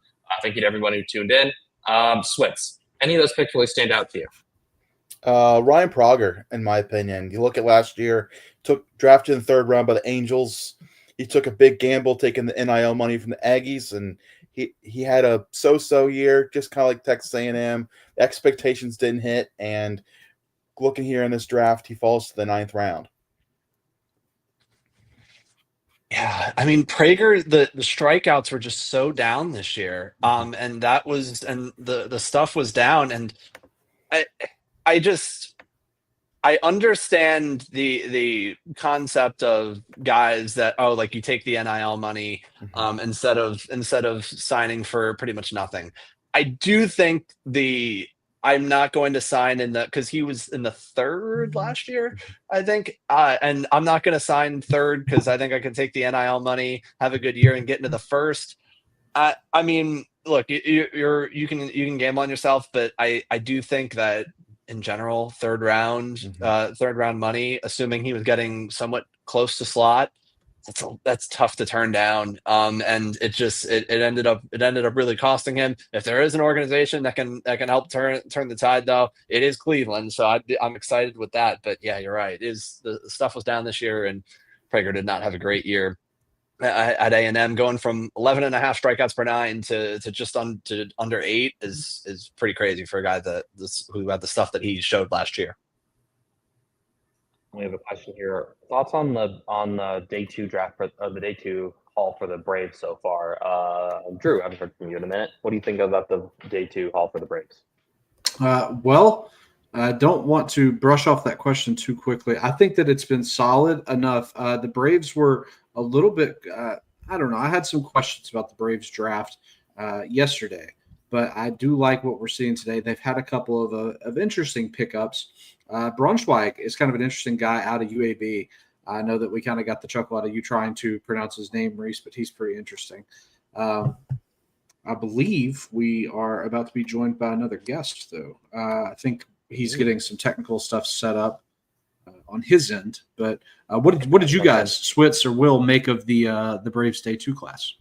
Thank you to everyone who tuned in. Switz, any of those picks really stand out to you? Ryan Prager, in my opinion. You look at last year, drafted in the 3rd round by the Angels. He took a big gamble taking the NIL money from the Aggies, and he had a so-so year, just kind of like Texas A&M. The expectations didn't hit, and looking here in this draft, he falls to the 9th round. Yeah, I mean, Prager, the strikeouts were just so down this year, and the stuff was down, and I understand the concept of guys that like you take the NIL money instead of signing for pretty much nothing. I do think I'm not going to sign because he was in the 3rd last year, I think, and I'm not going to sign 3rd because I think I can take the NIL money, have a good year, and get into the 1st. I mean, look, you can gamble on yourself, but I do think that in general, 3rd round money, assuming he was getting somewhat close to slot, that's tough to turn down. And it ended up really costing him. If there is an organization that can help turn the tide, though, it is Cleveland. So I'm excited with that. But yeah, you're right. The stuff was down this year, and Prager did not have a great year at A&M. Going from 11.5 strikeouts per 9 to just under 8 is pretty crazy for a guy who had the stuff that he showed last year. We have a question here. Thoughts on the day 2 draft the day 2 haul for the Braves so far? Drew, I haven't heard from you in a minute. What do you think about the day 2 haul for the Braves? Well, I don't want to brush off that question too quickly. I think that it's been solid enough. The Braves were a little bit, I don't know. I had some questions about the Braves draft yesterday, but I do like what we're seeing today. They've had a couple of interesting pickups. Braunschweig is kind of an interesting guy out of UAB. I know that we kind of got the chuckle out of you trying to pronounce his name, Reese, but he's pretty interesting. I believe we are about to be joined by another guest, though. I think he's getting some technical stuff set up on his end. But what did you guys, Switz or Will, make of the Braves Day 2 class?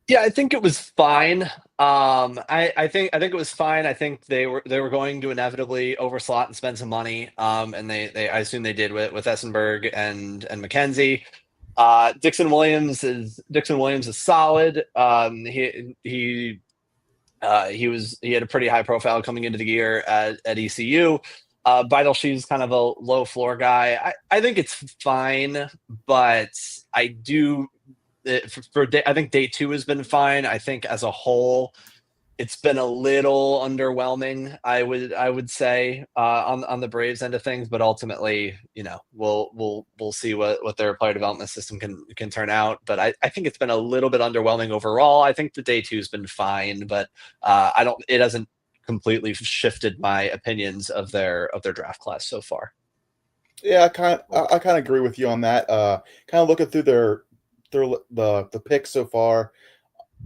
Yeah, I think it was fine. I think it was fine. I think they were going to inevitably overslot and spend some money. And they I assume they did with Essenberg and McKenzie. Dixon Williams is solid. He had a pretty high profile coming into the year at ECU. She's kind of a low floor guy. I think it's fine, but I think day 2 has been fine. I think as a whole, it's been a little underwhelming, I would say, on the Braves end of things. But ultimately, we'll see what their player development system can turn out. But I think it's been a little bit underwhelming overall. I think the day 2 has been fine, but it hasn't completely shifted my opinions of their draft class so far. Yeah, I kind of agree with you on that. Kind of looking through the picks so far,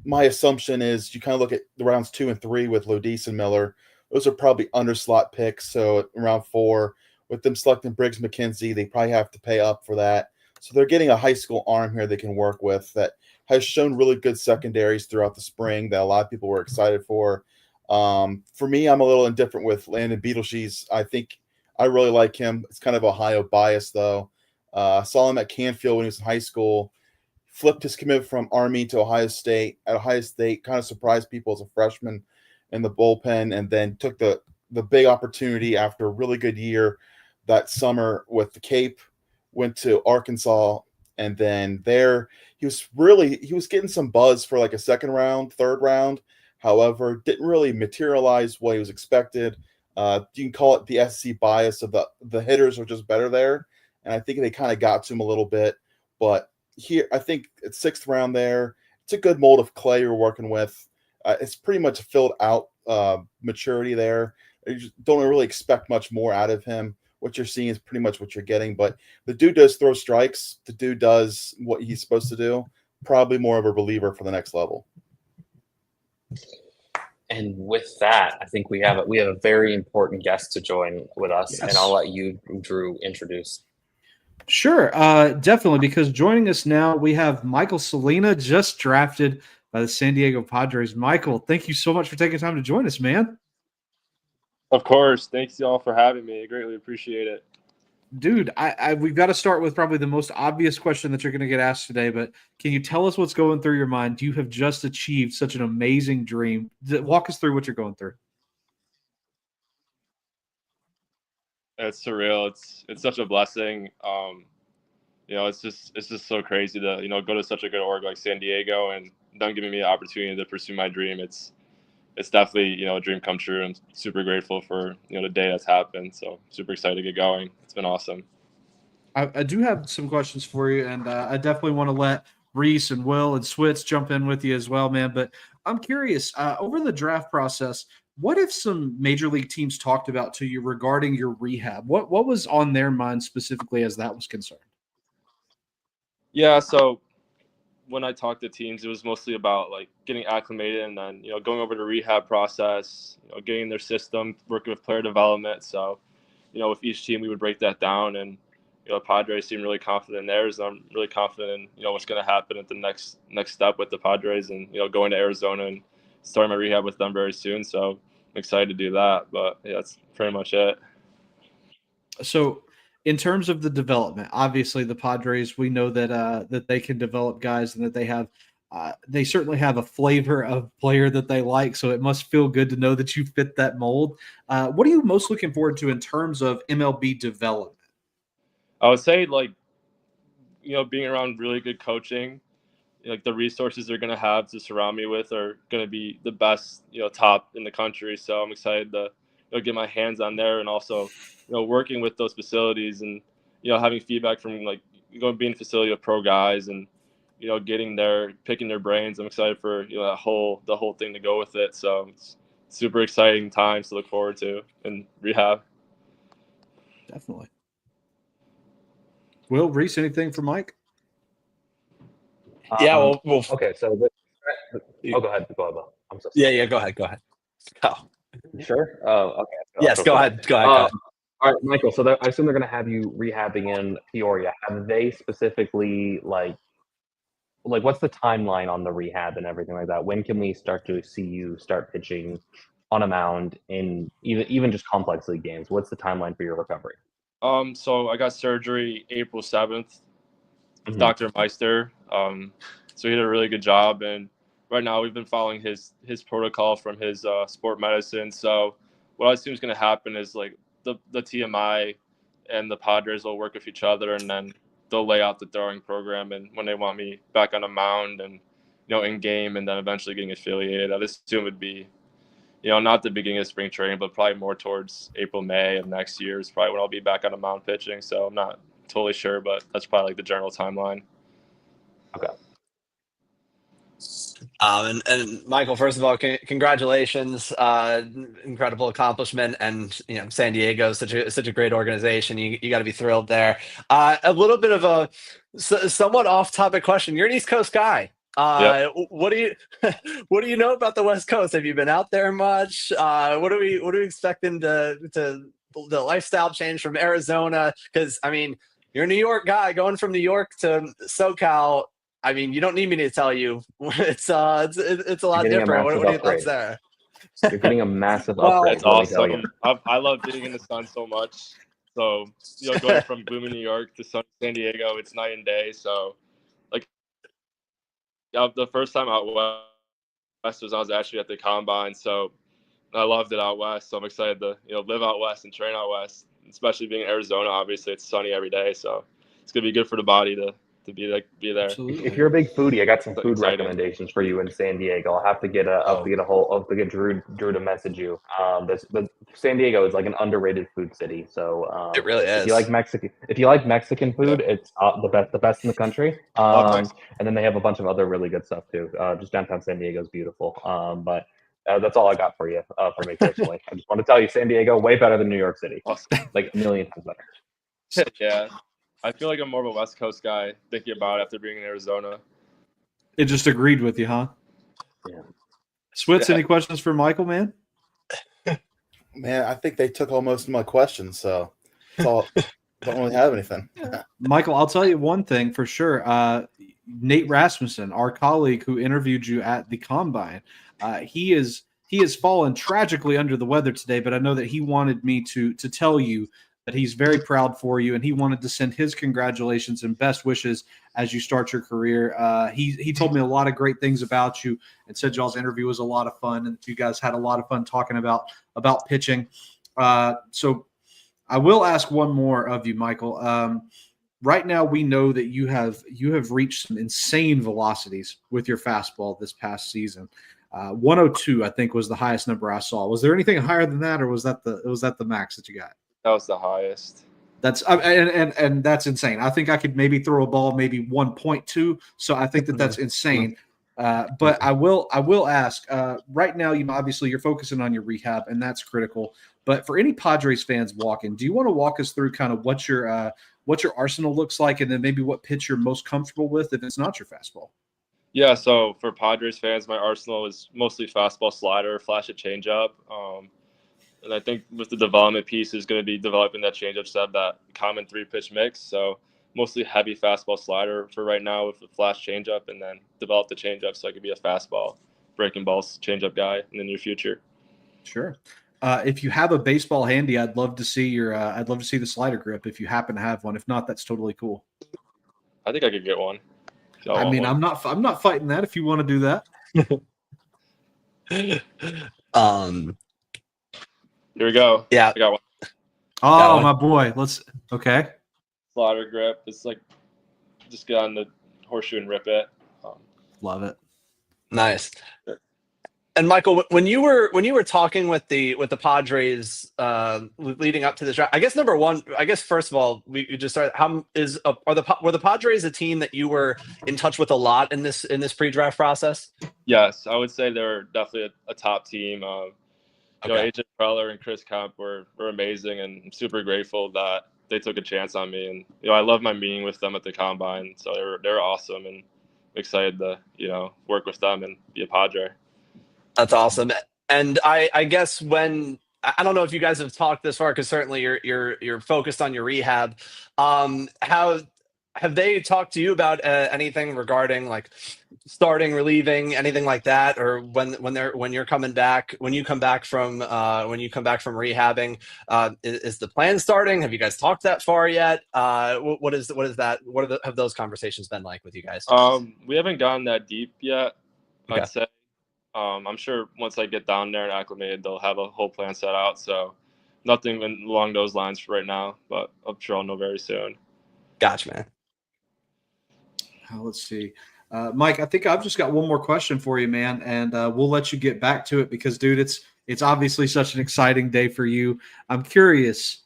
my assumption is you kind of look at the rounds 2 and 3 with Lodis and Miller. Those are probably underslot picks. So round 4, with them selecting Briggs McKenzie, they probably have to pay up for that. So they're getting a high school arm here they can work with that has shown really good secondaries throughout the spring that a lot of people were excited for. For me, I'm a little indifferent with Landon Beetlejuice. I think I really like him. It's kind of Ohio bias, though. I saw him at Canfield when he was in high school. Flipped his commit from Army to Ohio State. At Ohio State, kind of surprised people as a freshman in the bullpen, and then took the big opportunity after a really good year that summer with the Cape. Went to Arkansas, and then there he was getting some buzz for like a second round, third round. However, didn't really materialize what he was expected. You can call it the SEC bias of the hitters are just better there, and I think they kind of got to him a little bit. But here, I think it's 6th round there. It's a good mold of clay you're working with. It's pretty much filled out maturity there. You just don't really expect much more out of him. What you're seeing is pretty much what you're getting. But the dude does throw strikes. The dude does what he's supposed to do. Probably more of a believer for the next level. And with that, I think we have a very important guest to join with us, Yes. and I'll let you, Drew, introduce. Sure, definitely, because joining us now, we have Michael Salina, just drafted by the San Diego Padres. Michael, thank you so much for taking time to join us, man. Of course. Thanks, y'all, for having me. I greatly appreciate it. Dude, we've got to start with probably the most obvious question that you're going to get asked today, but can you tell us what's going through your mind? You have just achieved such an amazing dream. Walk us through what you're going through. It's surreal. It's such a blessing. It's just so crazy to go to such a good org like San Diego and them giving me the opportunity to pursue my dream. It's definitely a dream come true. I'm super grateful for the day that's happened. So super excited to get going. It's been awesome. I do have some questions for you, and I definitely want to let Reese and Will and Switz jump in with you as well, man. But I'm curious, over the draft process, what if some major league teams talked about to you regarding your rehab? What was on their mind specifically as that was concerned? Yeah, so when I talked to teams, it was mostly about like getting acclimated and then going over the rehab process, getting their system, working with player development. So with each team we would break that down, and Padres seem really confident in theirs. I'm really confident in what's going to happen at the next step with the Padres, and going to Arizona and starting my rehab with them very soon. So I'm excited to do that. But yeah, that's pretty much it. So, in terms of the development, obviously the Padres, we know that they can develop guys and that they certainly have a flavor of player that they like. So it must feel good to know that you fit that mold. What are you most looking forward to in terms of MLB development? I would say being around really good coaching, like the resources they're going to have to surround me with are going to be the best, top in the country. So I'm excited to get my hands on there, and also, working with those facilities and, having feedback from being a facility with pro guys and, picking their brains. I'm excited for, the whole thing to go with it. So it's super exciting times to look forward to in rehab. Definitely. Will, Reese, anything for Mike? Yeah, well okay. So, go ahead. Bill. I'm so sorry. Yeah. Go ahead. Oh. Sure. Okay. Yes. Go ahead. All right, Michael. So I assume they're going to have you rehabbing in Peoria. Have they specifically like what's the timeline on the rehab and everything like that? When can we start to see you start pitching on a mound in even just complex league games? What's the timeline for your recovery? So I got surgery April 7th. Dr. Meister. So he did a really good job, and right now we've been following his protocol from his sport medicine. So what I assume is going to happen is like the TMI and the Padres will work with each other, and then they'll lay out the throwing program. And when they want me back on a mound and in game, and then eventually getting affiliated, I assume it would be not the beginning of spring training, but probably more towards April, May of next year is probably when I'll be back on a mound pitching. So I'm not totally sure, but that's probably like the general timeline. Okay. And Michael, first of all, congratulations! Incredible accomplishment, and San Diego is such a great organization. You got to be thrilled there. A little bit of a somewhat off-topic question. You're an East Coast guy. Yep. What do you what do you know about the West Coast? Have you been out there much? What are we expecting to the lifestyle change from Arizona? Because I mean, you're a New York guy going from New York to SoCal. I mean, you don't need me to tell you. It's a lot different. What are your thoughts there? You're getting a massive Well, upgrade. It's let me tell you. awesome. I love being in the sun so much. So going from gloomy New York to sunny San Diego, it's night and day. So like, the first time out west was I was actually at the combine. So I loved it out west. So I'm excited to live out west and train out west. Especially being in Arizona, obviously it's sunny every day. So it's gonna be good for the body to be there. Absolutely. If you're a big foodie, I got some food Exciting. recommendations for you in San Diego. I'll have to get Drew to message you. But San Diego is like an underrated food city. So It really is. If you like Mexican food, it's the best in the country. And then they have a bunch of other really good stuff too. Just downtown San Diego is beautiful. But that's all I got for you for me personally. I just want to tell you, San Diego way better than New York City, like a million times better. Yeah. I feel like I'm more of a West Coast guy thinking about it after being in Arizona. It just agreed with you, huh? Yeah. Switz, any questions for Michael, man? Man, I think they took all most of my questions, so don't really have anything. Michael, I'll tell you one thing for sure. Nate Rasmussen, our colleague who interviewed you at the Combine, he has fallen tragically under the weather today, but I know that he wanted me to tell you that he's very proud for you, and he wanted to send his congratulations and best wishes as you start your career. He told me a lot of great things about you and said y'all's interview was a lot of fun, and you guys had a lot of fun talking about pitching. So I will ask one more of you, Michael. Right now, we know that you have reached some insane velocities with your fastball this past season. 102, I think, was the highest number I saw. Was there anything higher than that, or was that the max that you got? That was the highest. That's and that's insane. I think I could maybe throw a ball maybe 1.2. So I think that's insane. But I will ask right now. Obviously you're focusing on your rehab, and that's critical. But for any Padres fans walking, do you want to walk us through kind of what your arsenal looks like, and then maybe what pitch you're most comfortable with if it's not your fastball? Yeah. So for Padres fans, my arsenal is mostly fastball, slider, flash a changeup. And I think with the development piece is going to be developing that changeup set, that common 3-pitch mix. So mostly heavy fastball slider for right now with the flash changeup, and then develop the changeup so I could be a fastball, breaking balls, changeup guy in the near future. Sure. If you have a baseball handy, I'd love to see the slider grip if you happen to have one. If not, that's totally cool. I think I could get one. I mean, I'm not fighting that if you want to do that. Here we go. Yeah. I got one. Oh, my boy. Okay. Slider grip. It's like just get on the horseshoe and rip it. Love it. Nice. And Michael, when you were talking with the Padres leading up to this draft, I guess first of all, we just started. Were the Padres a team that you were in touch with a lot in this pre-draft process? Yes, I would say they're definitely a top team. AJ Preller and Chris Kemp were amazing, and I'm super grateful that they took a chance on me. And I love my meeting with them at the combine, so they're awesome, and I'm excited to work with them and be a Padre. That's awesome. And I guess I don't know if you guys have talked this far, because certainly you're focused on your rehab. How have they talked to you about anything regarding like starting, relieving, anything like that, or when you come back from rehabbing? Is the plan starting? Have you guys talked that far yet? What is that? Have those conversations been like with you guys? We haven't gotten that deep yet. Okay. I'd say. I'm sure once I get down there and acclimated, they'll have a whole plan set out. So nothing along those lines for right now, but I'm sure I'll know very soon. Gotcha, man. Let's see. Mike, I think I've just got one more question for you, man, and we'll let you get back to it because, dude, it's obviously such an exciting day for you. I'm curious.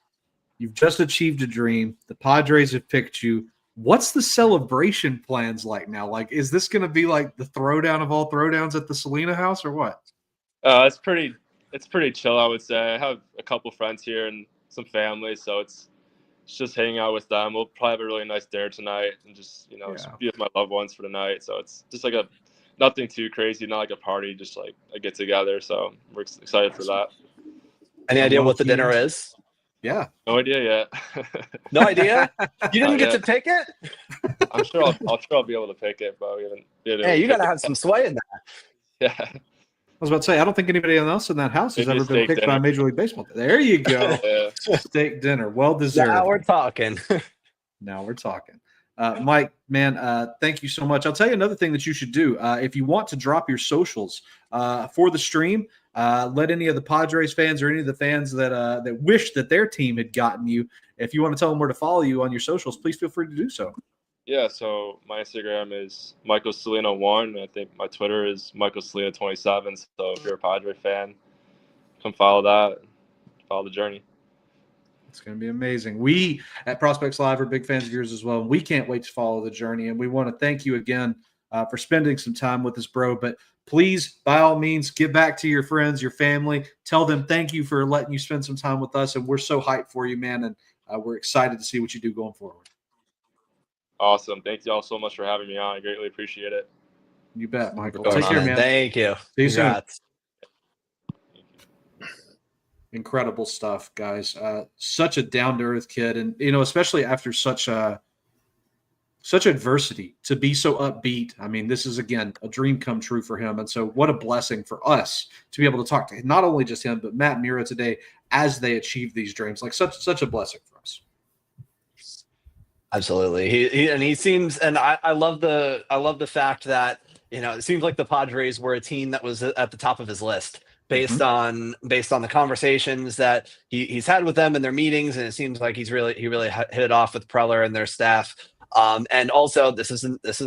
You've just achieved a dream. The Padres have picked you. What's the celebration plans like now? Like, is this going to be like the throwdown of all throwdowns at the Selena house or what? It's pretty chill, I would say. I have a couple friends here and some family, so it's just hanging out with them. We'll probably have a really nice dinner tonight and just just be with my loved ones for the night. So it's just like nothing too crazy, not like a party, just like a get together. So we're excited for that. Any idea what the dinner is? Yeah. No idea yet. No idea? You didn't get to pick it? I'm sure I'll be able to pick it, but we haven't. Hey, you got to have some sway in that. Yeah. I was about to say, I don't think anybody else in that house has Maybe ever been picked by dinner. Major League Baseball. There you go. Yeah. Steak dinner. Well deserved. Now we're talking. Now we're talking. Mike, man, thank you so much. I'll tell you another thing that you should do. If you want to drop your socials for the stream, let any of the Padres fans or any of the fans that wish that their team had gotten you, if you want to tell them where to follow you on your socials, please feel free to do so. Yeah, so my Instagram is Michael Selena 1. I think my Twitter is Michael Selena 27. So if you're a Padre fan, come follow that. Follow the journey. It's going to be amazing. We at Prospects Live are big fans of yours as well. And we can't wait to follow the journey. And we want to thank you again for spending some time with us, bro. But please, by all means, give back to your friends, your family. Tell them thank you for letting you spend some time with us. And we're so hyped for you, man. And we're excited to see what you do going forward. Awesome. Thank you all so much for having me on. I greatly appreciate it. You bet, Michael. Going Take care, on, man. Thank you. See you soon. Congrats. Incredible stuff, guys. Such a down-to-earth kid. And, especially after such adversity, to be so upbeat. I mean, this is, again, a dream come true for him. And so what a blessing for us to be able to talk to not only just him, but Matt Mira today as they achieve these dreams. Like such a blessing for us. Absolutely. He seems, and I love the fact that, it seems like the Padres were a team that was at the top of his list based on the conversations that he's had with them in their meetings. And it seems like he really hit it off with Preller and their staff. And also this is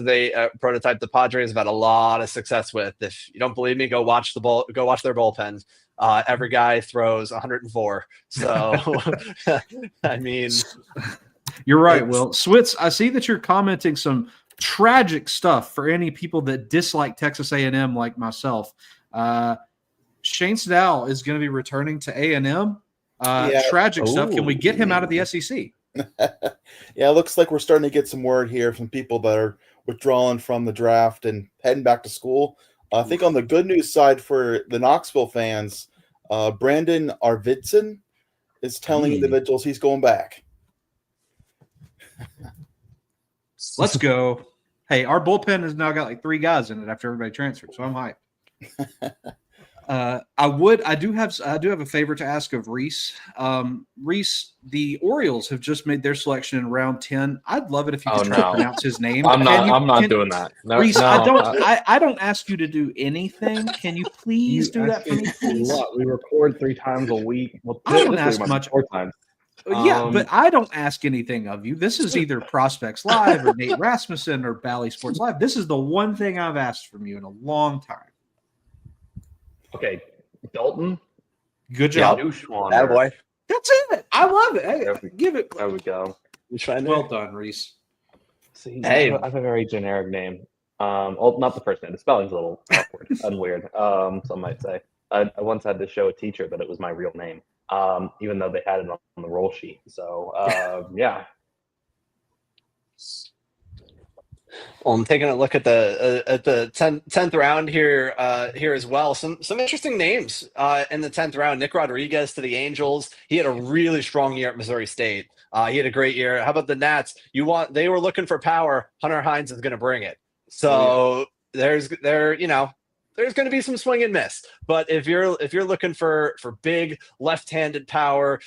a prototype the Padres have had a lot of success with. If you don't believe me, go watch their bullpen. Every guy throws 104. So, I mean, you're right, Will. Switz, I see that you're commenting some tragic stuff for any people that dislike Texas A&M like myself. Shane Snow is going to be returning to A&M. Tragic stuff. Can we get him out of the SEC? Yeah, it looks like we're starting to get some word here from people that are withdrawing from the draft and heading back to school. I think on the good news side for the Knoxville fans, Brandon Arvidsson is telling individuals he's going back. Let's go. Hey, our bullpen has now got like 3 guys in it after everybody transferred, so I'm hyped. I do have a favor to ask of Reese. Reese, the Orioles have just made their selection in round 10. I'd love it if you could try to pronounce his name. I'm not doing that. No, Reese, no, I don't ask you to do anything. Can you please do that for me, please? We record 3 times a week. Well, I don't ask much. 4 times. Yeah, but I don't ask anything of you. This is either Prospects Live or Nate Rasmussen or Bally Sports Live. This is the one thing I've asked from you in a long time. Okay, Dalton. Good job. Attaboy. That's it. I love it. Hey, give it. There we go. Well done, Reese. See, hey, I have a very generic name. Not the first name. The spelling's a little awkward and weird. Some might say. I once had to show a teacher that it was my real name, even though they had it on the roll sheet. So, yeah. Well, I'm taking a look at the 10th round here as well. Some interesting names in the 10th round. Nick Rodriguez to the Angels. He had a really strong year at Missouri State. He had a great year. How about the Nats? They were looking for power. Hunter Hines is going to bring it. So there's going to be some swing and miss. But if you're looking for big left-handed power,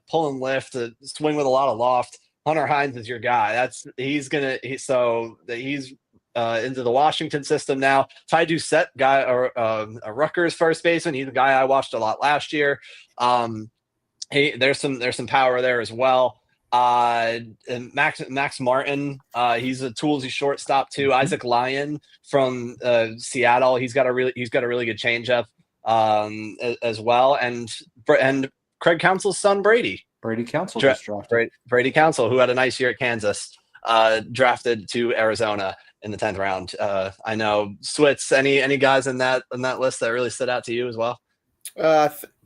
pull and lift, swing with a lot of loft, Hunter Hines is your guy. He's into the Washington system now. Ty Doucette, guy, or a Rutgers first baseman. He's a guy I watched a lot last year. There's some power there as well. And Max Martin, he's a toolsy shortstop too. Isaac Lyon from Seattle. He's got a really good changeup as well. And Craig Counsell's son Brady. Brady Counsell just dropped. Brady Counsell, who had a nice year at Kansas. drafted to Arizona in the 10th round. I know Switz, any guys in that list that really stood out to you as well?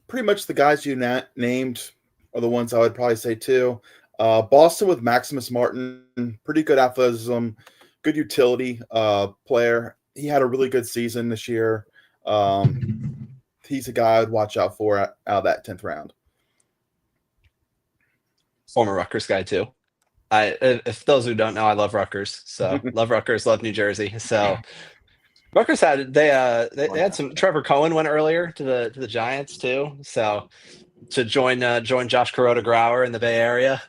Pretty much the guys you named are the ones I would probably say too. Boston with Maximus Martin, pretty good athleticism, good utility player. He had a really good season this year. He's a guy I'd watch out for out of that 10th round. Former Rutgers guy too. If those who don't know, I love Rutgers. So love Rutgers, love New Jersey. So Rutgers they had some. Trevor Cohen went earlier to the Giants too. So to join Josh Kuroda-Grauer in the Bay Area.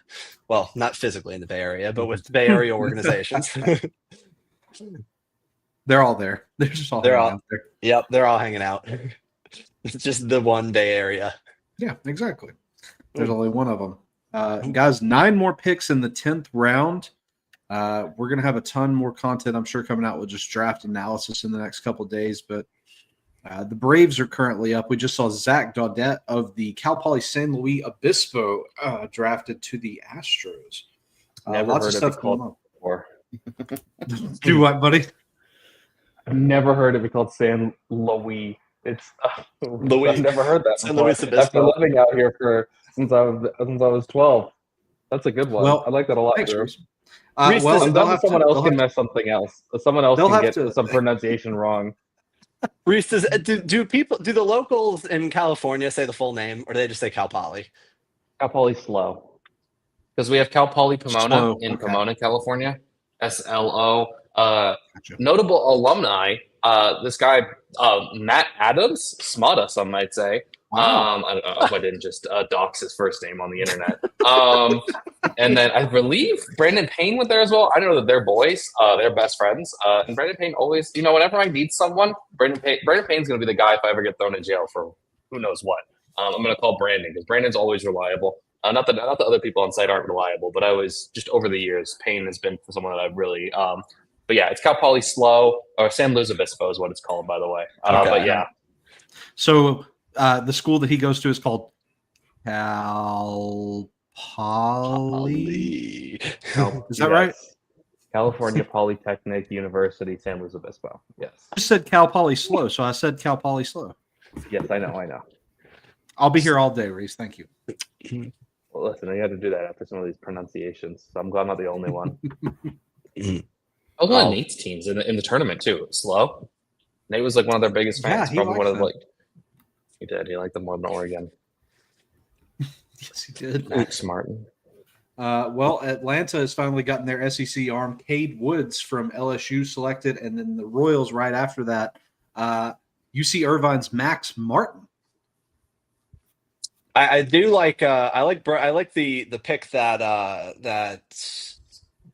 Well, not physically in the Bay Area, but with Bay Area organizations. They're all there. They're just all out there. Yep, they're all hanging out. It's just the one Bay Area. Yeah, exactly. There's only one of them. Guys, 9 more picks in the 10th round. We're going to have a ton more content, I'm sure, coming out with just draft analysis in the next couple of days. But the Braves are currently up. We just saw Zach Daudette of the Cal Poly San Luis Obispo drafted to the Astros. Lots of stuff going on. Before. Do what, buddy? I've never heard of it called San Luis. It's Louis. I've never heard that. San Luis Obispo. I've been living out here since I was 12. That's a good one. Well, I like that a lot. Thanks, Drew. Reese. I'm done someone else can mess something else. Someone else can get some pronunciation wrong. Reese, do the locals in California say the full name, or do they just say Cal Poly? Cal Poly slow. Because we have Cal Poly Pomona Slow, in okay. Pomona, California. SLO. Notable alumni. This guy, Matt Adams, Smutta, some might say. Wow. I don't know if I didn't just dox his first name on the internet. And then I believe Brandon Payne went there as well. I know that they're boys. They're best friends. And Brandon Payne always, whenever I need someone, Brandon Payne's going to be the guy if I ever get thrown in jail for who knows what. I'm going to call Brandon because Brandon's always reliable. Not that other people on site aren't reliable, but I was just over the years, Payne has been someone that I've really but yeah, it's Cal Poly Slow, or San Luis Obispo is what it's called, by the way. But yeah. So the school that he goes to is called Cal Poly. Is that right? California Polytechnic University, San Luis Obispo. Yes. I said Cal Poly Slow, so I said Cal Poly Slow. Yes, I know. I'll be here all day, Reese. Thank you. Well, listen, I had to do that after some of these pronunciations, so I'm glad I'm not the only one. Oh, one of Nate's teams in the tournament too. Slow. Nate was like one of their biggest fans. Yeah, Probably one of he did. He liked them more than Oregon. Yes, he did. Luke Martin. Well, Atlanta has finally gotten their SEC arm, Cade Woods from LSU, selected, and then the Royals right after that. UC Irvine's Max Martin. I do like I like the pick that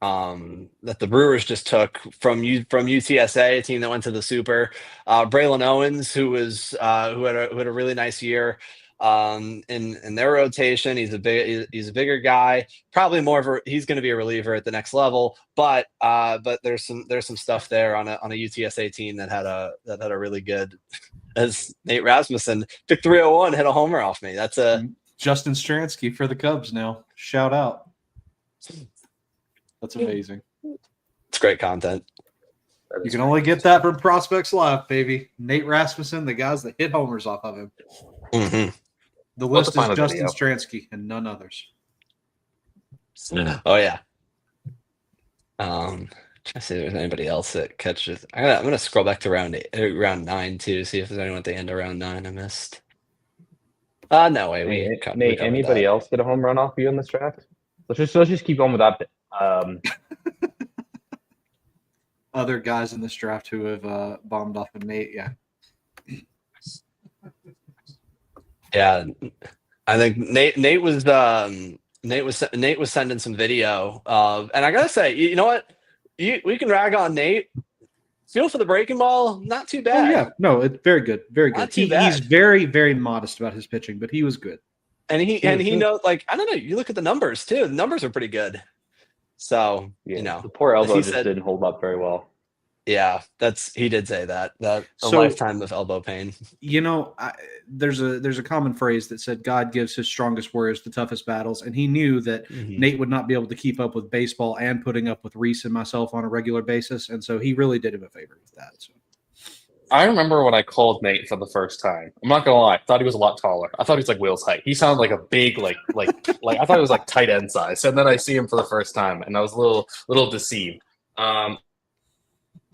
the Brewers just took from UTSA, a team that went to the Super. Braylon Owens, who had a really nice year in their rotation. He's a bigger guy, probably he's going to be a reliever at the next level. But there's some stuff there on a UTSA team that had a really good. As Nate Rasmussen picked 301, hit a homer off me. That's Justin Stransky for the Cubs now. Shout out. That's amazing. It's great content. You can only get that from Prospects Live, baby. Nate Rasmussen, the guys that hit homers off of him. Mm-hmm. The list is Justin Stransky and none others. Oh yeah. Trying to see if there's anybody else that catches. I'm gonna scroll back to round 9 too, see if there's anyone at the end of round 9 I missed. No way. Nate, anybody else get a home run off you in this draft? Let's just keep going with that. Other guys in this draft who have bombed off of Nate, yeah. Yeah, I think Nate was sending some video and I gotta say, you know what? We can rag on Nate. Feel for the breaking ball, not too bad. Oh, yeah, no, it's very good, very good. Not too bad. He's very, very modest about his pitching, but he was good. And he knows, like, I don't know. You look at the numbers too. The numbers are pretty good. So the poor elbow just didn't hold up very well. Yeah, he did say that a So- lifetime of elbow pain. You know, there's a common phrase that said God gives his strongest warriors the toughest battles, and he knew that Nate would not be able to keep up with baseball and putting up with Reese and myself on a regular basis, and so he really did him a favor with that. So. I remember when I called Nate for the first time. I'm not gonna lie, I thought he was a lot taller. I thought he was like Will's height. He sounded like a big, like I thought he was like tight end size. And then I see him for the first time, and I was a little deceived.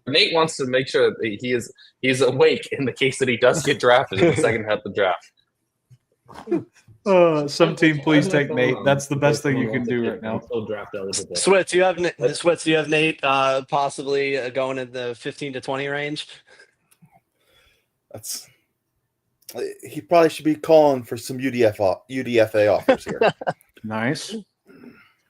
Nate wants to make sure that he is awake in the case that he does get drafted in the second half of the draft. Some team, please take Nate. That's the best thing you can do right now. Switz, do you have Nate possibly going in the 15 to 20 range? He probably should be calling for some UDFA offers here. Nice.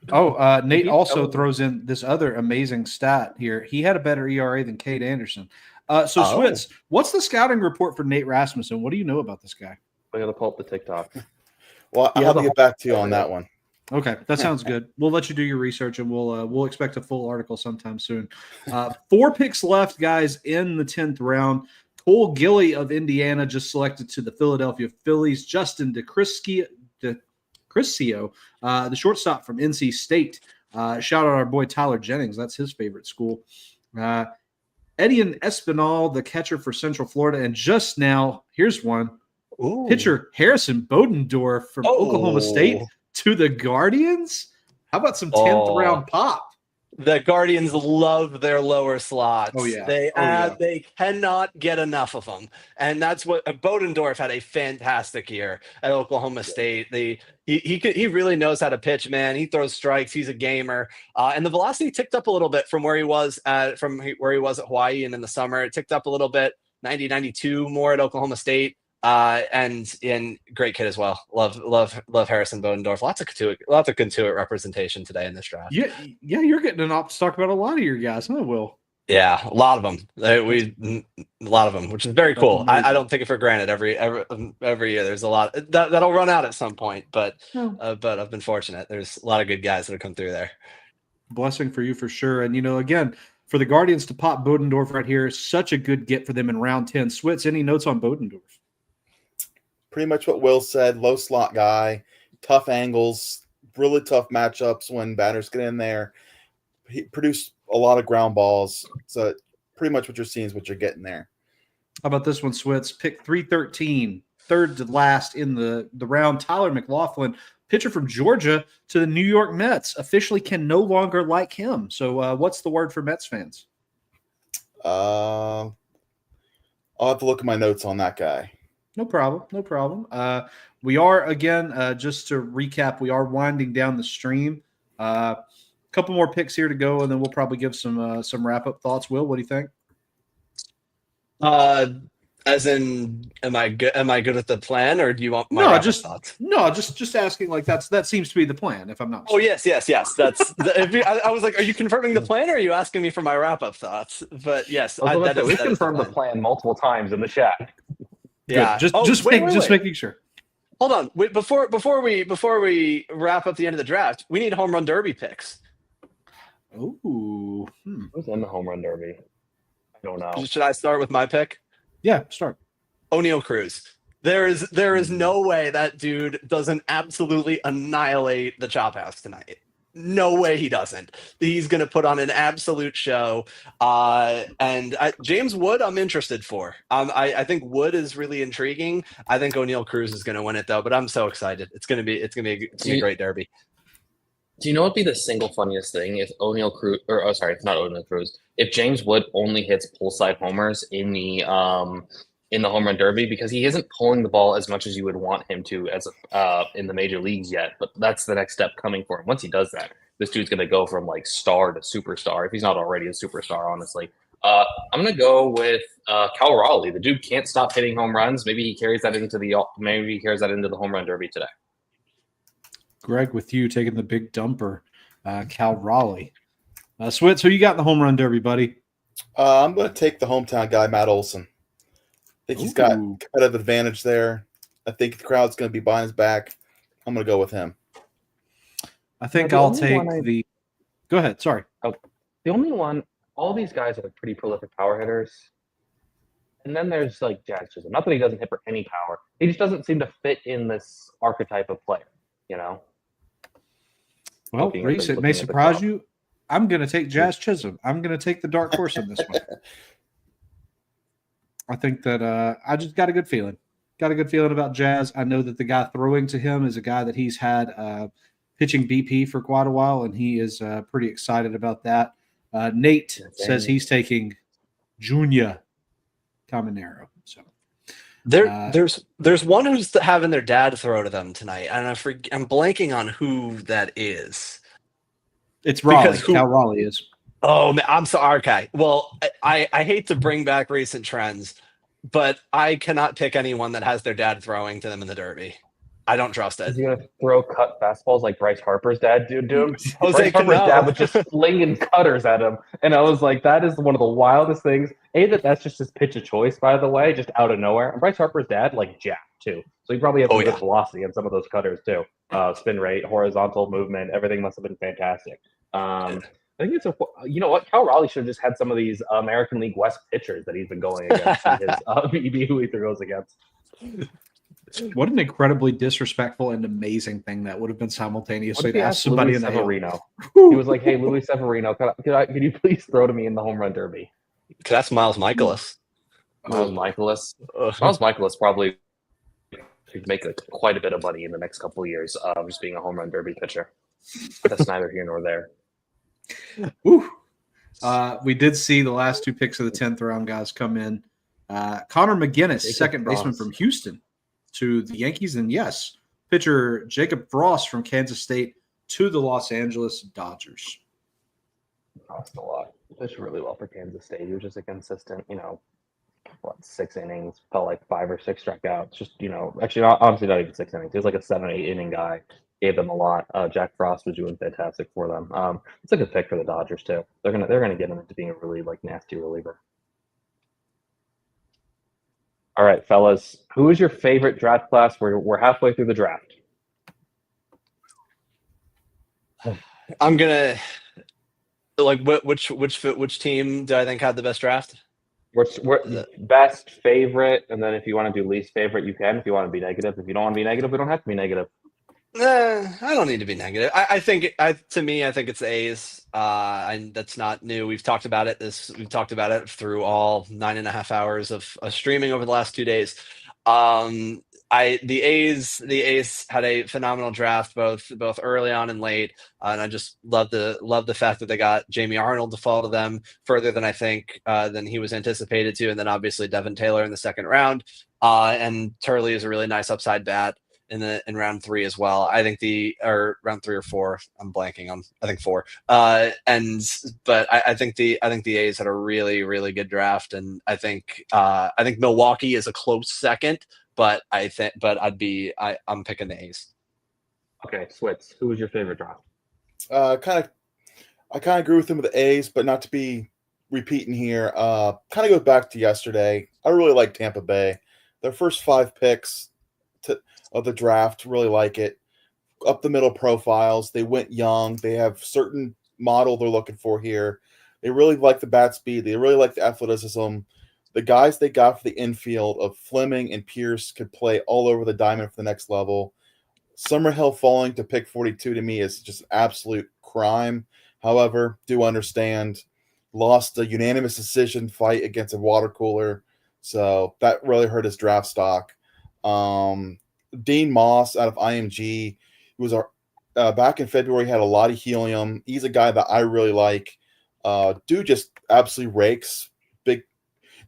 Oh, Nate also throws in this other amazing stat here. He had a better ERA than Cade Anderson. Switz, what's the scouting report for Nate Rasmussen? What do you know about this guy? I gotta pull up the TikTok. Well, I'll have to get back to you on that one. Okay, that sounds good. We'll let you do your research, and we'll expect a full article sometime soon. 4 picks left, guys, in the 10th round. Cole Gilly of Indiana just selected to the Philadelphia Phillies. Justin DeCriscio, the shortstop from NC State. Shout out our boy Tyler Jennings. That's his favorite school. Edian Espinal, the catcher for Central Florida. And just now, here's one. Pitcher Harrison Bodendorf from Oklahoma State to the Guardians. How about some 10th round pop? The Guardians love their lower slots. Oh, yeah. They cannot get enough of them. And that's what Bodendorf had a fantastic year at Oklahoma State. He really knows how to pitch, man. He throws strikes. He's a gamer. And the velocity ticked up a little bit from where he was at Hawaii and in the summer. It ticked up a little bit, 90, 92 more at Oklahoma State. And great kid as well. Love Harrison Bodendorf. Lots of Contuit representation today in this draft. Yeah, you're getting an op to talk about a lot of your guys, huh, Will? Yeah, a lot of them. A lot of them, which is very cool. I don't take it for granted. Every year, there's a lot that'll run out at some point. But I've been fortunate. There's a lot of good guys that have come through there. Blessing for you for sure. And again, for the Guardians to pop Bodendorf right here is such a good get for them in round 10. Switz, any notes on Bodendorf? Pretty much what Will said. Low slot guy, tough angles, really tough matchups when batters get in there. He produced a lot of ground balls. So pretty much what you're seeing is what you're getting there. How about this one, Switz? Pick 313, third to last in the round. Tyler McLaughlin, pitcher from Georgia to the New York Mets, officially can no longer like him. So what's the word for Mets fans? I'll have to look at my notes on that guy. No problem. We are, again, just to recap, we are winding down the stream. A couple more picks here to go, and then we'll probably give some wrap-up thoughts. Will, what do you think? As in, am I good with the plan, or do you want my thoughts? No, just asking. Like that seems to be the plan. If I'm not mistaken. Yes. That's. I was like, are you confirming the plan, or are you asking me for my wrap-up thoughts? But yes, we confirmed the plan multiple times in the chat. Yeah, just making sure. Hold on, wait, before we wrap up the end of the draft, we need home run derby picks. Ooh, who's in the home run derby? I don't know. Should I start with my pick? Yeah, start. O'Neal Cruz. There is no way that dude doesn't absolutely annihilate the Chop House tonight. No way he doesn't. He's going to put on an absolute show. James Wood, I'm interested for. I think Wood is really intriguing. I think O'Neal Cruz is going to win it though. But I'm so excited. It's going to be a great derby. Do you know what'd be the single funniest thing if O'Neal Cruz, if not O'Neal Cruz, if James Wood only hits pull side homers in the home run derby, because he isn't pulling the ball as much as you would want him to as in the major leagues yet, but that's the next step coming for him. Once he does that, this dude's going to go from like star to superstar, if he's not already a superstar, honestly. I'm going to go with Cal Raleigh. The dude can't stop hitting home runs. Maybe he carries that into the home run derby today. Greg, with you taking the big dumper, Cal Raleigh. Switz, who you got in the home run derby, buddy? I'm going to take the hometown guy, Matt Olson. I think he's got competitive advantage there. I think the crowd's going to be behind his back. I'm going to go with him. I think I'll take the – go ahead. Sorry. The only one all these guys are pretty prolific power hitters. And then there's like Jazz Chisholm. Not that he doesn't hit for any power. He just doesn't seem to fit in this archetype of player, you know? Well, Reese, it may surprise you. I'm going to take Jazz Chisholm. I'm going to take the dark horse in this one. I think that I just got a good feeling. Got a good feeling about Jazz. I know that the guy throwing to him is a guy that he's had pitching BP for quite a while, and he is pretty excited about that. Nate says he's taking Junior Caminero. So there's one who's having their dad throw to them tonight, and I'm blanking on who that is. It's Raleigh. Cal Raleigh is. Oh, man, I'm sorry. Okay. Well, I hate to bring back recent trends, but I cannot pick anyone that has their dad throwing to them in the Derby. I don't trust it. Is he going to throw cut fastballs like Bryce Harper's dad dude? Bryce Harper's Cano. dad was just slinging cutters at him. And I was like, that is one of the wildest things. That's just his pitch of choice, by the way, just out of nowhere. And Bryce Harper's dad, like, jacked, too. So he probably had some good velocity on some of those cutters, too. Spin rate, horizontal movement, everything must have been fantastic. I think you know what? Cal Raleigh should have just had some of these American League West pitchers that he's been going against in his BB who he throws against. What an incredibly disrespectful and amazing thing that would have been simultaneously to ask somebody in the Severino. He was like, "Hey, Louis Severino, could you please throw to me in the home run derby?" That's Miles Michaelis. Miles Michaelis probably could make quite a bit of money in the next couple of years, just being a home run derby pitcher. But that's neither here nor there. We did see the last two picks of the 10th round guys come in. Connor McGinnis, second baseman from Houston, to the Yankees, and yes, pitcher Jacob Frost from Kansas State to the Los Angeles Dodgers. Cost a lot. Pitched really well for Kansas State. He was just a consistent, 6 innings, felt like 5 or 6 strikeouts. Just, actually, honestly, not even 6 innings. He was like a 7 or 8 inning guy. Gave them a lot. Jack Frost was doing fantastic for them. It's a good pick for the Dodgers too. They're gonna get him into being a really nasty reliever. All right, fellas, who is your favorite draft class? We're halfway through the draft. I'm gonna which team do I think had the best draft? What's best, favorite, and then if you want to do least favorite, you can. If you want to be negative, if you don't want to be negative, we don't have to be negative. I don't need to be negative. I think it's the A's. That's not new. We've talked about it. We've talked about it through all 9.5 hours of streaming over the last 2 days. The A's had a phenomenal draft, both early on and late, and I just love the fact that they got Jamie Arnold to fall to them further than I think than he was anticipated to, and then obviously Devin Taylor in the second round, and Turley is a really nice upside bat in round 3 as well. I think round 3 or 4. I'm blanking on. I think 4. But I think the A's had a really, really good draft, and I think Milwaukee is a close second. But I'm picking the A's. Okay, Switz, who was your favorite draft? I kind of agree with him with the A's, but not to be repeating here. Kind of goes back to yesterday. I really like Tampa Bay. Their first 5 picks of the draft, really like it. Up the middle profiles. They went young. They have certain model they're looking for here. They really like the bat speed. They really like the athleticism. The guys they got for the infield of Fleming and Pierce could play all over the diamond for the next level. Summerhill falling to pick 42 to me is just an absolute crime. However, do understand lost a unanimous decision fight against a water cooler, so that really hurt his draft stock. Dean Moss out of IMG, who was back in February, had a lot of helium. He's a guy that I really like. Dude just absolutely rakes.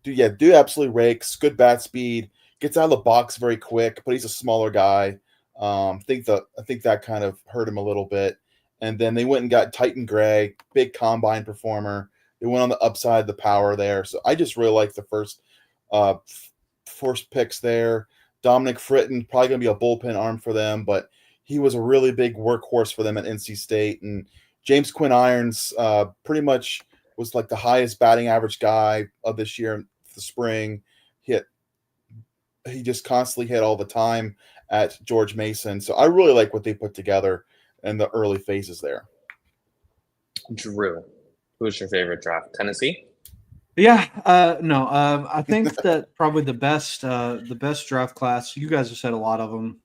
Dude absolutely rakes. Good bat speed. Gets out of the box very quick, but he's a smaller guy. I think that kind of hurt him a little bit. And then they went and got Titan Gray, big combine performer. They went on the upside of the power there. So I just really like the first picks there. Dominic Fritton, probably going to be a bullpen arm for them, but he was a really big workhorse for them at NC State. And James Quinn Irons pretty much was like the highest batting average guy of this year in the spring. He just constantly hit all the time at George Mason. So I really like what they put together in the early phases there. Drew. Who's your favorite draft? Tennessee? Yeah, no. I think that probably the best draft class. You guys have said a lot of them.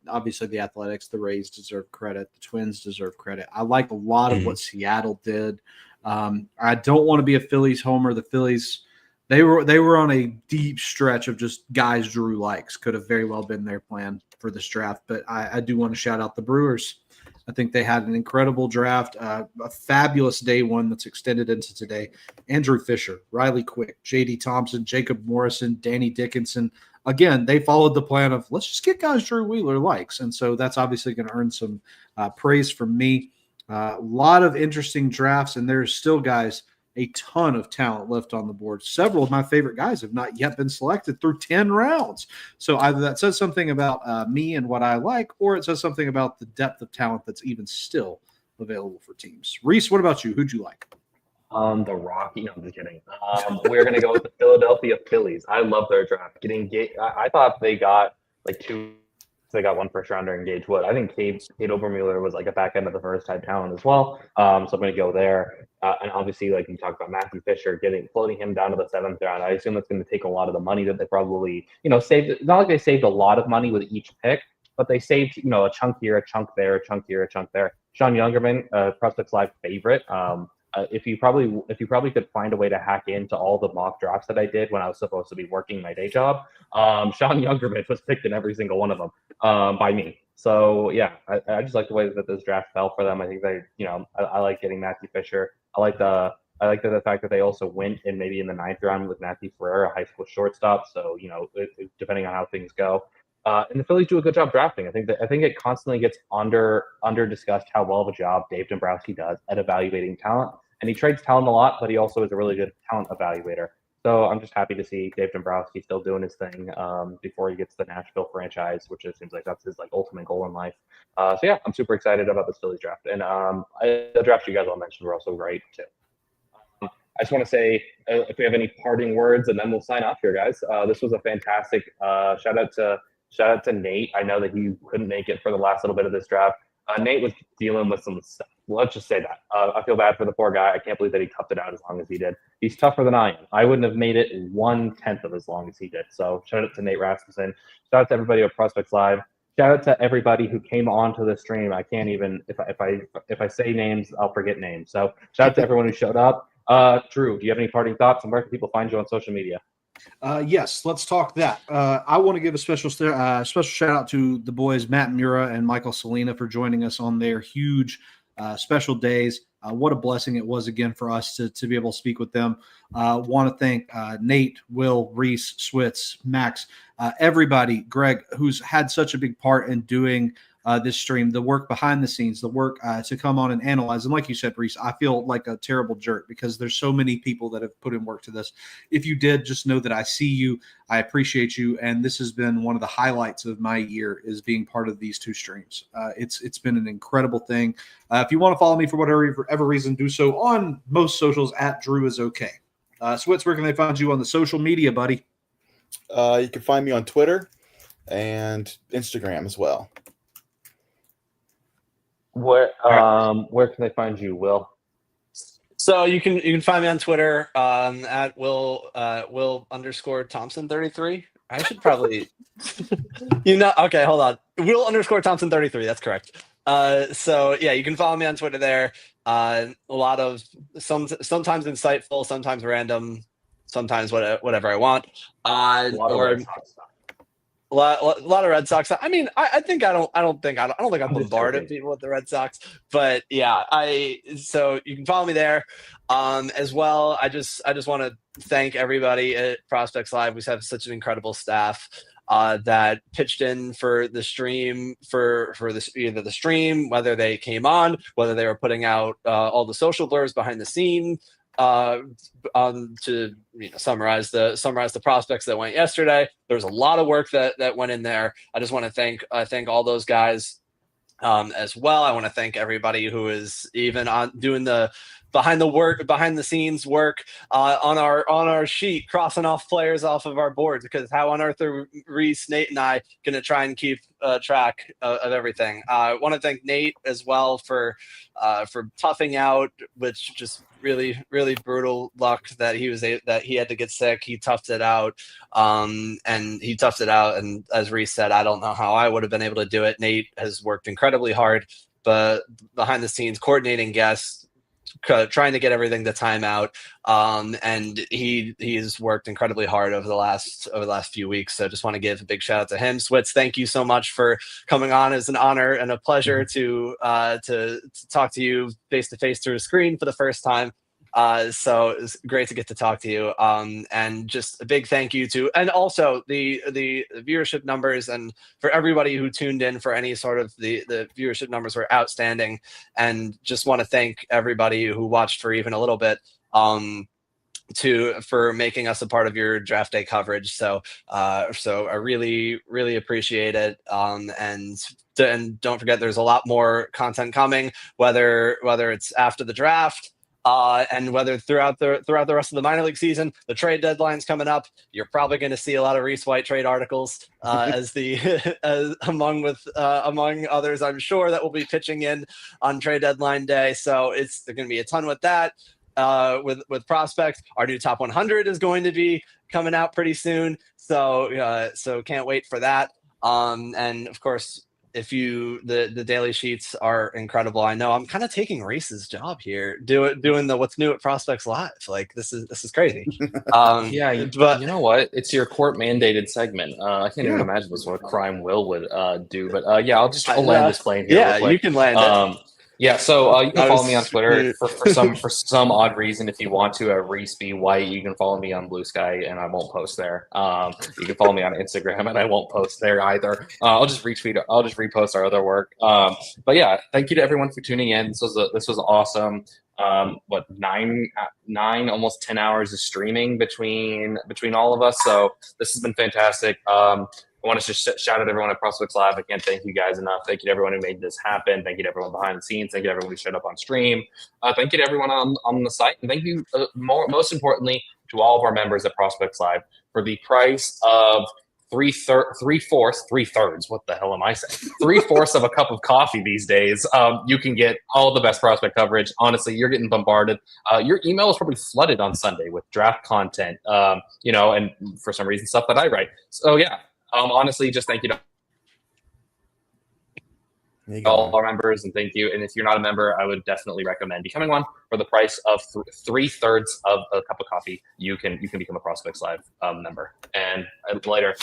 Obviously, the Athletics, the Rays deserve credit. The Twins deserve credit. I like a lot of what Seattle did. I don't want to be a Phillies homer. The Phillies, they were on a deep stretch of just guys Drew likes. Could have very well been their plan for this draft. But I do want to shout out the Brewers. I think they had an incredible draft, a fabulous day one that's extended into today. Andrew Fisher, Riley Quick, J.D. Thompson, Jacob Morrison, Danny Dickinson. Again, they followed the plan of let's just get guys Drew Wheeler likes. And so that's obviously going to earn some praise from me. A lot of interesting drafts, and there's still guys, a ton of talent left on the board. Several of my favorite guys have not yet been selected through 10 rounds. So either that says something about me and what I like, or it says something about the depth of talent that's even still available for teams. Reese, what about you? Who'd you like? The Rocky. No, I'm just kidding. We're gonna go with the Philadelphia Phillies. I love their draft. I thought they got like two. They got one first rounder in Gage Wood. I think Cade Obermuller was like a back end of the first type talent as well. So I'm going to go there. And obviously, like you talked about Matthew Fisher, floating him down to the 7th round. I assume that's going to take a lot of the money that they probably, saved. It's not like they saved a lot of money with each pick, but they saved, a chunk here, a chunk there, a chunk here, a chunk there. Sean Youngerman, Prospects Live favorite. If you probably could find a way to hack into all the mock drafts that I did when I was supposed to be working my day job, Sean Youngerman was picked in every single one of them by me. So yeah, I just like the way that this draft fell for them. I think they, I like getting Matthew Fisher. I like the fact that they also went in maybe in the 9th round with Matthew Ferrer, a high school shortstop. So depending on how things go. And the Phillies do a good job drafting. I think it constantly gets under discussed how well of a job Dave Dombrowski does at evaluating talent. And he trades talent a lot, but he also is a really good talent evaluator. So I'm just happy to see Dave Dombrowski still doing his thing before he gets the Nashville franchise, which it seems like that's his ultimate goal in life. So yeah, I'm super excited about this Phillies draft. And the drafts you guys all mentioned were also great too. I just want to say if we have any parting words, and then we'll sign off here, guys. This was a fantastic shout out to Nate. I know that he couldn't make it for the last little bit of this draft. Nate was dealing with some stuff. Let's just say that. I feel bad for the poor guy. I can't believe that he toughed it out as long as he did. He's tougher than I am. I wouldn't have made it 1/10 of as long as he did. So shout out to Nate Rasmussen. Shout out to everybody at Prospects Live. Shout out to everybody who came onto the stream. I can't even if I say names, I'll forget names. So shout out to everyone who showed up. Drew, do you have any parting thoughts? And where can people find you on social media? Yes, let's talk that. I want to give a special shout out to the boys Matt Mura and Michael Salina for joining us on their huge special days. What a blessing it was again for us to be able to speak with them. Want to thank Nate, Will, Reese, Switz, Max, everybody, Greg, who's had such a big part in doing this stream, the work behind the scenes, the work to come on and analyze. And like you said, Reese, I feel like a terrible jerk because there's so many people that have put in work to this. If you did, just know that I see you. I appreciate you. And this has been one of the highlights of my year is being part of these two streams. It's been an incredible thing. If you want to follow me for whatever reason, do so on most socials at Drew is okay. Switz, where can they find you on the social media, buddy? You can find me on Twitter and Instagram as well. Where can they find you, Will? So you can find me on Twitter at Will _Thompson 33. I should probably okay, hold on. Will _Thompson 33, that's correct. So yeah, you can follow me on Twitter there. A lot of sometimes insightful, sometimes random, sometimes whatever I want. A lot of Red Sox. I mean, I don't think I'm bombarding people with the Red Sox, but yeah, so you can follow me there. As well, I just want to thank everybody at Prospects Live. We have such an incredible staff that pitched in for the stream, for either the stream, whether they came on, whether they were putting out all the social blurs behind the scene. To summarize the prospects that went yesterday. There's a lot of work that went in there. I just want to thank all those guys as well. I want to thank everybody who is even on doing the behind the scenes work on our sheet, crossing off players off of our boards, because how on earth are Reese, Nate, and I going to try and keep track of everything? I want to thank Nate as well for toughing out, which just really, really brutal luck that he had to get sick. He toughed it out, and as Reese said, I don't know how I would have been able to do it. Nate has worked incredibly hard, but behind the scenes, coordinating guests, trying to get everything to time out, and he's worked incredibly hard over the last few weeks. So just want to give a big shout out to him. Switz, thank you so much for coming on. It's an honor and a pleasure to talk to you face to face through a screen for the first time. So it's great to get to talk to you. And just a big thank you to, and also the viewership numbers, and for everybody who tuned in for any sort of the viewership numbers were outstanding. And just want to thank everybody who watched for even a little bit, for making us a part of your draft day coverage. So I really, really appreciate it. And don't forget, there's a lot more content coming, whether it's after the draft, and whether throughout the rest of the minor league season. The trade deadline's coming up. You're probably going to see a lot of Reese White trade articles, among others, I'm sure, that will be pitching in on trade deadline day. So there's going to be a ton with that. With prospects, our new top 100 is going to be coming out pretty soon. So can't wait for that. And of course, the daily sheets are incredible. I know I'm kind of taking Reese's job here, doing the What's New at Prospects Live. Like, this is crazy. Yeah, but you know what? It's your court mandated segment. I can't even imagine this what Crime Will would do. But I'll land this plane here. Yeah, you can land it. Yeah, so you can follow me on Twitter for some odd reason. If you want to, Reese B. White. You can follow me on Blue Sky, and I won't post there. You can follow me on Instagram, and I won't post there either. I'll just retweet. I'll just repost our other work. But yeah, thank you to everyone for tuning in. This was awesome. Nine, almost 10 hours of streaming between all of us. So this has been fantastic. I want to just shout out everyone at Prospects Live. I can't thank you guys enough. Thank you to everyone who made this happen. Thank you to everyone behind the scenes. Thank you to everyone who showed up on stream. Thank you to everyone on the site. And thank you, most importantly, to all of our members at Prospects Live for the price of three-fourths. What the hell am I saying? 3/4 of a cup of coffee these days. You can get all the best prospect coverage. Honestly, you're getting bombarded. Your email is probably flooded on Sunday with draft content, and for some reason, stuff that I write. So yeah. Honestly, just thank you to all our members, and thank you. And if you're not a member, I would definitely recommend becoming one. For the price of 3/3 of a cup of coffee, you can become a Prospects Live member. And later.